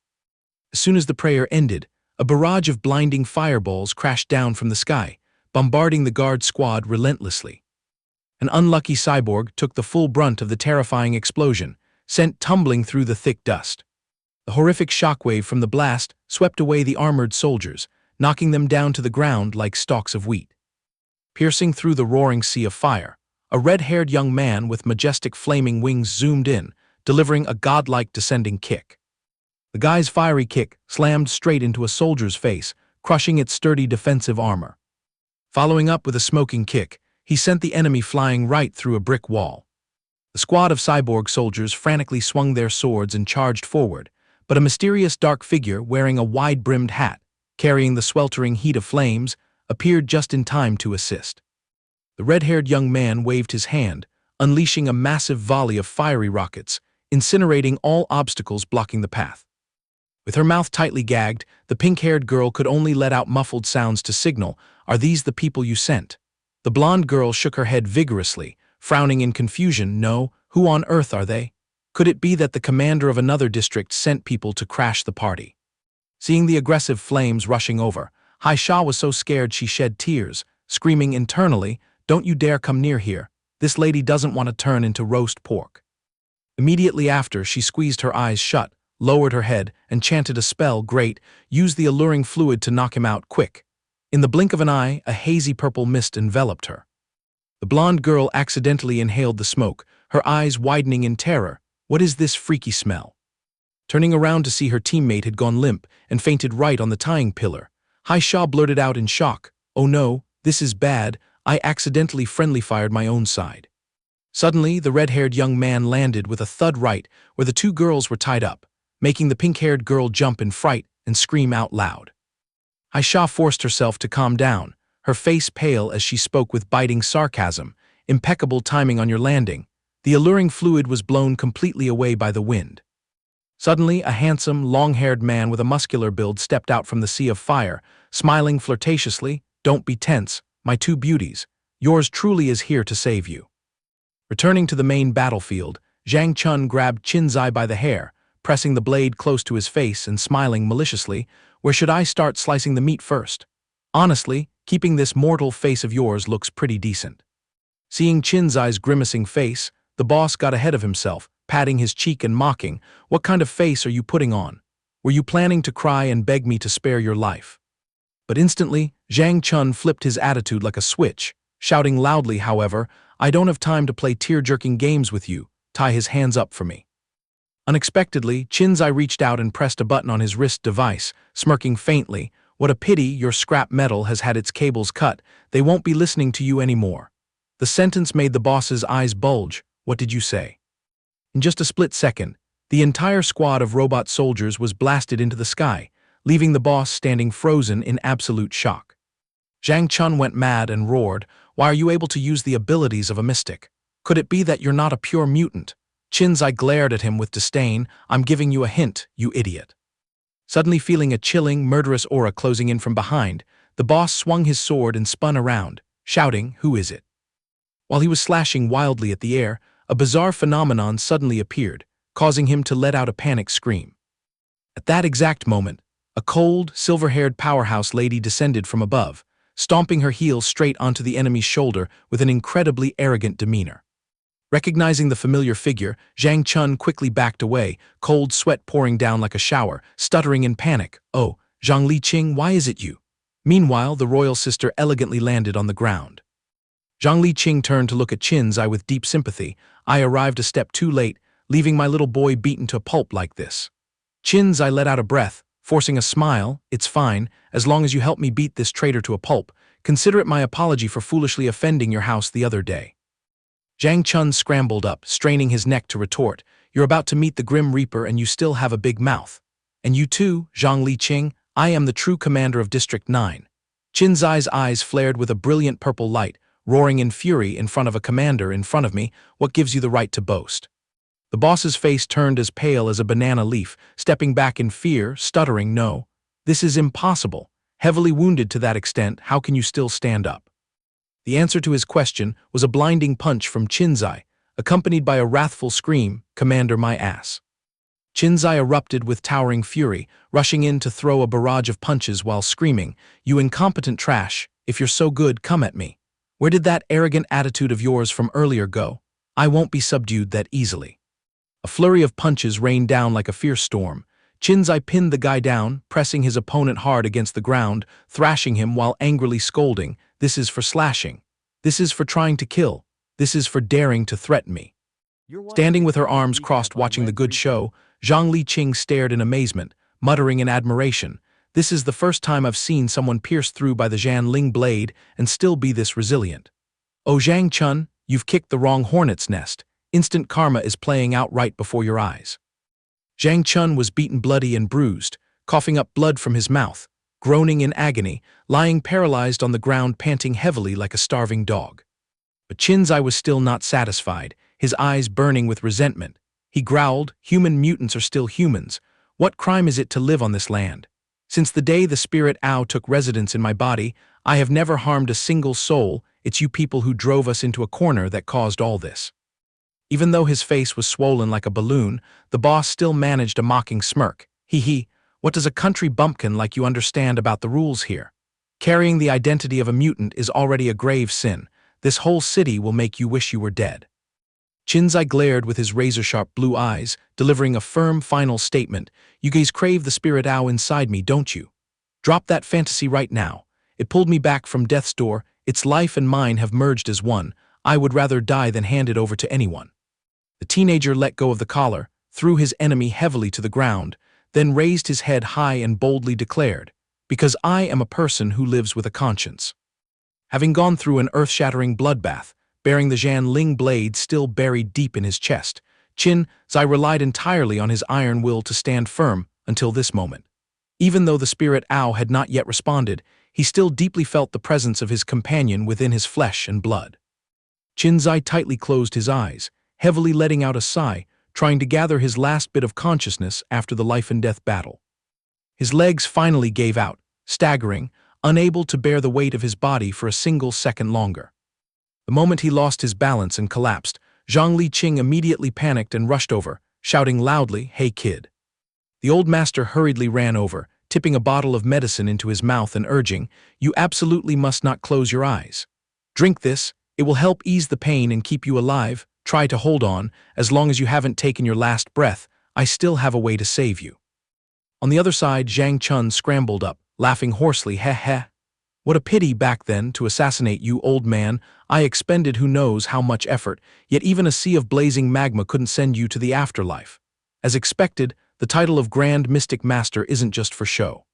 As soon as the prayer ended, a barrage of blinding fireballs crashed down from the sky, bombarding the guard squad relentlessly. An unlucky cyborg took the full brunt of the terrifying explosion, sent tumbling through the thick dust. The horrific shockwave from the blast swept away the armored soldiers, knocking them down to the ground like stalks of wheat. Piercing through the roaring sea of fire, a red-haired young man with majestic flaming wings zoomed in, delivering a godlike descending kick. The guy's fiery kick slammed straight into a soldier's face, crushing its sturdy defensive armor. Following up with a smoking kick, he sent the enemy flying right through a brick wall. The squad of cyborg soldiers frantically swung their swords and charged forward, but a mysterious dark figure wearing a wide-brimmed hat, carrying the sweltering heat of flames, appeared just in time to assist. The red-haired young man waved his hand, unleashing a massive volley of fiery rockets, incinerating all obstacles blocking the path. With her mouth tightly gagged, the pink-haired girl could only let out muffled sounds to signal, "Are these the people you sent?" The blonde girl shook her head vigorously, frowning in confusion. "No, who on earth are they? Could it be that the commander of another district sent people to crash the party?" Seeing the aggressive flames rushing over, Hai Sha was so scared she shed tears, screaming internally, "Don't you dare come near here. This lady doesn't want to turn into roast pork." Immediately after, she squeezed her eyes shut, lowered her head, and chanted a spell. "Great, use the alluring fluid to knock him out, quick." In the blink of an eye, a hazy purple mist enveloped her. The blonde girl accidentally inhaled the smoke, her eyes widening in terror. "What is this freaky smell?" Turning around to see her teammate had gone limp and fainted right on the tying pillar, Hai Sha blurted out in shock, "Oh no, this is bad. I accidentally friendly-fired my own side." Suddenly, the red-haired young man landed with a thud right where the two girls were tied up, making the pink-haired girl jump in fright and scream out loud. Hai Sha forced herself to calm down, her face pale as she spoke with biting sarcasm. "Impeccable timing on your landing. The alluring fluid was blown completely away by the wind." Suddenly, a handsome, long-haired man with a muscular build stepped out from the sea of fire, smiling flirtatiously. "Don't be tense, my two beauties. Yours truly is here to save you." Returning to the main battlefield, Zhang Chun grabbed Qin Xi by the hair, pressing the blade close to his face and smiling maliciously. "Where should I start slicing the meat first? Honestly, keeping this mortal face of yours looks pretty decent." Seeing Qin Xi's grimacing face, the boss got ahead of himself, patting his cheek and mocking, "What kind of face are you putting on? Were you planning to cry and beg me to spare your life?" But instantly, Zhang Chun flipped his attitude like a switch, shouting loudly, however, "I don't have time to play tear-jerking games with you. Tie his hands up for me." Unexpectedly, Qin Xi reached out and pressed a button on his wrist device, smirking faintly. What a pity your scrap metal has had its cables cut. They won't be listening to you anymore. The sentence made the boss's eyes bulge. What did you say? In just a split second, the entire squad of robot soldiers was blasted into the sky, leaving the boss standing frozen in absolute shock. Zhang Chun went mad and roared, "Why are you able to use the abilities of a mystic? Could it be that you're not a pure mutant?" Qin Xi glared at him with disdain. "I'm giving you a hint, you idiot." Suddenly feeling a chilling, murderous aura closing in from behind, the boss swung his sword and spun around, shouting, "Who is it?" While he was slashing wildly at the air, a bizarre phenomenon suddenly appeared, causing him to let out a panicked scream. At that exact moment, a cold, silver-haired powerhouse lady descended from above, stomping her heels straight onto the enemy's shoulder with an incredibly arrogant demeanor. Recognizing the familiar figure, Zhang Chun quickly backed away, cold sweat pouring down like a shower, stuttering in panic. "Oh, Zhang Liqing, why is it you?" Meanwhile, the royal sister elegantly landed on the ground. Zhang Liqing turned to look at Qin Xi with deep sympathy. "I arrived a step too late, leaving my little boy beaten to a pulp like this." Qin Xi let out a breath, forcing a smile. "It's fine, as long as you help me beat this traitor to a pulp. Consider it my apology for foolishly offending your house the other day." Zhang Chun scrambled up, straining his neck to retort. "You're about to meet the Grim Reaper and you still have a big mouth. And you too, Zhang Liqing, I am the true commander of District 9. Qin Xi's eyes flared with a brilliant purple light, roaring in fury in front of a commander in front of me. "What gives you the right to boast?" The boss's face turned as pale as a banana leaf, stepping back in fear, stuttering, "No, this is impossible. Heavily wounded to that extent, how can you still stand up?" The answer to his question was a blinding punch from Qin Xi, accompanied by a wrathful scream, "Commander, my ass." Qin Xi erupted with towering fury, rushing in to throw a barrage of punches while screaming, "You incompetent trash, if you're so good, come at me. Where did that arrogant attitude of yours from earlier go? I won't be subdued that easily." A flurry of punches rained down like a fierce storm. Qin Xi pinned the guy down, pressing his opponent hard against the ground, thrashing him while angrily scolding, "This is for slashing. This is for trying to kill. This is for daring to threaten me." Standing with her arms crossed watching the good show, Zhang Liqing stared in amazement, muttering in admiration, "This is the first time I've seen someone pierced through by the Zhanling blade and still be this resilient. Oh Zhang Chun, you've kicked the wrong hornet's nest. Instant karma is playing out right before your eyes." Zhang Chun was beaten bloody and bruised, coughing up blood from his mouth, groaning in agony, lying paralyzed on the ground panting heavily like a starving dog. But Qin Xi was still not satisfied, his eyes burning with resentment. He growled, "Human mutants are still humans. What crime is it to live on this land? Since the day the spirit Ao took residence in my body, I have never harmed a single soul. It's you people who drove us into a corner that caused all this." Even though his face was swollen like a balloon, the boss still managed a mocking smirk. "Hee, what does a country bumpkin like you understand about the rules here? Carrying the identity of a mutant is already a grave sin. This whole city will make you wish you were dead." Qin Xi glared with his razor-sharp blue eyes, delivering a firm final statement. "You guys crave the spirit Ao inside me, don't you? Drop that fantasy right now. It pulled me back from death's door. Its life and mine have merged as one. I would rather die than hand it over to anyone." The teenager let go of the collar, threw his enemy heavily to the ground, then raised his head high and boldly declared, "Because I am a person who lives with a conscience." Having gone through an earth-shattering bloodbath, bearing the Zhanling blade still buried deep in his chest, Qin Xi relied entirely on his iron will to stand firm until this moment. Even though the spirit Ao had not yet responded, he still deeply felt the presence of his companion within his flesh and blood. Qin Xi tightly closed his eyes, heavily letting out a sigh, trying to gather his last bit of consciousness after the life-and-death battle. His legs finally gave out, staggering, unable to bear the weight of his body for a single second longer. The moment he lost his balance and collapsed, Zhang Liqing immediately panicked and rushed over, shouting loudly, "Hey kid." The old master hurriedly ran over, tipping a bottle of medicine into his mouth and urging, "You absolutely must not close your eyes. Drink this, it will help ease the pain and keep you alive. Try to hold on, as long as you haven't taken your last breath, I still have a way to save you." On the other side, Zhang Chun scrambled up, laughing hoarsely, "Heh. What a pity back then to assassinate you, old man. I expended who knows how much effort, yet even a sea of blazing magma couldn't send you to the afterlife. As expected, the title of Grand Mystic Master isn't just for show.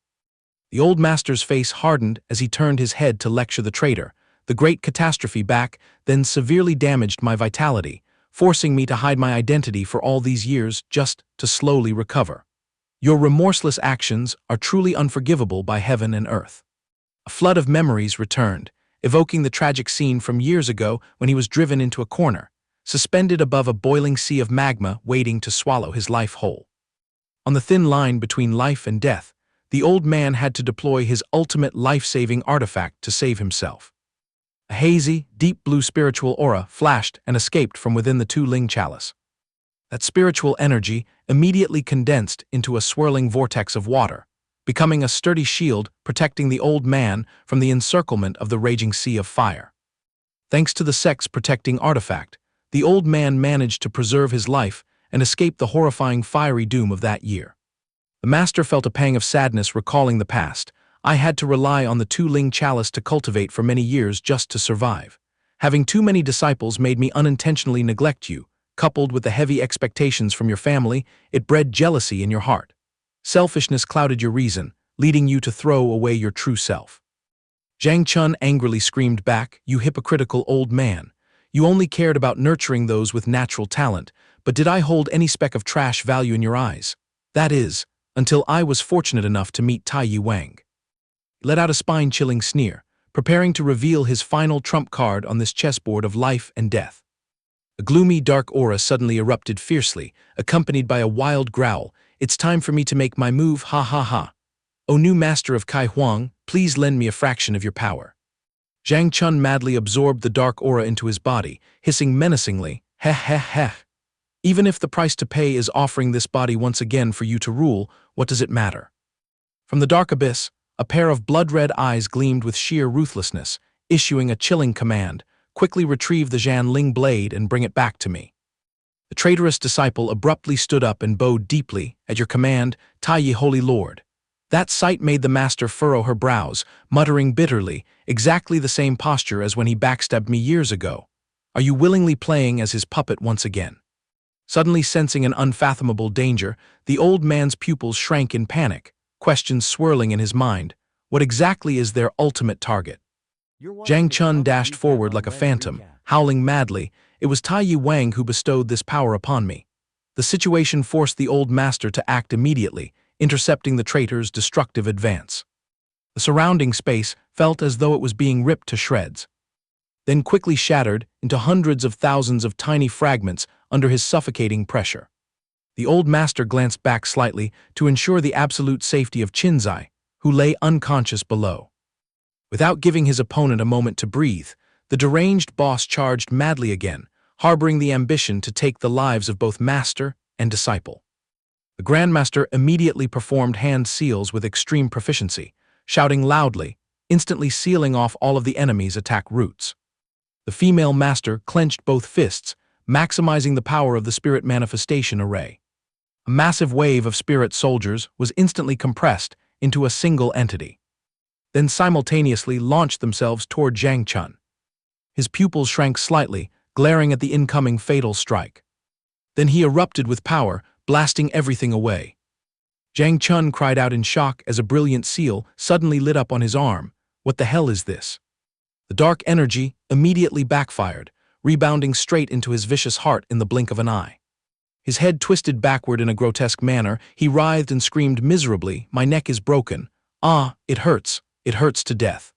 The old master's face hardened as he turned his head to lecture the traitor. The great catastrophe back then severely damaged my vitality, forcing me to hide my identity for all these years just to slowly recover. Your remorseless actions are truly unforgivable by heaven and earth. A flood of memories returned, evoking the tragic scene from years ago when he was driven into a corner, suspended above a boiling sea of magma waiting to swallow his life whole. On the thin line between life and death, the old man had to deploy his ultimate life-saving artifact to save himself. A hazy, deep blue spiritual aura flashed and escaped from within the Tu Ling chalice. That spiritual energy immediately condensed into a swirling vortex of water, becoming a sturdy shield protecting the old man from the encirclement of the raging sea of fire. Thanks to the sect's protecting artifact, the old man managed to preserve his life and escape the horrifying fiery doom of that year. The master felt a pang of sadness recalling the past. I had to rely on the Tu Ling chalice to cultivate for many years just to survive. Having too many disciples made me unintentionally neglect you. Coupled with the heavy expectations from your family, it bred jealousy in your heart. Selfishness clouded your reason, leading you to throw away your true self. Zhang Chun angrily screamed back, "You hypocritical old man. You only cared about nurturing those with natural talent, but did I hold any speck of trash value in your eyes? That is, until I was fortunate enough to meet Chi Huang." He let out a spine-chilling sneer, preparing to reveal his final trump card on this chessboard of life and death. A gloomy, dark aura suddenly erupted fiercely, accompanied by a wild growl. "It's time for me to make my move, ha ha ha. O new master of Chi Huang, please lend me a fraction of your power." Zhang Chun madly absorbed the dark aura into his body, hissing menacingly, "Heh heh heh. Even if the price to pay is offering this body once again for you to rule, what does it matter?" From the dark abyss, a pair of blood-red eyes gleamed with sheer ruthlessness, issuing a chilling command, "Quickly retrieve the Jianling blade and bring it back to me." The traitorous disciple abruptly stood up and bowed deeply, "At your command, Tai Holy Lord." That sight made the master furrow her brows, muttering bitterly, exactly the same posture as when he backstabbed me years ago. "Are you willingly playing as his puppet once again?" Suddenly sensing an unfathomable danger, the old man's pupils shrank in panic, questions swirling in his mind. What exactly is their ultimate target? Zhang Chun dashed forward like a phantom, howling madly. It was Tai Huang who bestowed this power upon me. The situation forced the old master to act immediately, intercepting the traitor's destructive advance. The surrounding space felt as though it was being ripped to shreds, then quickly shattered into hundreds of thousands of tiny fragments under his suffocating pressure. The old master glanced back slightly to ensure the absolute safety of Qin Xi, who lay unconscious below. Without giving his opponent a moment to breathe, the deranged boss charged madly again, harboring the ambition to take the lives of both master and disciple. The Grandmaster immediately performed hand seals with extreme proficiency, shouting loudly, instantly sealing off all of the enemy's attack routes. The female master clenched both fists, maximizing the power of the spirit manifestation array. A massive wave of spirit soldiers was instantly compressed into a single entity, then simultaneously launched themselves toward Zhang Chun. His pupils shrank slightly, glaring at the incoming fatal strike. Then he erupted with power, blasting everything away. Zhang Chun cried out in shock as a brilliant seal suddenly lit up on his arm. "What the hell is this?" The dark energy immediately backfired, rebounding straight into his vicious heart in the blink of an eye. His head twisted backward in a grotesque manner, he writhed and screamed miserably, "My neck is broken. Ah, it hurts to death."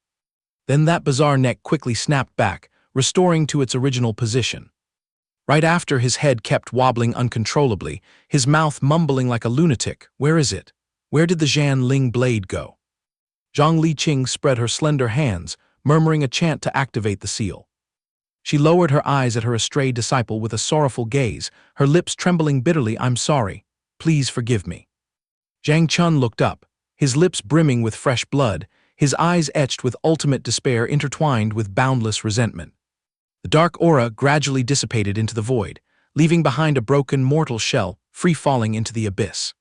Then that bizarre neck quickly snapped back, restoring to its original position. Right after, his head kept wobbling uncontrollably, his mouth mumbling like a lunatic. "Where is it? Where did the Jianling blade go?" Zhang Liqing spread her slender hands, murmuring a chant to activate the seal. She lowered her eyes at her astray disciple with a sorrowful gaze, her lips trembling bitterly. "I'm sorry. Please forgive me." Zhang Chun looked up, his lips brimming with fresh blood, his eyes etched with ultimate despair intertwined with boundless resentment. The dark aura gradually dissipated into the void, leaving behind a broken mortal shell, free-falling into the abyss.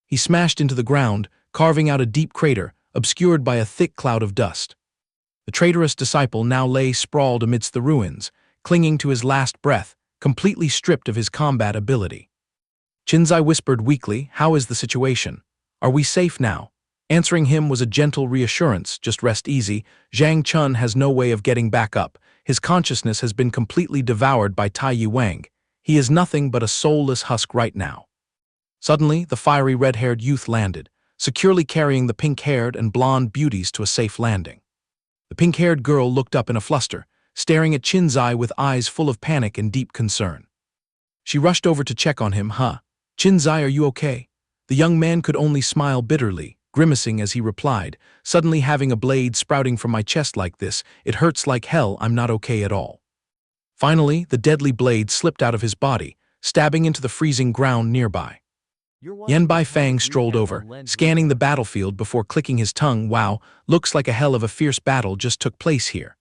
He smashed into the ground, carving out a deep crater, obscured by a thick cloud of dust. The traitorous disciple now lay sprawled amidst the ruins, clinging to his last breath, completely stripped of his combat ability. Qinzai whispered weakly, "How is the situation? Are we safe now?" Answering him was a gentle reassurance, "Just rest easy. Zhang Chun has no way of getting back up. His consciousness has been completely devoured by Chi Huang. He is nothing but a soulless husk right now." Suddenly, the fiery red-haired youth landed, securely carrying the pink-haired and blonde beauties to a safe landing. The pink-haired girl looked up in a fluster, staring at Qinzai with eyes full of panic and deep concern. She rushed over to check on him. Qinzai, are you okay?" The young man could only smile bitterly, grimacing as he replied, "Suddenly having a blade sprouting from my chest like this, it hurts like hell. I'm not okay at all." Finally, the deadly blade slipped out of his body, stabbing into the freezing ground nearby. Yan Baifang strolled over, scanning the battlefield before clicking his tongue. "Wow, looks like a hell of a fierce battle just took place here."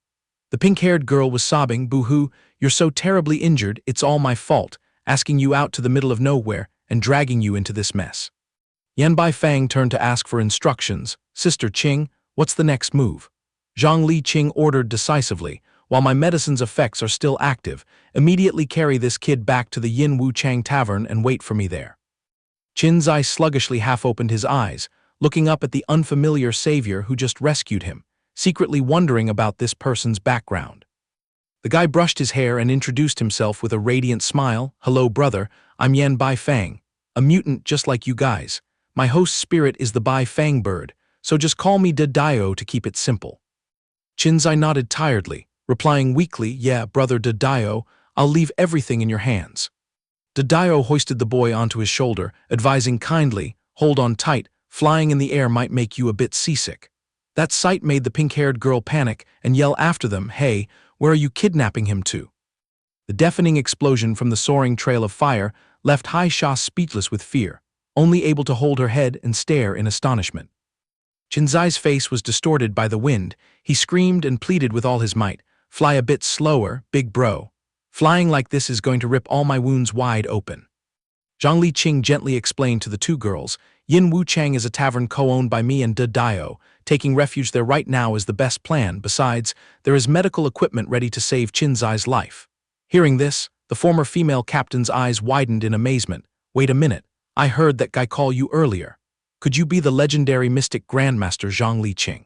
The pink-haired girl was sobbing, "Boo-hoo, you're so terribly injured, it's all my fault, asking you out to the middle of nowhere and dragging you into this mess." Yan Baifang turned to ask for instructions. "Sister Qing, what's the next move?" Zhang Li Qing ordered decisively, "While my medicine's effects are still active, immediately carry this kid back to the Yin Wu Chang Tavern and wait for me there." Qinzai sluggishly half-opened his eyes, looking up at the unfamiliar savior who just rescued him, secretly wondering about this person's background. The guy brushed his hair and introduced himself with a radiant smile. "Hello, brother, I'm Yan Baifang, a mutant just like you guys. My host's spirit is the Baifang bird, so just call me Dio to keep it simple." Qinzai nodded tiredly, replying weakly, "Yeah, brother Dio, I'll leave everything in your hands." Dio hoisted the boy onto his shoulder, advising kindly, "Hold on tight, flying in the air might make you a bit seasick." That sight made the pink-haired girl panic and yell after them, "Hey, where are you kidnapping him to?" The deafening explosion from the soaring trail of fire left Hai Sha speechless with fear, only able to hold her head and stare in astonishment. Qinzai's face was distorted by the wind. He screamed and pleaded with all his might, "Fly a bit slower, big bro. Flying like this is going to rip all my wounds wide open." Zhang Li Qing gently explained to the two girls, "Yin Wu Chang is a tavern co-owned by me and Dio. Taking refuge there right now is the best plan. Besides, there is medical equipment ready to save Qinzai's life." Hearing this, the former female captain's eyes widened in amazement. "Wait a minute, I heard that guy call you earlier. Could you be the legendary mystic Grandmaster Zhang Li Qing?"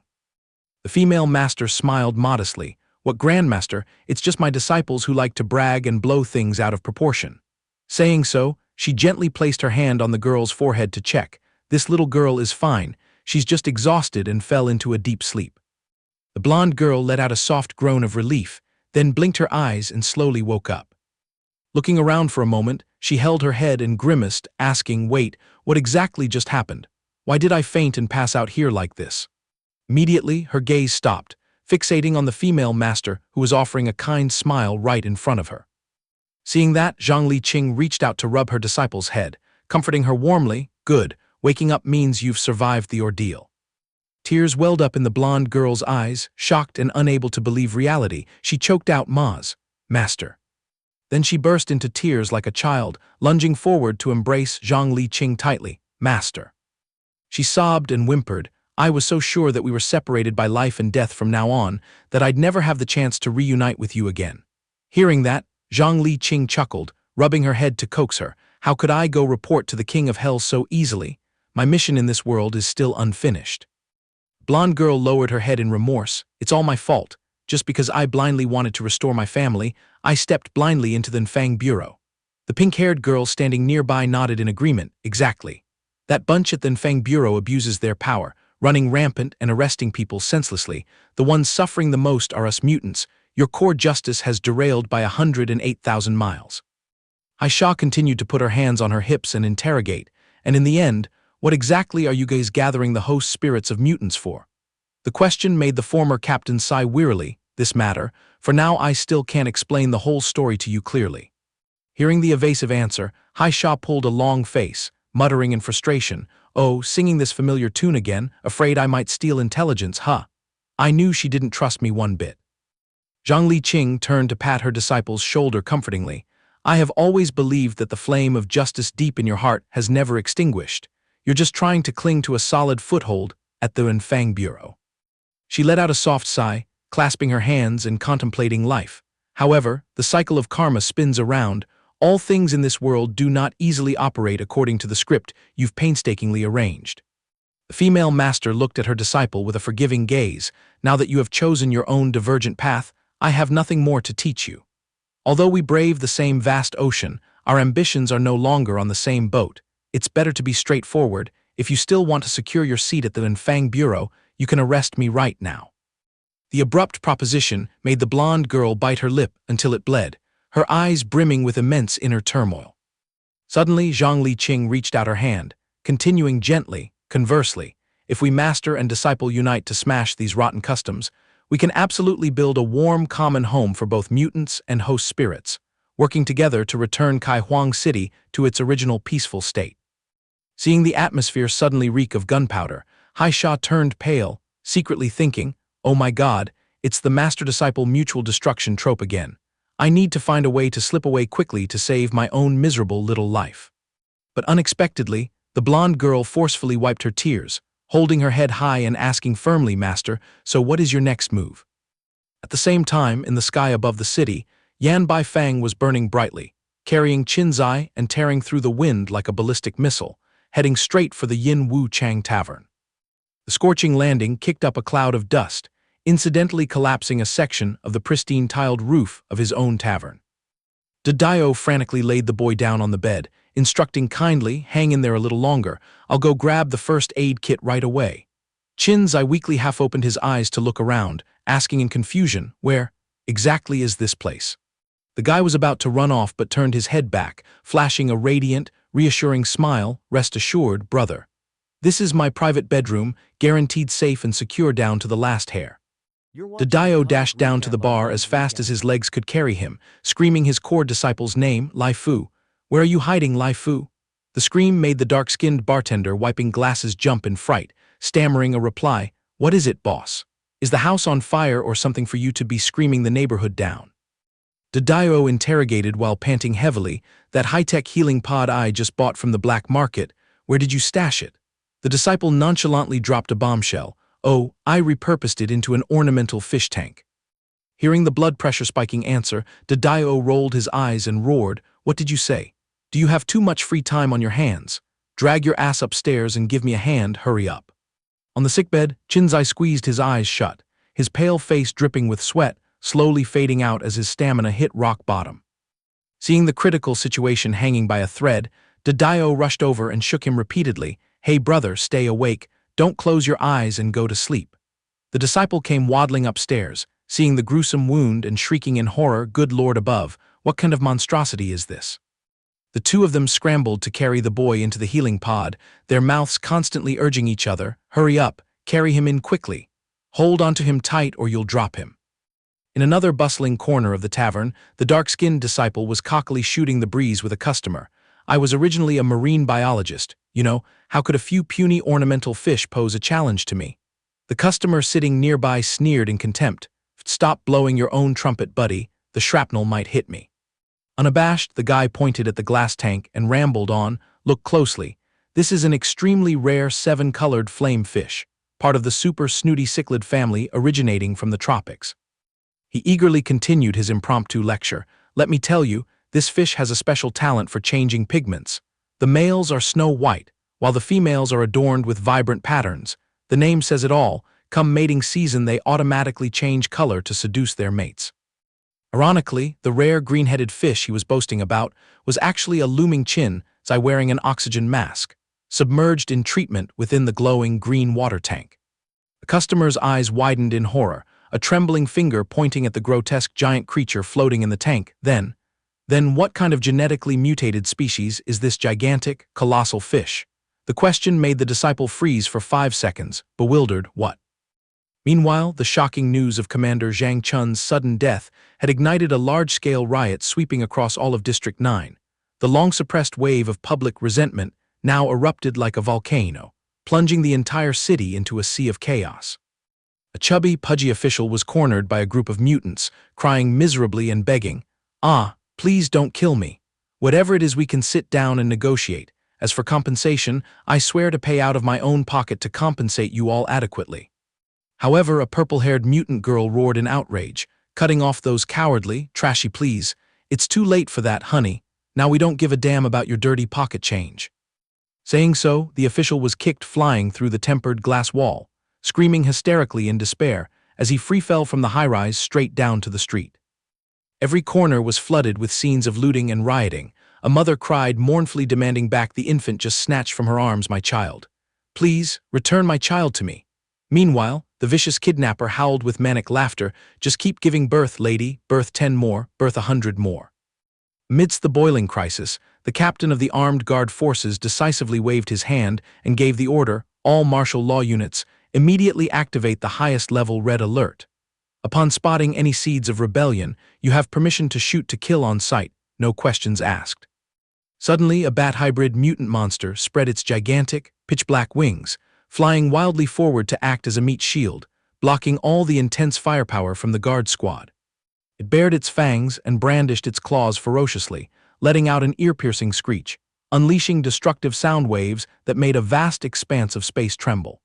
The female master smiled modestly. "What Grandmaster? It's just my disciples who like to brag and blow things out of proportion." Saying so, she gently placed her hand on the girl's forehead to check. "This little girl is fine. She's just exhausted and fell into a deep sleep." The blonde girl let out a soft groan of relief, then blinked her eyes and slowly woke up. Looking around for a moment, she held her head and grimaced, asking, "Wait, what exactly just happened? Why did I faint and pass out here like this?" Immediately, her gaze stopped, fixating on the female master who was offering a kind smile right in front of her. Seeing that, Zhang Li Qing reached out to rub her disciple's head, comforting her warmly. "Good, waking up means you've survived the ordeal." Tears welled up in the blonde girl's eyes, shocked and unable to believe reality. She choked out, Master." Then she burst into tears like a child, lunging forward to embrace Zhang Li Qing tightly. "Master." She sobbed and whimpered, "I was so sure that we were separated by life and death from now on, that I'd never have the chance to reunite with you again." Hearing that, Zhang Li Qing chuckled, rubbing her head to coax her. "How could I go report to the King of Hell so easily? My mission in this world is still unfinished." Blonde girl lowered her head in remorse. "It's all my fault. Just because I blindly wanted to restore my family, I stepped blindly into the Nfang Bureau." The pink-haired girl standing nearby nodded in agreement. "Exactly. That bunch at the Nfang Bureau abuses their power, running rampant and arresting people senselessly. The ones suffering the most are us mutants. Your core justice has derailed by 108,000 miles." Aisha continued to put her hands on her hips and interrogate, "And in the end, what exactly are you guys gathering the host spirits of mutants for?" The question made the former captain sigh wearily. "This matter, for now I still can't explain the whole story to you clearly." Hearing the evasive answer, Aisha pulled a long face, muttering in frustration, "Oh, singing this familiar tune again, afraid I might steal intelligence, huh? I knew she didn't trust me one bit." Zhang Li Qing turned to pat her disciple's shoulder comfortingly. "I have always believed that the flame of justice deep in your heart has never extinguished. You're just trying to cling to a solid foothold at the Nfang Bureau." She let out a soft sigh, clasping her hands and contemplating life. "However, the cycle of karma spins around. All things in this world do not easily operate according to the script you've painstakingly arranged. The female master looked at her disciple with a forgiving gaze. Now that you have chosen your own divergent path, I have nothing more to teach you. Although we brave the same vast ocean, our ambitions are no longer on the same boat. It's better to be straightforward. If you still want to secure your seat at the Linfang Bureau, you can arrest me right now. The abrupt proposition made the blonde girl bite her lip until it bled, her eyes brimming with immense inner turmoil. Suddenly, Zhang Liqing reached out her hand, continuing gently, conversely, if we master and disciple unite to smash these rotten customs, we can absolutely build a warm, common home for both mutants and host spirits, working together to return Chi Huang City to its original peaceful state. Seeing the atmosphere suddenly reek of gunpowder, Hai Sha turned pale, secretly thinking, oh my god, it's the master-disciple mutual destruction trope again. I need to find a way to slip away quickly to save my own miserable little life. But unexpectedly, the blonde girl forcefully wiped her tears, holding her head high and asking firmly, Master, so what is your next move? At the same time, in the sky above the city, Yan Baifang was burning brightly, carrying Qin Xi and tearing through the wind like a ballistic missile, heading straight for the Yin Wu Chang Tavern. The scorching landing kicked up a cloud of dust, incidentally collapsing a section of the pristine tiled roof of his own tavern. Dadio frantically laid the boy down on the bed, instructing kindly, hang in there a little longer, I'll go grab the first aid kit right away. Qin Xi weakly half-opened his eyes to look around, asking in confusion, where exactly is this place? The guy was about to run off but turned his head back, flashing a radiant, reassuring smile, rest assured, brother. This is my private bedroom, guaranteed safe and secure down to the last hair. Dadio dashed down to the bar as fast as his legs could carry him, screaming his core disciple's name, Lai Fu. Where are you hiding, Lai Fu? The scream made the dark-skinned bartender wiping glasses jump in fright, stammering a reply, What is it, boss? Is the house on fire or something for you to be screaming the neighborhood down? Dadio interrogated while panting heavily, that high-tech healing pod I just bought from the black market, where did you stash it? The disciple nonchalantly dropped a bombshell. Oh, I repurposed it into an ornamental fish tank. Hearing the blood pressure spiking answer, Dadio rolled his eyes and roared, What did you say? Do you have too much free time on your hands? Drag your ass upstairs and give me a hand, hurry up. On the sickbed, Qin Xi squeezed his eyes shut, his pale face dripping with sweat, slowly fading out as his stamina hit rock bottom. Seeing the critical situation hanging by a thread, Dadio rushed over and shook him repeatedly, Hey brother, stay awake, don't close your eyes and go to sleep. The disciple came waddling upstairs, seeing the gruesome wound and shrieking in horror, Good Lord above, what kind of monstrosity is this? The two of them scrambled to carry the boy into the healing pod, their mouths constantly urging each other, Hurry up, carry him in quickly. Hold onto him tight or you'll drop him. In another bustling corner of the tavern, the dark-skinned disciple was cockily shooting the breeze with a customer. I was originally a marine biologist. You know, how could a few puny ornamental fish pose a challenge to me? The customer sitting nearby sneered in contempt. Stop blowing your own trumpet, buddy. The shrapnel might hit me. Unabashed, the guy pointed at the glass tank and rambled on, Look closely. This is an extremely rare 7-colored flame fish, part of the super snooty cichlid family originating from the tropics. He eagerly continued his impromptu lecture. Let me tell you, this fish has a special talent for changing pigments. The males are snow white, while the females are adorned with vibrant patterns. The name says it all. Come mating season, they automatically change color to seduce their mates. Ironically, the rare green-headed fish he was boasting about was actually a looming Qin Xi wearing an oxygen mask, submerged in treatment within the glowing green water tank. The customer's eyes widened in horror, a trembling finger pointing at the grotesque giant creature floating in the tank. Then what kind of genetically mutated species is this gigantic, colossal fish? The question made the disciple freeze for 5 seconds, bewildered. What? Meanwhile, the shocking news of Commander Zhang Chun's sudden death had ignited a large-scale riot sweeping across all of District 9. The long-suppressed wave of public resentment now erupted like a volcano, plunging the entire city into a sea of chaos. A chubby, pudgy official was cornered by a group of mutants, crying miserably and begging, Please don't kill me. Whatever it is, we can sit down and negotiate. As for compensation, I swear to pay out of my own pocket to compensate you all adequately. However, a purple-haired mutant girl roared in outrage, cutting off those cowardly, trashy pleas. It's too late for that, honey. Now we don't give a damn about your dirty pocket change." Saying so, the official was kicked flying through the tempered glass wall, screaming hysterically in despair as he free fell from the high-rise straight down to the street. Every corner was flooded with scenes of looting and rioting. A mother cried, mournfully demanding back the infant just snatched from her arms. "My child. Please, return my child to me." Meanwhile, the vicious kidnapper howled with manic laughter, "Just keep giving birth, lady, birth 10 more, birth 100 more." Amidst the boiling crisis, the captain of the armed guard forces decisively waved his hand and gave the order, "All martial law units, immediately activate the highest level red alert. Upon spotting any seeds of rebellion, you have permission to shoot to kill on sight, no questions asked." Suddenly, a bat-hybrid mutant monster spread its gigantic, pitch-black wings, flying wildly forward to act as a meat shield, blocking all the intense firepower from the guard squad. It bared its fangs and brandished its claws ferociously, letting out an ear-piercing screech, unleashing destructive sound waves that made a vast expanse of space tremble.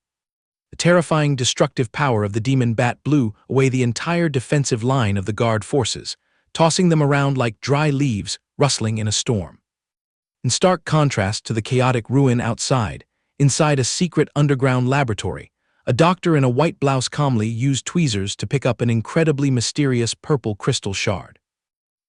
The terrifying destructive power of the demon bat blew away the entire defensive line of the guard forces, tossing them around like dry leaves rustling in a storm. In stark contrast to the chaotic ruin outside, inside a secret underground laboratory, a doctor in a white blouse calmly used tweezers to pick up an incredibly mysterious purple crystal shard.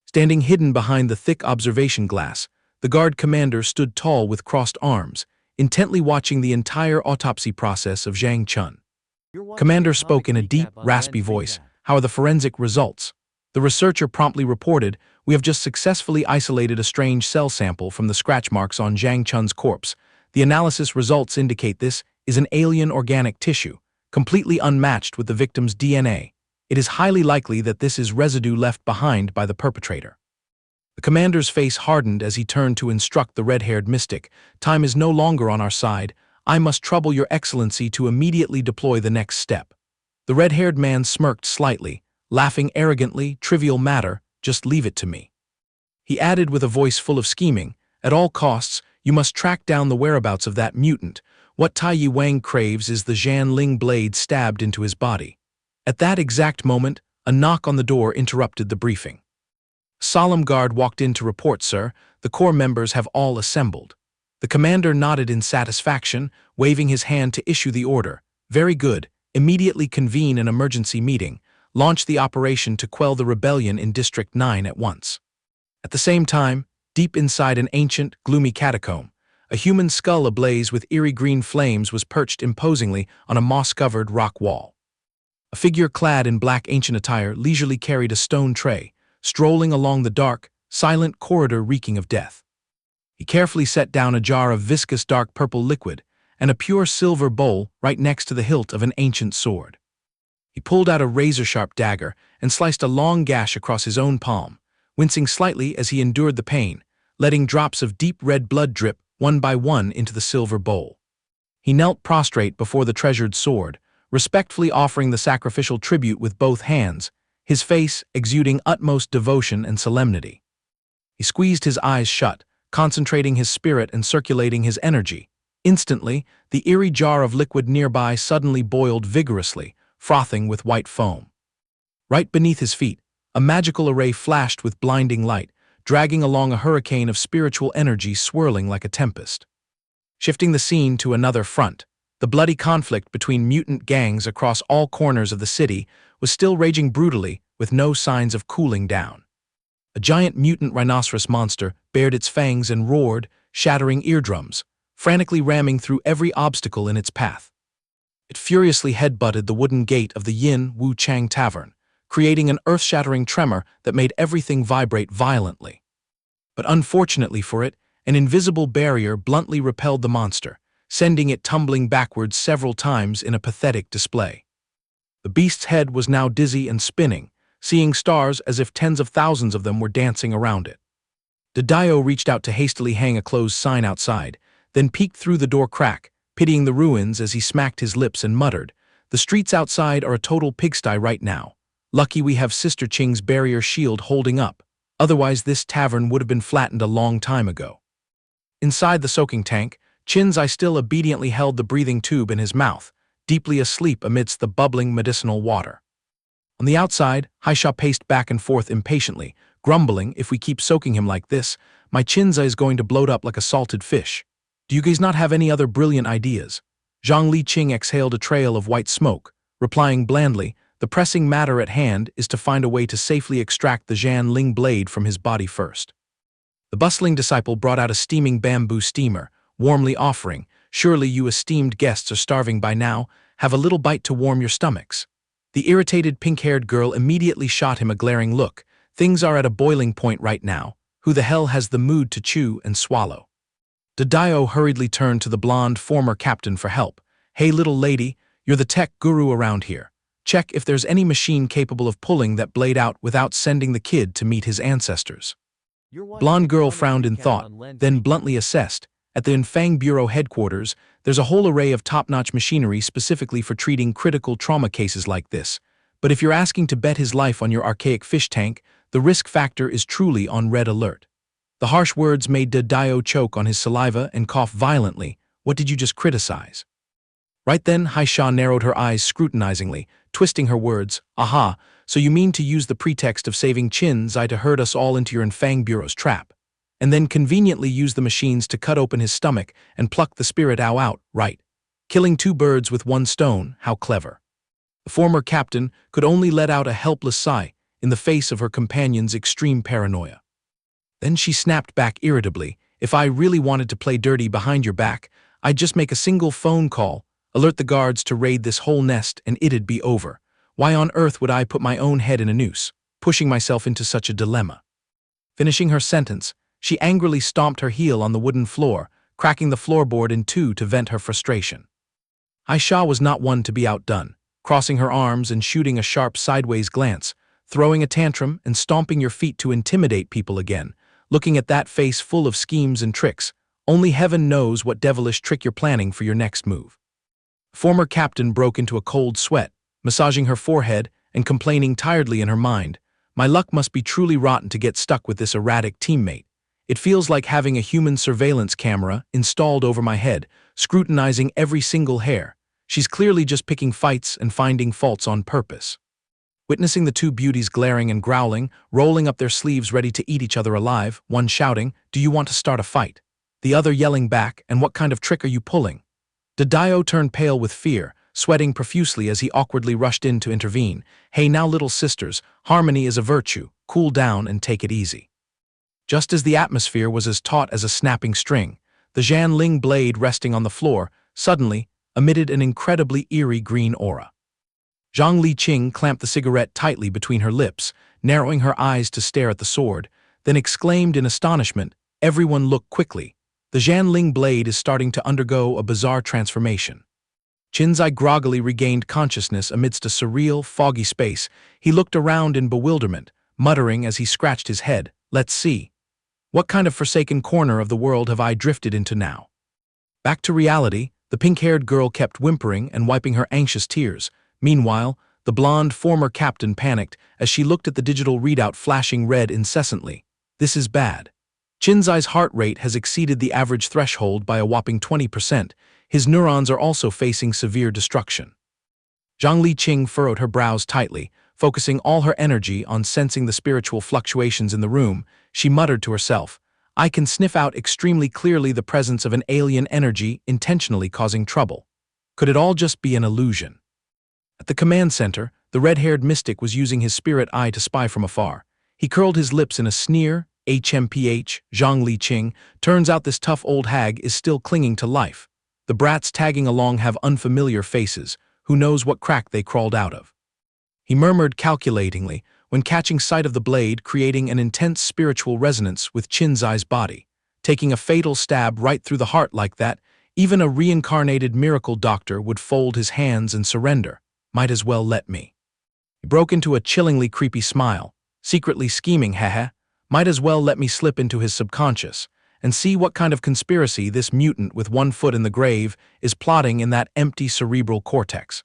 Standing hidden behind the thick observation glass, the guard commander stood tall with crossed arms, intently watching the entire autopsy process of Zhang Chun. Commander spoke in a deep, raspy voice, "How are the forensic results?" The researcher promptly reported, "We have just successfully isolated a strange cell sample from the scratch marks on Zhang Chun's corpse. The analysis results indicate this is an alien organic tissue, completely unmatched with the victim's DNA. It is highly likely that this is residue left behind by the perpetrator." The commander's face hardened as he turned to instruct the red-haired mystic, "Time is no longer on our side. I must trouble your excellency to immediately deploy the next step." The red-haired man smirked slightly, laughing arrogantly, "Trivial matter, just leave it to me." He added with a voice full of scheming, "At all costs, you must track down the whereabouts of that mutant. What Chi Huang craves is the Zhan Ling blade stabbed into his body." At that exact moment, a knock on the door interrupted the briefing. A solemn guard walked in to report, "Sir, the Corps members have all assembled." The commander nodded in satisfaction, waving his hand to issue the order. "Very good. Immediately convene an emergency meeting. Launch the operation to quell the rebellion in District 9 at once." At the same time, deep inside an ancient, gloomy catacomb, a human skull ablaze with eerie green flames was perched imposingly on a moss-covered rock wall. A figure clad in black ancient attire leisurely carried a stone tray, strolling along the dark, silent corridor reeking of death. He carefully set down a jar of viscous dark purple liquid and a pure silver bowl right next to the hilt of an ancient sword. He pulled out a razor-sharp dagger and sliced a long gash across his own palm, wincing slightly as he endured the pain, letting drops of deep red blood drip one by one into the silver bowl. He knelt prostrate before the treasured sword, respectfully offering the sacrificial tribute with both hands, his face exuding utmost devotion and solemnity. He squeezed his eyes shut, concentrating his spirit and circulating his energy. Instantly, the eerie jar of liquid nearby suddenly boiled vigorously, frothing with white foam. Right beneath his feet, a magical array flashed with blinding light, dragging along a hurricane of spiritual energy swirling like a tempest. Shifting the scene to another front, the bloody conflict between mutant gangs across all corners of the city was still raging brutally, with no signs of cooling down. A giant mutant rhinoceros monster bared its fangs and roared, shattering eardrums, frantically ramming through every obstacle in its path. It furiously headbutted the wooden gate of the Yin Wu Chang Tavern, creating an earth-shattering tremor that made everything vibrate violently. But unfortunately for it, an invisible barrier bluntly repelled the monster, sending it tumbling backwards several times in a pathetic display. The beast's head was now dizzy and spinning, seeing stars as if tens of thousands of them were dancing around it. Didayo reached out to hastily hang a closed sign outside, then peeked through the door crack, pitying the ruins as he smacked his lips and muttered, "The streets outside are a total pigsty right now. Lucky we have Sister Qing's barrier shield holding up, otherwise this tavern would have been flattened a long time ago." Inside the soaking tank, Qin Xi still obediently held the breathing tube in his mouth, deeply asleep amidst the bubbling medicinal water. On the outside, Haisha paced back and forth impatiently, grumbling, "If we keep soaking him like this, My Qin is going to bloat up like a salted fish. Do you guys not have any other brilliant ideas? Zhang Liqing exhaled a trail of white smoke, replying blandly, the pressing matter at hand is to find a way to safely extract the Zhan Ling blade from his body first. The bustling disciple brought out a steaming bamboo steamer, warmly offering, surely you esteemed guests are starving by now, have a little bite to warm your stomachs. The irritated pink-haired girl immediately shot him a glaring look. Things are at a boiling point right now. Who the hell has the mood to chew and swallow? Dadao hurriedly turned to the blonde former captain for help. Hey little lady, you're the tech guru around here. Check if there's any machine capable of pulling that blade out without sending the kid to meet his ancestors. Blonde girl frowned in thought, then bluntly assessed. At the Infang Bureau headquarters, there's a whole array of top-notch machinery specifically for treating critical trauma cases like this. But if you're asking to bet his life on your archaic fish tank, the risk factor is truly on red alert. The harsh words made Dadao choke on his saliva and cough violently. What did you just criticize? Right then, Haisha narrowed her eyes scrutinizingly, twisting her words. Aha, so you mean to use the pretext of saving Qin Xi to herd us all into your Infang Bureau's trap, and then conveniently use the machines to cut open his stomach and pluck the spirit out, right? Killing two birds with one stone, how clever. The former captain could only let out a helpless sigh in the face of her companion's extreme paranoia. Then she snapped back irritably. If I really wanted to play dirty behind your back, I'd just make a single phone call, alert the guards to raid this whole nest, and it'd be over. Why on earth would I put my own head in a noose, pushing myself into such a dilemma? Finishing her sentence, she angrily stomped her heel on the wooden floor, cracking the floorboard in two to vent her frustration. Aisha was not one to be outdone, crossing her arms and shooting a sharp sideways glance, throwing a tantrum and stomping your feet to intimidate people again. Looking at that face full of schemes and tricks, only heaven knows what devilish trick you're planning for your next move. Former captain broke into a cold sweat, massaging her forehead and complaining tiredly in her mind. My luck must be truly rotten to get stuck with this erratic teammate. It feels like having a human surveillance camera installed over my head, scrutinizing every single hair. She's clearly just picking fights and finding faults on purpose. Witnessing the two beauties glaring and growling, rolling up their sleeves ready to eat each other alive, one shouting, "Do you want to start a fight?" The other yelling back, "And what kind of trick are you pulling?" Dadao turned pale with fear, sweating profusely as he awkwardly rushed in to intervene. Hey now little sisters, harmony is a virtue, cool down and take it easy. Just as the atmosphere was as taut as a snapping string, the Zhan Ling blade resting on the floor suddenly emitted an incredibly eerie green aura. Zhang Liqing clamped the cigarette tightly between her lips, narrowing her eyes to stare at the sword, then exclaimed in astonishment, "Everyone look quickly. The Zhan Ling blade is starting to undergo a bizarre transformation." Qin Xi groggily regained consciousness amidst a surreal, foggy space. He looked around in bewilderment, muttering as he scratched his head, "Let's see. What kind of forsaken corner of the world have I drifted into now?" Back to reality, the pink-haired girl kept whimpering and wiping her anxious tears. Meanwhile, the blonde former captain panicked as she looked at the digital readout flashing red incessantly. This is bad. Qin Xi's heart rate has exceeded the average threshold by a whopping 20%. His neurons are also facing severe destruction. Zhang Liqing furrowed her brows tightly, focusing all her energy on sensing the spiritual fluctuations in the room. She muttered to herself, I can sniff out extremely clearly the presence of an alien energy intentionally causing trouble. Could it all just be an illusion? At the command center, the red-haired mystic was using his spirit eye to spy from afar. He curled his lips in a sneer. HMPH, Zhang Liqing, turns out this tough old hag is still clinging to life. The brats tagging along have unfamiliar faces. Who knows what crack they crawled out of? He murmured calculatingly when catching sight of the blade creating an intense spiritual resonance with Qin Xi's body. Taking a fatal stab right through the heart like that, even a reincarnated miracle doctor would fold his hands and surrender. Might as well let me. He broke into a chillingly creepy smile, secretly scheming, haha. Might as well let me slip into his subconscious and see what kind of conspiracy this mutant with one foot in the grave is plotting in that empty cerebral cortex.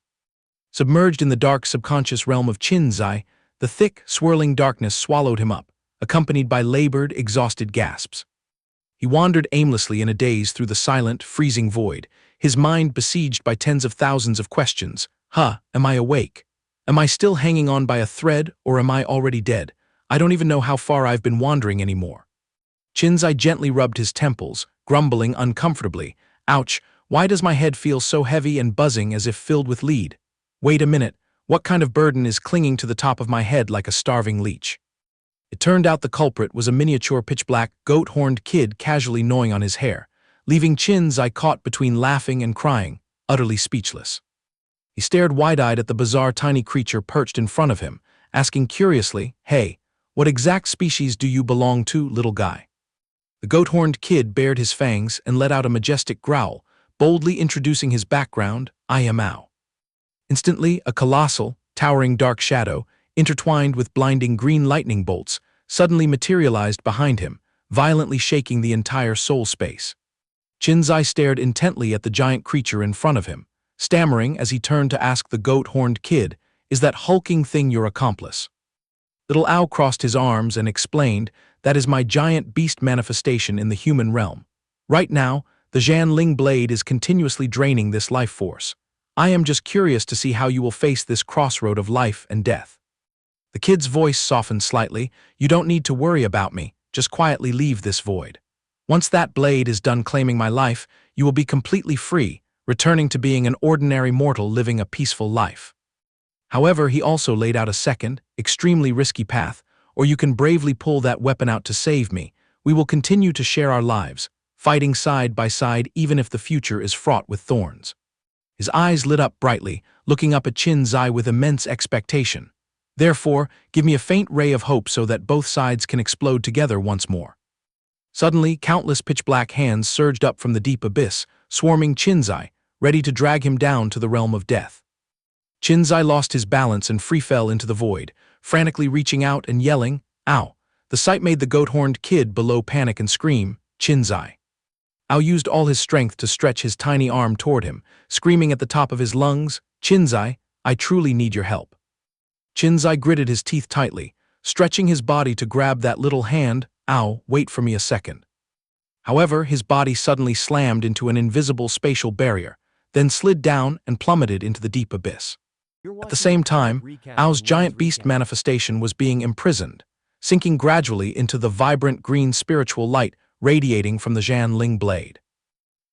Submerged in the dark subconscious realm of Qin Xi, the thick, swirling darkness swallowed him up, accompanied by labored, exhausted gasps. He wandered aimlessly in a daze through the silent, freezing void, his mind besieged by tens of thousands of questions. Am I awake? Am I still hanging on by a thread, or am I already dead? I don't even know how far I've been wandering anymore. Qin Xi gently rubbed his temples, grumbling uncomfortably. Ouch, why does my head feel so heavy and buzzing as if filled with lead? Wait a minute, what kind of burden is clinging to the top of my head like a starving leech? It turned out the culprit was a miniature pitch-black, goat-horned kid casually gnawing on his hair, leaving Qin Xi caught between laughing and crying, utterly speechless. He stared wide-eyed at the bizarre tiny creature perched in front of him, asking curiously, "Hey, what exact species do you belong to, little guy?" The goat-horned kid bared his fangs and let out a majestic growl, boldly introducing his background, "I am Ao." Instantly, a colossal, towering dark shadow, intertwined with blinding green lightning bolts, suddenly materialized behind him, violently shaking the entire soul space. Qin Xi stared intently at the giant creature in front of him, stammering as he turned to ask the goat-horned kid, "Is that hulking thing your accomplice?" Little Ao crossed his arms and explained, "That is my giant beast manifestation in the human realm. Right now, the Jianling blade is continuously draining this life force. I am just curious to see how you will face this crossroad of life and death." The kid's voice softened slightly. "You don't need to worry about me, just quietly leave this void. Once that blade is done claiming my life, you will be completely free, returning to being an ordinary mortal living a peaceful life. However, he also laid out a second, extremely risky path, or you can bravely pull that weapon out to save me. We will continue to share our lives, fighting side by side even if the future is fraught with thorns." His eyes lit up brightly, looking up at Qin Xi with immense expectation. "Therefore, give me a faint ray of hope so that both sides can explode together once more." Suddenly, countless pitch-black hands surged up from the deep abyss, swarming Qin Xi, ready to drag him down to the realm of death. Qin Xi lost his balance and free fell into the void, frantically reaching out and yelling, "Ow!" The sight made the goat-horned kid below panic and scream, "Qin Xi!" Ao used all his strength to stretch his tiny arm toward him, screaming at the top of his lungs, "Qin Xi, I truly need your help." Qin Xi gritted his teeth tightly, stretching his body to grab that little hand. "Ow, wait for me a second." However, his body suddenly slammed into an invisible spatial barrier, then slid down and plummeted into the deep abyss. At the same time, Ao's giant beast manifestation was being imprisoned, sinking gradually into the vibrant green spiritual light radiating from the Jianling blade.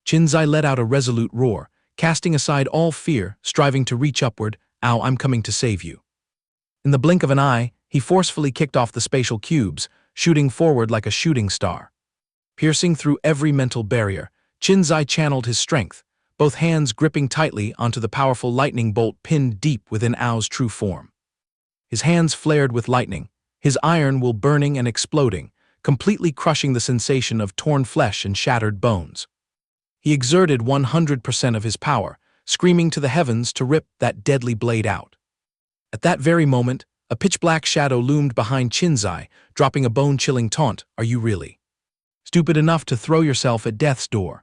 Qin Xi let out a resolute roar, casting aside all fear, striving to reach upward. "Ao, I'm coming to save you." In the blink of an eye, he forcefully kicked off the spatial cubes, shooting forward like a shooting star. Piercing through every mental barrier, Qin Xi channeled his strength, both hands gripping tightly onto the powerful lightning bolt pinned deep within Ao's true form. His hands flared with lightning, his iron will burning and exploding, completely crushing the sensation of torn flesh and shattered bones. He exerted 100% of his power, screaming to the heavens to rip that deadly blade out. At that very moment, a pitch-black shadow loomed behind Qin Xi, dropping a bone-chilling taunt, "Are you really stupid enough to throw yourself at death's door?"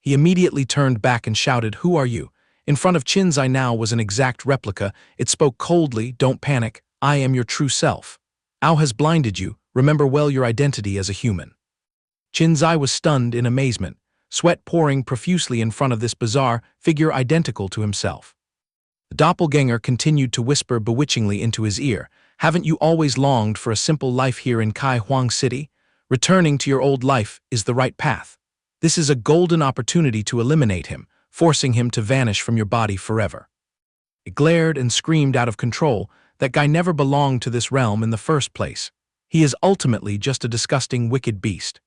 He immediately turned back and shouted, "Who are you?" In front of Qin Xi now was an exact replica. It spoke coldly, "Don't panic, I am your true self. Ao has blinded you, remember well your identity as a human." Qin Xi was stunned in amazement, sweat pouring profusely in front of this bizarre figure identical to himself. The doppelganger continued to whisper bewitchingly into his ear, "Haven't you always longed for a simple life here in Chi Huang City? Returning to your old life is the right path. This is a golden opportunity to eliminate him, forcing him to vanish from your body forever." It glared and screamed out of control, "That guy never belonged to this realm in the first place. He is ultimately just a disgusting, wicked beast."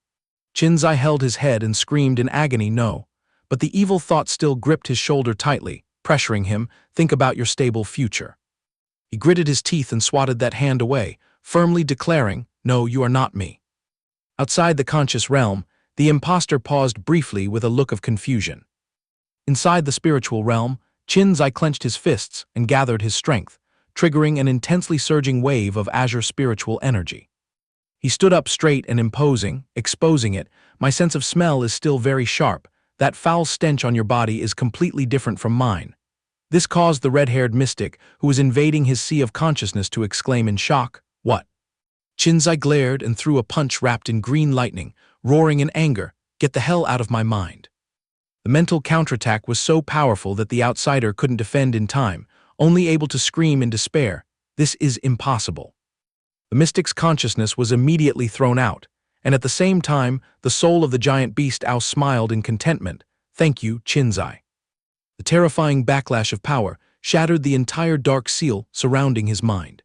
Qin Xi held his head and screamed in agony, "No." But the evil thought still gripped his shoulder tightly, pressuring him, "Think about your stable future." He gritted his teeth and swatted that hand away, firmly declaring, "No, you are not me." Outside the conscious realm, the impostor paused briefly with a look of confusion. Inside the spiritual realm, Qin Xi clenched his fists and gathered his strength, triggering an intensely surging wave of azure spiritual energy. He stood up straight and imposing, exposing it. "My sense of smell is still very sharp. That foul stench on your body is completely different from mine." This caused the red-haired mystic, who was invading his sea of consciousness, to exclaim in shock, "What?" Qin Xi glared and threw a punch wrapped in green lightning, roaring in anger, "Get the hell out of my mind." The mental counterattack was so powerful that the outsider couldn't defend in time, only able to scream in despair, "This is impossible." The mystic's consciousness was immediately thrown out, and at the same time, the soul of the giant beast owl smiled in contentment. Thank you, Qin Xi. The terrifying backlash of power shattered the entire dark seal surrounding his mind.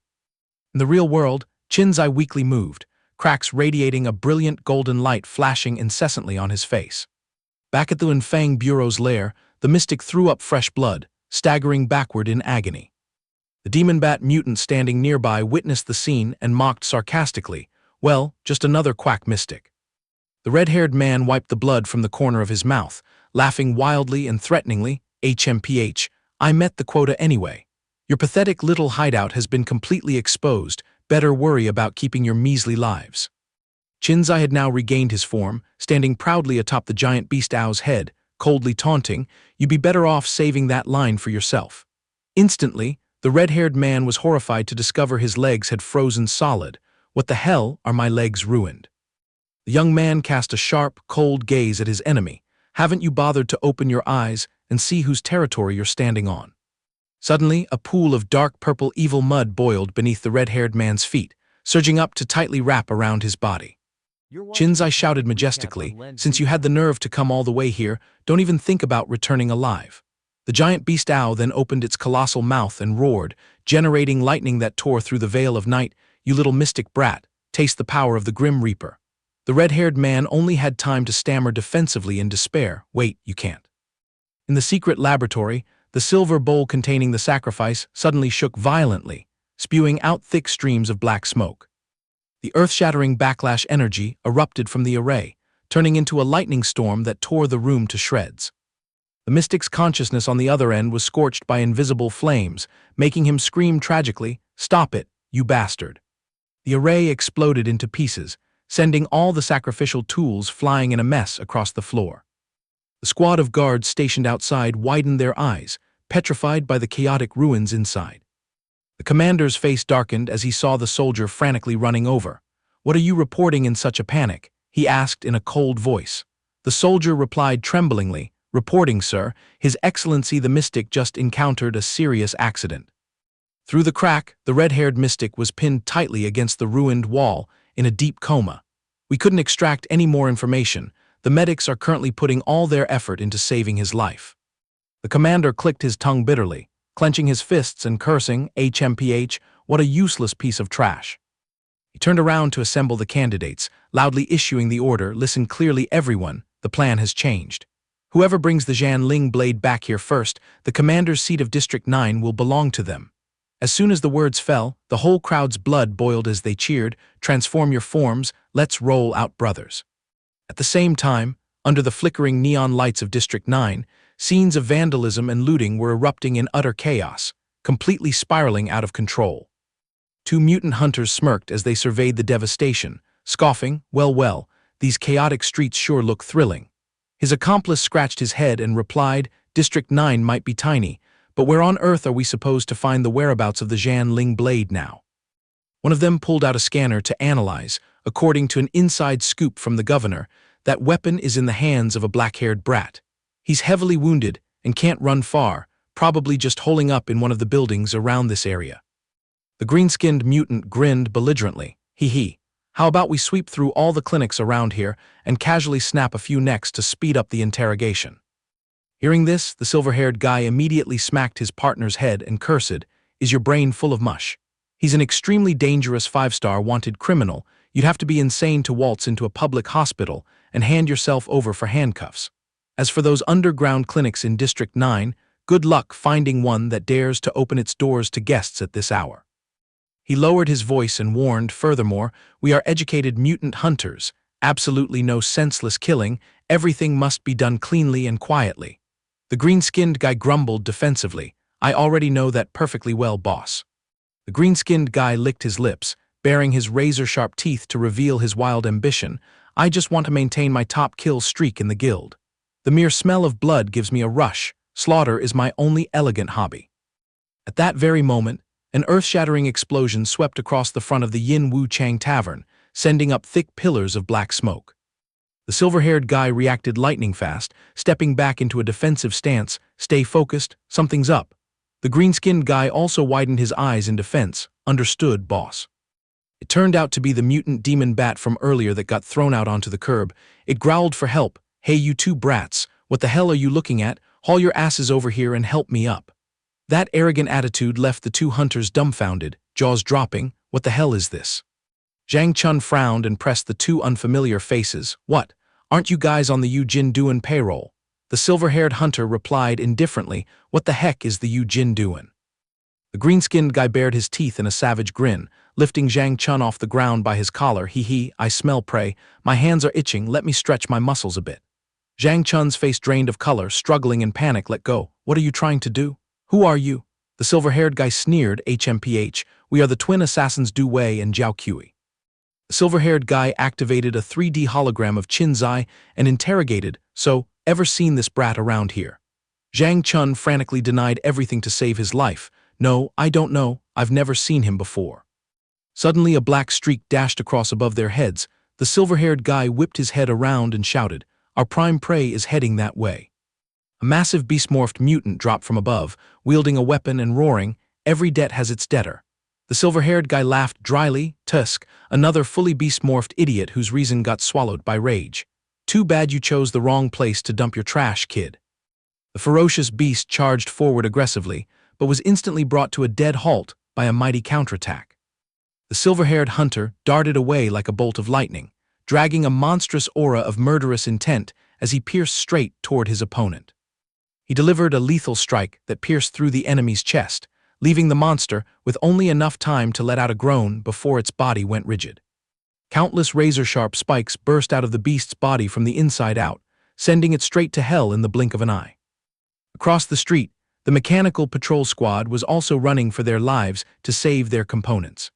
In the real world, Qin Xi weakly moved, cracks radiating a brilliant golden light flashing incessantly on his face. Back at the Linfang Bureau's lair, the mystic threw up fresh blood, staggering backward in agony. The demon bat mutant standing nearby witnessed the scene and mocked sarcastically, "Well, just another quack mystic." The red-haired man wiped the blood from the corner of his mouth, laughing wildly and threateningly. "HMPH, I met the quota anyway. Your pathetic little hideout has been completely exposed. Better worry about keeping your measly lives." Qin Xi had now regained his form, standing proudly atop the giant beast owl's head, coldly taunting, "You'd be better off saving that line for yourself." Instantly, the red-haired man was horrified to discover his legs had frozen solid. "What the hell are my legs ruined?" The young man cast a sharp, cold gaze at his enemy. "Haven't you bothered to open your eyes and see whose territory you're standing on?" Suddenly, a pool of dark purple evil mud boiled beneath the red-haired man's feet, surging up to tightly wrap around his body. Qin Xi shouted majestically, "Since you had the nerve to come all the way here, don't even think about returning alive." The giant beast owl then opened its colossal mouth and roared, generating lightning that tore through the veil of night. "You little mystic brat, taste the power of the Grim Reaper." The red-haired man only had time to stammer defensively in despair, "Wait, you can't." In the secret laboratory, the silver bowl containing the sacrifice suddenly shook violently, spewing out thick streams of black smoke. The earth-shattering backlash energy erupted from the array, turning into a lightning storm that tore the room to shreds. The mystic's consciousness on the other end was scorched by invisible flames, making him scream tragically, "Stop it, you bastard." The array exploded into pieces, sending all the sacrificial tools flying in a mess across the floor. The squad of guards stationed outside widened their eyes, petrified by the chaotic ruins inside. The commander's face darkened as he saw the soldier frantically running over. "What are you reporting in such a panic?" he asked in a cold voice. The soldier replied tremblingly, "Reporting, sir, His Excellency the Mystic just encountered a serious accident." Through the crack, the red-haired mystic was pinned tightly against the ruined wall in a deep coma. "We couldn't extract any more information. The medics are currently putting all their effort into saving his life." The commander clicked his tongue bitterly, clenching his fists and cursing, "HMPH, what a useless piece of trash." He turned around to assemble the candidates, loudly issuing the order, "Listen clearly everyone, the plan has changed. Whoever brings the Jianling blade back here first, the commander's seat of District 9 will belong to them." As soon as the words fell, the whole crowd's blood boiled as they cheered, "Transform your forms, let's roll out, brothers." At the same time, under the flickering neon lights of District 9, scenes of vandalism and looting were erupting in utter chaos, completely spiraling out of control. Two mutant hunters smirked as they surveyed the devastation, scoffing, well, these chaotic streets sure look thrilling." His accomplice scratched his head and replied, "District 9 might be tiny, but where on earth are we supposed to find the whereabouts of the Jianling blade now?" One of them pulled out a scanner to analyze. According to an inside scoop from the governor, that weapon is in the hands of a black-haired brat. He's heavily wounded and can't run far, probably just holing up in one of the buildings around this area. The green-skinned mutant grinned belligerently. "Hee. How about we sweep through all the clinics around here and casually snap a few necks to speed up the interrogation?" Hearing this, the silver-haired guy immediately smacked his partner's head and cursed, "Is your brain full of mush? He's an extremely dangerous 5-star wanted criminal. You'd have to be insane to waltz into a public hospital and hand yourself over for handcuffs. As for those underground clinics in District 9, good luck finding one that dares to open its doors to guests at this hour." He lowered his voice and warned, "Furthermore, we are educated mutant hunters. Absolutely no senseless killing. Everything must be done cleanly and quietly." The green-skinned guy grumbled defensively, "I already know that perfectly well, boss." The green-skinned guy licked his lips, baring his razor-sharp teeth to reveal his wild ambition. "I just want to maintain my top kill streak in the guild. The mere smell of blood gives me a rush. Slaughter is my only elegant hobby." At that very moment, an earth-shattering explosion swept across the front of the Yin Wu Chang Tavern, sending up thick pillars of black smoke. The silver-haired guy reacted lightning fast, stepping back into a defensive stance. "Stay focused, something's up." The green-skinned guy also widened his eyes in defense. "Understood, boss." It turned out to be the mutant demon bat from earlier that got thrown out onto the curb. It growled for help. "Hey, you two brats, what the hell are you looking at? Haul your asses over here and help me up." That arrogant attitude left the two hunters dumbfounded, jaws dropping. What the hell is this? Zhang Chun frowned and pressed the two unfamiliar faces. "What? Aren't you guys on the Yujin Duan payroll?" The silver-haired hunter replied indifferently, "What the heck is the Yujin Duan?" The green-skinned guy bared his teeth in a savage grin, lifting Zhang Chun off the ground by his collar. "Hee, I smell prey. My hands are itching. Let me stretch my muscles a bit." Zhang Chun's face drained of color, struggling in panic. "Let go. What are you trying to do? Who are you?" The silver-haired guy sneered. "HMPH. We are the twin assassins Du Wei and Jiao Qi." The silver-haired guy activated a 3D hologram of Qin Xi and interrogated, "So, ever seen this brat around here?" Zhang Chun frantically denied everything to save his life. "No, I don't know. I've never seen him before." Suddenly a black streak dashed across above their heads. The silver-haired guy whipped his head around and shouted, "Our prime prey is heading that way." A massive beast-morphed mutant dropped from above, wielding a weapon and roaring, "Every debt has its debtor." The silver-haired guy laughed dryly. "Tusk, another fully beast-morphed idiot whose reason got swallowed by rage. Too bad you chose the wrong place to dump your trash, kid." The ferocious beast charged forward aggressively, but was instantly brought to a dead halt by a mighty counterattack. The silver-haired hunter darted away like a bolt of lightning, dragging a monstrous aura of murderous intent as he pierced straight toward his opponent. He delivered a lethal strike that pierced through the enemy's chest, leaving the monster with only enough time to let out a groan before its body went rigid. Countless razor-sharp spikes burst out of the beast's body from the inside out, sending it straight to hell in the blink of an eye. Across the street, the mechanical patrol squad was also running for their lives to save their components.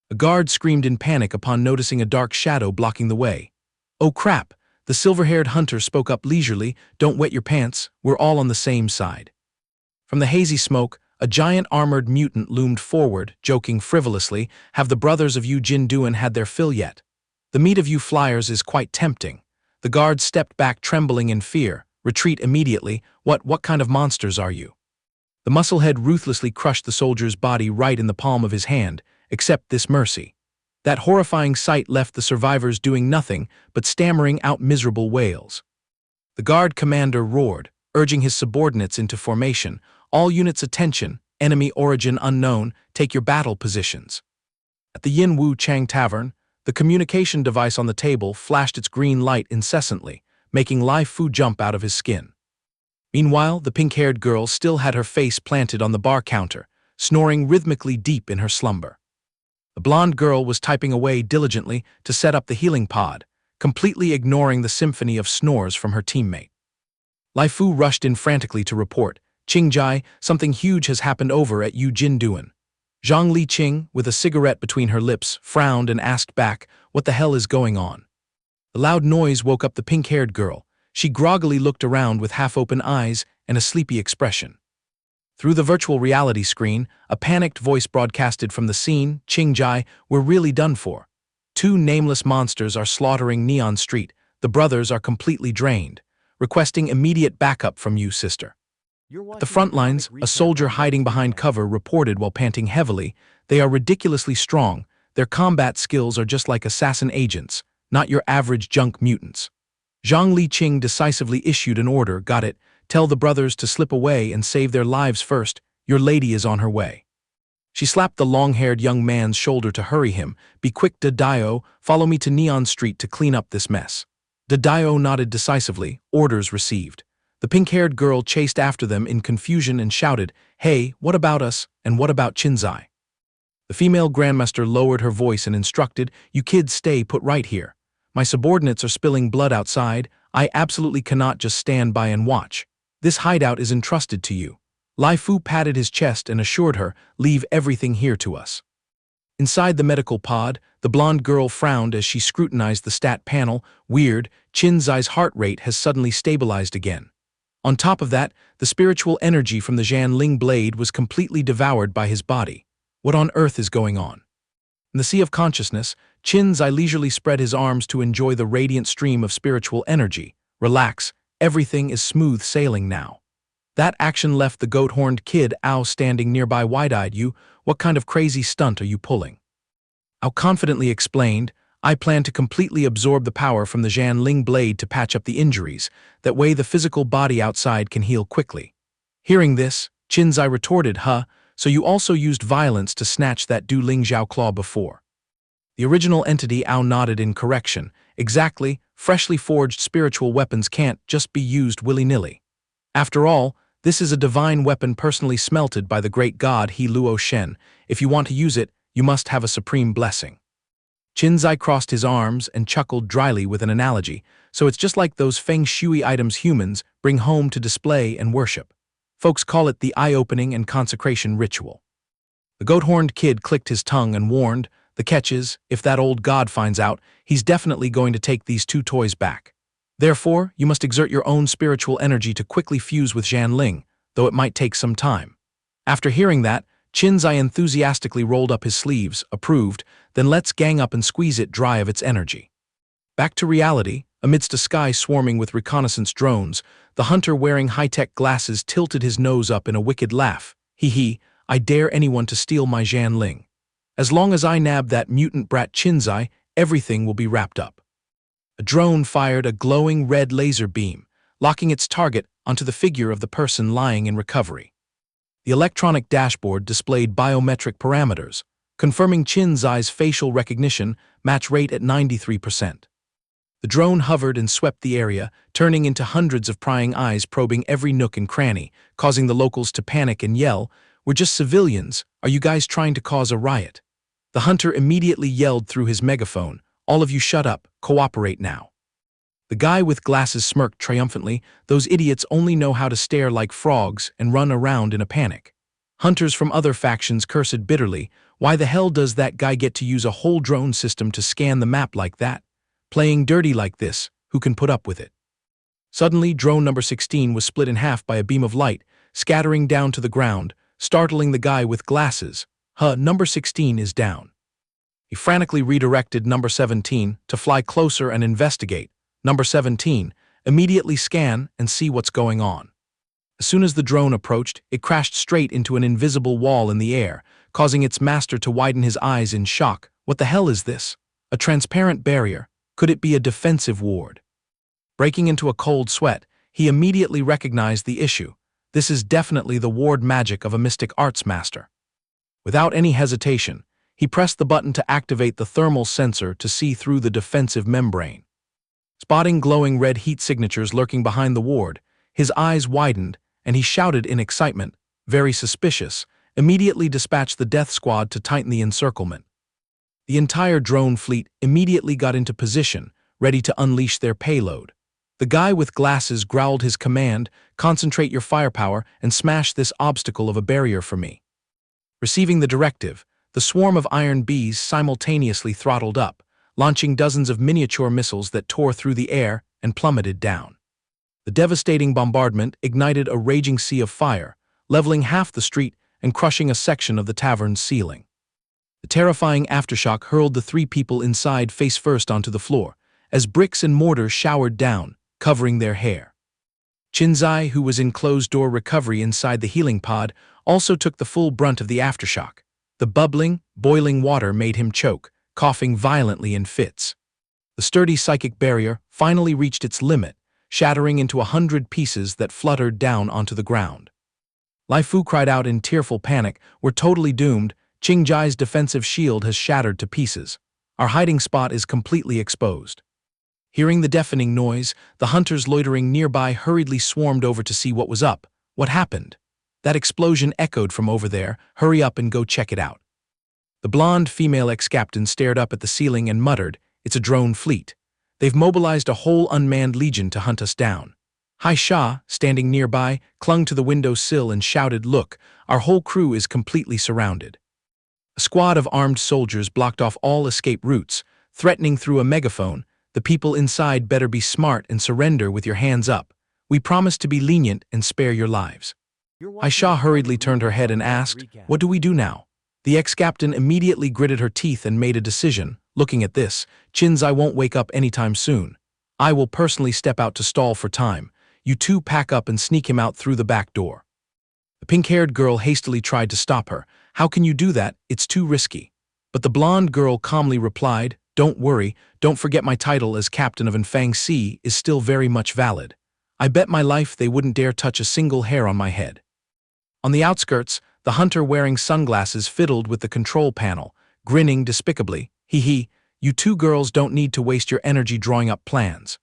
A guard screamed in panic upon noticing a dark shadow blocking the way. "Oh crap," the silver-haired hunter spoke up leisurely, "Don't wet your pants, we're all on the same side." From the hazy smoke, a giant armored mutant loomed forward, joking frivolously, "Have the brothers of Yujin Duan had their fill yet? The meat of you flyers is quite tempting." The guard stepped back trembling in fear. "Retreat immediately. What kind of monsters are you?" The musclehead ruthlessly crushed the soldier's body right in the palm of his hand. "Accept this mercy." That horrifying sight left the survivors doing nothing but stammering out miserable wails. The guard commander roared, urging his subordinates into formation. "All units attention, enemy origin unknown, take your battle positions." At the Yin Wu Chang Tavern, the communication device on the table flashed its green light incessantly, making Lai Fu jump out of his skin. Meanwhile, the pink-haired girl still had her face planted on the bar counter, snoring rhythmically deep in her slumber. The blonde girl was typing away diligently to set up the healing pod, completely ignoring the symphony of snores from her teammate. Lai Fu rushed in frantically to report, "Qingjai, something huge has happened over at Yujin Duan." Zhang Liqing, with a cigarette between her lips, frowned and asked back, "What the hell is going on?" The loud noise woke up the pink-haired girl. She groggily looked around with half-open eyes and a sleepy expression. Through the virtual reality screen, a panicked voice broadcasted from the scene, "Qingjai, we're really done for. Two nameless monsters are slaughtering Neon Street. The brothers are completely drained. Requesting immediate backup from you, sister." At the front lines, a soldier hiding behind cover reported while panting heavily, "They are ridiculously strong. Their combat skills are just like assassin agents, not your average junk mutants." Zhang Liqing decisively issued an order. "Got it. Tell the brothers to slip away and save their lives first. Your lady is on her way." She slapped the long-haired young man's shoulder to hurry him. "Be quick, Dadio. Follow me to Neon Street to clean up this mess." Dadio nodded decisively. Orders received. The pink-haired girl chased after them in confusion and shouted, "Hey, what about us, and what about Qinzai?" The female grandmaster lowered her voice and instructed, "You kids stay put right here. My subordinates are spilling blood outside. I absolutely cannot just stand by and watch. This hideout is entrusted to you." Lai Fu patted his chest and assured her, "Leave everything here to us." Inside the medical pod, the blonde girl frowned as she scrutinized the stat panel. Weird, Qinzai's heart rate has suddenly stabilized again. On top of that, the spiritual energy from the Zhanling blade was completely devoured by his body. What on earth is going on? In the sea of consciousness, Qinzai leisurely spread his arms to enjoy the radiant stream of spiritual energy. "Relax, everything is smooth sailing now." That action left the goat-horned kid Ao standing nearby wide-eyed. "You, what kind of crazy stunt are you pulling?" Ao confidently explained, I plan to completely absorb the power from the Jianling blade to patch up the injuries, that way the physical body outside can heal quickly. Hearing this, Qin Xi retorted, so you also used violence to snatch that Du Ling Zhao claw before. The original entity Ao nodded in correction. Exactly, freshly forged spiritual weapons can't just be used willy-nilly. After all, this is a divine weapon personally smelted by the great god He Luo Shen. If you want to use it, you must have a supreme blessing. Qin Xi crossed his arms and chuckled dryly with an analogy, so it's just like those feng shui items humans bring home to display and worship. Folks call it the eye-opening and consecration ritual. The goat-horned kid clicked his tongue and warned, the catch is, if that old god finds out, he's definitely going to take these two toys back. Therefore, you must exert your own spiritual energy to quickly fuse with Jianling, though it might take some time. After hearing that, Qin Xi enthusiastically rolled up his sleeves, approved, then let's gang up and squeeze it dry of its energy. Back to reality, amidst a sky swarming with reconnaissance drones, the hunter wearing high-tech glasses tilted his nose up in a wicked laugh. Hee, I dare anyone to steal my Jianling. As long as I nab that mutant brat Qin Xi, everything will be wrapped up. A drone fired a glowing red laser beam, locking its target onto the figure of the person lying in recovery. The electronic dashboard displayed biometric parameters, confirming Qin Xi's facial recognition match rate at 93%. The drone hovered and swept the area, turning into hundreds of prying eyes probing every nook and cranny, causing the locals to panic and yell, "We're just civilians, are you guys trying to cause a riot?" The hunter immediately yelled through his megaphone, "All of you shut up, cooperate now." The guy with glasses smirked triumphantly, those idiots only know how to stare like frogs and run around in a panic. Hunters from other factions cursed bitterly, why the hell does that guy get to use a whole drone system to scan the map like that? Playing dirty like this, who can put up with it? Suddenly, drone number 16 was split in half by a beam of light, scattering down to the ground, startling the guy with glasses. Number 16 is down. He frantically redirected number 17 to fly closer and investigate. Number 17, immediately scan and see what's going on. As soon as the drone approached, it crashed straight into an invisible wall in the air, causing its master to widen his eyes in shock. What the hell is this? A transparent barrier? Could it be a defensive ward? Breaking into a cold sweat, he immediately recognized the issue. This is definitely the ward magic of a mystic arts master. Without any hesitation, he pressed the button to activate the thermal sensor to see through the defensive membrane. Spotting glowing red heat signatures lurking behind the ward, his eyes widened and he shouted in excitement, "Very suspicious," immediately dispatched the death squad to tighten the encirclement. The entire drone fleet immediately got into position, ready to unleash their payload. The guy with glasses growled his command, "Concentrate your firepower and smash this obstacle of a barrier for me." Receiving the directive, the swarm of iron bees simultaneously throttled up, launching dozens of miniature missiles that tore through the air and plummeted down. The devastating bombardment ignited a raging sea of fire, leveling half the street and crushing a section of the tavern's ceiling. The terrifying aftershock hurled the three people inside face first onto the floor, as bricks and mortar showered down, covering their hair. Qin Xi, who was in closed-door recovery inside the healing pod, also took the full brunt of the aftershock. The bubbling, boiling water made him choke, coughing violently in fits. The sturdy psychic barrier finally reached its limit, shattering into 100 pieces that fluttered down onto the ground. Lai Fu cried out in tearful panic, "We're totally doomed. Qing Ji's defensive shield has shattered to pieces. Our hiding spot is completely exposed." Hearing the deafening noise, the hunters loitering nearby hurriedly swarmed over to see what was up. What happened? That explosion echoed from over there. Hurry up and go check it out. The blonde female ex-captain stared up at the ceiling and muttered, "It's a drone fleet. They've mobilized a whole unmanned legion to hunt us down." Hai Sha, standing nearby, clung to the window sill and shouted, "Look, our whole crew is completely surrounded." A squad of armed soldiers blocked off all escape routes, threatening through a megaphone, "The people inside better be smart and surrender with your hands up. We promise to be lenient and spare your lives." Aisha hurriedly turned her head and asked, "What do we do now?" The ex-captain immediately gritted her teeth and made a decision. "Looking at this, Qin Xi won't wake up anytime soon. I will personally step out to stall for time. You two pack up and sneak him out through the back door." The pink-haired girl hastily tried to stop her. "How can you do that? It's too risky." But the blonde girl calmly replied, "Don't worry, don't forget my title as captain of Infang Sea is still very much valid. I bet my life they wouldn't dare touch a single hair on my head." On the outskirts, the hunter wearing sunglasses fiddled with the control panel, grinning despicably. "Hee hee, you two girls don't need to waste your energy drawing up plans."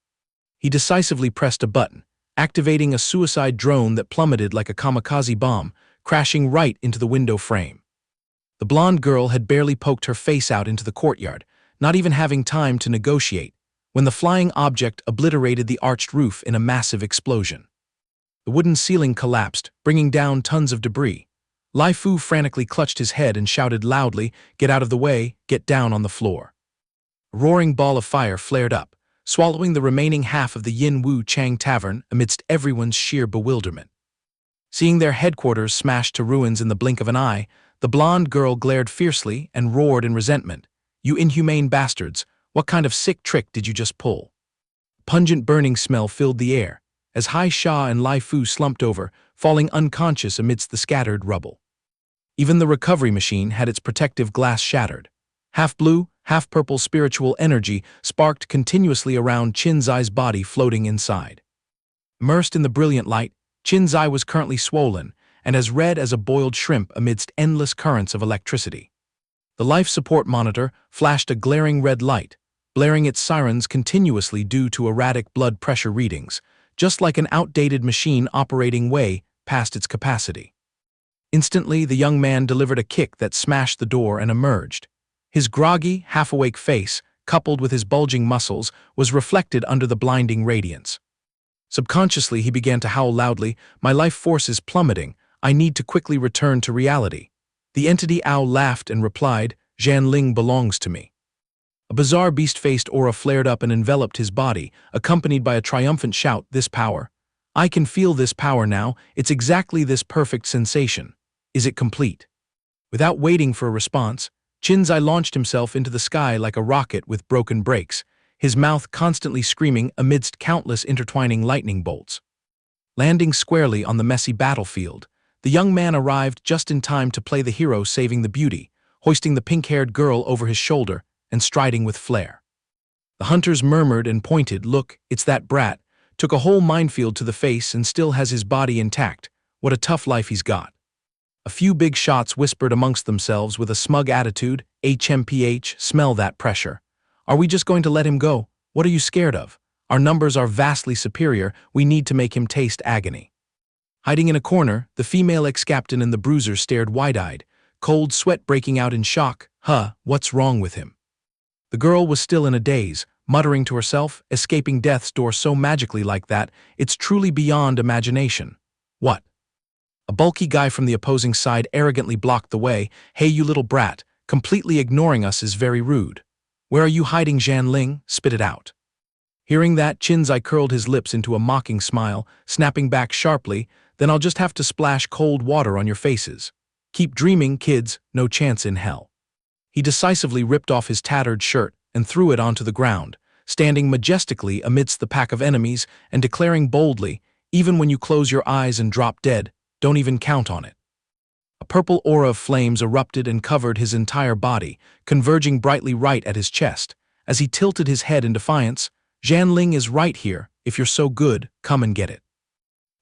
He decisively pressed a button, activating a suicide drone that plummeted like a kamikaze bomb, crashing right into the window frame. The blonde girl had barely poked her face out into the courtyard, not even having time to negotiate, when the flying object obliterated the arched roof in a massive explosion. The wooden ceiling collapsed, bringing down tons of debris. Lai Fu frantically clutched his head and shouted loudly, "Get out of the way, get down on the floor." A roaring ball of fire flared up, swallowing the remaining half of the Yin Wu Chang Tavern amidst everyone's sheer bewilderment. Seeing their headquarters smashed to ruins in the blink of an eye, the blonde girl glared fiercely and roared in resentment. "You inhumane bastards, what kind of sick trick did you just pull?" A pungent burning smell filled the air, as Hai Sha and Lai Fu slumped over, falling unconscious amidst the scattered rubble. Even the recovery machine had its protective glass shattered. Half-blue, half-purple spiritual energy sparked continuously around Qin Xi's body floating inside. Immersed in the brilliant light, Qin Xi was currently swollen and as red as a boiled shrimp amidst endless currents of electricity. The life support monitor flashed a glaring red light, blaring its sirens continuously due to erratic blood pressure readings, just like an outdated machine operating way past its capacity. Instantly, the young man delivered a kick that smashed the door and emerged. His groggy, half-awake face, coupled with his bulging muscles, was reflected under the blinding radiance. Subconsciously, he began to howl loudly, "My life force is plummeting. I need to quickly return to reality." The entity owl laughed and replied, "Zhan Ling belongs to me." A bizarre beast-faced aura flared up and enveloped his body, accompanied by a triumphant shout, "This power! I can feel this power now. It's exactly this perfect sensation. Is it complete?" Without waiting for a response, Qin Xi launched himself into the sky like a rocket with broken brakes, his mouth constantly screaming amidst countless intertwining lightning bolts. Landing squarely on the messy battlefield, the young man arrived just in time to play the hero saving the beauty, hoisting the pink-haired girl over his shoulder and striding with flair. The hunters murmured and pointed, "Look, it's that brat. Took a whole minefield to the face and still has his body intact. What a tough life he's got." A few big shots whispered amongst themselves with a smug attitude, "HMPH, smell that pressure. Are we just going to let him go? What are you scared of? Our numbers are vastly superior. We need to make him taste agony." Hiding in a corner, the female ex-captain and the bruiser stared wide-eyed, cold sweat breaking out in shock. What's wrong with him?" The girl was still in a daze, muttering to herself, "Escaping death's door so magically like that, it's truly beyond imagination. What?" A bulky guy from the opposing side arrogantly blocked the way. "Hey, you little brat, completely ignoring us is very rude. Where are you hiding, Zhan Ling? Spit it out." Hearing that, Qin Xi curled his lips into a mocking smile, snapping back sharply, "Then I'll just have to splash cold water on your faces. Keep dreaming, kids, no chance in hell." He decisively ripped off his tattered shirt and threw it onto the ground, standing majestically amidst the pack of enemies and declaring boldly, "Even when you close your eyes and drop dead, don't even count on it." A purple aura of flames erupted and covered his entire body, converging brightly right at his chest. As he tilted his head in defiance, "Zhan Ling is right here. If you're so good, come and get it."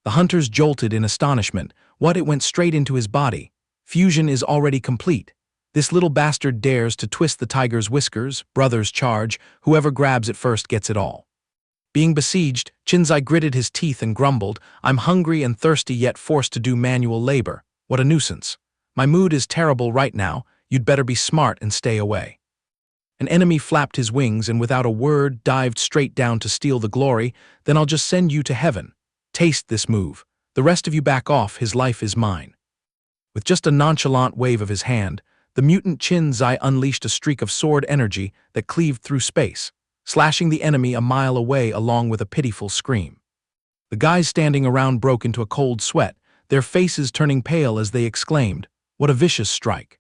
The hunters jolted in astonishment. What? It went straight into his body. Fusion is already complete. This little bastard dares to twist the tiger's whiskers. Brothers charge. Whoever grabs it first gets it all. Being besieged, Qin Xi gritted his teeth and grumbled, "I'm hungry and thirsty yet forced to do manual labor. What a nuisance. My mood is terrible right now. You'd better be smart and stay away." An enemy flapped his wings and without a word dived straight down to steal the glory. "Then I'll just send you to heaven. Taste this move. The rest of you back off, his life is mine." With just a nonchalant wave of his hand, the mutant Qin Xi unleashed a streak of sword energy that cleaved through space, slashing the enemy a mile away along with a pitiful scream. The guys standing around broke into a cold sweat, their faces turning pale as they exclaimed, "What a vicious strike."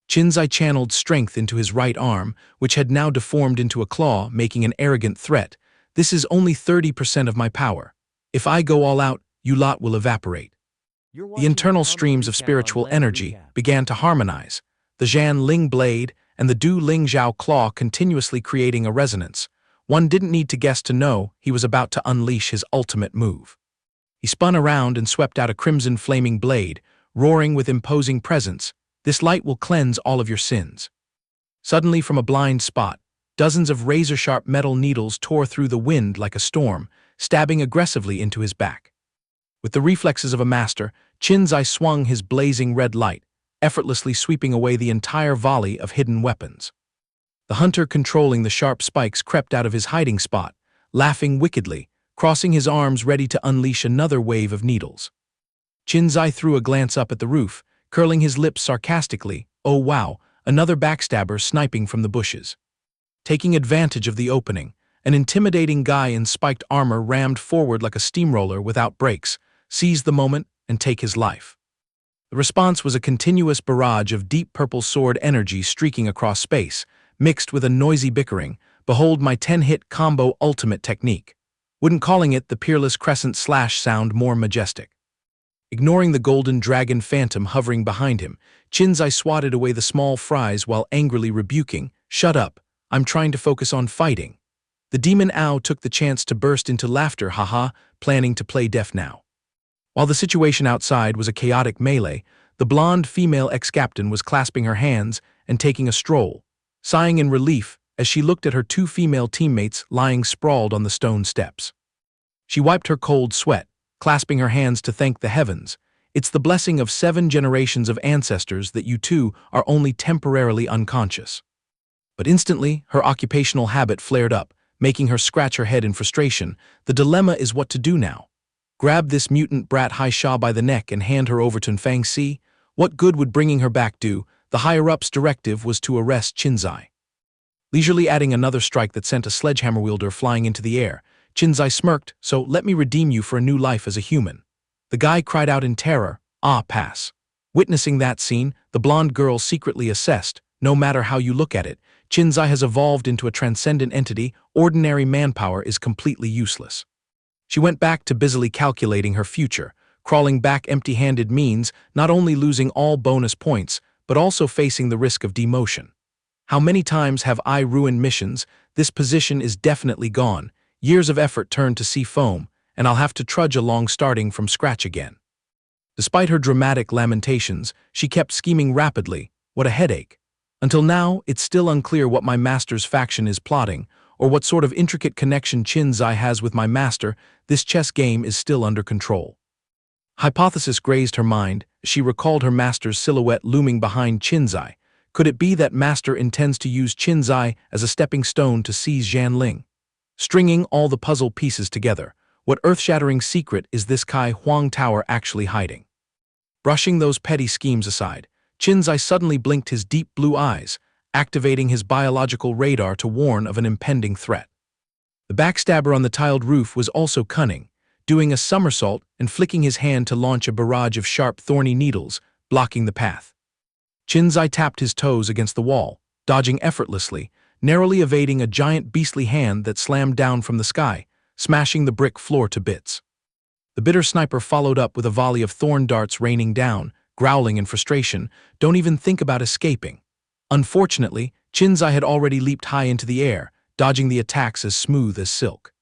Qin Xi channeled strength into his right arm, which had now deformed into a claw, making an arrogant threat. "This is only 30% of my power. If I go all out, you lot will evaporate." The internal streams of spiritual energy began to harmonize. The Zhan Ling blade and the Du Ling Zhao claw continuously creating a resonance. One didn't need to guess to know he was about to unleash his ultimate move. He spun around and swept out a crimson flaming blade, roaring with imposing presence. This light will cleanse all of your sins. Suddenly, from a blind spot, dozens of razor-sharp metal needles tore through the wind like a storm, stabbing aggressively into his back. With the reflexes of a master, Qin Xi swung his blazing red light, effortlessly sweeping away the entire volley of hidden weapons. The hunter controlling the sharp spikes crept out of his hiding spot, laughing wickedly, crossing his arms ready to unleash another wave of needles. Qin Xi threw a glance up at the roof, curling his lips sarcastically. Oh wow, another backstabber sniping from the bushes. Taking advantage of the opening, an intimidating guy in spiked armor rammed forward like a steamroller without brakes, seized the moment, and take his life. The response was a continuous barrage of deep purple sword energy streaking across space, mixed with a noisy bickering. Behold my 10-hit combo ultimate technique. Wouldn't calling it the peerless crescent slash sound more majestic. Ignoring the golden dragon phantom hovering behind him, Qin Xi swatted away the small fries while angrily rebuking, "Shut up, I'm trying to focus on fighting." The demon owl took the chance to burst into laughter, haha, planning to play deaf now. While the situation outside was a chaotic melee, the blonde female ex-captain was clasping her hands and taking a stroll, sighing in relief as she looked at her two female teammates lying sprawled on the stone steps. She wiped her cold sweat, clasping her hands to thank the heavens. It's the blessing of 7 generations of ancestors that you two are only temporarily unconscious. But instantly, her occupational habit flared up, making her scratch her head in frustration. The dilemma is what to do now. Grab this mutant brat Hai Sha by the neck and hand her over to Qin Xi? What good would bringing her back do? The higher-up's directive was to arrest Qin Xi. Leisurely adding another strike that sent a sledgehammer wielder flying into the air, Qin Xi smirked, "So let me redeem you for a new life as a human." The guy cried out in terror, "Ah, pass." Witnessing that scene, the blonde girl secretly assessed, no matter how you look at it, Qin Xi has evolved into a transcendent entity. Ordinary manpower is completely useless. She went back to busily calculating her future. Crawling back empty-handed means not only losing all bonus points, but also facing the risk of demotion. How many times have I ruined missions? This position is definitely gone. Years of effort turned to sea foam, and I'll have to trudge along starting from scratch again. Despite her dramatic lamentations, she kept scheming rapidly. What a headache. Until now, it's still unclear what my master's faction is plotting, or what sort of intricate connection Qin Xi has with my master. This chess game is still under control. Hypothesis grazed her mind. She recalled her master's silhouette looming behind Qin Xi. Could it be that master intends to use Qin Xi as a stepping stone to seize Jianling? Stringing all the puzzle pieces together, what earth-shattering secret is this Chi Huang tower actually hiding? Brushing those petty schemes aside, Qin Xi suddenly blinked his deep blue eyes, activating his biological radar to warn of an impending threat. The backstabber on the tiled roof was also cunning, doing a somersault and flicking his hand to launch a barrage of sharp, thorny needles, blocking the path. Qin Xi tapped his toes against the wall, dodging effortlessly, narrowly evading a giant beastly hand that slammed down from the sky, smashing the brick floor to bits. The bitter sniper followed up with a volley of thorn darts raining down, growling in frustration. Don't even think about escaping. Unfortunately, Qin Xi had already leaped high into the air, dodging the attacks as smooth as silk.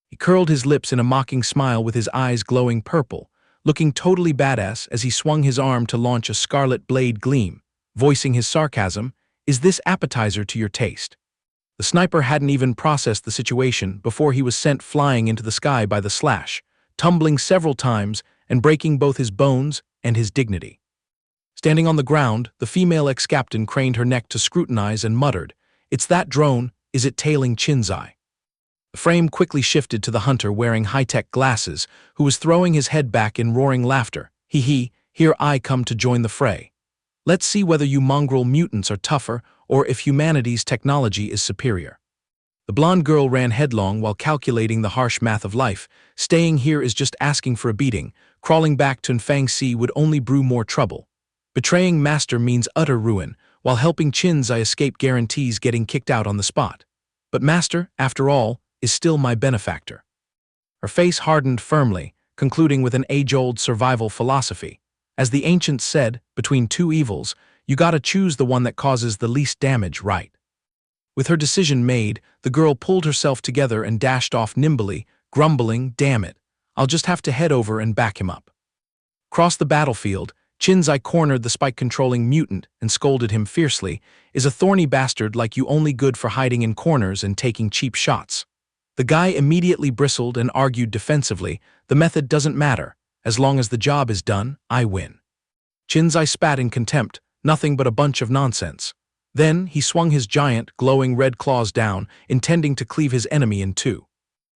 He curled his lips in a mocking smile with his eyes glowing purple, looking totally badass as he swung his arm to launch a scarlet blade gleam, voicing his sarcasm, "Is this appetizer to your taste?" The sniper hadn't even processed the situation before he was sent flying into the sky by the slash, tumbling several times and breaking both his bones and his dignity. Standing on the ground, the female ex-captain craned her neck to scrutinize and muttered, "It's that drone, is it tailing Qin Xi?" The frame quickly shifted to the hunter wearing high-tech glasses, who was throwing his head back in roaring laughter. "Hee, here I come to join the fray. Let's see whether you mongrel mutants are tougher or if humanity's technology is superior." The blonde girl ran headlong while calculating the harsh math of life. Staying here is just asking for a beating. Crawling back to Qin Xi would only brew more trouble. Betraying master means utter ruin, while helping Qin Xi escape guarantees getting kicked out on the spot. But master, after all, is still my benefactor. Her face hardened firmly, concluding with an age-old survival philosophy. As the ancients said, between two evils, You gotta choose the one that causes the least damage, right? With her decision made, the girl pulled herself together and dashed off nimbly, grumbling, "Damn it, I'll just have to head over and back him up." Across the battlefield, Qin Xi cornered the spike-controlling mutant and scolded him fiercely, "Is a thorny bastard like you only good for hiding in corners and taking cheap shots?" The guy immediately bristled and argued defensively, "The method doesn't matter. As long as the job is done, I win." Qin Xi spat in contempt, nothing but a bunch of nonsense. Then he swung his giant, glowing red claws down, intending to cleave his enemy in two.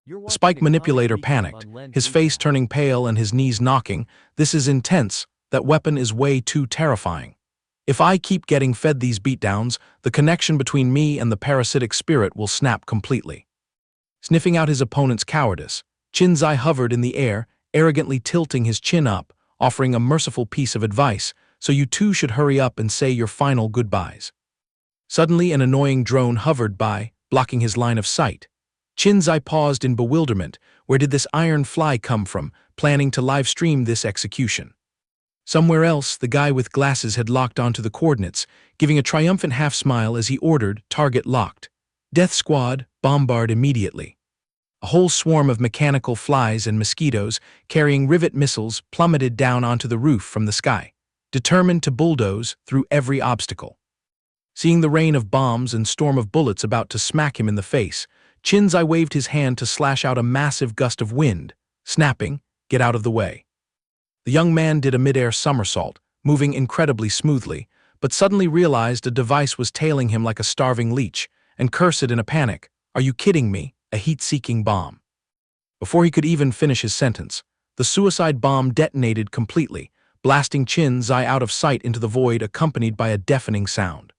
The spike manipulator panicked, his face turning pale and his knees knocking. "This is intense. That weapon is way too terrifying. If I keep getting fed these beatdowns, the connection between me and the parasitic spirit will snap completely." Sniffing out his opponent's cowardice, Qin Xi hovered in the air, arrogantly tilting his chin up, offering a merciful piece of advice: "So you two should hurry up and say your final goodbyes." Suddenly an annoying drone hovered by, blocking his line of sight. Qin Xi paused in bewilderment. Where did this iron fly come from, planning to live stream this execution? Somewhere else, the guy with glasses had locked onto the coordinates, giving a triumphant half-smile as he ordered, "Target locked. Death squad, bombard immediately." A whole swarm of mechanical flies and mosquitoes, carrying rivet missiles, plummeted down onto the roof from the sky, determined to bulldoze through every obstacle. Seeing the rain of bombs and storm of bullets about to smack him in the face, Qin Xi waved his hand to slash out a massive gust of wind, snapping, "Get out of the way." The young man did a mid-air somersault, moving incredibly smoothly, but suddenly realized a device was tailing him like a starving leech, and cursed in a panic, "Are you kidding me? A heat-seeking bomb." Before he could even finish his sentence, the suicide bomb detonated completely, blasting Qin Xi out of sight into the void accompanied by a deafening sound.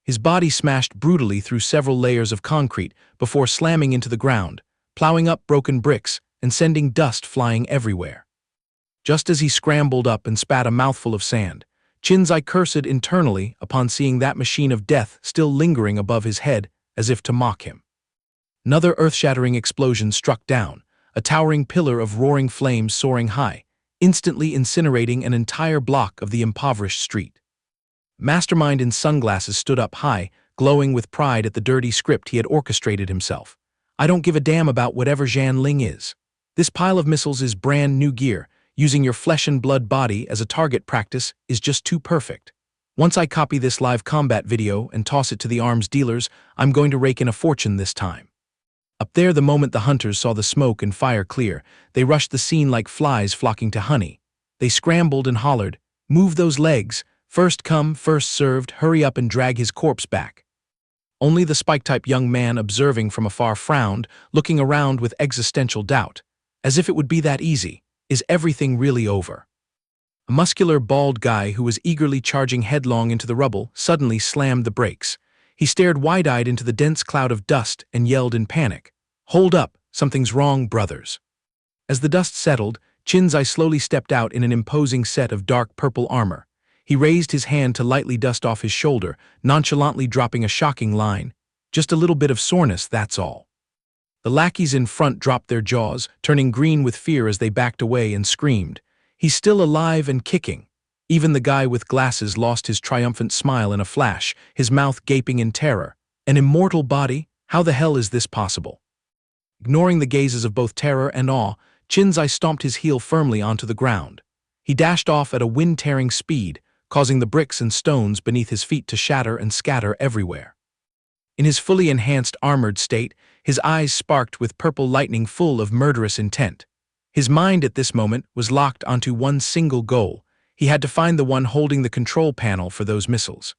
His body smashed brutally through several layers of concrete before slamming into the ground, plowing up broken bricks and sending dust flying everywhere. Just as he scrambled up and spat a mouthful of sand, Qin Xi cursed internally upon seeing that machine of death still lingering above his head as if to mock him. Another earth-shattering explosion struck down, a towering pillar of roaring flames soaring high, instantly incinerating an entire block of the impoverished street. Mastermind in sunglasses stood up high, glowing with pride at the dirty script he had orchestrated himself. "I don't give a damn about whatever Zhan Ling is. This pile of missiles is brand new gear. Using your flesh and blood body as a target practice is just too perfect. Once I copy this live combat video and toss it to the arms dealers, I'm going to rake in a fortune this time." Up there, the moment the hunters saw the smoke and fire clear, they rushed the scene like flies flocking to honey. They scrambled and hollered, "Move those legs, first come, first served, hurry up and drag his corpse back." Only the spike-type young man observing from afar frowned, looking around with existential doubt. As if it would be that easy. Is everything really over? A muscular, bald guy who was eagerly charging headlong into the rubble suddenly slammed the brakes. He stared wide-eyed into the dense cloud of dust and yelled in panic, "Hold up, something's wrong, brothers." As the dust settled, Qin Xi slowly stepped out in an imposing set of dark purple armor. He raised his hand to lightly dust off his shoulder, nonchalantly dropping a shocking line, "Just a little bit of soreness, that's all." The lackeys in front dropped their jaws, turning green with fear as they backed away and screamed, "He's still alive and kicking." Even the guy with glasses lost his triumphant smile in a flash, his mouth gaping in terror. "An immortal body? How the hell is this possible?" Ignoring the gazes of both terror and awe, Qin Xi stomped his heel firmly onto the ground. He dashed off at a wind-tearing speed, causing the bricks and stones beneath his feet to shatter and scatter everywhere. In his fully enhanced armored state, his eyes sparked with purple lightning full of murderous intent. His mind at this moment was locked onto one single goal. He had to find the one holding the control panel for those missiles.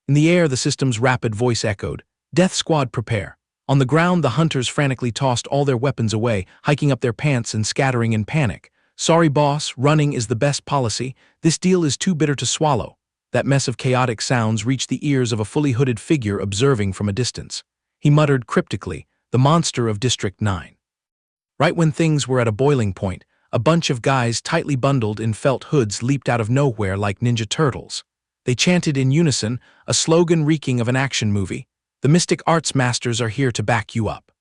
In the air, the system's rapid voice echoed, "Death squad, prepare." On the ground, the hunters frantically tossed all their weapons away, hiking up their pants and scattering in panic. "Sorry, boss, running is the best policy. This deal is too bitter to swallow." That mess of chaotic sounds reached the ears of a fully hooded figure observing from a distance. He muttered cryptically, "The monster of District 9. Right when things were at a boiling point, a bunch of guys tightly bundled in felt hoods leaped out of nowhere like Ninja Turtles. They chanted in unison, a slogan reeking of an action movie, "The Mystic Arts Masters are here to back you up."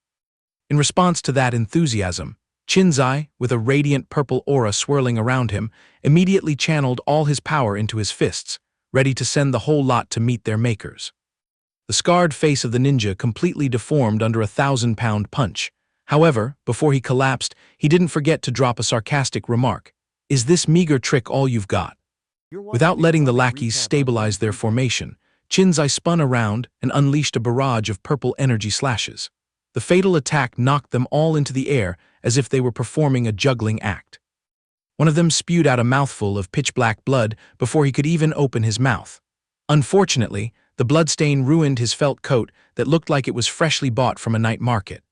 In response to that enthusiasm, Qin Xi, with a radiant purple aura swirling around him, immediately channeled all his power into his fists, ready to send the whole lot to meet their makers. The scarred face of the ninja completely deformed under a 1,000-pound punch. However, before he collapsed, he didn't forget to drop a sarcastic remark. "Is this meager trick all you've got?" Without letting the lackeys stabilize their formation, Qin Xi spun around and unleashed a barrage of purple energy slashes. The fatal attack knocked them all into the air as if they were performing a juggling act. One of them spewed out a mouthful of pitch-black blood before he could even open his mouth. Unfortunately, the bloodstain ruined his felt coat that looked like it was freshly bought from a night market.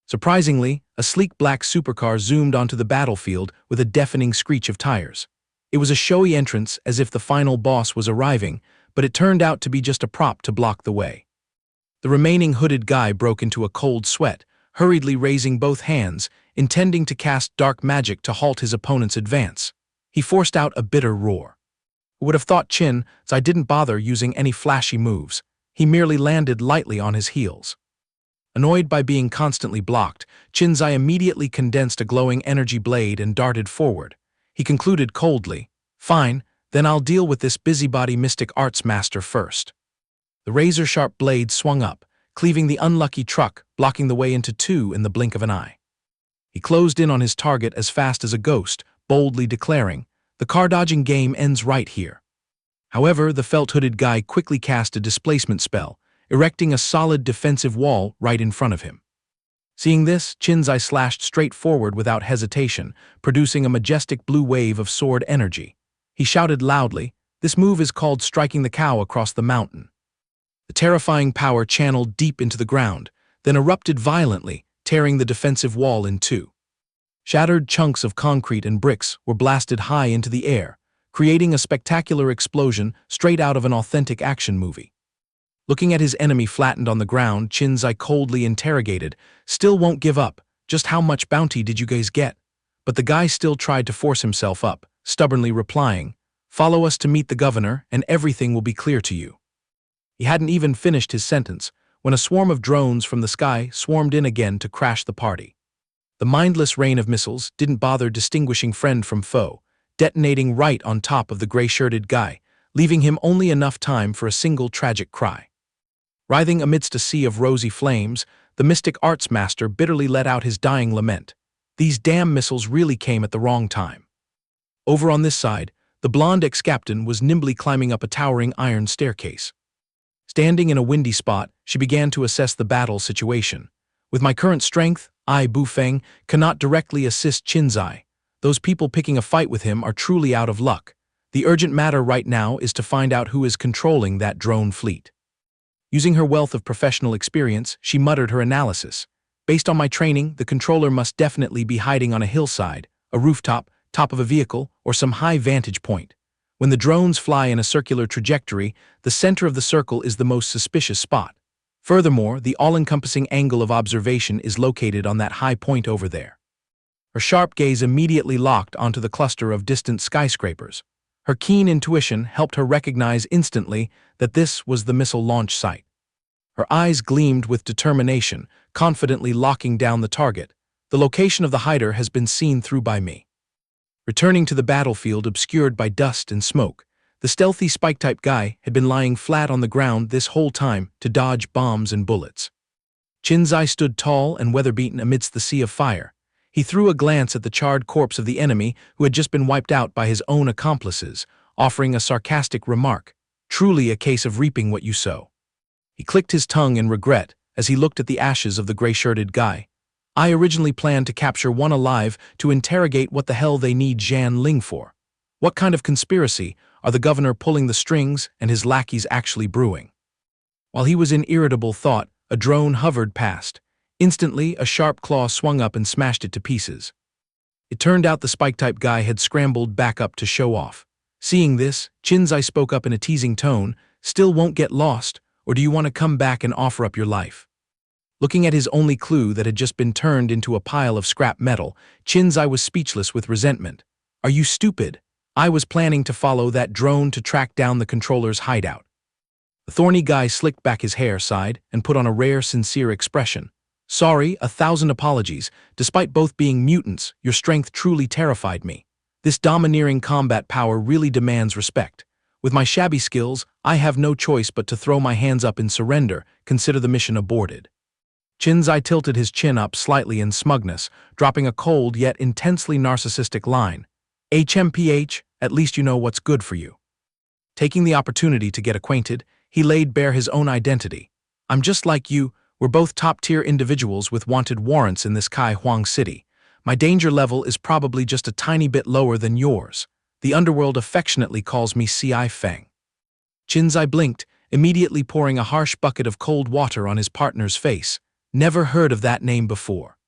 Surprisingly, a sleek black supercar zoomed onto the battlefield with a deafening screech of tires. It was a showy entrance as if the final boss was arriving, but it turned out to be just a prop to block the way. The remaining hooded guy broke into a cold sweat, hurriedly raising both hands, intending to cast dark magic to halt his opponent's advance. He forced out a bitter roar. Who would have thought Qin Xi didn't bother using any flashy moves? He merely landed lightly on his heels. Annoyed by being constantly blocked, Qin Xi immediately condensed a glowing energy blade and darted forward. He concluded coldly, "Fine, then I'll deal with this busybody mystic arts master first." The razor-sharp blade swung up, cleaving the unlucky truck, blocking the way into two in the blink of an eye. He closed in on his target as fast as a ghost, boldly declaring, "The car-dodging game ends right here." However, the felt-hooded guy quickly cast a displacement spell, erecting a solid defensive wall right in front of him. Seeing this, Qin Xi slashed straight forward without hesitation, producing a majestic blue wave of sword energy. He shouted loudly, "This move is called striking the cow across the mountain." The terrifying power channeled deep into the ground, then erupted violently, tearing the defensive wall in two. Shattered chunks of concrete and bricks were blasted high into the air, creating a spectacular explosion straight out of an authentic action movie. Looking at his enemy flattened on the ground, Qin Xi coldly interrogated, "Still won't give up. Just how much bounty did you guys get?" But the guy still tried to force himself up, stubbornly replying, "Follow us to meet the governor, and everything will be clear to you." He hadn't even finished his sentence when a swarm of drones from the sky swarmed in again to crash the party. The mindless rain of missiles didn't bother distinguishing friend from foe, detonating right on top of the gray-shirted guy, leaving him only enough time for a single tragic cry. Writhing amidst a sea of rosy flames, the mystic arts master bitterly let out his dying lament. These damn missiles really came at the wrong time. Over on this side, the blonde ex-captain was nimbly climbing up a towering iron staircase. Standing in a windy spot, she began to assess the battle situation. "With my current strength, I, Bu Feng, cannot directly assist Qin Xi. Those people picking a fight with him are truly out of luck. The urgent matter right now is to find out who is controlling that drone fleet." Using her wealth of professional experience, she muttered her analysis. "Based on my training, the controller must definitely be hiding on a hillside, a rooftop, top of a vehicle, or some high vantage point. When the drones fly in a circular trajectory, the center of the circle is the most suspicious spot. Furthermore, the all-encompassing angle of observation is located on that high point over there." Her sharp gaze immediately locked onto the cluster of distant skyscrapers. Her keen intuition helped her recognize instantly that this was the missile launch site. Her eyes gleamed with determination, confidently locking down the target. "The location of the hider has been seen through by me." Returning to the battlefield obscured by dust and smoke, the stealthy spike-type guy had been lying flat on the ground this whole time to dodge bombs and bullets. Qin Xi stood tall and weather-beaten amidst the sea of fire. He threw a glance at the charred corpse of the enemy who had just been wiped out by his own accomplices, offering a sarcastic remark, "Truly a case of reaping what you sow." He clicked his tongue in regret as he looked at the ashes of the gray-shirted guy. "I originally planned to capture one alive to interrogate what the hell they need Zhan Ling for. What kind of conspiracy are the governor pulling the strings and his lackeys actually brewing?" While he was in irritable thought, a drone hovered past. Instantly, a sharp claw swung up and smashed it to pieces. It turned out the spike-type guy had scrambled back up to show off. Seeing this, Qin Xi spoke up in a teasing tone, "Still won't get lost, or do you want to come back and offer up your life?" Looking at his only clue that had just been turned into a pile of scrap metal, Qin Xi was speechless with resentment. "Are you stupid? I was planning to follow that drone to track down the controller's hideout." The thorny guy slicked back his hair, sighed, and put on a rare, sincere expression. "Sorry, 1,000 apologies. Despite both being mutants, your strength truly terrified me. This domineering combat power really demands respect. With my shabby skills, I have no choice but to throw my hands up in surrender, consider the mission aborted. Qin Xi tilted his chin up slightly in smugness, dropping a cold yet intensely narcissistic line. HMPH, at least you know what's good for you. Taking the opportunity to get acquainted, he laid bare his own identity. I'm just like you, we're both top-tier individuals with wanted warrants in this Chi Huang city. My danger level is probably just a tiny bit lower than yours. The underworld affectionately calls me Ci Feng. Qin Xi blinked, immediately pouring a harsh bucket of cold water on his partner's face. Never heard of that name before.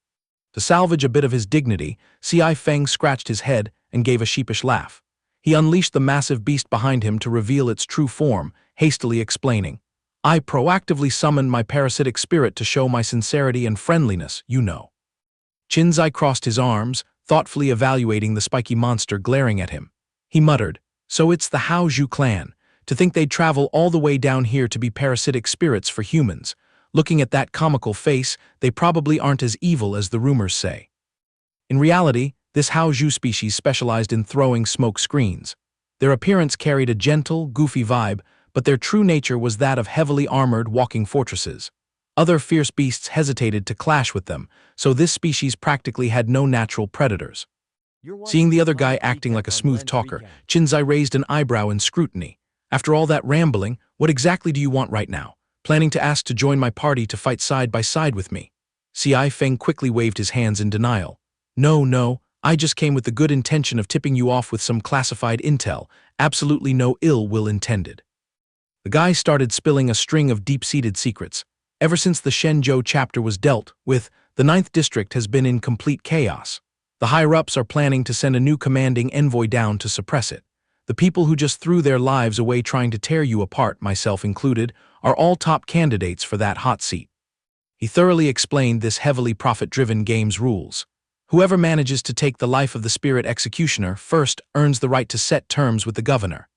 To salvage a bit of his dignity, Ci Feng scratched his head and gave a sheepish laugh. He unleashed the massive beast behind him to reveal its true form, hastily explaining, I proactively summoned my parasitic spirit to show my sincerity and friendliness, you know. Qin Xi crossed his arms, thoughtfully evaluating the spiky monster glaring at him. He muttered, so it's the Hao Zhu clan. To think they'd travel all the way down here to be parasitic spirits for humans. Looking at that comical face, they probably aren't as evil as the rumors say. In reality, this Hao Zhu species specialized in throwing smoke screens. Their appearance carried a gentle, goofy vibe, but their true nature was that of heavily armored walking fortresses. Other fierce beasts hesitated to clash with them, so this species practically had no natural predators. Seeing the other guy acting like a smooth talker, Qin Xi raised an eyebrow in scrutiny. After all that rambling, what exactly do you want right now? Planning to ask to join my party to fight side by side with me? Ci Feng quickly waved his hands in denial. No, I just came with the good intention of tipping you off with some classified intel, absolutely no ill will intended. The guy started spilling a string of deep-seated secrets. Ever since the Shenzhou chapter was dealt with, the 9th district has been in complete chaos. The higher-ups are planning to send a new commanding envoy down to suppress it. The people who just threw their lives away trying to tear you apart, myself included, are all top candidates for that hot seat. He thoroughly explained this heavily profit-driven game's rules. Whoever manages to take the life of the spirit executioner first earns the right to set terms with the governor.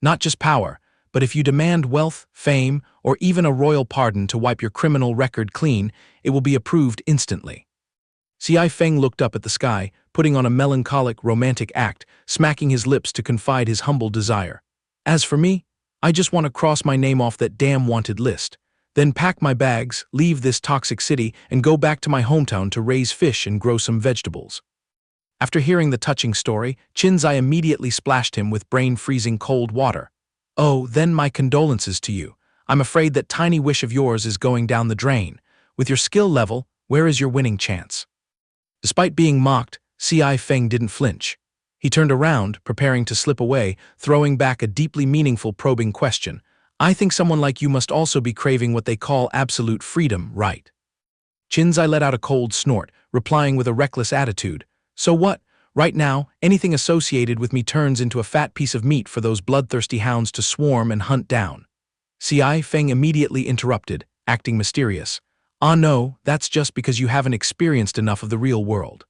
Not just power, but if you demand wealth, fame, or even a royal pardon to wipe your criminal record clean, it will be approved instantly. Ci Feng looked up at the sky, putting on a melancholic, romantic act, smacking his lips to confide his humble desire. As for me, I just want to cross my name off that damn wanted list, then pack my bags, leave this toxic city, and go back to my hometown to raise fish and grow some vegetables. After hearing the touching story, Qin Xi immediately splashed him with brain-freezing cold water. Oh, then my condolences to you. I'm afraid that tiny wish of yours is going down the drain. With your skill level, where is your winning chance? Despite being mocked, Ci Feng didn't flinch. He turned around, preparing to slip away, throwing back a deeply meaningful probing question. I think someone like you must also be craving what they call absolute freedom, right? Qin Xi let out a cold snort, replying with a reckless attitude. So what? Right now, anything associated with me turns into a fat piece of meat for those bloodthirsty hounds to swarm and hunt down. Ci Feng immediately interrupted, acting mysterious. Ah no, that's just because you haven't experienced enough of the real world.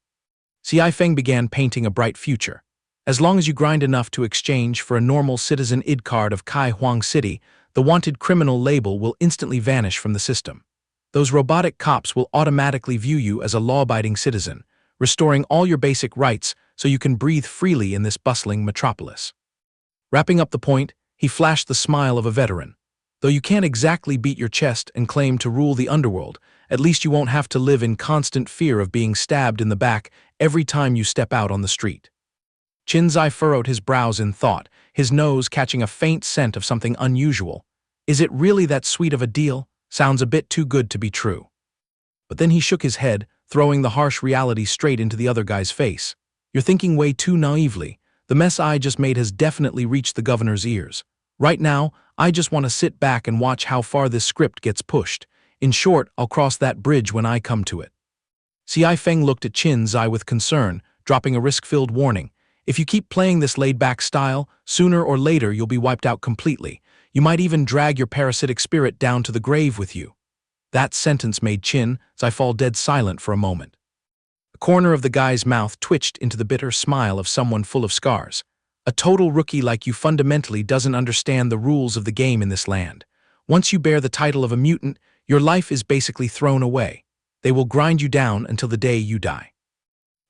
Ci Feng began painting a bright future. As long as you grind enough to exchange for a normal citizen ID card of Chi Huang City, the wanted criminal label will instantly vanish from the system. Those robotic cops will automatically view you as a law-abiding citizen, restoring all your basic rights so you can breathe freely in this bustling metropolis. Wrapping up the point, he flashed the smile of a veteran. Though you can't exactly beat your chest and claim to rule the underworld, at least you won't have to live in constant fear of being stabbed in the back every time you step out on the street. Qin Xi furrowed his brows in thought, his nose catching a faint scent of something unusual. Is it really that sweet of a deal? Sounds a bit too good to be true. But then he shook his head, throwing the harsh reality straight into the other guy's face. You're thinking way too naively. The mess I just made has definitely reached the governor's ears. Right now, I just want to sit back and watch how far this script gets pushed. In short, I'll cross that bridge when I come to it. Ci Feng looked at Qin Xi with concern, dropping a risk-filled warning. If you keep playing this laid-back style, sooner or later you'll be wiped out completely. You might even drag your parasitic spirit down to the grave with you. That sentence made Qin Xi fall dead silent for a moment. The corner of the guy's mouth twitched into the bitter smile of someone full of scars. A total rookie like you fundamentally doesn't understand the rules of the game in this land. Once you bear the title of a mutant, your life is basically thrown away. They will grind you down until the day you die.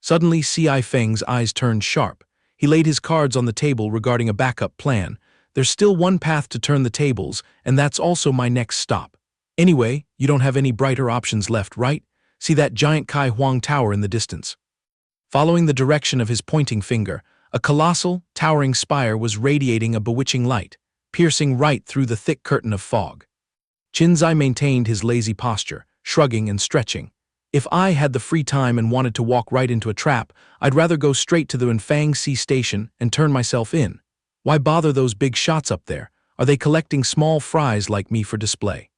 Suddenly, Ci Feng's eyes turned sharp. He laid his cards on the table regarding a backup plan, There's still one path to turn the tables, and that's also my next stop. Anyway, you don't have any brighter options left, right? See that giant Chi Huang tower in the distance. Following the direction of his pointing finger, a colossal, towering spire was radiating a bewitching light, piercing right through the thick curtain of fog. Qin Xi maintained his lazy posture, shrugging and stretching. If I had the free time and wanted to walk right into a trap, I'd rather go straight to the Qin station and turn myself in. Why bother those big shots up there? Are they collecting small fries like me for display?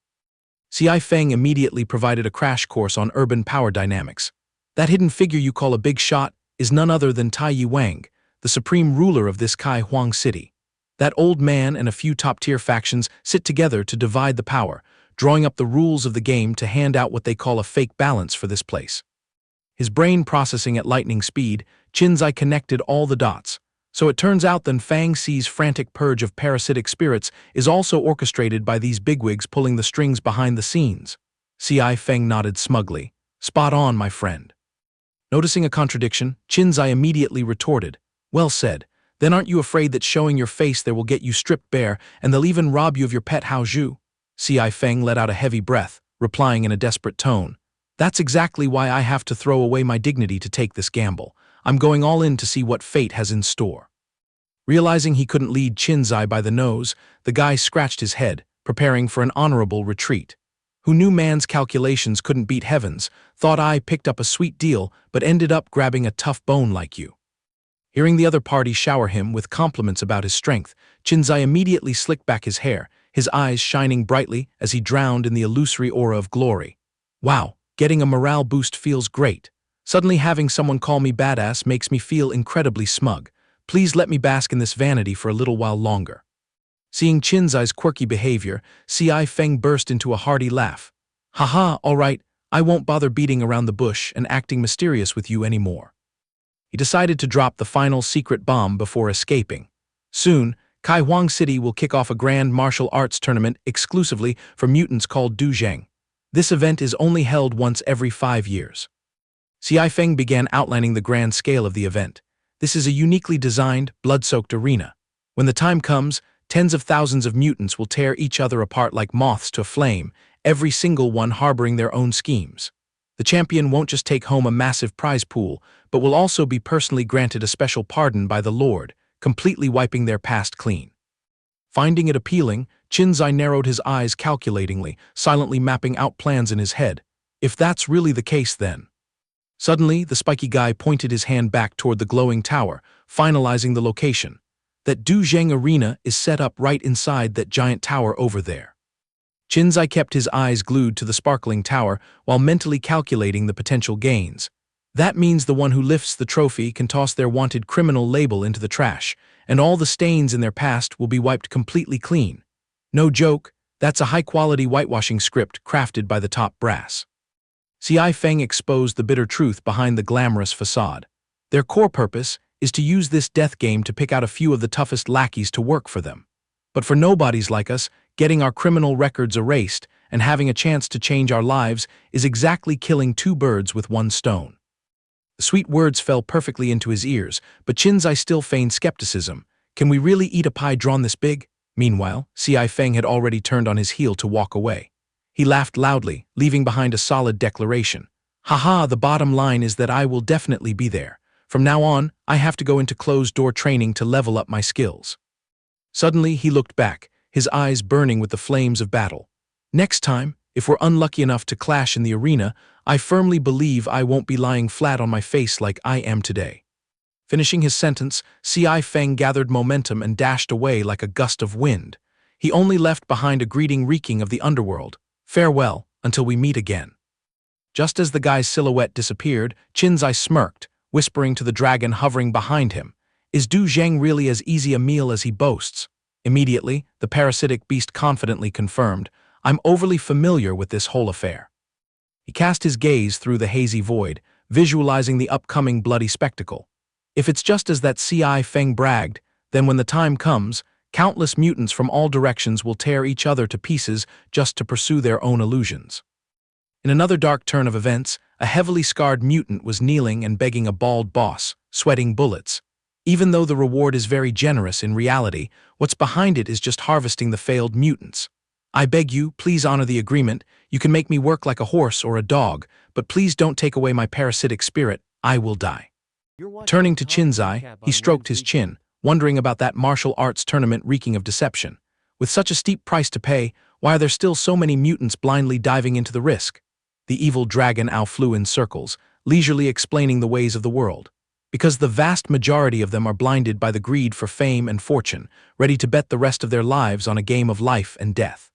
Chi Feng immediately provided a crash course on urban power dynamics. That hidden figure you call a big shot is none other than Chi Huang, the supreme ruler of this Chi Huang city. That old man and a few top-tier factions sit together to divide the power, drawing up the rules of the game to hand out what they call a fake balance for this place. His brain processing at lightning speed, Qin Xi connected all the dots. So it turns out that Xi's frantic purge of parasitic spirits is also orchestrated by these bigwigs pulling the strings behind the scenes. Chi Feng nodded smugly. Spot on, my friend. Noticing a contradiction, Qin Xi immediately retorted. Well said. Then aren't you afraid that showing your face there will get you stripped bare, and they'll even rob you of your pet Haozhu? Chi Feng let out a heavy breath, replying in a desperate tone. That's exactly why I have to throw away my dignity to take this gamble. I'm going all in to see what fate has in store. Realizing he couldn't lead Qin Xi by the nose, the guy scratched his head, preparing for an honorable retreat. Who knew man's calculations couldn't beat heaven's, thought I picked up a sweet deal, but ended up grabbing a tough bone like you. Hearing the other party shower him with compliments about his strength, Qin Xi immediately slicked back his hair, his eyes shining brightly as he drowned in the illusory aura of glory. Wow, getting a morale boost feels great. Suddenly having someone call me badass makes me feel incredibly smug. Please let me bask in this vanity for a little while longer. Seeing Qin Xi's quirky behavior, Chi Feng burst into a hearty laugh. Haha, all right, I won't bother beating around the bush and acting mysterious with you anymore. He decided to drop the final secret bomb before escaping. Soon, Chi Huang City will kick off a grand martial arts tournament exclusively for mutants called Duzheng. This event is only held once every 5 years. Chi Feng began outlining the grand scale of the event. This is a uniquely designed, blood-soaked arena. When the time comes, tens of thousands of mutants will tear each other apart like moths to a flame, every single one harboring their own schemes. The champion won't just take home a massive prize pool, but will also be personally granted a special pardon by the Lord, completely wiping their past clean. Finding it appealing, Qin Xi narrowed his eyes calculatingly, silently mapping out plans in his head. If that's really the case then. Suddenly, the spiky guy pointed his hand back toward the glowing tower, finalizing the location. That Duzheng arena is set up right inside that giant tower over there. Qin Xi kept his eyes glued to the sparkling tower while mentally calculating the potential gains. That means the one who lifts the trophy can toss their wanted criminal label into the trash, and all the stains in their past will be wiped completely clean. No joke, that's a high-quality whitewashing script crafted by the top brass. Chi Feng exposed the bitter truth behind the glamorous facade. Their core purpose is to use this death game to pick out a few of the toughest lackeys to work for them. But for nobodies like us, getting our criminal records erased and having a chance to change our lives is exactly killing two birds with one stone. The sweet words fell perfectly into his ears, but Qin Xi still feigned skepticism. Can we really eat a pie drawn this big? Meanwhile, Chi Feng had already turned on his heel to walk away. He laughed loudly, leaving behind a solid declaration. Haha, the bottom line is that I will definitely be there. From now on, I have to go into closed-door training to level up my skills. Suddenly, he looked back, his eyes burning with the flames of battle. Next time, if we're unlucky enough to clash in the arena, I firmly believe I won't be lying flat on my face like I am today. Finishing his sentence, Chi Feng gathered momentum and dashed away like a gust of wind. He only left behind a greeting reeking of the underworld. Farewell, until we meet again. Just as the guy's silhouette disappeared, Qin Xi smirked, whispering to the dragon hovering behind him. Is Duzheng really as easy a meal as he boasts? Immediately, the parasitic beast confidently confirmed, I'm overly familiar with this whole affair. He cast his gaze through the hazy void, visualizing the upcoming bloody spectacle. If it's just as that Chi Feng bragged, then when the time comes, countless mutants from all directions will tear each other to pieces just to pursue their own illusions. In another dark turn of events, a heavily scarred mutant was kneeling and begging a bald boss, sweating bullets. Even though the reward is very generous in reality, what's behind it is just harvesting the failed mutants. I beg you, please honor the agreement. You can make me work like a horse or a dog, but please don't take away my parasitic spirit. I will die. Turning to Qin Xi, he stroked his chin, wondering about that martial arts tournament reeking of deception. With such a steep price to pay, why are there still so many mutants blindly diving into the risk? The evil dragon Ao flew in circles, leisurely explaining the ways of the world. Because the vast majority of them are blinded by the greed for fame and fortune, ready to bet the rest of their lives on a game of life and death.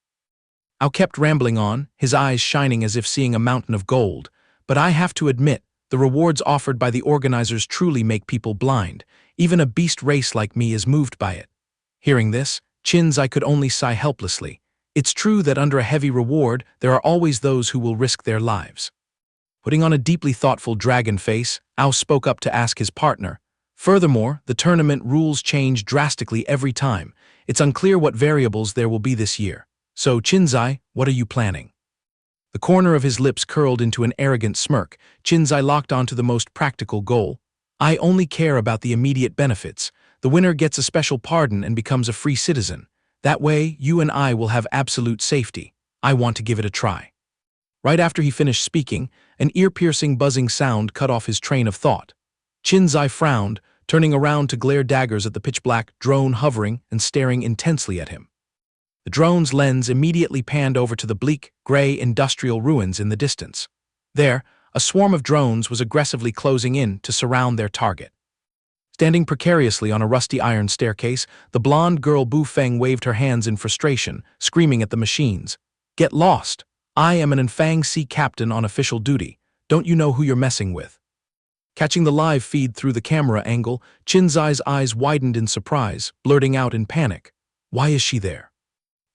Ao kept rambling on, his eyes shining as if seeing a mountain of gold, but I have to admit, the rewards offered by the organizers truly make people blind. Even a beast race like me is moved by it. Hearing this, Qin Xi could only sigh helplessly. It's true that under a heavy reward, there are always those who will risk their lives. Putting on a deeply thoughtful dragon face, Ao spoke up to ask his partner. Furthermore, the tournament rules change drastically every time. It's unclear what variables there will be this year. So, Qin Xi, what are you planning? The corner of his lips curled into an arrogant smirk. Qin Xi locked onto the most practical goal. I only care about the immediate benefits. The winner gets a special pardon and becomes a free citizen. That way, you and I will have absolute safety. I want to give it a try. Right after he finished speaking, an ear-piercing buzzing sound cut off his train of thought. Qin Xi frowned, turning around to glare daggers at the pitch-black drone hovering and staring intensely at him. The drone's lens immediately panned over to the bleak, gray industrial ruins in the distance. There, a swarm of drones was aggressively closing in to surround their target. Standing precariously on a rusty iron staircase, the blonde girl Bu Feng waved her hands in frustration, screaming at the machines. Get lost! I am an Enfang Sea captain on official duty. Don't you know who you're messing with? Catching the live feed through the camera angle, Qin Xi's eyes widened in surprise, blurting out in panic. Why is she there?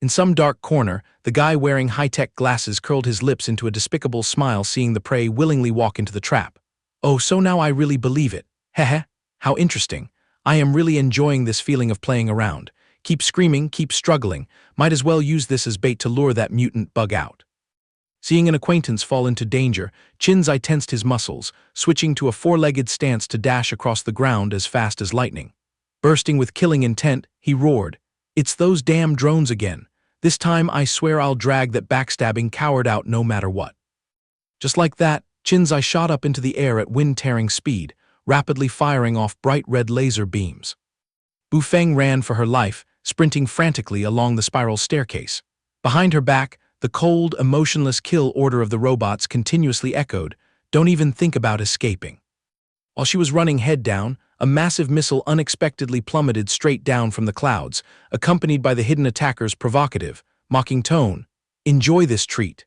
In some dark corner, the guy wearing high-tech glasses curled his lips into a despicable smile seeing the prey willingly walk into the trap. Oh, so now I really believe it. Heh, how interesting. I am really enjoying this feeling of playing around. Keep screaming, keep struggling. Might as well use this as bait to lure that mutant bug out. Seeing an acquaintance fall into danger, Qin Xi tensed his muscles, switching to a four-legged stance to dash across the ground as fast as lightning. Bursting with killing intent, he roared, "It's those damn drones again. This time I swear I'll drag that backstabbing coward out no matter what." Just like that, Qin Xi shot up into the air at wind-tearing speed, rapidly firing off bright red laser beams. Bu Feng ran for her life, sprinting frantically along the spiral staircase. Behind her back, the cold, emotionless kill order of the robots continuously echoed, "Don't even think about escaping." While she was running head down, a massive missile unexpectedly plummeted straight down from the clouds, accompanied by the hidden attacker's provocative, mocking tone, "Enjoy this treat."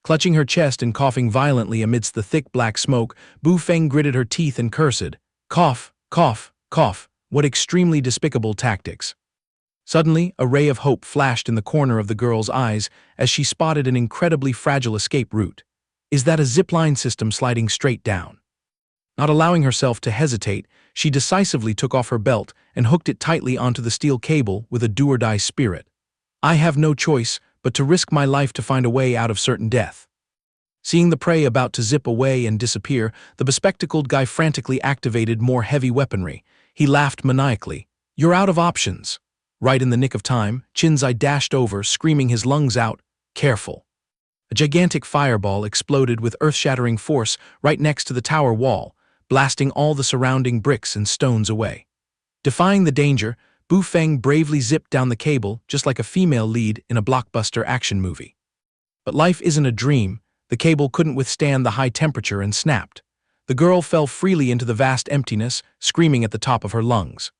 Clutching her chest and coughing violently amidst the thick black smoke, Bu Feng gritted her teeth and cursed, "Cough, cough, cough, what extremely despicable tactics." Suddenly, a ray of hope flashed in the corner of the girl's eyes as she spotted an incredibly fragile escape route. Is that a zipline system sliding straight down? Not allowing herself to hesitate, she decisively took off her belt and hooked it tightly onto the steel cable with a do-or-die spirit. I have no choice but to risk my life to find a way out of certain death. Seeing the prey about to zip away and disappear, the bespectacled guy frantically activated more heavy weaponry. He laughed maniacally. "You're out of options." Right in the nick of time, Qin Xi dashed over, screaming his lungs out, "Careful." A gigantic fireball exploded with earth-shattering force right next to the tower wall, blasting all the surrounding bricks and stones away. Defying the danger, Bu Feng bravely zipped down the cable just like a female lead in a blockbuster action movie. But life isn't a dream. The cable couldn't withstand the high temperature and snapped. The girl fell freely into the vast emptiness, screaming at the top of her lungs.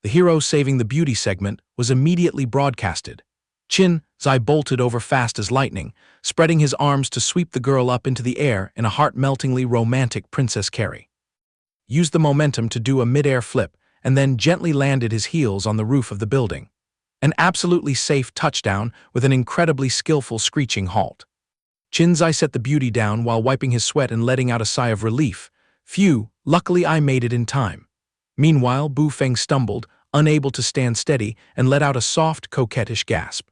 The hero saving the beauty segment was immediately broadcasted. Qin Xi bolted over fast as lightning, spreading his arms to sweep the girl up into the air in a heart-meltingly romantic princess carry. Used the momentum to do a mid-air flip, and then gently landed his heels on the roof of the building. An absolutely safe touchdown with an incredibly skillful screeching halt. Qin Xi set the beauty down while wiping his sweat and letting out a sigh of relief. Phew, luckily I made it in time. Meanwhile, Bu Feng stumbled, unable to stand steady, and let out a soft, coquettish gasp.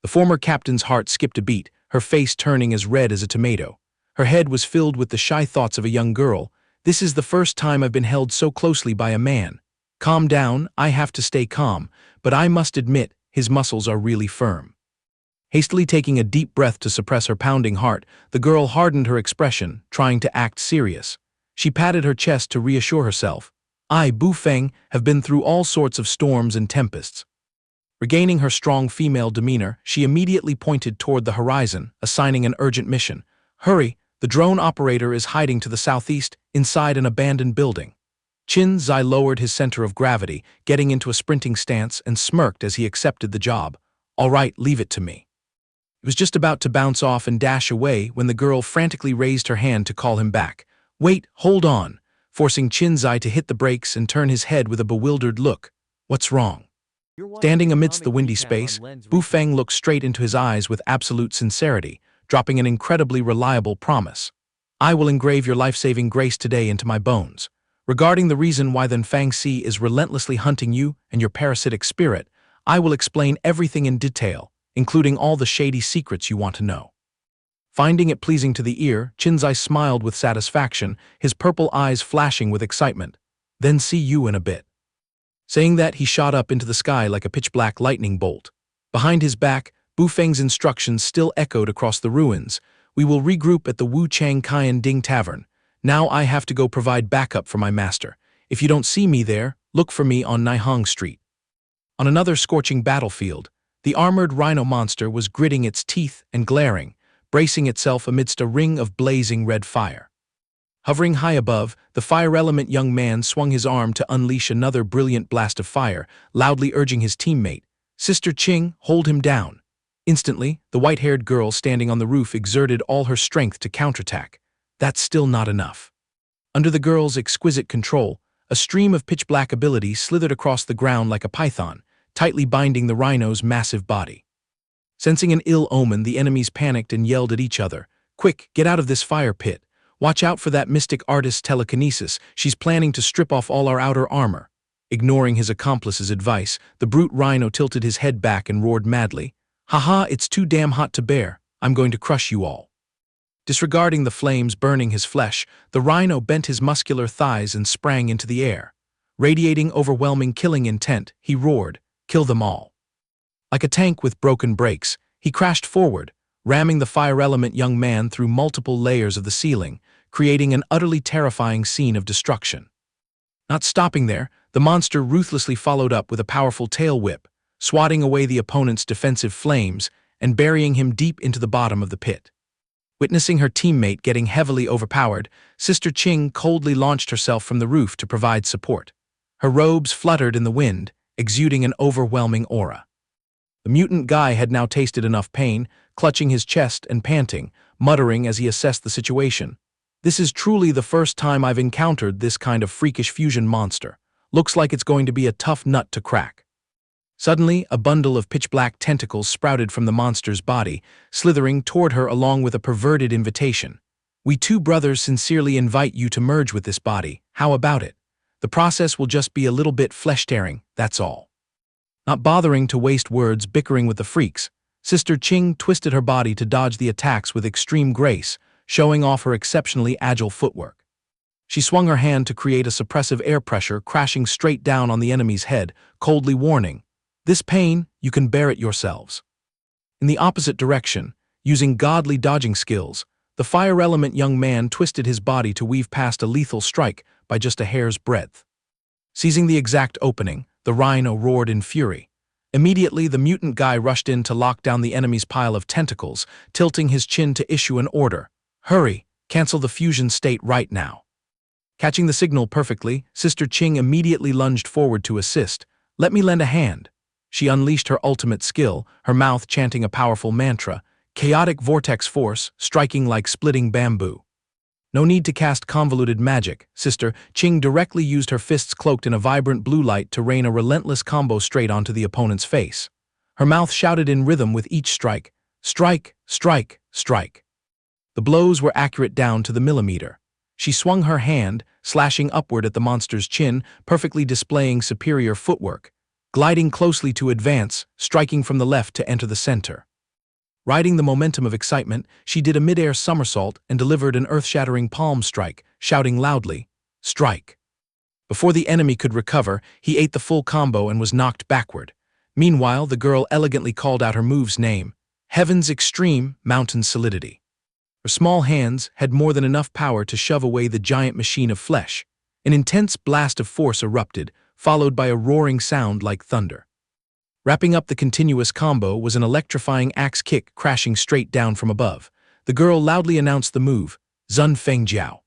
The former captain's heart skipped a beat, her face turning as red as a tomato. Her head was filled with the shy thoughts of a young girl. This is the first time I've been held so closely by a man. Calm down, I have to stay calm, but I must admit, his muscles are really firm. Hastily taking a deep breath to suppress her pounding heart, the girl hardened her expression, trying to act serious. She patted her chest to reassure herself. I, Bu Feng, have been through all sorts of storms and tempests. Regaining her strong female demeanor, she immediately pointed toward the horizon, assigning an urgent mission. Hurry, the drone operator is hiding to the southeast, inside an abandoned building. Qin Xi lowered his center of gravity, getting into a sprinting stance, and smirked as he accepted the job. All right, leave it to me. He was just about to bounce off and dash away when the girl frantically raised her hand to call him back. Wait, hold on, forcing Qin Xi to hit the brakes and turn his head with a bewildered look. What's wrong? Standing amidst the windy space, Bu Feng looked straight into his eyes with absolute sincerity, dropping an incredibly reliable promise. I will engrave your life-saving grace today into my bones. Regarding the reason why then Fang Xi is relentlessly hunting you and your parasitic spirit, I will explain everything in detail, including all the shady secrets you want to know. Finding it pleasing to the ear, Qin Xi smiled with satisfaction, his purple eyes flashing with excitement. Then see you in a bit. Saying that, he shot up into the sky like a pitch-black lightning bolt. Behind his back, Bu Feng's instructions still echoed across the ruins. We will regroup at the Wu Chang Kian Ding Tavern. Now I have to go provide backup for my master. If you don't see me there, look for me on Naihang Street. On another scorching battlefield, the armored rhino monster was gritting its teeth and glaring, bracing itself amidst a ring of blazing red fire. Hovering high above, the fire-element young man swung his arm to unleash another brilliant blast of fire, loudly urging his teammate, Sister Qing, hold him down. Instantly, the white-haired girl standing on the roof exerted all her strength to counterattack. That's still not enough. Under the girl's exquisite control, a stream of pitch-black ability slithered across the ground like a python, tightly binding the rhino's massive body. Sensing an ill omen, the enemies panicked and yelled at each other. Quick, get out of this fire pit. Watch out for that mystic artist's telekinesis. She's planning to strip off all our outer armor. Ignoring his accomplice's advice, the brute rhino tilted his head back and roared madly. Haha, it's too damn hot to bear. I'm going to crush you all. Disregarding the flames burning his flesh, the rhino bent his muscular thighs and sprang into the air. Radiating overwhelming killing intent, he roared, kill them all. Like a tank with broken brakes, he crashed forward, ramming the fire-element young man through multiple layers of the ceiling, creating an utterly terrifying scene of destruction. Not stopping there, the monster ruthlessly followed up with a powerful tail whip, swatting away the opponent's defensive flames and burying him deep into the bottom of the pit. Witnessing her teammate getting heavily overpowered, Sister Qing coldly launched herself from the roof to provide support. Her robes fluttered in the wind, exuding an overwhelming aura. The mutant guy had now tasted enough pain, clutching his chest and panting, muttering as he assessed the situation. This is truly the first time I've encountered this kind of freakish fusion monster. Looks like it's going to be a tough nut to crack. Suddenly, a bundle of pitch-black tentacles sprouted from the monster's body, slithering toward her along with a perverted invitation. We two brothers sincerely invite you to merge with this body. How about it? The process will just be a little bit flesh-tearing, that's all. Not bothering to waste words bickering with the freaks, Sister Qing twisted her body to dodge the attacks with extreme grace, showing off her exceptionally agile footwork. She swung her hand to create a suppressive air pressure crashing straight down on the enemy's head, coldly warning, "This pain, you can bear it yourselves." In the opposite direction, using godly dodging skills, the fire-element young man twisted his body to weave past a lethal strike by just a hair's breadth. Seizing the exact opening, the rhino roared in fury. Immediately, the mutant guy rushed in to lock down the enemy's pile of tentacles, tilting his chin to issue an order. Hurry, cancel the fusion state right now. Catching the signal perfectly, Sister Qing immediately lunged forward to assist. Let me lend a hand. She unleashed her ultimate skill, her mouth chanting a powerful mantra, chaotic vortex force, striking like splitting bamboo. No need to cast convoluted magic, Sister Qing directly used her fists cloaked in a vibrant blue light to rain a relentless combo straight onto the opponent's face. Her mouth shouted in rhythm with each strike, strike, strike, strike. The blows were accurate down to the millimeter. She swung her hand, slashing upward at the monster's chin, perfectly displaying superior footwork, gliding closely to advance, striking from the left to enter the center. Riding the momentum of excitement, she did a mid-air somersault and delivered an earth-shattering palm strike, shouting loudly, "Strike!" Before the enemy could recover, he ate the full combo and was knocked backward. Meanwhile, the girl elegantly called out her move's name, Heaven's Extreme Mountain Solidity. Her small hands had more than enough power to shove away the giant machine of flesh. An intense blast of force erupted, followed by a roaring sound like thunder. Wrapping up the continuous combo was an electrifying axe kick crashing straight down from above. The girl loudly announced the move, Zun Feng Jiao.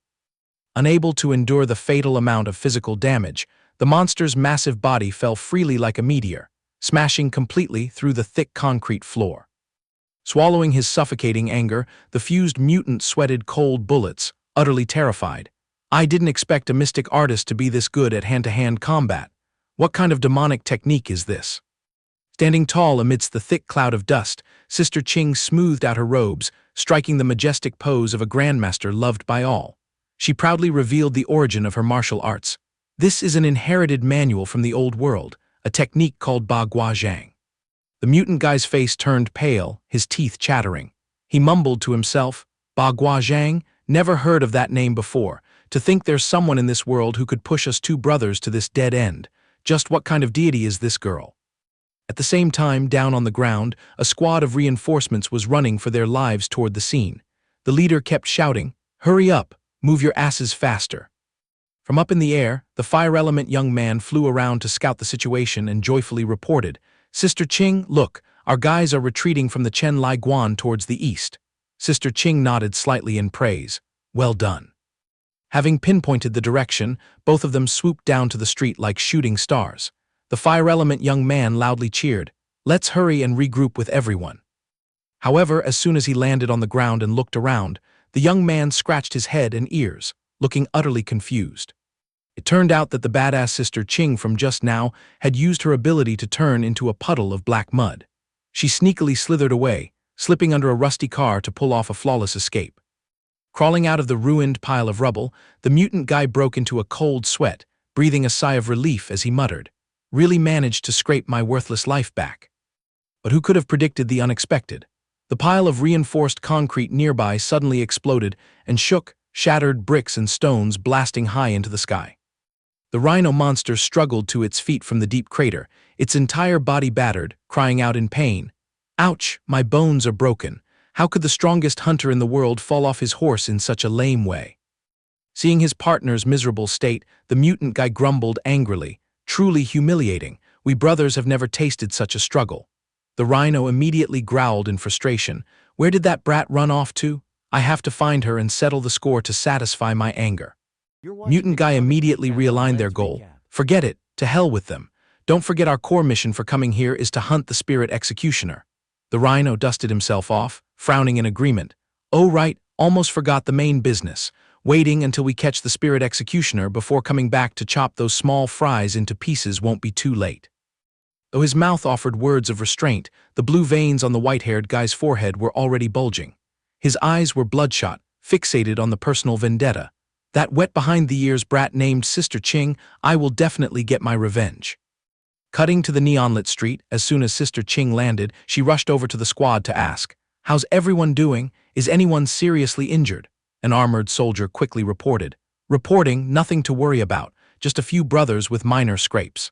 Unable to endure the fatal amount of physical damage, the monster's massive body fell freely like a meteor, smashing completely through the thick concrete floor. Swallowing his suffocating anger, the fused mutant sweated cold bullets, utterly terrified. I didn't expect a mystic artist to be this good at hand-to-hand combat. What kind of demonic technique is this? Standing tall amidst the thick cloud of dust, Sister Qing smoothed out her robes, striking the majestic pose of a grandmaster loved by all. She proudly revealed the origin of her martial arts. This is an inherited manual from the old world, a technique called Ba Gua Zhang. The mutant guy's face turned pale, his teeth chattering. He mumbled to himself, Ba Gua Zhang? Never heard of that name before. To think there's someone in this world who could push us two brothers to this dead end. Just what kind of deity is this girl? At the same time, down on the ground, a squad of reinforcements was running for their lives toward the scene. The leader kept shouting, "Hurry up, move your asses faster." From up in the air, the fire-element young man flew around to scout the situation and joyfully reported, "Sister Qing, look, our guys are retreating from the Chen Lai Guan towards the east." Sister Qing nodded slightly in praise. "Well done." Having pinpointed the direction, both of them swooped down to the street like shooting stars. The fire-element young man loudly cheered, "Let's hurry and regroup with everyone." However, as soon as he landed on the ground and looked around, the young man scratched his head and ears, looking utterly confused. It turned out that the badass Sister Qing from just now had used her ability to turn into a puddle of black mud. She sneakily slithered away, slipping under a rusty car to pull off a flawless escape. Crawling out of the ruined pile of rubble, the mutant guy broke into a cold sweat, breathing a sigh of relief as he muttered, "Really managed to scrape my worthless life back." But who could have predicted the unexpected? The pile of reinforced concrete nearby suddenly exploded and shook, shattered bricks and stones blasting high into the sky. The rhino monster struggled to its feet from the deep crater, its entire body battered, crying out in pain, "Ouch, my bones are broken. How could the strongest hunter in the world fall off his horse in such a lame way?" Seeing his partner's miserable state, the mutant guy grumbled angrily, "Truly humiliating. We brothers have never tasted such a struggle." The rhino immediately growled in frustration. "Where did that brat run off to? I have to find her and settle the score to satisfy my anger." Mutant guy immediately realigned their goal. "Forget it, to hell with them. Don't forget our core mission for coming here is to hunt the spirit executioner." The rhino dusted himself off, frowning in agreement. "Oh right, almost forgot the main business. Waiting until we catch the spirit executioner before coming back to chop those small fries into pieces won't be too late." Though his mouth offered words of restraint, the blue veins on the white-haired guy's forehead were already bulging. His eyes were bloodshot, fixated on the personal vendetta. "That wet behind-the-ears brat named Sister Qing, I will definitely get my revenge." Cutting to the neon-lit street, as soon as Sister Qing landed, she rushed over to the squad to ask, "How's everyone doing? Is anyone seriously injured?" An armored soldier quickly reported. "Reporting, nothing to worry about, just a few brothers with minor scrapes."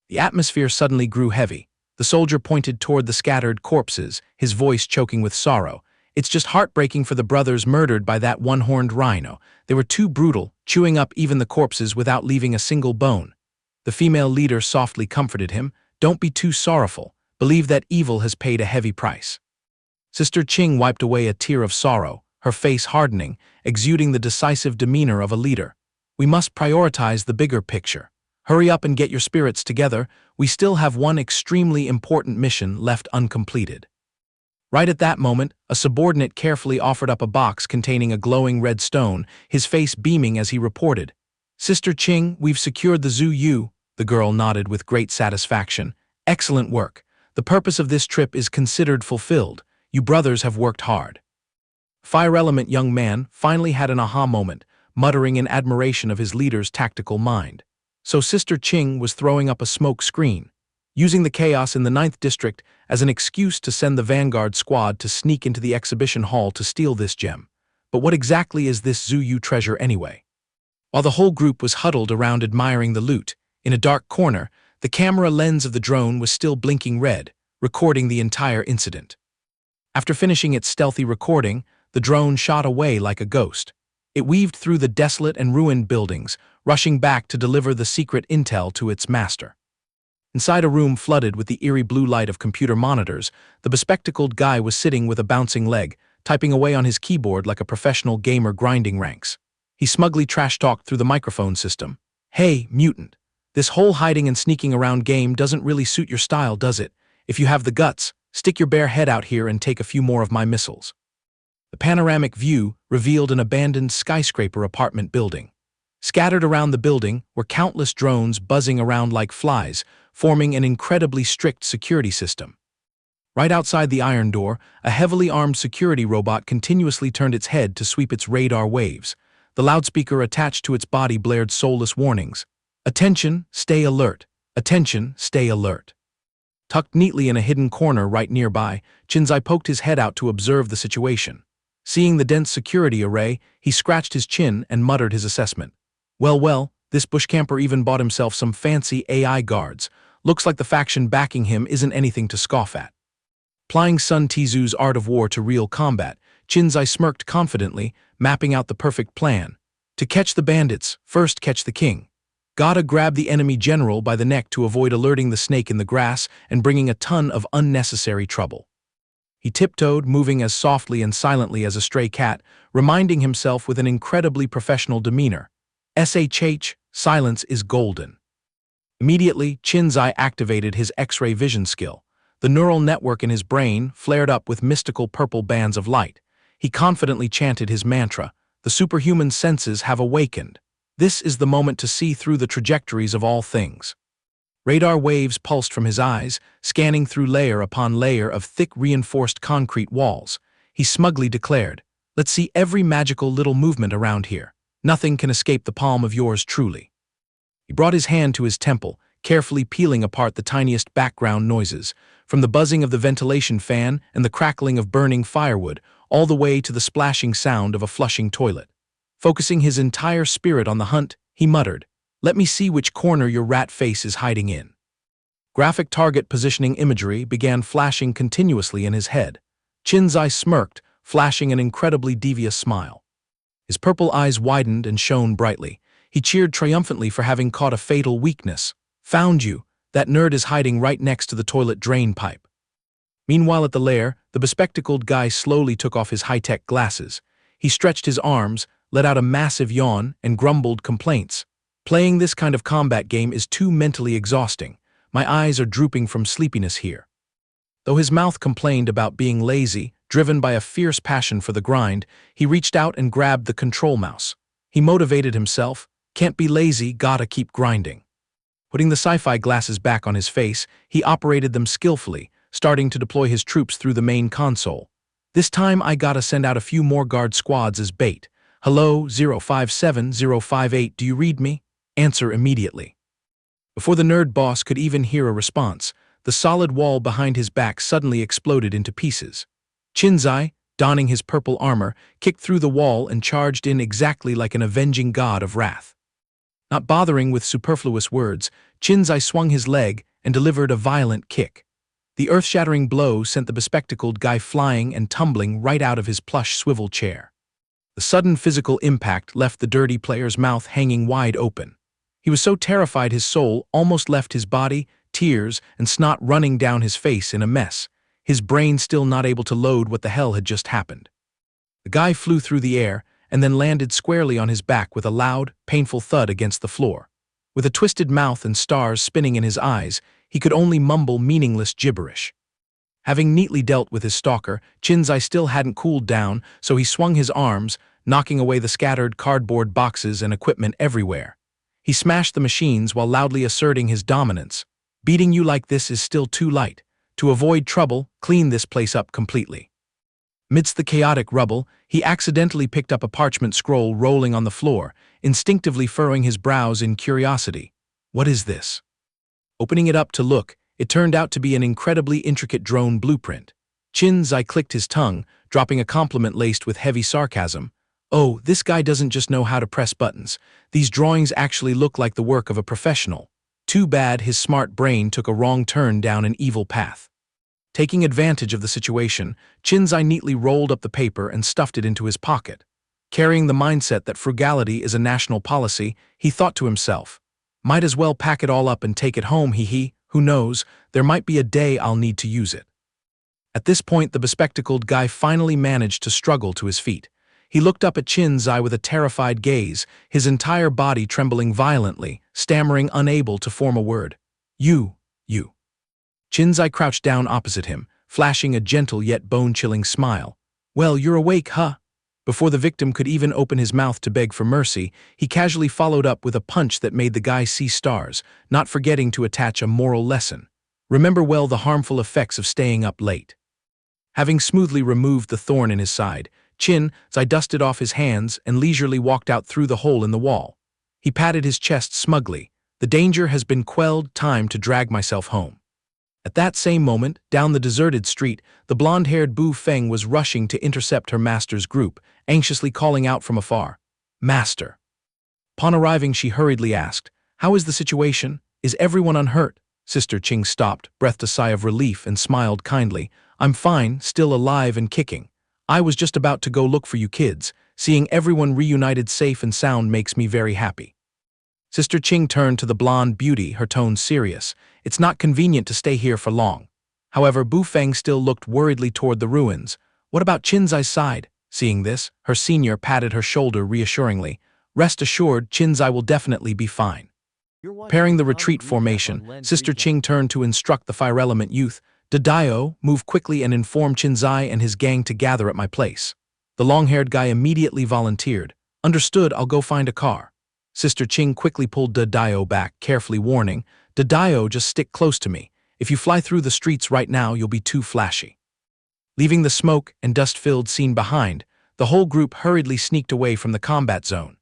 The atmosphere suddenly grew heavy. The soldier pointed toward the scattered corpses, his voice choking with sorrow. "It's just heartbreaking for the brothers murdered by that one-horned rhino. They were too brutal, chewing up even the corpses without leaving a single bone." The female leader softly comforted him, "Don't be too sorrowful. Believe that evil has paid a heavy price." Sister Qing wiped away a tear of sorrow, her face hardening, exuding the decisive demeanor of a leader. "We must prioritize the bigger picture. Hurry up and get your spirits together. We still have one extremely important mission left uncompleted." Right at that moment, a subordinate carefully offered up a box containing a glowing red stone, his face beaming as he reported, "Sister Qing, we've secured the Zhu Yu." The girl nodded with great satisfaction. "Excellent work. The purpose of this trip is considered fulfilled. You brothers have worked hard." Fire-element young man finally had an aha moment, muttering in admiration of his leader's tactical mind. So Sister Qing was throwing up a smoke screen, using the chaos in the 9th District as an excuse to send the Vanguard squad to sneak into the exhibition hall to steal this gem. But what exactly is this Zhu Yu treasure anyway? While the whole group was huddled around admiring the loot, in a dark corner, the camera lens of the drone was still blinking red, recording the entire incident. After finishing its stealthy recording, the drone shot away like a ghost. It weaved through the desolate and ruined buildings, rushing back to deliver the secret intel to its master. Inside a room flooded with the eerie blue light of computer monitors, the bespectacled guy was sitting with a bouncing leg, typing away on his keyboard like a professional gamer grinding ranks. He smugly trash-talked through the microphone system. "Hey, mutant. This whole hiding and sneaking around game doesn't really suit your style, does it? If you have the guts, stick your bare head out here and take a few more of my missiles." The panoramic view revealed an abandoned skyscraper apartment building. Scattered around the building were countless drones buzzing around like flies, forming an incredibly strict security system. Right outside the iron door, a heavily armed security robot continuously turned its head to sweep its radar waves. The loudspeaker attached to its body blared soulless warnings. "Attention, stay alert. Attention, stay alert." Tucked neatly in a hidden corner right nearby, Qin Xi poked his head out to observe the situation. Seeing the dense security array, he scratched his chin and muttered his assessment. Well, this bushcamper even bought himself some fancy AI guards. Looks like the faction backing him isn't anything to scoff at. Applying Sun Tzu's art of war to real combat, Qin Xi smirked confidently, mapping out the perfect plan. To catch the bandits, first catch the king. Gotta grab the enemy general by the neck to avoid alerting the snake in the grass and bringing a ton of unnecessary trouble. He tiptoed, moving as softly and silently as a stray cat, reminding himself with an incredibly professional demeanor. SHH, silence is golden. Immediately, Qin Xi activated his X-ray vision skill. The neural network in his brain flared up with mystical purple bands of light. He confidently chanted his mantra, "The superhuman senses have awakened. This is the moment to see through the trajectories of all things." Radar waves pulsed from his eyes, scanning through layer upon layer of thick reinforced concrete walls. He smugly declared, "Let's see every magical little movement around here. Nothing can escape the palm of yours truly." He brought his hand to his temple, carefully peeling apart the tiniest background noises, from the buzzing of the ventilation fan and the crackling of burning firewood, all the way to the splashing sound of a flushing toilet. Focusing his entire spirit on the hunt, he muttered, "Let me see which corner your rat face is hiding in." Graphic target positioning imagery began flashing continuously in his head. Qin Xi smirked, flashing an incredibly devious smile. His purple eyes widened and shone brightly. He cheered triumphantly for having caught a fatal weakness. "Found you. That nerd is hiding right next to the toilet drain pipe." Meanwhile at the lair, the bespectacled guy slowly took off his high-tech glasses. He stretched his arms, let out a massive yawn, and grumbled complaints. "Playing this kind of combat game is too mentally exhausting. My eyes are drooping from sleepiness here." Though his mouth complained about being lazy, driven by a fierce passion for the grind, he reached out and grabbed the control mouse. He motivated himself, "Can't be lazy, gotta keep grinding." Putting the sci-fi glasses back on his face, he operated them skillfully, starting to deploy his troops through the main console. "This time I gotta send out a few more guard squads as bait. Hello, 057058, do you read me? Answer immediately." Before the nerd boss could even hear a response, the solid wall behind his back suddenly exploded into pieces. Qin Xi, donning his purple armor, kicked through the wall and charged in exactly like an avenging god of wrath. Not bothering with superfluous words, Qin Xi swung his leg and delivered a violent kick. The earth-shattering blow sent the bespectacled guy flying and tumbling right out of his plush swivel chair. The sudden physical impact left the dirty player's mouth hanging wide open. He was so terrified his soul almost left his body, tears and snot running down his face in a mess, his brain still not able to load what the hell had just happened. The guy flew through the air and then landed squarely on his back with a loud, painful thud against the floor. With a twisted mouth and stars spinning in his eyes, he could only mumble meaningless gibberish. Having neatly dealt with his stalker, Qin Xi still hadn't cooled down, so he swung his arms, knocking away the scattered cardboard boxes and equipment everywhere. He smashed the machines while loudly asserting his dominance. "Beating you like this is still too light. To avoid trouble, clean this place up completely." Amidst the chaotic rubble, he accidentally picked up a parchment scroll rolling on the floor, instinctively furrowing his brows in curiosity. "What is this?" Opening it up to look, it turned out to be an incredibly intricate drone blueprint. Qin Xi clicked his tongue, dropping a compliment laced with heavy sarcasm. Oh, this guy doesn't just know how to press buttons. These drawings actually look like the work of a professional. Too bad his smart brain took a wrong turn down an evil path. Taking advantage of the situation, Qin Xi neatly rolled up the paper and stuffed it into his pocket. Carrying the mindset that frugality is a national policy, he thought to himself, might as well pack it all up and take it home, who knows, there might be a day I'll need to use it. At this point, the bespectacled guy finally managed to struggle to his feet. He looked up at Qin Xi with a terrified gaze, his entire body trembling violently, stammering unable to form a word. You. Qin Xi crouched down opposite him, flashing a gentle yet bone-chilling smile. Well, you're awake, huh? Before the victim could even open his mouth to beg for mercy, he casually followed up with a punch that made the guy see stars, not forgetting to attach a moral lesson. Remember well the harmful effects of staying up late. Having smoothly removed the thorn in his side, Qin Xi dusted off his hands and leisurely walked out through the hole in the wall. He patted his chest smugly. The danger has been quelled, time to drag myself home. At that same moment, down the deserted street, the blonde-haired Bu Feng was rushing to intercept her master's group, anxiously calling out from afar, "Master." Upon arriving, she hurriedly asked, "How is the situation? Is everyone unhurt?" Sister Qing stopped, breathed a sigh of relief, and smiled kindly. "I'm fine, still alive and kicking. I was just about to go look for you kids. Seeing everyone reunited safe and sound makes me very happy." Sister Qing turned to the blonde beauty, her tone serious. "It's not convenient to stay here for long." However, Bu Feng still looked worriedly toward the ruins. "What about Qin Xi's side?" Seeing this, her senior patted her shoulder reassuringly. "Rest assured, Qin Xi will definitely be fine." Preparing the retreat formation, Sister Qing turned to instruct the fire-element youth. "Dadio, move quickly and inform Qin Xi and his gang to gather at my place." The long-haired guy immediately volunteered. "Understood, I'll go find a car." Sister Qing quickly pulled Dadio back, carefully warning, "Dadio, just stick close to me. If you fly through the streets right now, you'll be too flashy." Leaving the smoke and dust-filled scene behind, the whole group hurriedly sneaked away from the combat zone.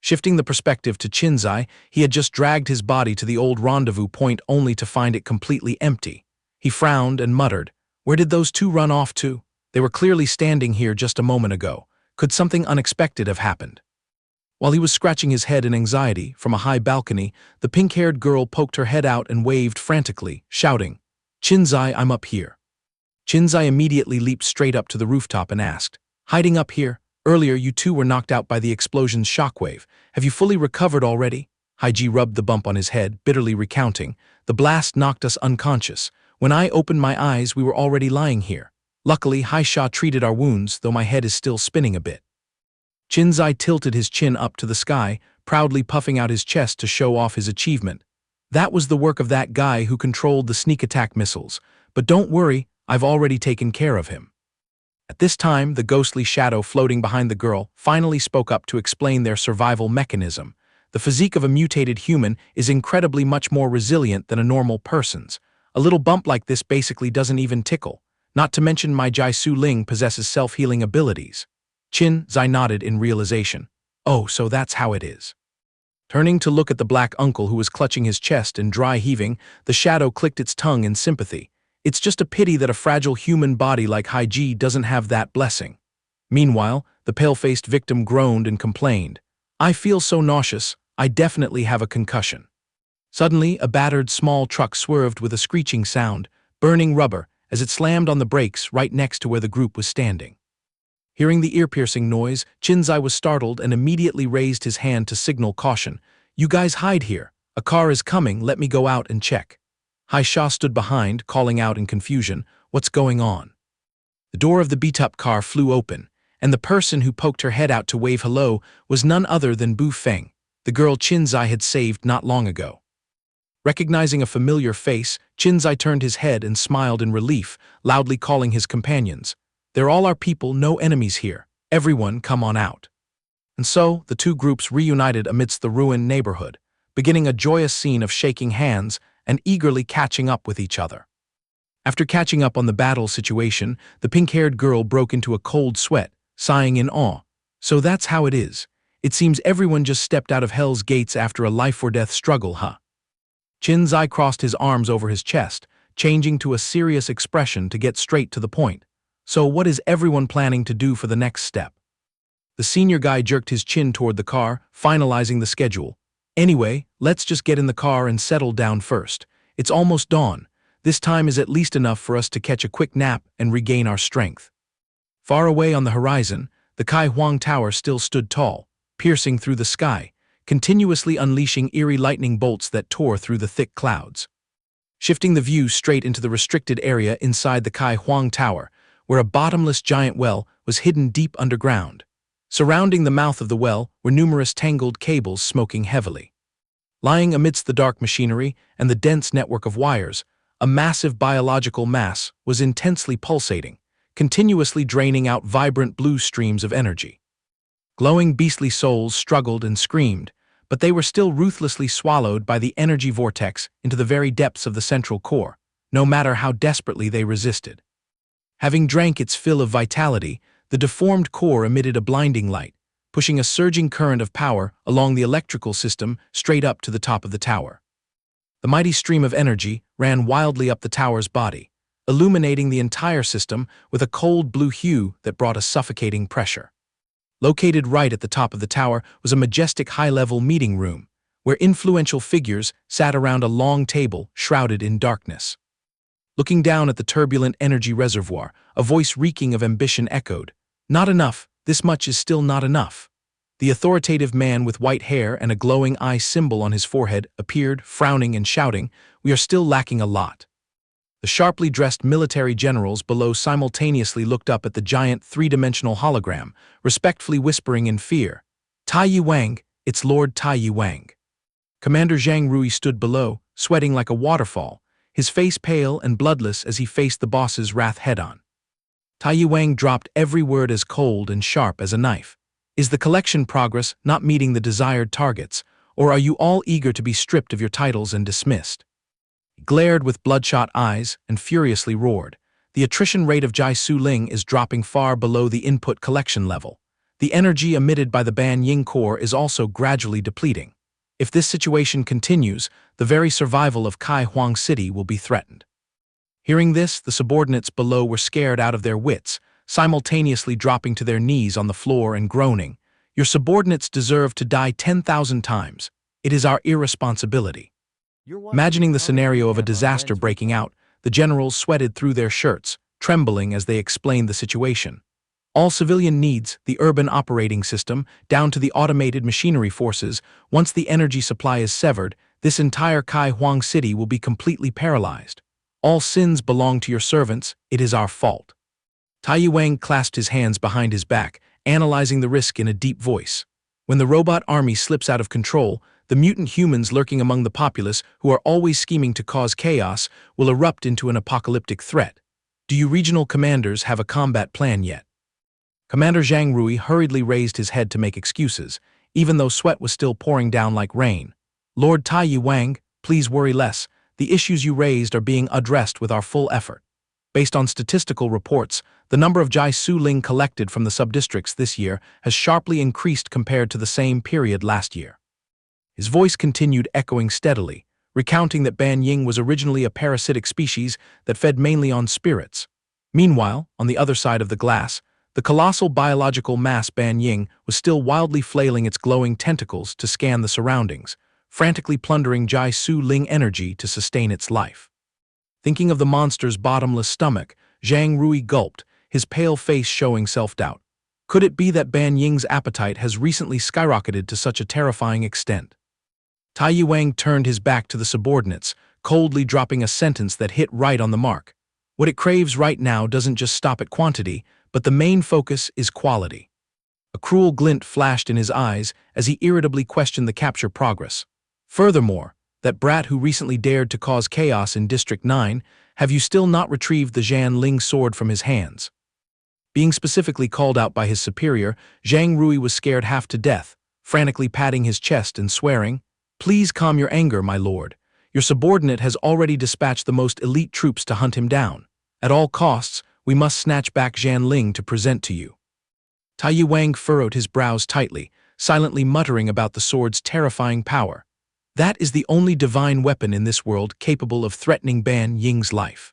Shifting the perspective to Qin Xi, he had just dragged his body to the old rendezvous point only to find it completely empty. He frowned and muttered, "Where did those two run off to? They were clearly standing here just a moment ago. Could something unexpected have happened?" While he was scratching his head in anxiety, from a high balcony, the pink-haired girl poked her head out and waved frantically, shouting, "Qin Xi, I'm up here." Qin Xi immediately leaped straight up to the rooftop and asked, "Hiding up here? Earlier you two were knocked out by the explosion's shockwave. Have you fully recovered already?" Haiji rubbed the bump on his head, bitterly recounting, "The blast knocked us unconscious. When I opened my eyes, we were already lying here. Luckily, Haisha treated our wounds, though my head is still spinning a bit." Qin Xi tilted his chin up to the sky, proudly puffing out his chest to show off his achievement. "That was the work of that guy who controlled the sneak attack missiles. But don't worry, I've already taken care of him." At this time, the ghostly shadow floating behind the girl finally spoke up to explain their survival mechanism. "The physique of a mutated human is incredibly much more resilient than a normal person's. A little bump like this basically doesn't even tickle. Not to mention my Jai Su Ling possesses self-healing abilities." Qin Xi nodded in realization. "Oh, so that's how it is." Turning to look at the black uncle who was clutching his chest and dry heaving, the shadow clicked its tongue in sympathy. "It's just a pity that a fragile human body like Haiji doesn't have that blessing." Meanwhile, the pale-faced victim groaned and complained, "I feel so nauseous, I definitely have a concussion." Suddenly, a battered small truck swerved with a screeching sound, burning rubber, as it slammed on the brakes right next to where the group was standing. Hearing the ear-piercing noise, Qin Xi was startled and immediately raised his hand to signal caution. "You guys hide here. A car is coming, let me go out and check." Haisha stood behind, calling out in confusion, "What's going on?" The door of the beat-up car flew open, and the person who poked her head out to wave hello was none other than Bu Feng, the girl Qin Xi had saved not long ago. Recognizing a familiar face, Qin Xi turned his head and smiled in relief, loudly calling his companions, "They're all our people, no enemies here. Everyone come on out." And so, the two groups reunited amidst the ruined neighborhood, beginning a joyous scene of shaking hands and eagerly catching up with each other. After catching up on the battle situation, the pink-haired girl broke into a cold sweat, sighing in awe. "So that's how it is. It seems everyone just stepped out of Hell's Gates after a life-or-death struggle, huh?" Qin Xi crossed his arms over his chest, changing to a serious expression to get straight to the point. "So what is everyone planning to do for the next step?" The senior guy jerked his chin toward the car, finalizing the schedule. Anyway, let's just get in the car and settle down first. It's almost dawn. This time is at least enough for us to catch a quick nap and regain our strength. Far away on the horizon, the Chi Huang Tower still stood tall, piercing through the sky, continuously unleashing eerie lightning bolts that tore through the thick clouds. Shifting the view straight into the restricted area inside the Chi Huang Tower, where a bottomless giant well was hidden deep underground. Surrounding the mouth of the well were numerous tangled cables smoking heavily. Lying amidst the dark machinery and the dense network of wires, a massive biological mass was intensely pulsating, continuously draining out vibrant blue streams of energy. Glowing beastly souls struggled and screamed, but they were still ruthlessly swallowed by the energy vortex into the very depths of the central core, no matter how desperately they resisted. Having drank its fill of vitality, the deformed core emitted a blinding light, pushing a surging current of power along the electrical system straight up to the top of the tower. The mighty stream of energy ran wildly up the tower's body, illuminating the entire system with a cold blue hue that brought a suffocating pressure. Located right at the top of the tower was a majestic high-level meeting room, where influential figures sat around a long table shrouded in darkness. Looking down at the turbulent energy reservoir, a voice reeking of ambition echoed, "Not enough, this much is still not enough." The authoritative man with white hair and a glowing eye symbol on his forehead appeared, frowning and shouting, "We are still lacking a lot." The sharply dressed military generals below simultaneously looked up at the giant three-dimensional hologram, respectfully whispering in fear, "Tai Wang, it's Lord Tai Wang." Commander Zhang Rui stood below, sweating like a waterfall, his face pale and bloodless as he faced the boss's wrath head-on. Tai Wang dropped every word as cold and sharp as a knife. "Is the collection progress not meeting the desired targets, or are you all eager to be stripped of your titles and dismissed?" He glared with bloodshot eyes and furiously roared. "The attrition rate of Jai Su Ling is dropping far below the input collection level. The energy emitted by the Ban Ying core is also gradually depleting. If this situation continues, the very survival of Chi Huang City will be threatened." Hearing this, the subordinates below were scared out of their wits, simultaneously dropping to their knees on the floor and groaning, "Your subordinates deserve to die 10,000 times. It is our irresponsibility." Imagining the scenario of a disaster breaking out, the generals sweated through their shirts, trembling as they explained the situation. All civilian needs, the urban operating system, down to the automated machinery forces, once the energy supply is severed, this entire Chi Huang City will be completely paralyzed. All sins belong to your servants, it is our fault. Tai Wang clasped his hands behind his back, analyzing the risk in a deep voice. When the robot army slips out of control, the mutant humans lurking among the populace, who are always scheming to cause chaos, will erupt into an apocalyptic threat. Do you regional commanders have a combat plan yet? Commander Zhang Rui hurriedly raised his head to make excuses, even though sweat was still pouring down like rain. "Lord Tai Wang, please worry less. The issues you raised are being addressed with our full effort. Based on statistical reports, the number of Jai Su Ling collected from the subdistricts this year has sharply increased compared to the same period last year." His voice continued echoing steadily, recounting that Ban Ying was originally a parasitic species that fed mainly on spirits. Meanwhile, on the other side of the glass, the colossal biological mass Ban Ying was still wildly flailing its glowing tentacles to scan the surroundings, frantically plundering Jai Su Ling energy to sustain its life. Thinking of the monster's bottomless stomach, Zhang Rui gulped, his pale face showing self-doubt. Could it be that Ban Ying's appetite has recently skyrocketed to such a terrifying extent? Tai Wang turned his back to the subordinates, coldly dropping a sentence that hit right on the mark. What it craves right now doesn't just stop at quantity, but the main focus is quality. A cruel glint flashed in his eyes as he irritably questioned the capture progress. Furthermore, that brat who recently dared to cause chaos in District 9, have you still not retrieved the Zhan Ling sword from his hands? Being specifically called out by his superior, Zhang Rui was scared half to death, frantically patting his chest and swearing, "Please calm your anger, my lord. Your subordinate has already dispatched the most elite troops to hunt him down. At all costs, we must snatch back Zhan Ling to present to you." Tai Wang furrowed his brows tightly, silently muttering about the sword's terrifying power. That is the only divine weapon in this world capable of threatening Ban Ying's life.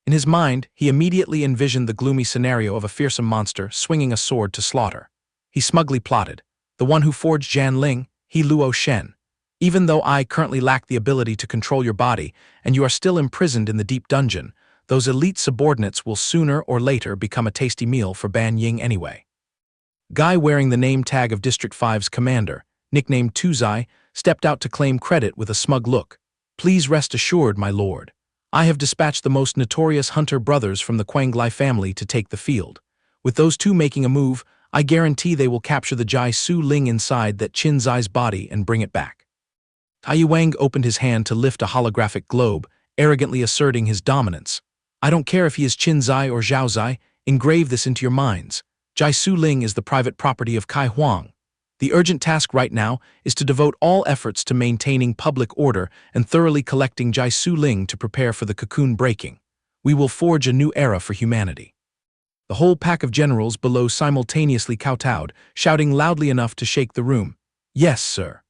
In his mind, he immediately envisioned the gloomy scenario of a fearsome monster swinging a sword to slaughter. he smugly plotted. The one who forged Jan Ling, he Luo Shen. Even though I currently lack the ability to control your body, and you are still imprisoned in the deep dungeon, those elite subordinates will sooner or later become a tasty meal for Ban Ying anyway. Guy wearing the name tag of District 5's commander, nicknamed Tuzai, stepped out to claim credit with a smug look. Please rest assured, my lord. I have dispatched the most notorious hunter brothers from the Quanglai family to take the field. With those two making a move, I guarantee they will capture the Jai Su Ling inside that Qin Xi's body and bring it back. Chi Huang opened his hand to lift a holographic globe, arrogantly asserting his dominance. I don't care if he is Qin Xi or Zhao Xi, engrave this into your minds. Jai Su Ling is the private property of Chi Huang. The urgent task right now is to devote all efforts to maintaining public order and thoroughly collecting Jai Su Ling to prepare for the cocoon breaking. We will forge a new era for humanity. The whole pack of generals below simultaneously kowtowed, shouting loudly enough to shake the room. Yes, sir.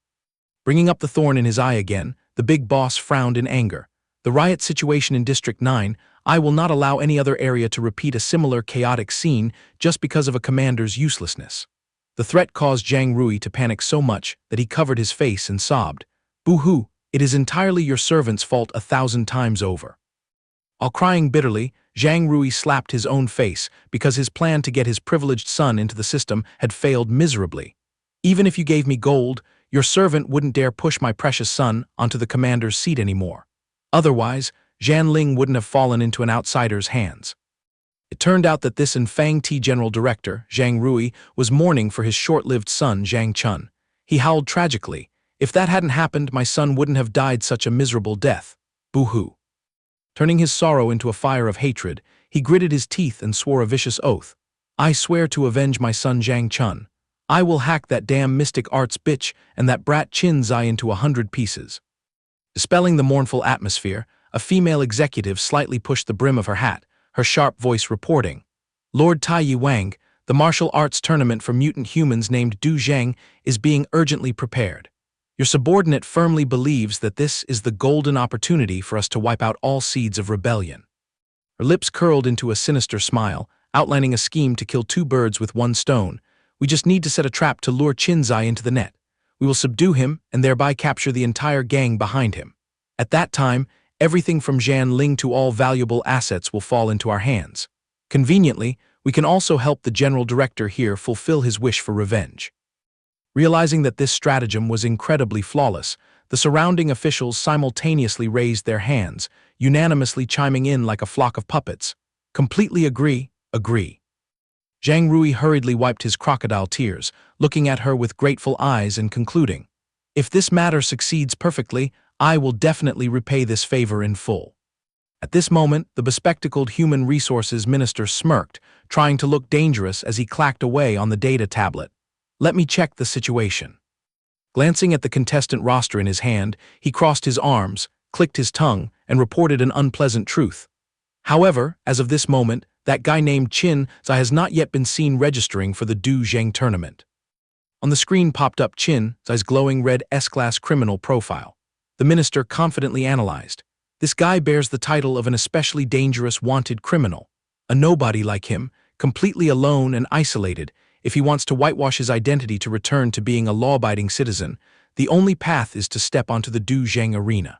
Bringing up the thorn in his eye again, the big boss frowned in anger. The riot situation in District 9, I will not allow any other area to repeat a similar chaotic scene just because of a commander's uselessness. The threat caused Zhang Rui to panic so much that he covered his face and sobbed. Boo-hoo, it is entirely your servant's fault 1,000 times over. While crying bitterly, Zhang Rui slapped his own face because his plan to get his privileged son into the system had failed miserably. Even if you gave me gold, your servant wouldn't dare push my precious son onto the commander's seat anymore. Otherwise, Zhan Ling wouldn't have fallen into an outsider's hands. It turned out that this Fang Ti general director, Zhang Rui, was mourning for his short-lived son, Zhang Chun. He howled tragically. If that hadn't happened, my son wouldn't have died such a miserable death. Boo-hoo. Turning his sorrow into a fire of hatred, he gritted his teeth and swore a vicious oath. I swear to avenge my son Zhang Chun. I will hack that damn mystic arts bitch and that brat Qin Xi into 100 pieces. Dispelling the mournful atmosphere, a female executive slightly pushed the brim of her hat, her sharp voice reporting. Lord Tai Wang, the martial arts tournament for mutant humans named Du Zheng is being urgently prepared. Your subordinate firmly believes that this is the golden opportunity for us to wipe out all seeds of rebellion. Her lips curled into a sinister smile, outlining a scheme to kill two birds with one stone. We just need to set a trap to lure Qin Xi into the net. We will subdue him and thereby capture the entire gang behind him. At that time, everything from Zhan Ling to all valuable assets will fall into our hands. Conveniently, we can also help the general director here fulfill his wish for revenge. Realizing that this stratagem was incredibly flawless, the surrounding officials simultaneously raised their hands, unanimously chiming in like a flock of puppets. Completely agree, agree. Zhang Rui hurriedly wiped his crocodile tears, looking at her with grateful eyes and concluding, if this matter succeeds perfectly, I will definitely repay this favor in full. At this moment, the bespectacled human resources minister smirked, trying to look dangerous as he clacked away on the data tablet. Let me check the situation. Glancing at the contestant roster in his hand, he crossed his arms, clicked his tongue, and reported an unpleasant truth. However, as of this moment, that guy named Qin Xi has not yet been seen registering for the Du Zheng tournament. On the screen popped up Qin Xi's glowing red S-class criminal profile. The minister confidently analyzed. This guy bears the title of an especially dangerous wanted criminal. A nobody like him, completely alone and isolated. If he wants to whitewash his identity to return to being a law-abiding citizen, the only path is to step onto the Du Zheng arena.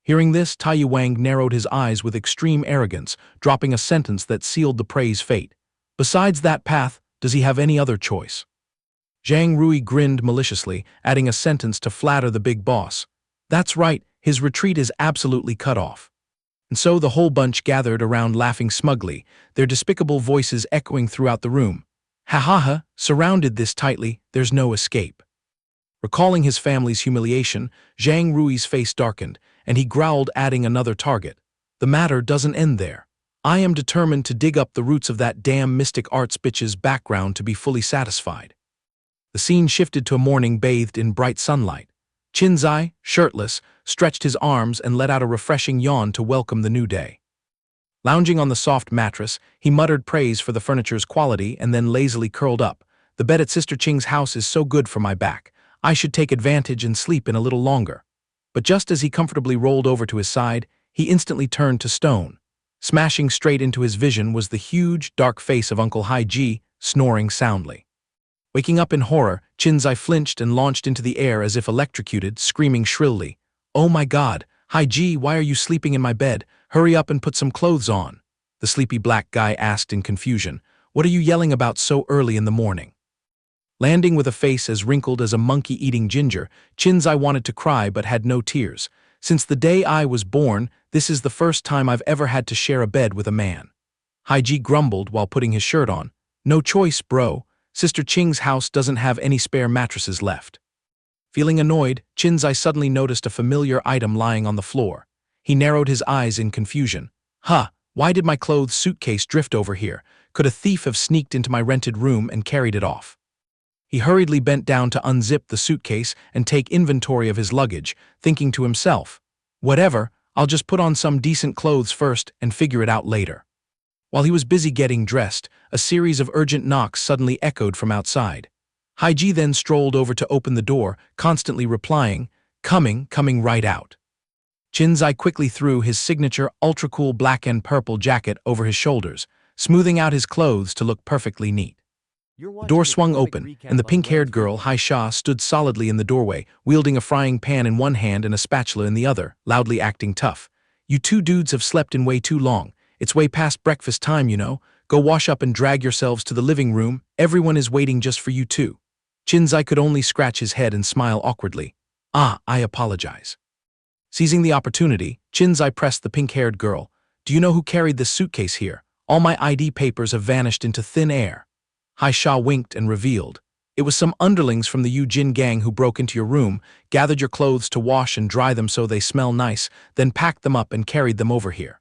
Hearing this, Tai Wang narrowed his eyes with extreme arrogance, dropping a sentence that sealed the prey's fate. Besides that path, does he have any other choice? Zhang Rui grinned maliciously, adding a sentence to flatter the big boss. That's right, his retreat is absolutely cut off. And so the whole bunch gathered around laughing smugly, their despicable voices echoing throughout the room. Ha ha ha, surrounded this tightly, there's no escape. Recalling his family's humiliation, Zhang Rui's face darkened, and he growled, adding another target. The matter doesn't end there. I am determined to dig up the roots of that damn mystic arts bitch's background to be fully satisfied. The scene shifted to a morning bathed in bright sunlight. Qin Xi, shirtless, stretched his arms and let out a refreshing yawn to welcome the new day. Lounging on the soft mattress, he muttered praise for the furniture's quality and then lazily curled up. The bed at Sister Qing's house is so good for my back. I should take advantage and sleep in a little longer. But just as he comfortably rolled over to his side, he instantly turned to stone. Smashing straight into his vision was the huge, dark face of Uncle Hai Ji, snoring soundly. Waking up in horror, Qin Xi flinched and launched into the air as if electrocuted, screaming shrilly, "Oh my God! Hi Ji, why are you sleeping in my bed? Hurry up and put some clothes on." The sleepy black guy asked in confusion, "What are you yelling about so early in the morning?" Landing with a face as wrinkled as a monkey eating ginger, Qin Xi wanted to cry but had no tears. "Since the day I was born, this is the first time I've ever had to share a bed with a man." Haiji grumbled while putting his shirt on. "No choice, bro. Sister Qing's house doesn't have any spare mattresses left." Feeling annoyed, Qin Xi suddenly noticed a familiar item lying on the floor. He narrowed his eyes in confusion. "Huh, why did my clothes suitcase drift over here? Could a thief have sneaked into my rented room and carried it off?" He hurriedly bent down to unzip the suitcase and take inventory of his luggage, thinking to himself, "Whatever, I'll just put on some decent clothes first and figure it out later." While he was busy getting dressed, a series of urgent knocks suddenly echoed from outside. Haiji then strolled over to open the door, constantly replying, coming right out." Qin Xi quickly threw his signature ultra-cool black and purple jacket over his shoulders, smoothing out his clothes to look perfectly neat. The door swung open, and the pink-haired girl, Hai Sha, stood solidly in the doorway, wielding a frying pan in one hand and a spatula in the other, loudly acting tough. "You two dudes have slept in way too long. It's way past breakfast time, you know. Go wash up and drag yourselves to the living room. Everyone is waiting just for you two." Qin Xi could only scratch his head and smile awkwardly. "Ah, I apologize." Seizing the opportunity, Qin Xi pressed the pink-haired girl. "Do you know who carried this suitcase here? All my ID papers have vanished into thin air." Hai Sha winked and revealed, "It was some underlings from the Yu Jin gang who broke into your room, gathered your clothes to wash and dry them so they smell nice, then packed them up and carried them over here."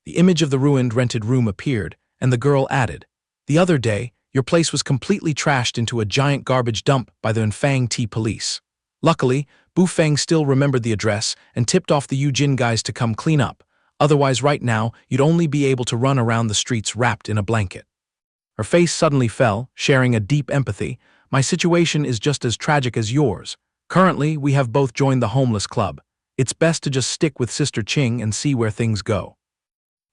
The image of the ruined rented room appeared, and the girl added, "The other day, your place was completely trashed into a giant garbage dump by the Enfang Tea police. Luckily, Bu Feng still remembered the address and tipped off the Yu Jin guys to come clean up. Otherwise right now, you'd only be able to run around the streets wrapped in a blanket." Her face suddenly fell, sharing a deep empathy. "My situation is just as tragic as yours. Currently, we have both joined the homeless club. It's best to just stick with Sister Qing and see where things go."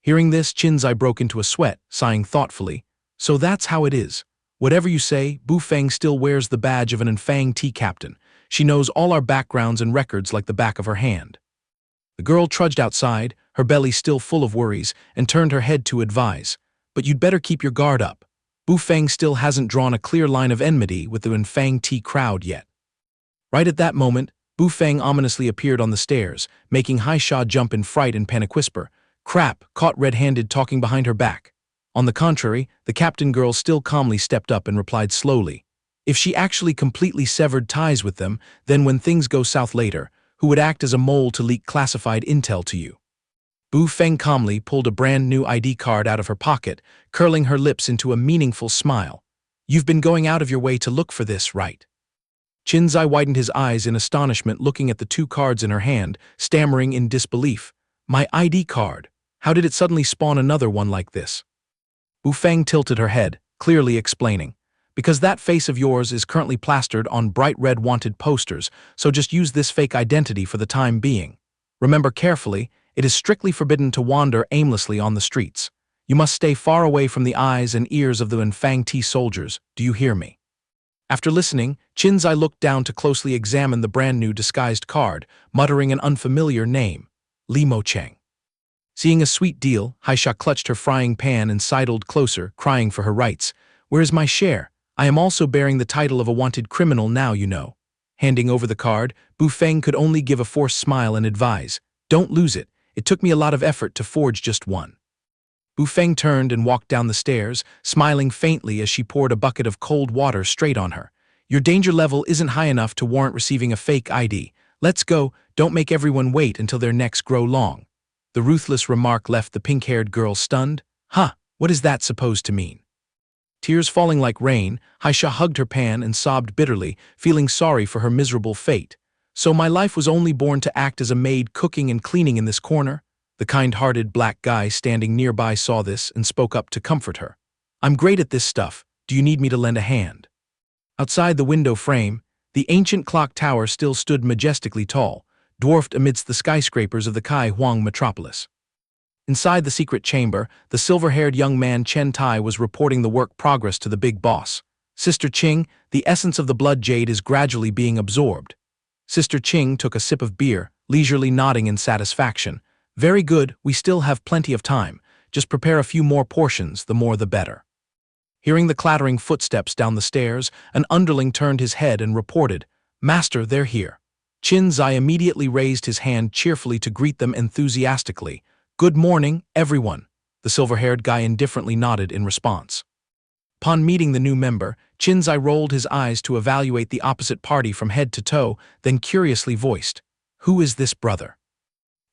Hearing this, Qin Xi broke into a sweat, sighing thoughtfully. "So that's how it is. Whatever you say, Bu Feng still wears the badge of an Enfang Tea captain. She knows all our backgrounds and records like the back of her hand." The girl trudged outside, her belly still full of worries, and turned her head to advise, "But you'd better keep your guard up. Bu Feng still hasn't drawn a clear line of enmity with the Enfang Tea crowd yet." Right at that moment, Bu Feng ominously appeared on the stairs, making Hai Sha jump in fright and panic whisper, "Crap, caught red-handed talking behind her back." On the contrary, the captain girl still calmly stepped up and replied slowly, "If she actually completely severed ties with them, then when things go south later, who would act as a mole to leak classified intel to you?" Bu Feng calmly pulled a brand new ID card out of her pocket, curling her lips into a meaningful smile. "You've been going out of your way to look for this, right?" Qin Xi widened his eyes in astonishment looking at the two cards in her hand, stammering in disbelief. "My ID card? How did it suddenly spawn another one like this?" Bu Feng tilted her head, clearly explaining, "Because that face of yours is currently plastered on bright red wanted posters, so just use this fake identity for the time being. Remember carefully, it is strictly forbidden to wander aimlessly on the streets. You must stay far away from the eyes and ears of the Enfang Tea soldiers, do you hear me?" After listening, Qin Xi looked down to closely examine the brand new disguised card, muttering an unfamiliar name, Li Mo Cheng. Seeing a sweet deal, Haisha clutched her frying pan and sidled closer, crying for her rights. "Where is my share? I am also bearing the title of a wanted criminal now, you know." Handing over the card, Bu Feng could only give a forced smile and advise, "Don't lose it. It took me a lot of effort to forge just one." Bu Feng turned and walked down the stairs, smiling faintly as she poured a bucket of cold water straight on her. "Your danger level isn't high enough to warrant receiving a fake ID. Let's go, don't make everyone wait until their necks grow long." The ruthless remark left the pink-haired girl stunned. "Huh, what is that supposed to mean?" Tears falling like rain, Haisha hugged her pan and sobbed bitterly, feeling sorry for her miserable fate. "So my life was only born to act as a maid cooking and cleaning in this corner?" The kind-hearted black guy standing nearby saw this and spoke up to comfort her. "I'm great at this stuff. Do you need me to lend a hand?" Outside the window frame, the ancient clock tower still stood majestically tall, dwarfed amidst the skyscrapers of the Chi Huang metropolis. Inside the secret chamber, the silver-haired young man Chen Tai was reporting the work progress to the big boss. Sister Qing, the essence of the blood jade is gradually being absorbed. Sister Qing took a sip of beer, leisurely nodding in satisfaction. Very good, we still have plenty of time. Just prepare a few more portions, the more the better. Hearing the clattering footsteps down the stairs, an underling turned his head and reported, "Master, they're here." Qin Xi immediately raised his hand cheerfully to greet them enthusiastically. "Good morning, everyone." The silver-haired guy indifferently nodded in response. Upon meeting the new member, Qin Xi rolled his eyes to evaluate the opposite party from head to toe, then curiously voiced, "Who is this brother?"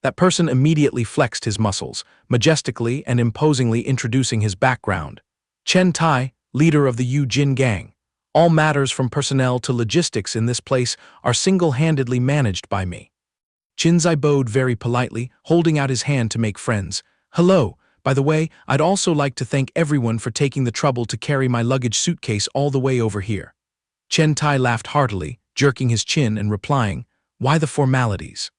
That person immediately flexed his muscles, majestically and imposingly introducing his background. Chen Tai, leader of the Yu Jin gang. All matters from personnel to logistics in this place are single-handedly managed by me. Qin Xi bowed very politely, holding out his hand to make friends. "Hello. By the way, I'd also like to thank everyone for taking the trouble to carry my luggage suitcase all the way over here." Chen Tai laughed heartily, jerking his chin and replying, "Why the formalities?"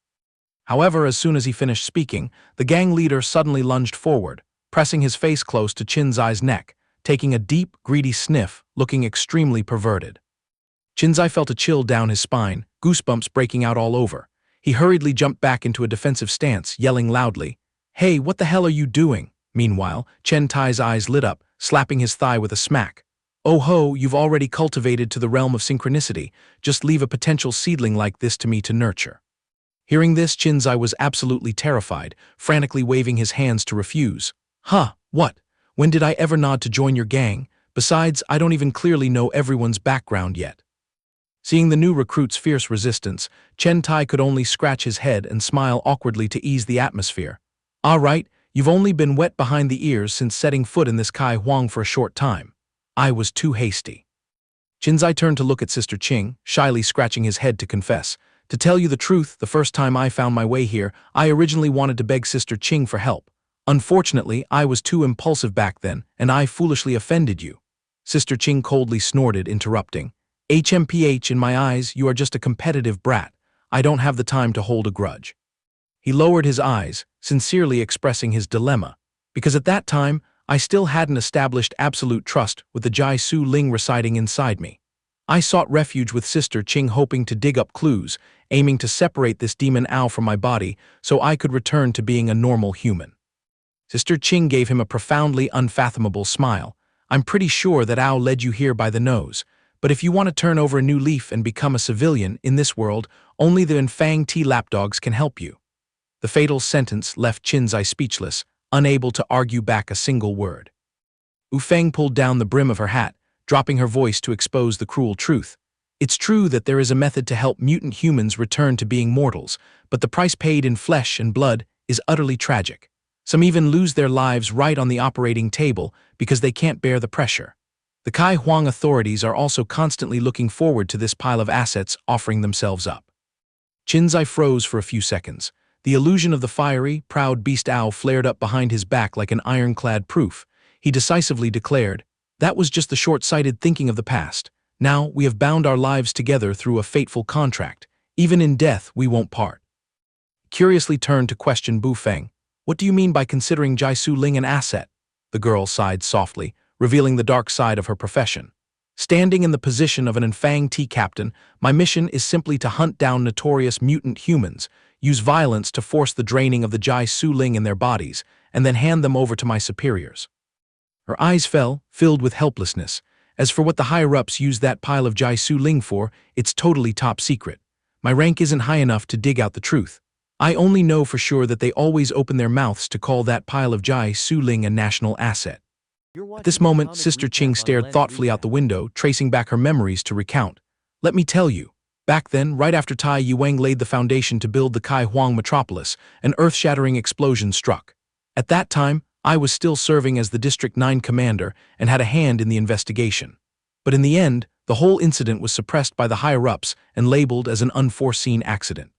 However, as soon as he finished speaking, the gang leader suddenly lunged forward, pressing his face close to Qin Xi's neck, taking a deep, greedy sniff, looking extremely perverted. Qin Xi felt a chill down his spine, goosebumps breaking out all over. He hurriedly jumped back into a defensive stance, yelling loudly, "Hey, what the hell are you doing?" Meanwhile, Chen Tai's eyes lit up, slapping his thigh with a smack. "Oh ho, you've already cultivated to the realm of synchronicity. Just leave a potential seedling like this to me to nurture." Hearing this, Qin Xi was absolutely terrified, frantically waving his hands to refuse. "Huh, what? When did I ever nod to join your gang? Besides, I don't even clearly know everyone's background yet." Seeing the new recruit's fierce resistance, Chen Tai could only scratch his head and smile awkwardly to ease the atmosphere. "All right, you've only been wet behind the ears since setting foot in this Chi Huang for a short time. I was too hasty." Qin Xi turned to look at Sister Qing, shyly scratching his head to confess. "To tell you the truth, the first time I found my way here, I originally wanted to beg Sister Qing for help. Unfortunately, I was too impulsive back then, and I foolishly offended you." Sister Qing coldly snorted, interrupting. "HMPH, in my eyes, you are just a competitive brat. I don't have the time to hold a grudge." He lowered his eyes, sincerely expressing his dilemma, because at that time, I still hadn't established absolute trust with the Jai Su Ling residing inside me. I sought refuge with Sister Qing, hoping to dig up clues, aiming to separate this demon owl from my body so I could return to being a normal human. Sister Qing gave him a profoundly unfathomable smile. "I'm pretty sure that owl led you here by the nose, but if you want to turn over a new leaf and become a civilian in this world, only the Infang T lapdogs can help you." The fatal sentence left Qin Xi speechless, unable to argue back a single word. Wu Feng pulled down the brim of her hat, dropping her voice to expose the cruel truth. "It's true that there is a method to help mutant humans return to being mortals, but the price paid in flesh and blood is utterly tragic. Some even lose their lives right on the operating table because they can't bear the pressure. The Chi Huang authorities are also constantly looking forward to this pile of assets offering themselves up." Qin Xi froze for a few seconds. The illusion of the fiery, proud beast owl flared up behind his back like an ironclad proof. He decisively declared, "That was just the short-sighted thinking of the past. Now we have bound our lives together through a fateful contract. Even in death we won't part." Curiously turned to question Bu Feng. "What do you mean by considering Jai Su Ling an asset?" The girl sighed softly, revealing the dark side of her profession. "Standing in the position of an Infang T captain, my mission is simply to hunt down notorious mutant humans, use violence to force the draining of the Jai Su Ling in their bodies, and then hand them over to my superiors." Her eyes fell, filled with helplessness. "As for what the higher-ups use that pile of Jai Su Ling for, it's totally top secret. My rank isn't high enough to dig out the truth. I only know for sure that they always open their mouths to call that pile of Jai Su Ling a national asset." At this moment, Sister Qing stared thoughtfully out the window, tracing back her memories to recount. "Let me tell you. Back then, right after Tai Yuang laid the foundation to build the Chi Huang metropolis, an earth-shattering explosion struck. At that time, I was still serving as the District 9 commander and had a hand in the investigation. But in the end, the whole incident was suppressed by the higher-ups and labeled as an unforeseen accident."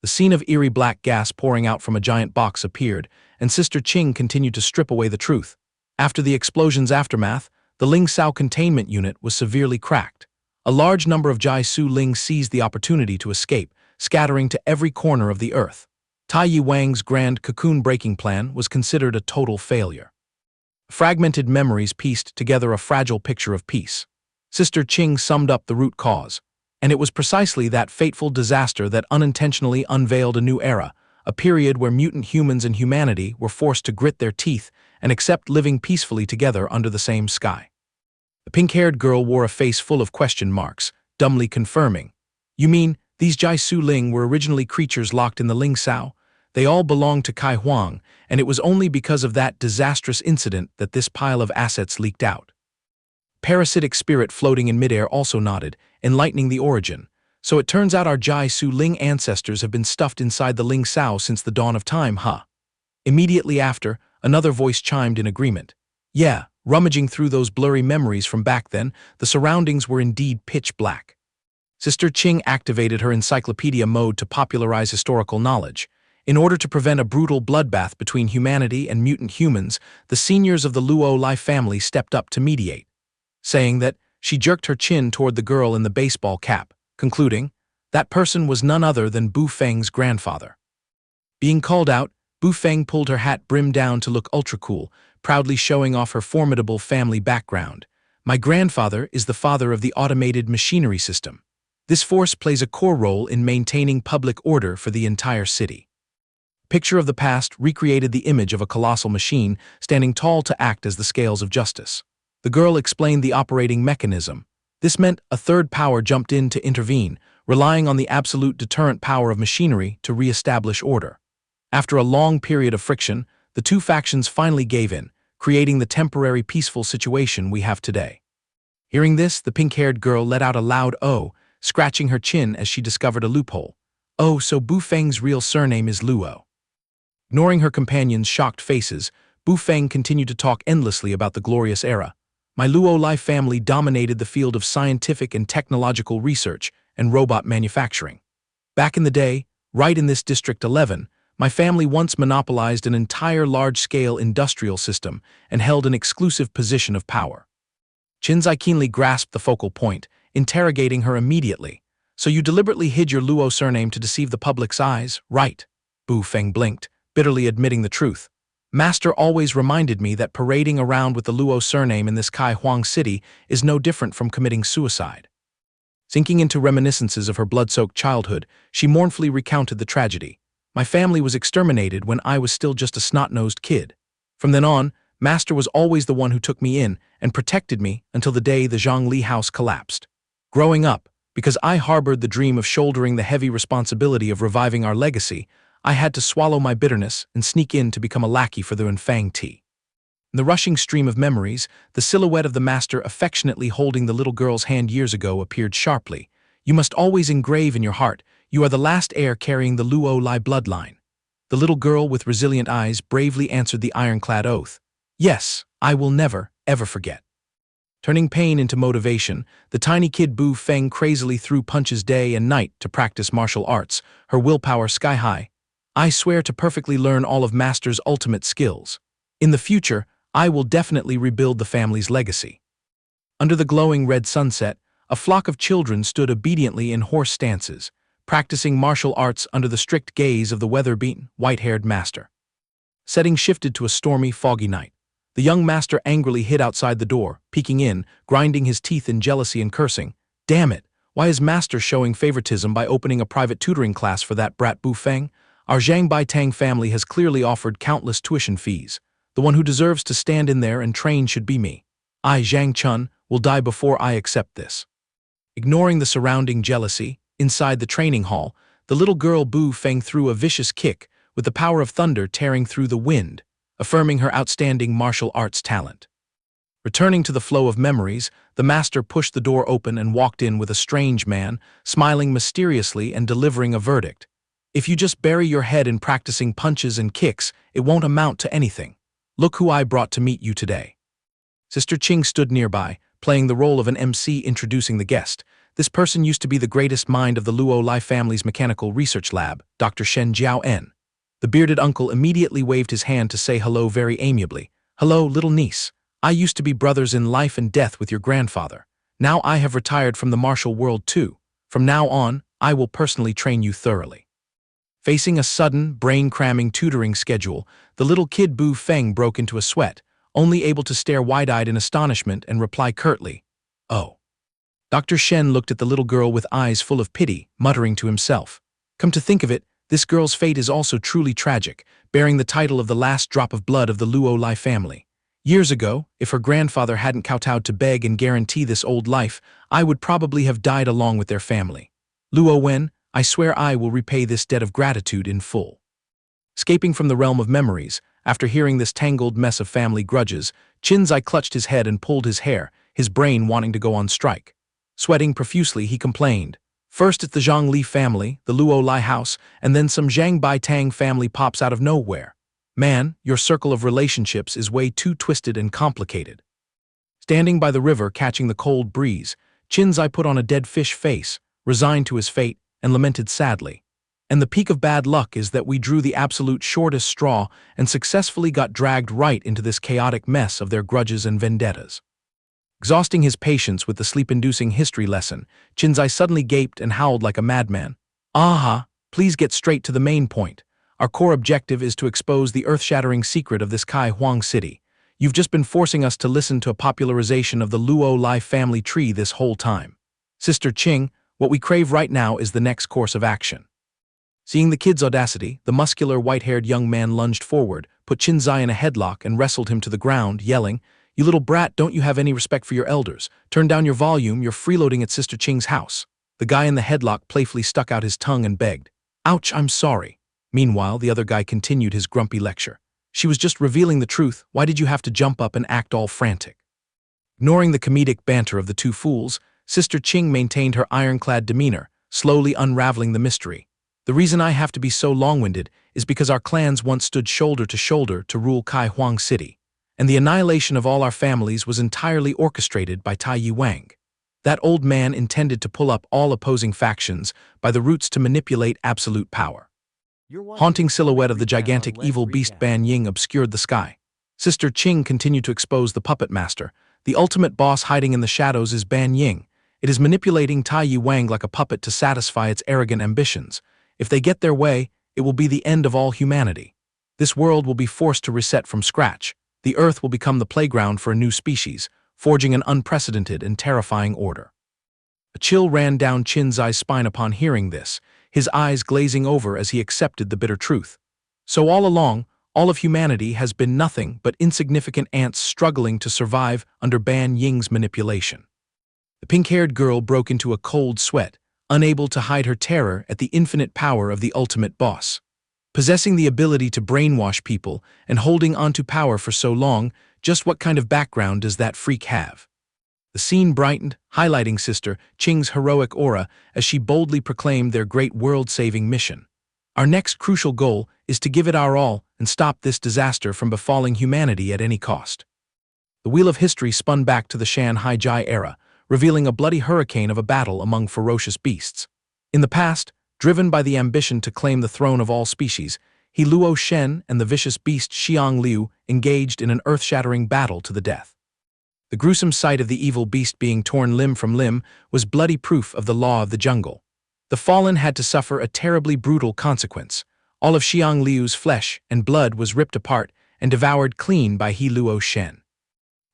The scene of eerie black gas pouring out from a giant box appeared, and Sister Qing continued to strip away the truth. After the explosion's aftermath, the Ling Sao containment unit was severely cracked. A large number of Jai Su Ling seized the opportunity to escape, scattering to every corner of the earth. Tai Yuang's grand cocoon-breaking plan was considered a total failure. Fragmented memories pieced together a fragile picture of peace. Sister Qing summed up the root cause. And it was precisely that fateful disaster that unintentionally unveiled a new era, a period where mutant humans and humanity were forced to grit their teeth and accept living peacefully together under the same sky. The pink-haired girl wore a face full of question marks, dumbly confirming. You mean, these Jai Su Ling were originally creatures locked in the Ling Sao? They all belonged to Chi Huang, and it was only because of that disastrous incident that this pile of assets leaked out. Parasitic spirit floating in midair also nodded, enlightening the origin. So it turns out our Jai Su Ling ancestors have been stuffed inside the Ling Sao since the dawn of time, huh? Immediately after, another voice chimed in agreement. Yeah, rummaging through those blurry memories from back then, the surroundings were indeed pitch black. Sister Qing activated her encyclopedia mode to popularize historical knowledge. In order to prevent a brutal bloodbath between humanity and mutant humans, the seniors of the Luo Lai family stepped up to mediate. Saying that, she jerked her chin toward the girl in the baseball cap, concluding, that person was none other than Bu Feng's grandfather. Being called out, Bu Feng pulled her hat brim down to look ultra-cool, proudly showing off her formidable family background. My grandfather is the father of the automated machinery system. This force plays a core role in maintaining public order for the entire city. Picture of the past recreated the image of a colossal machine standing tall to act as the scales of justice. The girl explained the operating mechanism. This meant a third power jumped in to intervene, relying on the absolute deterrent power of machinery to re-establish order. After a long period of friction, the two factions finally gave in, creating the temporary peaceful situation we have today. Hearing this, the pink-haired girl let out a loud "oh," scratching her chin as she discovered a loophole. Oh, so Bu Feng's real surname is Luo. Ignoring her companions' shocked faces, Bu Feng continued to talk endlessly about the glorious era. My Luo Lai family dominated the field of scientific and technological research and robot manufacturing. Back in the day, right in this District 11, my family once monopolized an entire large-scale industrial system and held an exclusive position of power. Qinzai keenly grasped the focal point, interrogating her immediately. So you deliberately hid your Luo surname to deceive the public's eyes, right? Bu Feng blinked, bitterly admitting the truth. Master always reminded me that parading around with the Luo surname in this Chi Huang city is no different from committing suicide. Sinking into reminiscences of her blood-soaked childhood, she mournfully recounted the tragedy. My family was exterminated when I was still just a snot-nosed kid. From then on, Master was always the one who took me in and protected me until the day the Zhongli house collapsed. Growing up, because I harbored the dream of shouldering the heavy responsibility of reviving our legacy, I had to swallow my bitterness and sneak in to become a lackey for the Renfang tea. In the rushing stream of memories, the silhouette of the master affectionately holding the little girl's hand years ago appeared sharply. You must always engrave in your heart, you are the last heir carrying the Luo Lai bloodline. The little girl with resilient eyes bravely answered the ironclad oath. Yes, I will never, ever forget. Turning pain into motivation, the tiny kid Bu Feng crazily threw punches day and night to practice martial arts, her willpower sky-high. I swear to perfectly learn all of Master's ultimate skills. In the future, I will definitely rebuild the family's legacy. Under the glowing red sunset, a flock of children stood obediently in horse stances, practicing martial arts under the strict gaze of the weather-beaten, white-haired master. Setting shifted to a stormy, foggy night. The young master angrily hid outside the door, peeking in, grinding his teeth in jealousy and cursing. Damn it, why is Master showing favoritism by opening a private tutoring class for that brat Bu Feng? Our Zhang Baitang family has clearly offered countless tuition fees. The one who deserves to stand in there and train should be me. I, Zhang Chun, will die before I accept this. Ignoring the surrounding jealousy, inside the training hall, the little girl Bu Feng threw a vicious kick, with the power of thunder tearing through the wind, affirming her outstanding martial arts talent. Returning to the flow of memories, the master pushed the door open and walked in with a strange man, smiling mysteriously and delivering a verdict. If you just bury your head in practicing punches and kicks, it won't amount to anything. Look who I brought to meet you today. Sister Qing stood nearby, playing the role of an MC introducing the guest. This person used to be the greatest mind of the Luo Lai family's mechanical research lab, Dr. Shen Jiao-en. The bearded uncle immediately waved his hand to say hello very amiably. Hello, little niece. I used to be brothers in life and death with your grandfather. Now I have retired from the martial world too. From now on, I will personally train you thoroughly. Facing a sudden, brain-cramming tutoring schedule, the little kid Bu Feng broke into a sweat, only able to stare wide-eyed in astonishment and reply curtly, "Oh." Dr. Shen looked at the little girl with eyes full of pity, muttering to himself. Come to think of it, this girl's fate is also truly tragic, bearing the title of the last drop of blood of the Luo Lai family. Years ago, if her grandfather hadn't kowtowed to beg and guarantee this old life, I would probably have died along with their family. Luo Wen, I swear I will repay this debt of gratitude in full. Escaping from the realm of memories, after hearing this tangled mess of family grudges, Qin Xi clutched his head and pulled his hair, his brain wanting to go on strike. Sweating profusely, he complained. First it's the Zhang Li family, the Luo Lai house, and then some Zhang Baitang family pops out of nowhere. Man, your circle of relationships is way too twisted and complicated. Standing by the river catching the cold breeze, Qin Xi put on a dead fish face, resigned to his fate, and lamented sadly. And the peak of bad luck is that we drew the absolute shortest straw and successfully got dragged right into this chaotic mess of their grudges and vendettas. Exhausting his patience with the sleep-inducing history lesson, Qin Xi suddenly gaped and howled like a madman. Aha, please get straight to the main point. Our core objective is to expose the earth-shattering secret of this Chi Huang city. You've just been forcing us to listen to a popularization of the Luo Lai family tree this whole time. Sister Qing, what we crave right now is the next course of action. Seeing the kid's audacity, the muscular, white-haired young man lunged forward, put Qin Xi in a headlock and wrestled him to the ground, yelling, "You little brat, don't you have any respect for your elders? Turn down your volume, you're freeloading at Sister Qing's house." The guy in the headlock playfully stuck out his tongue and begged, "Ouch, I'm sorry." Meanwhile, the other guy continued his grumpy lecture. "She was just revealing the truth, why did you have to jump up and act all frantic?" Ignoring the comedic banter of the two fools, Sister Qing maintained her ironclad demeanor, slowly unraveling the mystery. The reason I have to be so long-winded is because our clans once stood shoulder to shoulder to rule Chi Huang City, and the annihilation of all our families was entirely orchestrated by Chi Huang. That old man intended to pull up all opposing factions by the roots to manipulate absolute power. Haunting silhouette of the gigantic evil beast Ban Ying obscured the sky. Sister Qing continued to expose the puppet master. The ultimate boss hiding in the shadows is Ban Ying. It is manipulating Tai Yuang like a puppet to satisfy its arrogant ambitions. If they get their way, it will be the end of all humanity. This world will be forced to reset from scratch. The Earth will become the playground for a new species, forging an unprecedented and terrifying order. A chill ran down Qin Xi's spine upon hearing this, his eyes glazing over as he accepted the bitter truth. So all along, all of humanity has been nothing but insignificant ants struggling to survive under Ban Ying's manipulation. The pink-haired girl broke into a cold sweat, unable to hide her terror at the infinite power of the ultimate boss. Possessing the ability to brainwash people and holding onto power for so long, just what kind of background does that freak have? The scene brightened, highlighting Sister Qing's heroic aura as she boldly proclaimed their great world-saving mission. Our next crucial goal is to give it our all and stop this disaster from befalling humanity at any cost. The wheel of history spun back to the Shan Haijai era, revealing a bloody hurricane of a battle among ferocious beasts. In the past, driven by the ambition to claim the throne of all species, He Luo Shen and the vicious beast Xiang Liu engaged in an earth-shattering battle to the death. The gruesome sight of the evil beast being torn limb from limb was bloody proof of the law of the jungle. The fallen had to suffer a terribly brutal consequence. All of Xiang Liu's flesh and blood was ripped apart and devoured clean by He Luo Shen.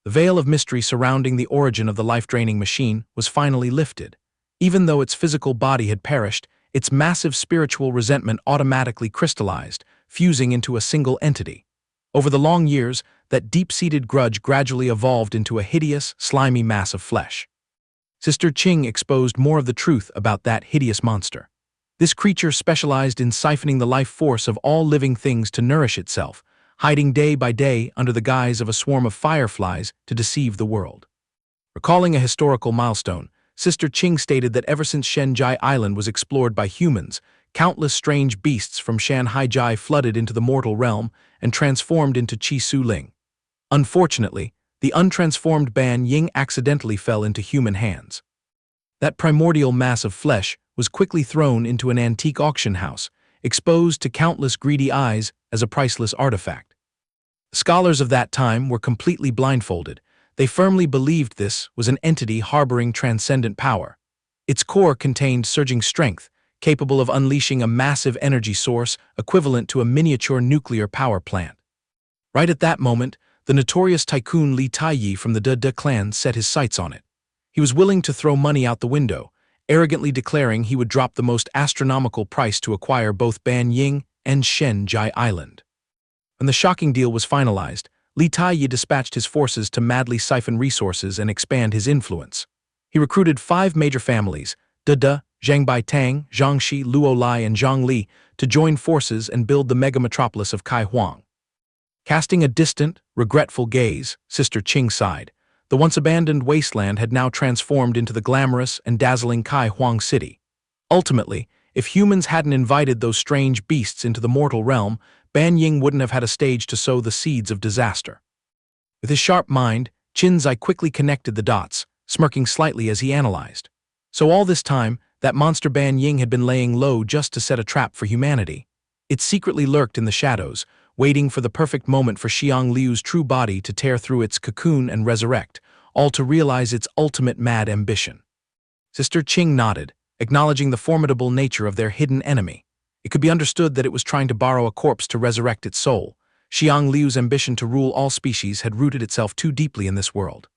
The veil of mystery surrounding the origin of the life-draining machine was finally lifted. Even though its physical body had perished, its massive spiritual resentment automatically crystallized, fusing into a single entity. Over the long years, that deep-seated grudge gradually evolved into a hideous, slimy mass of flesh. Sister Qing exposed more of the truth about that hideous monster. This creature specialized in siphoning the life force of all living things to nourish itself, hiding day by day under the guise of a swarm of fireflies to deceive the world. Recalling a historical milestone, Sister Qing stated that ever since Shenjai Island was explored by humans, countless strange beasts from Shan Haijai flooded into the mortal realm and transformed into Qi Su Ling. Unfortunately, the untransformed Ban Ying accidentally fell into human hands. That primordial mass of flesh was quickly thrown into an antique auction house, exposed to countless greedy eyes as a priceless artifact. Scholars of that time were completely blindfolded. They firmly believed this was an entity harboring transcendent power. Its core contained surging strength, capable of unleashing a massive energy source equivalent to a miniature nuclear power plant. Right at that moment, the notorious tycoon Li Taiyi from the De clan set his sights on it. He was willing to throw money out the window, arrogantly declaring he would drop the most astronomical price to acquire both Banying and Shenjai Island. When the shocking deal was finalized, Li Taiyi dispatched his forces to madly siphon resources and expand his influence. He recruited 5 major families, De, Zhangbai Tang, Zhangxi, Luolai, and Zhongli, to join forces and build the mega-metropolis of Chi Huang. Casting a distant, regretful gaze, Sister Qing sighed. The once-abandoned wasteland had now transformed into the glamorous and dazzling Chi Huang city. Ultimately, if humans hadn't invited those strange beasts into the mortal realm, Banying wouldn't have had a stage to sow the seeds of disaster. With his sharp mind, Qin Xi quickly connected the dots, smirking slightly as he analyzed. So all this time, that monster Banying had been laying low just to set a trap for humanity. It secretly lurked in the shadows, waiting for the perfect moment for Xiang Liu's true body to tear through its cocoon and resurrect, all to realize its ultimate mad ambition. Sister Qing nodded, acknowledging the formidable nature of their hidden enemy. It could be understood that it was trying to borrow a corpse to resurrect its soul. Xiang Liu's ambition to rule all species had rooted itself too deeply in this world.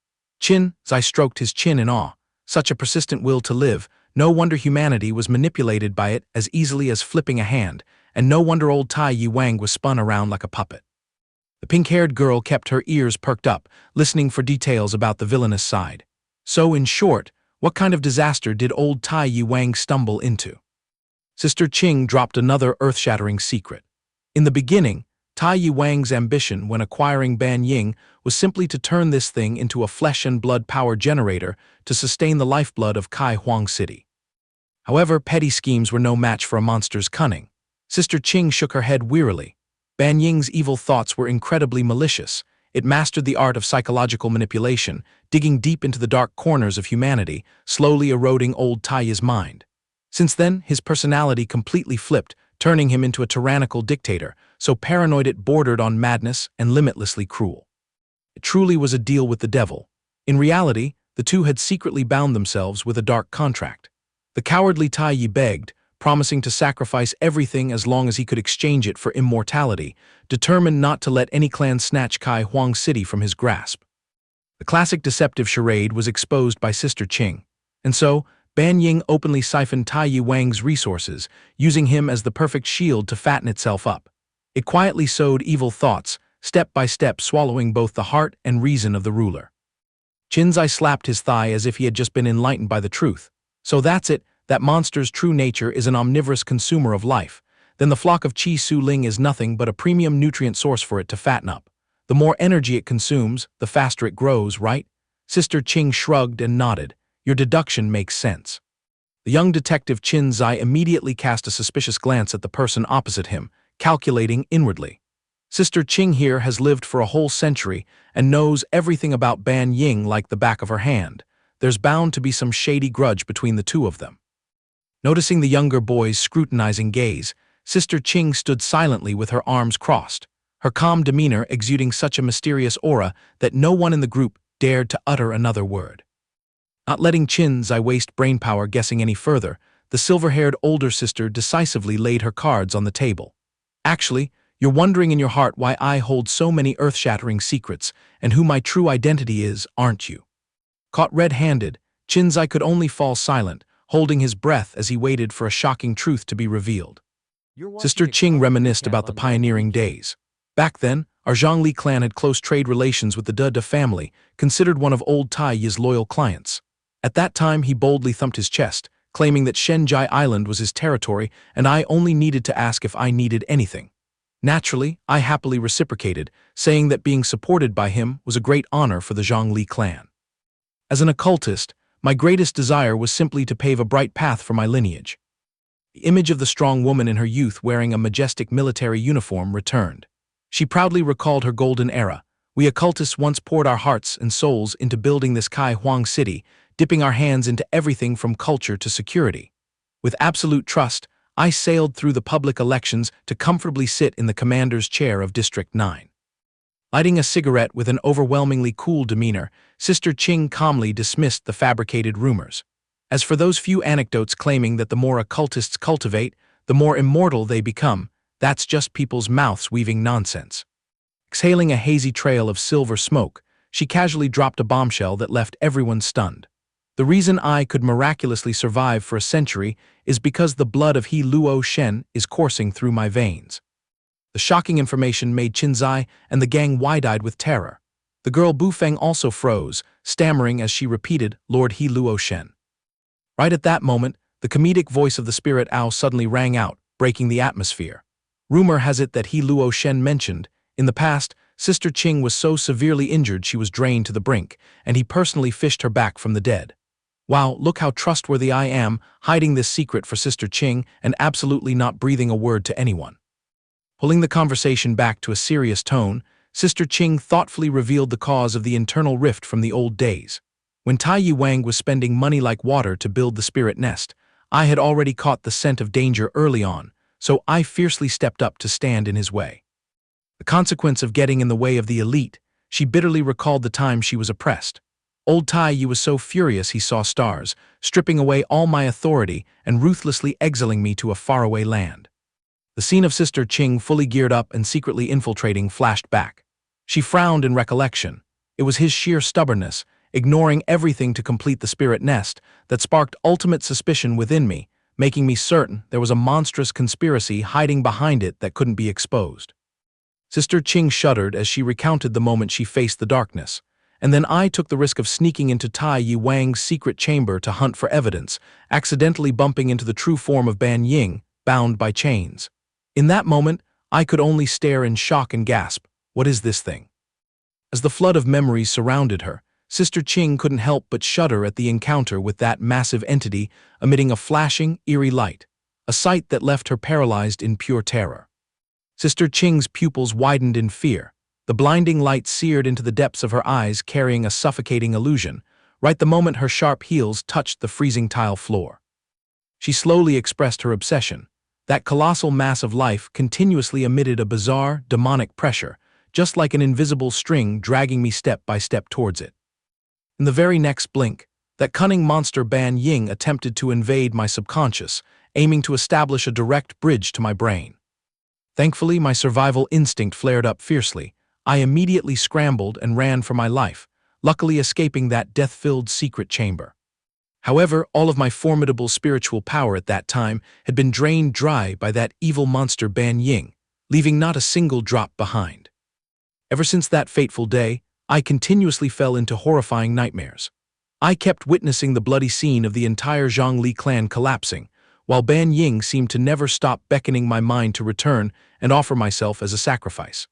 Qin Xi stroked his chin in awe. Such a persistent will to live, no wonder humanity was manipulated by it as easily as flipping a hand, and no wonder old Tai Yuang was spun around like a puppet. The pink-haired girl kept her ears perked up, listening for details about the villainous side. So, in short, what kind of disaster did old Tai Yuang stumble into? Sister Qing dropped another earth-shattering secret. In the beginning, Tai Yuang's ambition when acquiring Banying was simply to turn this thing into a flesh-and-blood power generator to sustain the lifeblood of Chi Huang City. However, petty schemes were no match for a monster's cunning. Sister Qing shook her head wearily. Banying's evil thoughts were incredibly malicious. It mastered the art of psychological manipulation, digging deep into the dark corners of humanity, slowly eroding old Tai's mind. Since then, his personality completely flipped, turning him into a tyrannical dictator, so paranoid it bordered on madness and limitlessly cruel. It truly was a deal with the devil. In reality, the two had secretly bound themselves with a dark contract. The cowardly Tai begged, promising to sacrifice everything as long as he could exchange it for immortality, determined not to let any clan snatch Chi Huang City from his grasp. The classic deceptive charade was exposed by Sister Qing, and so, Banying openly siphoned Tai Yuang's resources, using him as the perfect shield to fatten itself up. It quietly sowed evil thoughts, step by step swallowing both the heart and reason of the ruler. Qin Xi slapped his thigh as if he had just been enlightened by the truth. So that's it, that monster's true nature is an omnivorous consumer of life. Then the flock of Qi Su Ling is nothing but a premium nutrient source for it to fatten up. The more energy it consumes, the faster it grows, right? Sister Qing shrugged and nodded. Your deduction makes sense. The young detective Qin Xi immediately cast a suspicious glance at the person opposite him, calculating inwardly. Sister Qing here has lived for a whole century and knows everything about Banying like the back of her hand. There's bound to be some shady grudge between the two of them. Noticing the younger boy's scrutinizing gaze, Sister Qing stood silently with her arms crossed, her calm demeanor exuding such a mysterious aura that no one in the group dared to utter another word. Not letting Qin Xi waste brainpower guessing any further, the silver-haired older sister decisively laid her cards on the table. Actually, you're wondering in your heart why I hold so many earth-shattering secrets and who my true identity is, aren't you? Caught red-handed, Qin Xi could only fall silent, holding his breath as he waited for a shocking truth to be revealed. Sister Qing reminisced about the pioneering days. Back then, our Zhongli clan had close trade relations with the De family, considered one of old Tai Yi's loyal clients. At that time, he boldly thumped his chest, claiming that Shenjai Island was his territory and I only needed to ask if I needed anything. Naturally, I happily reciprocated, saying that being supported by him was a great honor for the Zhongli clan. As an occultist, my greatest desire was simply to pave a bright path for my lineage. The image of the strong woman in her youth wearing a majestic military uniform returned. She proudly recalled her golden era. We occultists once poured our hearts and souls into building this Chi Huang city, dipping our hands into everything from culture to security. With absolute trust, I sailed through the public elections to comfortably sit in the commander's chair of District 9. Lighting a cigarette with an overwhelmingly cool demeanor, Sister Qing calmly dismissed the fabricated rumors. As for those few anecdotes claiming that the more occultists cultivate, the more immortal they become, that's just people's mouths weaving nonsense. Exhaling a hazy trail of silver smoke, she casually dropped a bombshell that left everyone stunned. The reason I could miraculously survive for a century is because the blood of He Luo Shen is coursing through my veins. The shocking information made Qin Xi and the gang wide-eyed with terror. The girl Bufeng also froze, stammering as she repeated Lord He Luo Shen. Right at that moment, the comedic voice of the spirit owl suddenly rang out, breaking the atmosphere. Rumor has it that He Luo Shen mentioned, in the past, Sister Qing was so severely injured she was drained to the brink, and he personally fished her back from the dead. Wow, look how trustworthy I am, hiding this secret for Sister Qing and absolutely not breathing a word to anyone. Pulling the conversation back to a serious tone, Sister Qing thoughtfully revealed the cause of the internal rift from the old days. When Chi Huang was spending money like water to build the spirit nest, I had already caught the scent of danger early on, so I fiercely stepped up to stand in his way. The consequence of getting in the way of the elite, she bitterly recalled the time she was oppressed. Old Tai Yi was so furious he saw stars, stripping away all my authority and ruthlessly exiling me to a faraway land. The scene of Sister Qing fully geared up and secretly infiltrating flashed back. She frowned in recollection. It was his sheer stubbornness, ignoring everything to complete the spirit nest, that sparked ultimate suspicion within me, making me certain there was a monstrous conspiracy hiding behind it that couldn't be exposed. Sister Qing shuddered as she recounted the moment she faced the darkness, and then I took the risk of sneaking into Tai Yi Wang's secret chamber to hunt for evidence, accidentally bumping into the true form of Ban Ying, bound by chains. In that moment, I could only stare in shock and gasp, "What is this thing?" As the flood of memories surrounded her, Sister Qing couldn't help but shudder at the encounter with that massive entity emitting a flashing, eerie light, a sight that left her paralyzed in pure terror. Sister Qing's pupils widened in fear. The blinding light seared into the depths of her eyes, carrying a suffocating illusion, right the moment her sharp heels touched the freezing tile floor. She slowly expressed her obsession. That colossal mass of life continuously emitted a bizarre, demonic pressure, just like an invisible string dragging me step by step towards it. In the very next blink, that cunning monster Ban Ying attempted to invade my subconscious, aiming to establish a direct bridge to my brain. Thankfully, my survival instinct flared up fiercely. I immediately scrambled and ran for my life, luckily escaping that death-filled secret chamber. However, all of my formidable spiritual power at that time had been drained dry by that evil monster Ban Ying, leaving not a single drop behind. Ever since that fateful day, I continuously fell into horrifying nightmares. I kept witnessing the bloody scene of the entire Zhongli clan collapsing, while Ban Ying seemed to never stop beckoning my mind to return and offer myself as a sacrifice.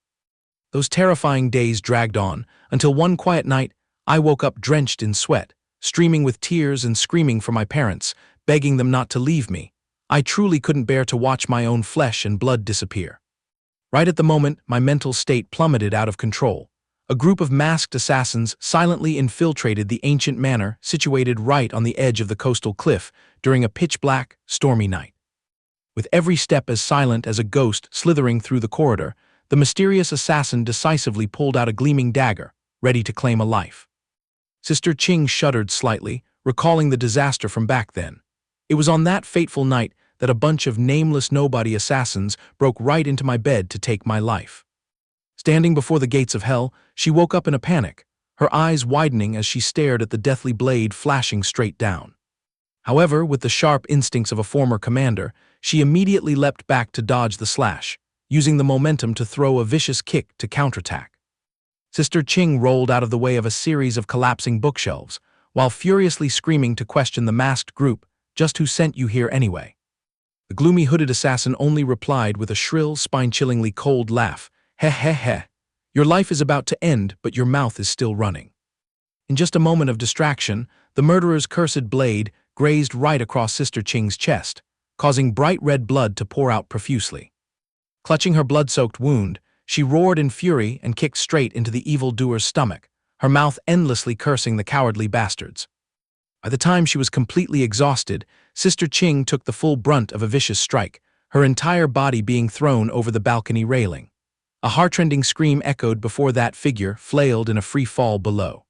Those terrifying days dragged on, until one quiet night, I woke up drenched in sweat, streaming with tears and screaming for my parents, begging them not to leave me. I truly couldn't bear to watch my own flesh and blood disappear. Right at the moment, my mental state plummeted out of control. A group of masked assassins silently infiltrated the ancient manor situated right on the edge of the coastal cliff during a pitch-black, stormy night. With every step as silent as a ghost slithering through the corridor, the mysterious assassin decisively pulled out a gleaming dagger, ready to claim a life. Sister Qing shuddered slightly, recalling the disaster from back then. It was on that fateful night that a bunch of nameless nobody assassins broke right into my bed to take my life. Standing before the gates of hell, she woke up in a panic, her eyes widening as she stared at the deathly blade flashing straight down. However, with the sharp instincts of a former commander, she immediately leapt back to dodge the slash, using the momentum to throw a vicious kick to counterattack. Sister Qing rolled out of the way of a series of collapsing bookshelves, while furiously screaming to question the masked group, "Just who sent you here anyway?" The gloomy hooded assassin only replied with a shrill, spine-chillingly cold laugh, "Heh heh heh. Your life is about to end, but your mouth is still running." In just a moment of distraction, the murderer's cursed blade grazed right across Sister Qing's chest, causing bright red blood to pour out profusely. Clutching her blood-soaked wound, she roared in fury and kicked straight into the evildoer's stomach, her mouth endlessly cursing the cowardly bastards. By the time she was completely exhausted, Sister Qing took the full brunt of a vicious strike, her entire body being thrown over the balcony railing. A heartrending scream echoed before that figure flailed in a free fall below.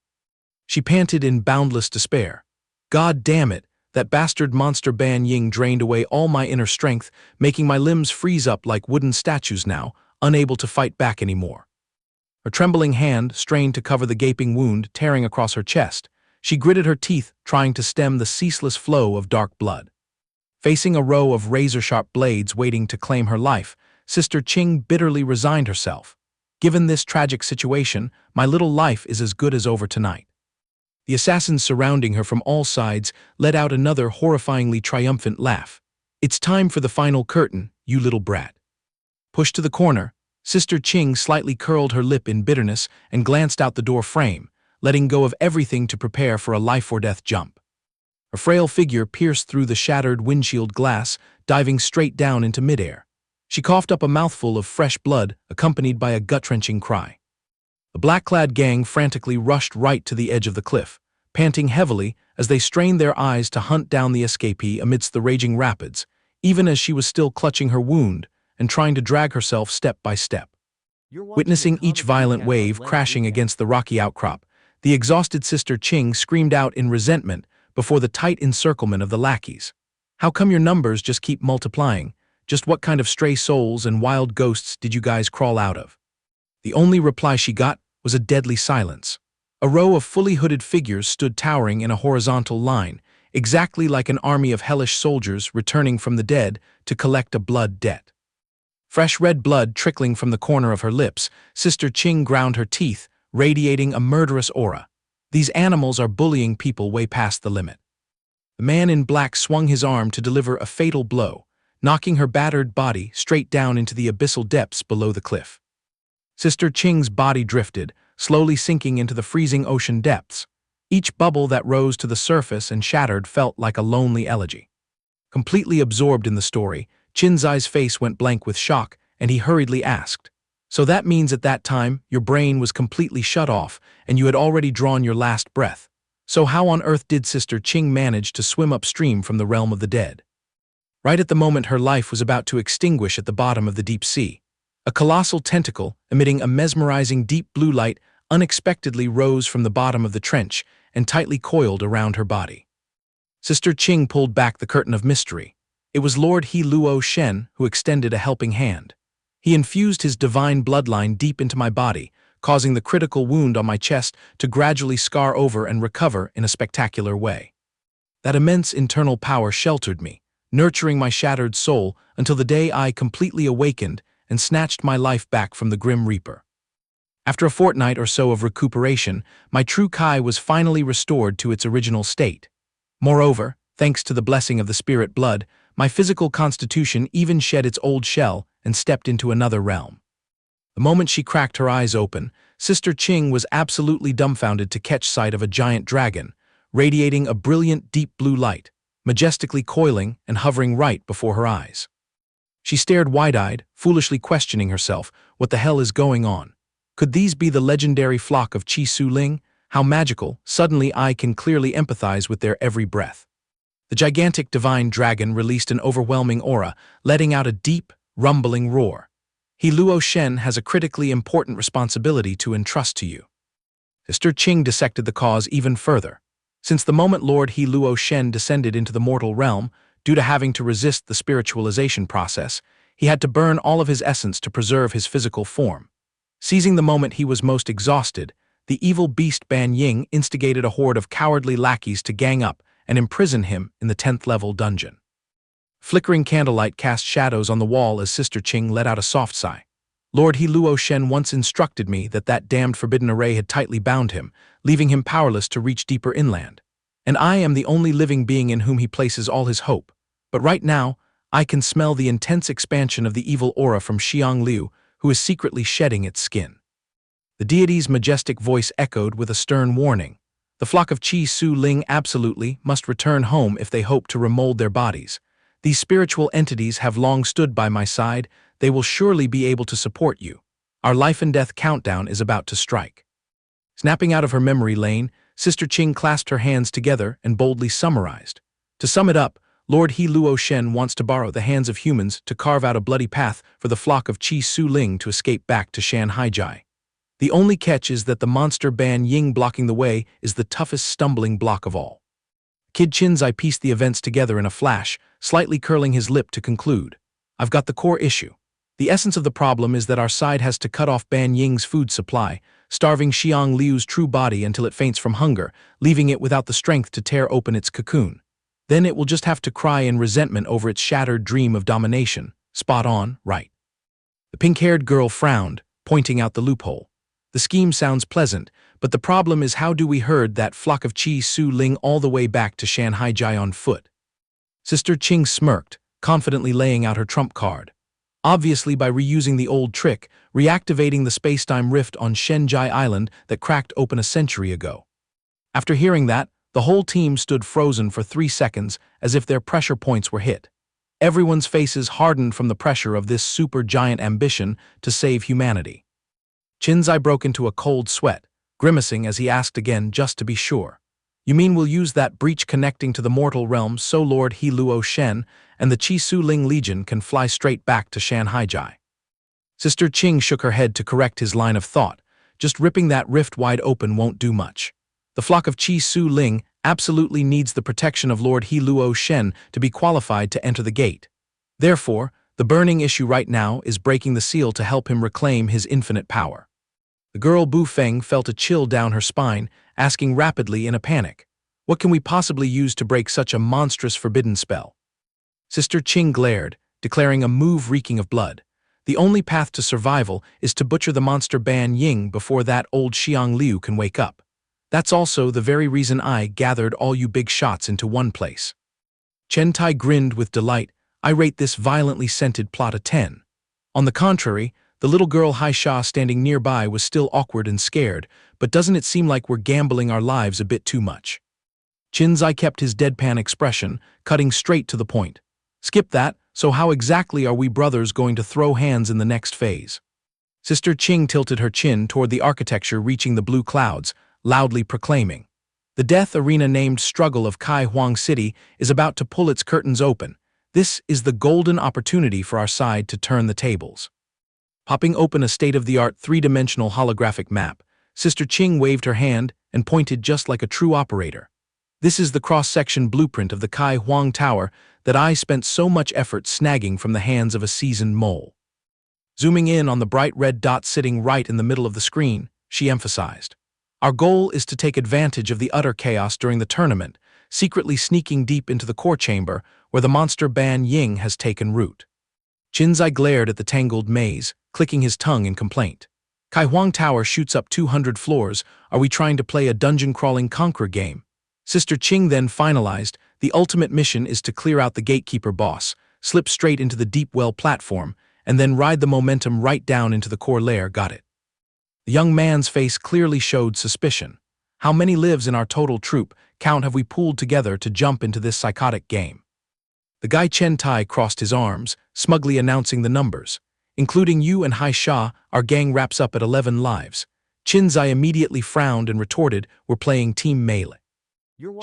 She panted in boundless despair. "God damn it, that bastard monster Ban Ying drained away all my inner strength, making my limbs freeze up like wooden statues now, unable to fight back anymore." Her trembling hand strained to cover the gaping wound tearing across her chest. She gritted her teeth, trying to stem the ceaseless flow of dark blood. Facing a row of razor-sharp blades waiting to claim her life, Sister Qing bitterly resigned herself. Given this tragic situation, my little life is as good as over tonight. The assassins surrounding her from all sides let out another horrifyingly triumphant laugh. It's time for the final curtain, you little brat. Pushed to the corner, Sister Qing slightly curled her lip in bitterness and glanced out the door frame, letting go of everything to prepare for a life-or-death jump. A frail figure pierced through the shattered windshield glass, diving straight down into midair. She coughed up a mouthful of fresh blood, accompanied by a gut-wrenching cry. The black-clad gang frantically rushed right to the edge of the cliff, panting heavily as they strained their eyes to hunt down the escapee amidst the raging rapids, even as she was still clutching her wound and trying to drag herself step by step. Witnessing each violent wave crashing against the rocky outcrop, the exhausted Sister Qing screamed out in resentment before the tight encirclement of the lackeys. How come your numbers just keep multiplying? Just what kind of stray souls and wild ghosts did you guys crawl out of? The only reply she got was a deadly silence. A row of fully hooded figures stood towering in a horizontal line, exactly like an army of hellish soldiers returning from the dead to collect a blood debt. Fresh red blood trickling from the corner of her lips, Sister Qing ground her teeth, radiating a murderous aura. These animals are bullying people way past the limit. The man in black swung his arm to deliver a fatal blow, knocking her battered body straight down into the abyssal depths below the cliff. Sister Qing's body drifted, slowly sinking into the freezing ocean depths. Each bubble that rose to the surface and shattered felt like a lonely elegy. Completely absorbed in the story, Qin's face went blank with shock, and he hurriedly asked, "So that means at that time, your brain was completely shut off, and you had already drawn your last breath. So how on earth did Sister Qing manage to swim upstream from the realm of the dead?" Right at the moment her life was about to extinguish at the bottom of the deep sea, a colossal tentacle, emitting a mesmerizing deep blue light, unexpectedly rose from the bottom of the trench and tightly coiled around her body. Sister Qing pulled back the curtain of mystery. It was Lord He Luo Shen who extended a helping hand. He infused his divine bloodline deep into my body, causing the critical wound on my chest to gradually scar over and recover in a spectacular way. That immense internal power sheltered me, nurturing my shattered soul until the day I completely awakened and snatched my life back from the Grim Reaper. After a fortnight or so of recuperation, my true Kai was finally restored to its original state. Moreover, thanks to the blessing of the spirit blood, my physical constitution even shed its old shell and stepped into another realm. The moment she cracked her eyes open, Sister Qing was absolutely dumbfounded to catch sight of a giant dragon, radiating a brilliant deep blue light, majestically coiling and hovering right before her eyes. She stared wide-eyed, foolishly questioning herself, what the hell is going on? Could these be the legendary flock of Qi Su Ling? How magical, suddenly I can clearly empathize with their every breath. The gigantic divine dragon released an overwhelming aura, letting out a deep, rumbling roar. He Luo Shen has a critically important responsibility to entrust to you. Sister Qing dissected the cause even further. Since the moment Lord He Luo Shen descended into the mortal realm, due to having to resist the spiritualization process, he had to burn all of his essence to preserve his physical form. Seizing the moment he was most exhausted, the evil beast Ban Ying instigated a horde of cowardly lackeys to gang up and imprison him in the 10th level dungeon. Flickering candlelight cast shadows on the wall as Sister Qing let out a soft sigh. Lord He Luo Shen once instructed me that damned forbidden array had tightly bound him, leaving him powerless to reach deeper inland. And I am the only living being in whom he places all his hope. But right now, I can smell the intense expansion of the evil aura from Xiang Liu, who is secretly shedding its skin. The deity's majestic voice echoed with a stern warning. The flock of Qi Su Ling absolutely must return home if they hope to remold their bodies. These spiritual entities have long stood by my side. They will surely be able to support you. Our life and death countdown is about to strike. Snapping out of her memory lane, Sister Qing clasped her hands together and boldly summarized. To sum it up, Lord He Luo Shen wants to borrow the hands of humans to carve out a bloody path for the flock of Qi Su Ling to escape back to Shanhaijai. The only catch is that the monster Ban Ying blocking the way is the toughest stumbling block of all. Kid Qin's pieced the events together in a flash, slightly curling his lip to conclude. I've got the core issue. The essence of the problem is that our side has to cut off Ban Ying's food supply, starving Xiang Liu's true body until it faints from hunger, leaving it without the strength to tear open its cocoon. Then it will just have to cry in resentment over its shattered dream of domination. Spot on, right? The pink-haired girl frowned, pointing out the loophole. The scheme sounds pleasant, but the problem is how do we herd that flock of Qi Su Ling all the way back to Shanhaijai on foot? Sister Qing smirked, confidently laying out her trump card. Obviously by reusing the old trick, reactivating the space-time rift on Shenjai Island that cracked open a century ago. After hearing that, the whole team stood frozen for 3 seconds as if their pressure points were hit. Everyone's faces hardened from the pressure of this super-giant ambition to save humanity. Qinzai broke into a cold sweat, grimacing as he asked again just to be sure. You mean we'll use that breach connecting to the mortal realm so Lord He Luo Shen and the Qi Su Ling Legion can fly straight back to Shanhaijai? Sister Qing shook her head to correct his line of thought. Just ripping that rift wide open won't do much. The flock of Qi Su Ling absolutely needs the protection of Lord He Luo Shen to be qualified to enter the gate. Therefore, the burning issue right now is breaking the seal to help him reclaim his infinite power. The girl Bu Feng felt a chill down her spine, asking rapidly in a panic, "What can we possibly use to break such a monstrous forbidden spell?" Sister Qing glared, declaring a move reeking of blood. The only path to survival is to butcher the monster Ban Ying before that old Xiang Liu can wake up. That's also the very reason I gathered all you big shots into one place. Chen Tai grinned with delight. I rate this violently scented plot a 10. On the contrary, the little girl Hai Sha standing nearby was still awkward and scared, but doesn't it seem like we're gambling our lives a bit too much? Qinzai kept his deadpan expression, cutting straight to the point. Skip that, so how exactly are we brothers going to throw hands in the next phase? Sister Qing tilted her chin toward the architecture reaching the blue clouds, loudly proclaiming, "The death arena named struggle of Chi Huang City is about to pull its curtains open. This is the golden opportunity for our side to turn the tables." Popping open a state-of-the-art 3-dimensional holographic map, Sister Qing waved her hand and pointed just like a true operator. This is the cross-section blueprint of the Chi Huang Tower that I spent so much effort snagging from the hands of a seasoned mole. Zooming in on the bright red dot sitting right in the middle of the screen, she emphasized, "Our goal is to take advantage of the utter chaos during the tournament, secretly sneaking deep into the core chamber where the monster Ban Ying has taken root." Qinzai glared at the tangled maze, clicking his tongue in complaint. "Chi Huang Tower shoots up 200 floors. Are we trying to play a dungeon-crawling conqueror game?" Sister Qing then finalized, "The ultimate mission is to clear out the gatekeeper boss, slip straight into the deep well platform, and then ride the momentum right down into the core lair. Got it?" The young man's face clearly showed suspicion. "How many lives in our total troop count have we pooled together to jump into this psychotic game?" The guy Chen Tai crossed his arms, smugly announcing the numbers. "Including you and Hai Sha, our gang wraps up at 11 lives. Qinzai immediately frowned and retorted, "We're playing team melee."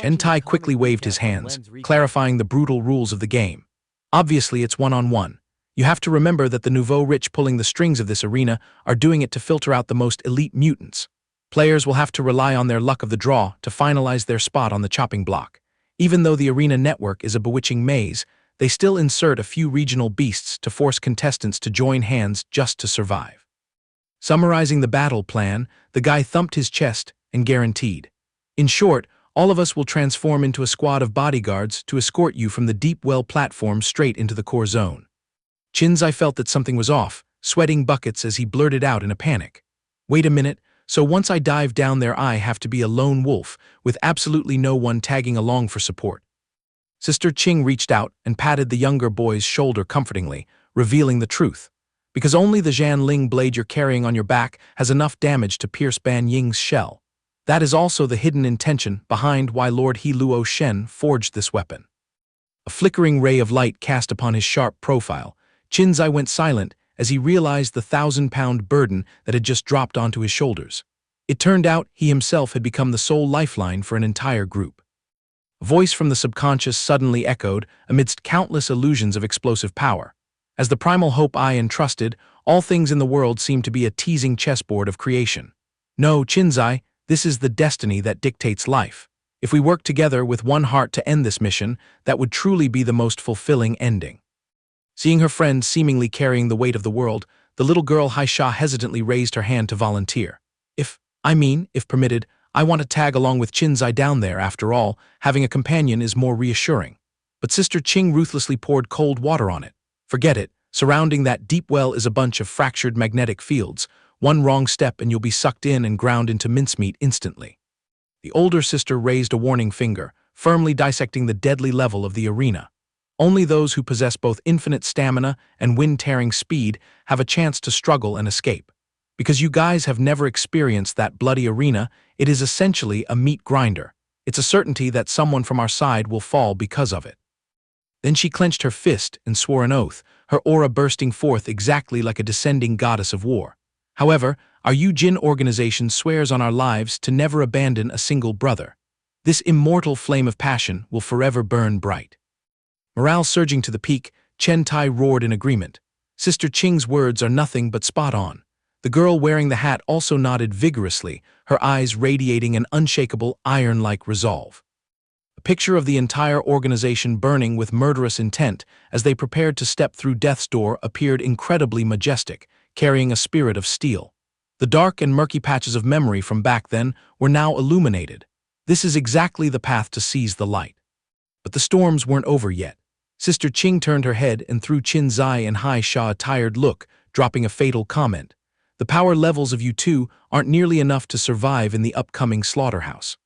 Chen Tai quickly waved his hands, clarifying the brutal rules of the game. "Obviously it's one-on-one. You have to remember that the nouveau rich pulling the strings of this arena are doing it to filter out the most elite mutants. Players will have to rely on their luck of the draw to finalize their spot on the chopping block. Even though the arena network is a bewitching maze, they still insert a few regional beasts to force contestants to join hands just to survive." Summarizing the battle plan, the guy thumped his chest and guaranteed, "In short, all of us will transform into a squad of bodyguards to escort you from the deep well platform straight into the core zone." Qinzai felt that something was off, sweating buckets as he blurted out in a panic, "Wait a minute, so once I dive down there I have to be a lone wolf, with absolutely no one tagging along for support?" Sister Qing reached out and patted the younger boy's shoulder comfortingly, revealing the truth. "Because only the Jianling blade you're carrying on your back has enough damage to pierce Ban Ying's shell. That is also the hidden intention behind why Lord He Luo Shen forged this weapon." A flickering ray of light cast upon his sharp profile. Qinzai went silent as he realized the 1,000-pound burden that had just dropped onto his shoulders. It turned out he himself had become the sole lifeline for an entire group. A voice from the subconscious suddenly echoed amidst countless illusions of explosive power. As the primal hope I entrusted, all things in the world seemed to be a teasing chessboard of creation. No, Qinzai, this is the destiny that dictates life. If we work together with one heart to end this mission, that would truly be the most fulfilling ending." Seeing her friend seemingly carrying the weight of the world, the little girl Hai Sha hesitantly raised her hand to volunteer. If I mean, if permitted, I want to tag along with Qin Xi down there. After all, having a companion is more reassuring. But Sister Qing ruthlessly poured cold water on it. Forget it. Surrounding that deep well is a bunch of fractured magnetic fields. One wrong step and you'll be sucked in and ground into mincemeat instantly. The older sister raised a warning finger, firmly dissecting the deadly level of the arena. Only those who possess both infinite stamina and wind-tearing speed have a chance to struggle and escape. Because you guys have never experienced that bloody arena, it is essentially a meat grinder. It's a certainty that someone from our side will fall because of it. Then she clenched her fist and swore an oath, her aura bursting forth exactly like a descending goddess of war. However, our Jin organization swears on our lives to never abandon a single brother. This immortal flame of passion will forever burn bright. Morale surging to the peak, Chen Tai roared in agreement. Sister Qing's words are nothing but spot on. The girl wearing the hat also nodded vigorously, her eyes radiating an unshakable, iron-like resolve. A picture of the entire organization burning with murderous intent as they prepared to step through death's door appeared incredibly majestic, carrying a spirit of steel. The dark and murky patches of memory from back then were now illuminated. This is exactly the path to seize the light. But the storms weren't over yet. Sister Qing turned her head and threw Qin Xi and Hai Sha a tired look, dropping a fatal comment. The power levels of you two aren't nearly enough to survive in the upcoming slaughterhouse.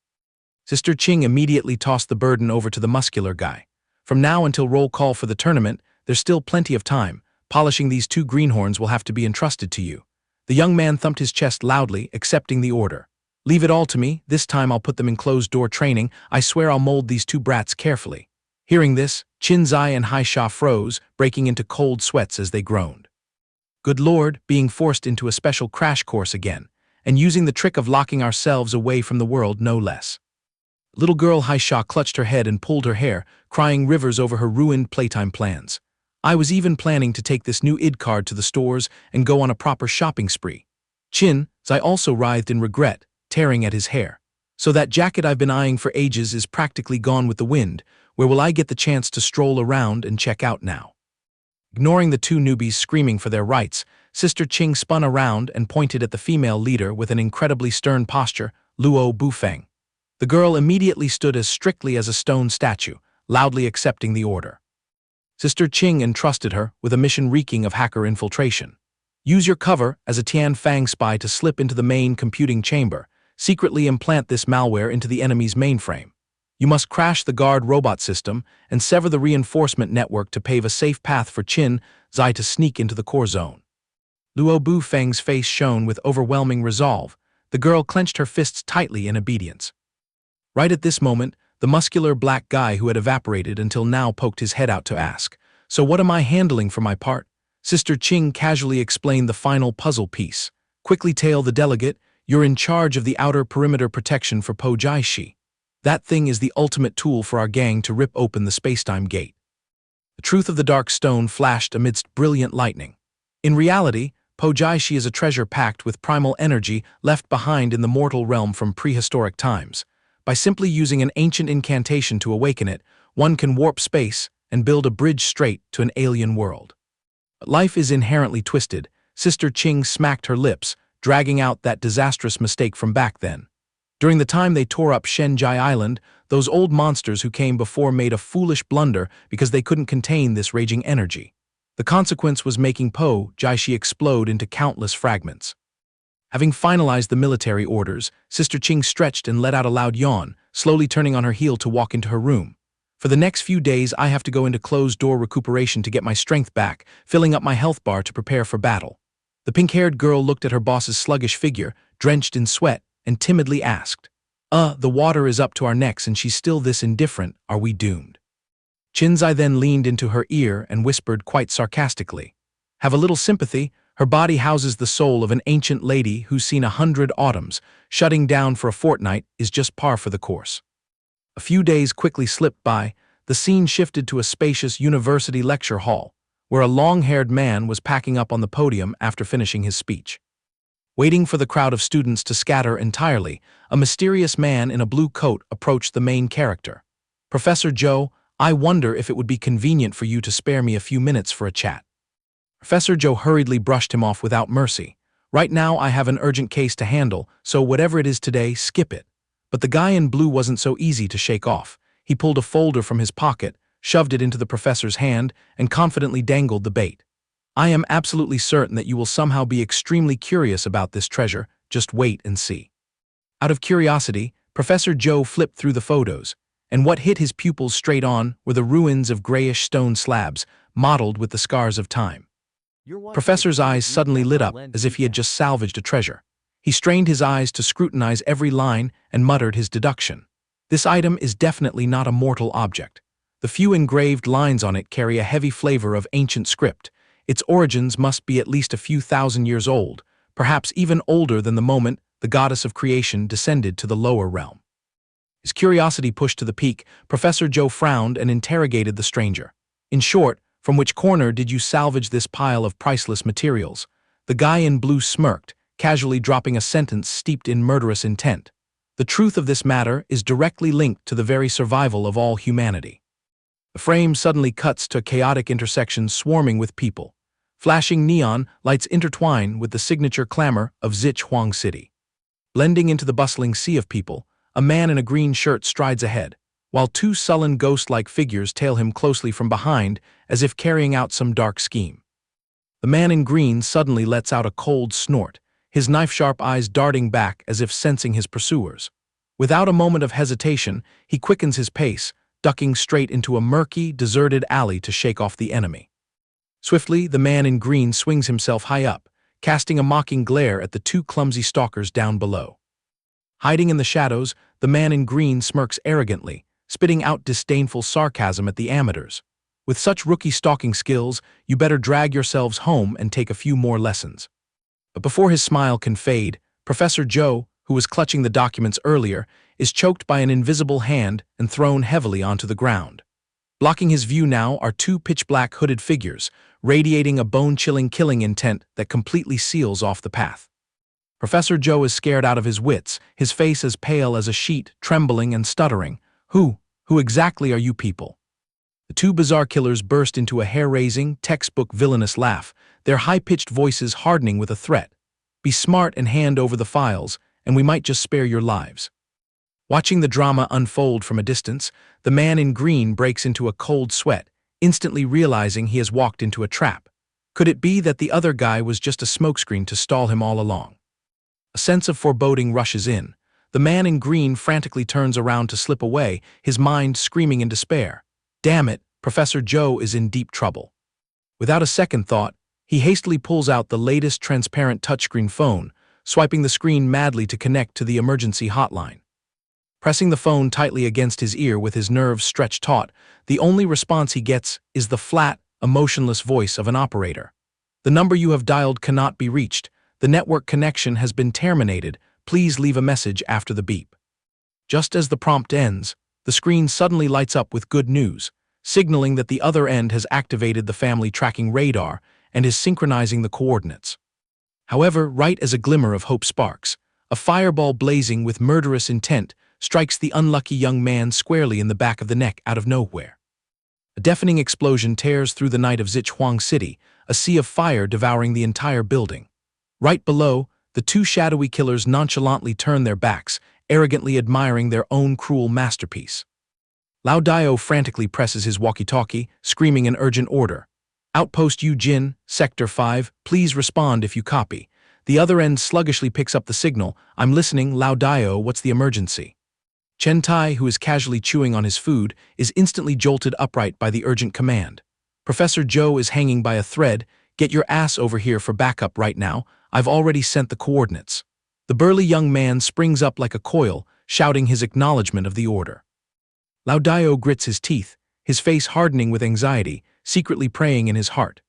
Sister Qing immediately tossed the burden over to the muscular guy. From now until roll call for the tournament, there's still plenty of time. Polishing these two greenhorns will have to be entrusted to you. The young man thumped his chest loudly, accepting the order. Leave it all to me. This time I'll put them in closed-door training. I swear I'll mold these two brats carefully. Hearing this, Qin Xi and Hai Sha froze, breaking into cold sweats as they groaned. Good Lord, being forced into a special crash course again, and using the trick of locking ourselves away from the world no less. Little girl Hai Sha clutched her head and pulled her hair, crying rivers over her ruined playtime plans. I was even planning to take this new ID card to the stores and go on a proper shopping spree. Qin Xi also writhed in regret, tearing at his hair. So that jacket I've been eyeing for ages is practically gone with the wind. Where will I get the chance to stroll around and check out now? Ignoring the two newbies screaming for their rights, Sister Qing spun around and pointed at the female leader with an incredibly stern posture, Luo Bufeng. The girl immediately stood as strictly as a stone statue, loudly accepting the order. Sister Qing entrusted her with a mission reeking of hacker infiltration. Use your cover as a Tian Fang spy to slip into the main computing chamber, secretly implant this malware into the enemy's mainframe. You must crash the guard robot system and sever the reinforcement network to pave a safe path for Qin Xi to sneak into the core zone. Luo Bufeng's face shone with overwhelming resolve. The girl clenched her fists tightly in obedience. Right at this moment, the muscular black guy who had evaporated until now poked his head out to ask, "So what am I handling for my part?" Sister Qing casually explained the final puzzle piece. Quickly tail the delegate, you're in charge of the outer perimeter protection for Chi Xi. That thing is the ultimate tool for our gang to rip open the spacetime gate. The truth of the dark stone flashed amidst brilliant lightning. In reality, Chi Xi is a treasure packed with primal energy left behind in the mortal realm from prehistoric times. By simply using an ancient incantation to awaken it, one can warp space and build a bridge straight to an alien world. But life is inherently twisted. Sister Qing smacked her lips, dragging out that disastrous mistake from back then. During the time they tore up Shenji Island, those old monsters who came before made a foolish blunder because they couldn't contain this raging energy. The consequence was making Chi Xi explode into countless fragments. Having finalized the military orders, Sister Qing stretched and let out a loud yawn, slowly turning on her heel to walk into her room. For the next few days, I have to go into closed-door recuperation to get my strength back, filling up my health bar to prepare for battle. The pink-haired girl looked at her boss's sluggish figure, drenched in sweat, and timidly asked, the water is up to our necks and she's still this indifferent, are we doomed?" Qin Xi then leaned into her ear and whispered quite sarcastically, "Have a little sympathy. Her body houses the soul of an ancient lady who's seen 100 autumns. Shutting down for a fortnight is just par for the course." A few days quickly slipped by. The scene shifted to a spacious university lecture hall, where a long-haired man was packing up on the podium after finishing his speech. Waiting for the crowd of students to scatter entirely, a mysterious man in a blue coat approached the main character. "Professor Zhou, I wonder if it would be convenient for you to spare me a few minutes for a chat." Professor Zhou hurriedly brushed him off without mercy. Right now I have an urgent case to handle, so whatever it is today, skip it. But the guy in blue wasn't so easy to shake off. He pulled a folder from his pocket, shoved it into the professor's hand, and confidently dangled the bait. I am absolutely certain that you will somehow be extremely curious about this treasure. Just wait and see. Out of curiosity, Professor Joe flipped through the photos, and what hit his pupils straight on were the ruins of grayish stone slabs, mottled with the scars of time. Professor's eyes suddenly lit up as if he had just salvaged a treasure. He strained his eyes to scrutinize every line and muttered his deduction. This item is definitely not a mortal object. The few engraved lines on it carry a heavy flavor of ancient script. Its origins must be at least a few thousand years old, perhaps even older than the moment the goddess of creation descended to the lower realm. His curiosity pushed to the peak, Professor Joe frowned and interrogated the stranger. In short, from which corner did you salvage this pile of priceless materials? The guy in blue smirked, casually dropping a sentence steeped in murderous intent. The truth of this matter is directly linked to the very survival of all humanity. The frame suddenly cuts to a chaotic intersection swarming with people. Flashing neon lights intertwine with the signature clamor of Chi Huang City. Blending into the bustling sea of people, a man in a green shirt strides ahead, while two sullen ghost-like figures tail him closely from behind as if carrying out some dark scheme. The man in green suddenly lets out a cold snort, his knife-sharp eyes darting back as if sensing his pursuers. Without a moment of hesitation, he quickens his pace, ducking straight into a murky, deserted alley to shake off the enemy. Swiftly, the man in green swings himself high up, casting a mocking glare at the two clumsy stalkers down below. Hiding in the shadows, the man in green smirks arrogantly, spitting out disdainful sarcasm at the amateurs. With such rookie stalking skills, you better drag yourselves home and take a few more lessons. But before his smile can fade, Professor Joe, who was clutching the documents earlier, is choked by an invisible hand and thrown heavily onto the ground. Blocking his view now are two pitch-black hooded figures, radiating a bone-chilling killing intent that completely seals off the path. Professor Joe is scared out of his wits, his face as pale as a sheet, trembling and stuttering. Who exactly are you people? The two bizarre killers burst into a hair-raising, textbook villainous laugh, their high-pitched voices hardening with a threat. Be smart and hand over the files, and we might just spare your lives. Watching the drama unfold from a distance, the man in green breaks into a cold sweat, instantly realizing he has walked into a trap. Could it be that the other guy was just a smokescreen to stall him all along? A sense of foreboding rushes in. The man in green frantically turns around to slip away, his mind screaming in despair. Damn it, Professor Joe is in deep trouble. Without a second thought, he hastily pulls out the latest transparent touchscreen phone, swiping the screen madly to connect to the emergency hotline. Pressing the phone tightly against his ear with his nerves stretched taut, the only response he gets is the flat, emotionless voice of an operator. The number you have dialed cannot be reached. The network connection has been terminated. Please leave a message after the beep. Just as the prompt ends, the screen suddenly lights up with good news, signaling that the other end has activated the family tracking radar and is synchronizing the coordinates. However, right as a glimmer of hope sparks, a fireball blazing with murderous intent strikes the unlucky young man squarely in the back of the neck out of nowhere. A deafening explosion tears through the night of Chi Huang City, a sea of fire devouring the entire building. Right below, the two shadowy killers nonchalantly turn their backs, arrogantly admiring their own cruel masterpiece. Lao Dio frantically presses his walkie-talkie, screaming an urgent order. Outpost Yujin, Sector 5, please respond if you copy. The other end sluggishly picks up the signal. I'm listening, Lao Dio, what's the emergency? Chen Tai, who is casually chewing on his food, is instantly jolted upright by the urgent command. Professor Joe is hanging by a thread. Get your ass over here for backup right now. I've already sent the coordinates. The burly young man springs up like a coil, shouting his acknowledgement of the order. Lao Dio grits his teeth, his face hardening with anxiety, secretly praying in his heart.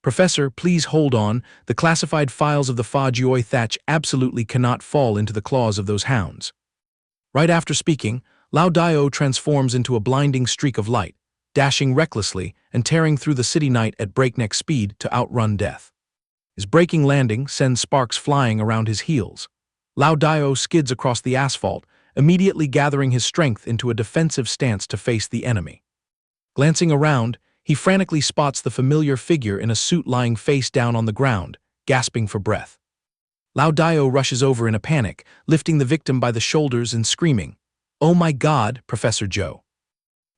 Professor, please hold on. The classified files of the Fa Jioi Thatch absolutely cannot fall into the claws of those hounds. Right after speaking, Lao Dio transforms into a blinding streak of light, dashing recklessly and tearing through the city night at breakneck speed to outrun death. His braking landing sends sparks flying around his heels. Lao Dio skids across the asphalt, immediately gathering his strength into a defensive stance to face the enemy. Glancing around, he frantically spots the familiar figure in a suit lying face down on the ground, gasping for breath. Lao Dio rushes over in a panic, lifting the victim by the shoulders and screaming, "Oh my God, Professor Joe."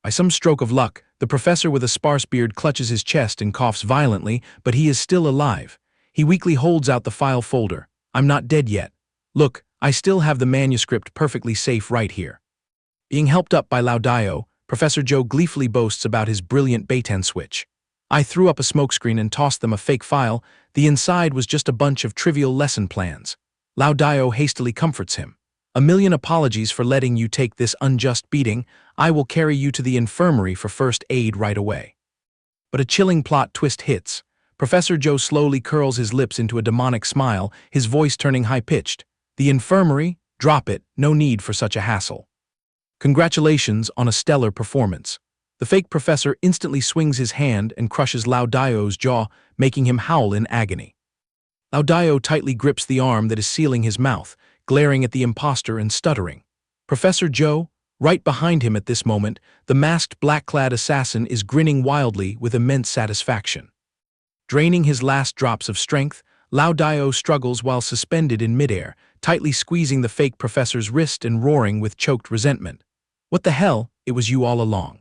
By some stroke of luck, the professor with a sparse beard clutches his chest and coughs violently, but he is still alive. He weakly holds out the file folder. "I'm not dead yet. Look, I still have the manuscript perfectly safe right here." Being helped up by Lao Dio, Professor Joe gleefully boasts about his brilliant Beitan switch. "I threw up a smokescreen and tossed them a fake file. The inside was just a bunch of trivial lesson plans." Lao Dio hastily comforts him. "A million apologies for letting you take this unjust beating. I will carry you to the infirmary for first aid right away." But a chilling plot twist hits. Professor Joe slowly curls his lips into a demonic smile, his voice turning high-pitched. "The infirmary? Drop it, no need for such a hassle." Congratulations on a stellar performance. The fake professor instantly swings his hand and crushes Lao Dio's jaw, making him howl in agony. Lao Dio tightly grips the arm that is sealing his mouth, glaring at the imposter and stuttering. Professor Joe, right behind him at this moment, the masked black-clad assassin is grinning wildly with immense satisfaction. Draining his last drops of strength, Lao Dio struggles while suspended in midair, tightly squeezing the fake professor's wrist and roaring with choked resentment. "What the hell? It was you all along."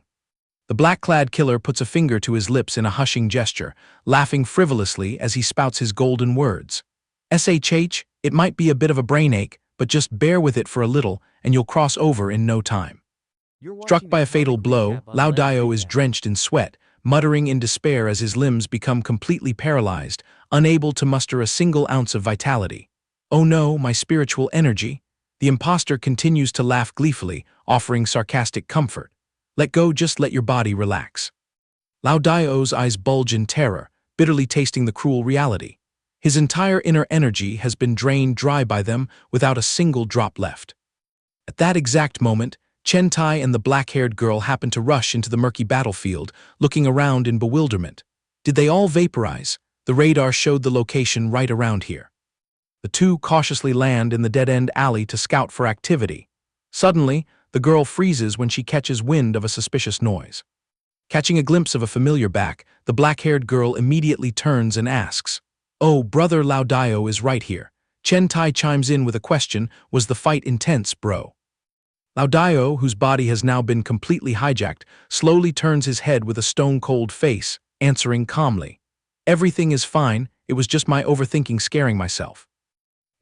The black-clad killer puts a finger to his lips in a hushing gesture, laughing frivolously as he spouts his golden words. "SHH, it might be a bit of a brain ache, but just bear with it for a little and you'll cross over in no time." Struck by a fatal blow, Lao Dio is drenched in sweat, muttering in despair as his limbs become completely paralyzed, unable to muster a single ounce of vitality. "Oh no, my spiritual energy." The imposter continues to laugh gleefully, offering sarcastic comfort. "Let go, just let your body relax." Lao Dio's eyes bulge in terror, bitterly tasting the cruel reality. His entire inner energy has been drained dry by them without a single drop left. At that exact moment, Chen Tai and the black-haired girl happen to rush into the murky battlefield, looking around in bewilderment. Did they all vaporize? The radar showed the location right around here. The two cautiously land in the dead-end alley to scout for activity. Suddenly, the girl freezes when she catches wind of a suspicious noise. Catching a glimpse of a familiar back, the black-haired girl immediately turns and asks, "Oh, brother, Lao Dio is right here." Chen Tai chimes in with a question, "Was the fight intense, bro?" Lao Dio, whose body has now been completely hijacked, slowly turns his head with a stone-cold face, answering calmly, "Everything is fine, it was just my overthinking scaring myself."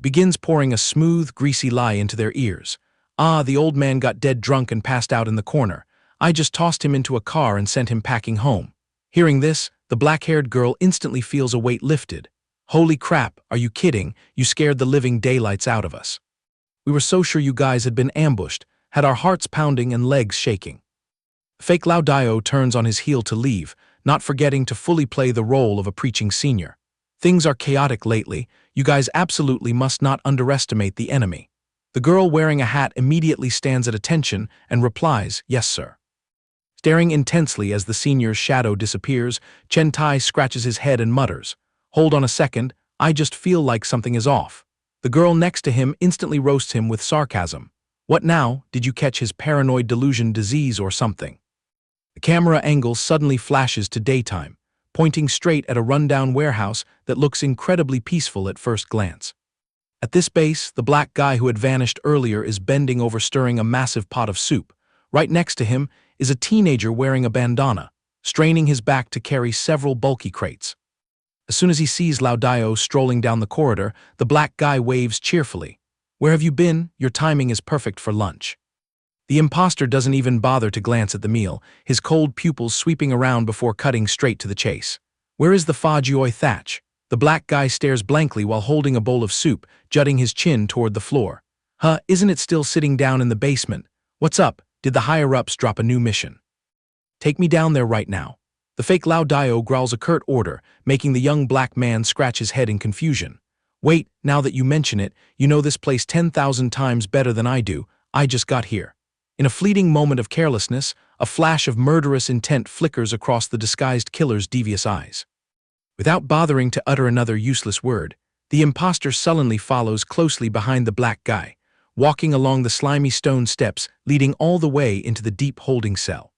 Begins pouring a smooth, greasy lie into their ears. "Ah, the old man got dead drunk and passed out in the corner. I just tossed him into a car and sent him packing home." Hearing this, the black-haired girl instantly feels a weight lifted. "Holy crap, are you kidding? You scared the living daylights out of us. We were so sure you guys had been ambushed, had our hearts pounding and legs shaking." Fake Lao Dio turns on his heel to leave, not forgetting to fully play the role of a preaching senior. "Things are chaotic lately. You guys absolutely must not underestimate the enemy." The girl wearing a hat immediately stands at attention and replies, "Yes, sir." Staring intensely as the senior's shadow disappears, Chen Tai scratches his head and mutters, "Hold on a second, I just feel like something is off." The girl next to him instantly roasts him with sarcasm. "What now? Did you catch his paranoid delusion disease or something?" The camera angle suddenly flashes to daytime, pointing straight at a rundown warehouse that looks incredibly peaceful at first glance. At this base, the black guy who had vanished earlier is bending over stirring a massive pot of soup. Right next to him is a teenager wearing a bandana, straining his back to carry several bulky crates. As soon as he sees Lao Dio strolling down the corridor, the black guy waves cheerfully. "Where have you been? Your timing is perfect for lunch." The imposter doesn't even bother to glance at the meal, his cold pupils sweeping around before cutting straight to the chase. "Where is the fa jioi thatch?" The black guy stares blankly while holding a bowl of soup, jutting his chin toward the floor. "Huh, isn't it still sitting down in the basement? What's up? Did the higher-ups drop a new mission?" "Take me down there right now." The fake Lao Dio growls a curt order, making the young black man scratch his head in confusion. "Wait, now that you mention it, you know this place 10,000 times better than I do. I just got here." In a fleeting moment of carelessness, a flash of murderous intent flickers across the disguised killer's devious eyes. Without bothering to utter another useless word, the imposter sullenly follows closely behind the black guy, walking along the slimy stone steps leading all the way into the deep holding cell.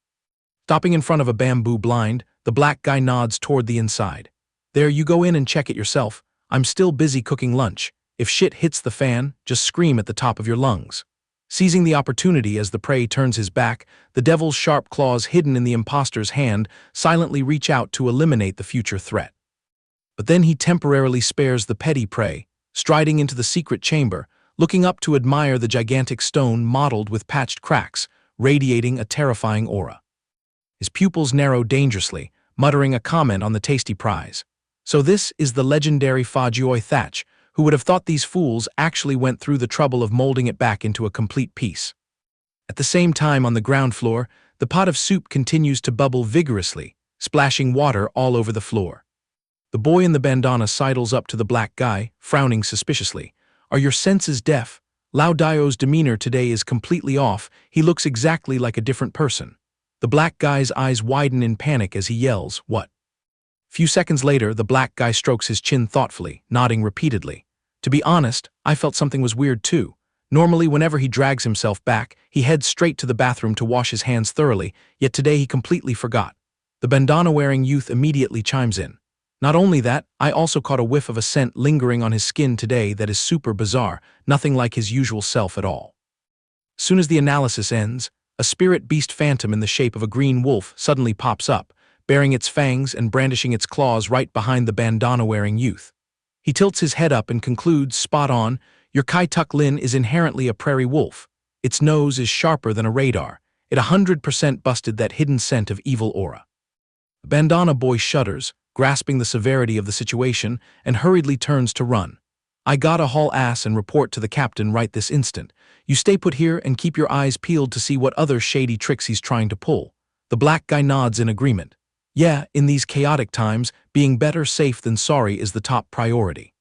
Stopping in front of a bamboo blind, the black guy nods toward the inside. "There, you go in and check it yourself. I'm still busy cooking lunch." If shit hits the fan, just scream at the top of your lungs. Seizing the opportunity as the prey turns his back, the devil's sharp claws hidden in the imposter's hand silently reach out to eliminate the future threat. But then he temporarily spares the petty prey, striding into the secret chamber, looking up to admire the gigantic stone mottled with patched cracks, radiating a terrifying aura. His pupils narrow dangerously, muttering a comment on the tasty prize. So this is the legendary Fa Jioi thatch. Who would have thought these fools actually went through the trouble of molding it back into a complete piece? At the same time on the ground floor, the pot of soup continues to bubble vigorously, splashing water all over the floor. The boy in the bandana sidles up to the black guy, frowning suspiciously. Are your senses deaf? Lao Daio's demeanor today is completely off. He looks exactly like a different person. The black guy's eyes widen in panic as he yells, "What?" Few seconds later, the black guy strokes his chin thoughtfully, nodding repeatedly. To be honest, I felt something was weird too. Normally, whenever he drags himself back, he heads straight to the bathroom to wash his hands thoroughly, yet today he completely forgot. The bandana-wearing youth immediately chimes in. Not only that, I also caught a whiff of a scent lingering on his skin today that is super bizarre, nothing like his usual self at all. Soon as the analysis ends, a spirit beast phantom in the shape of a green wolf suddenly pops up, baring its fangs and brandishing its claws right behind the bandana-wearing youth. He tilts his head up and concludes, spot on, your Kai Tuk Lin is inherently a prairie wolf. Its nose is sharper than a radar. It 100% busted that hidden scent of evil aura. The bandana boy shudders, grasping the severity of the situation, and hurriedly turns to run. I gotta haul ass and report to the captain right this instant. You stay put here and keep your eyes peeled to see what other shady tricks he's trying to pull. The black guy nods in agreement. Yeah, in these chaotic times, being better safe than sorry is the top priority.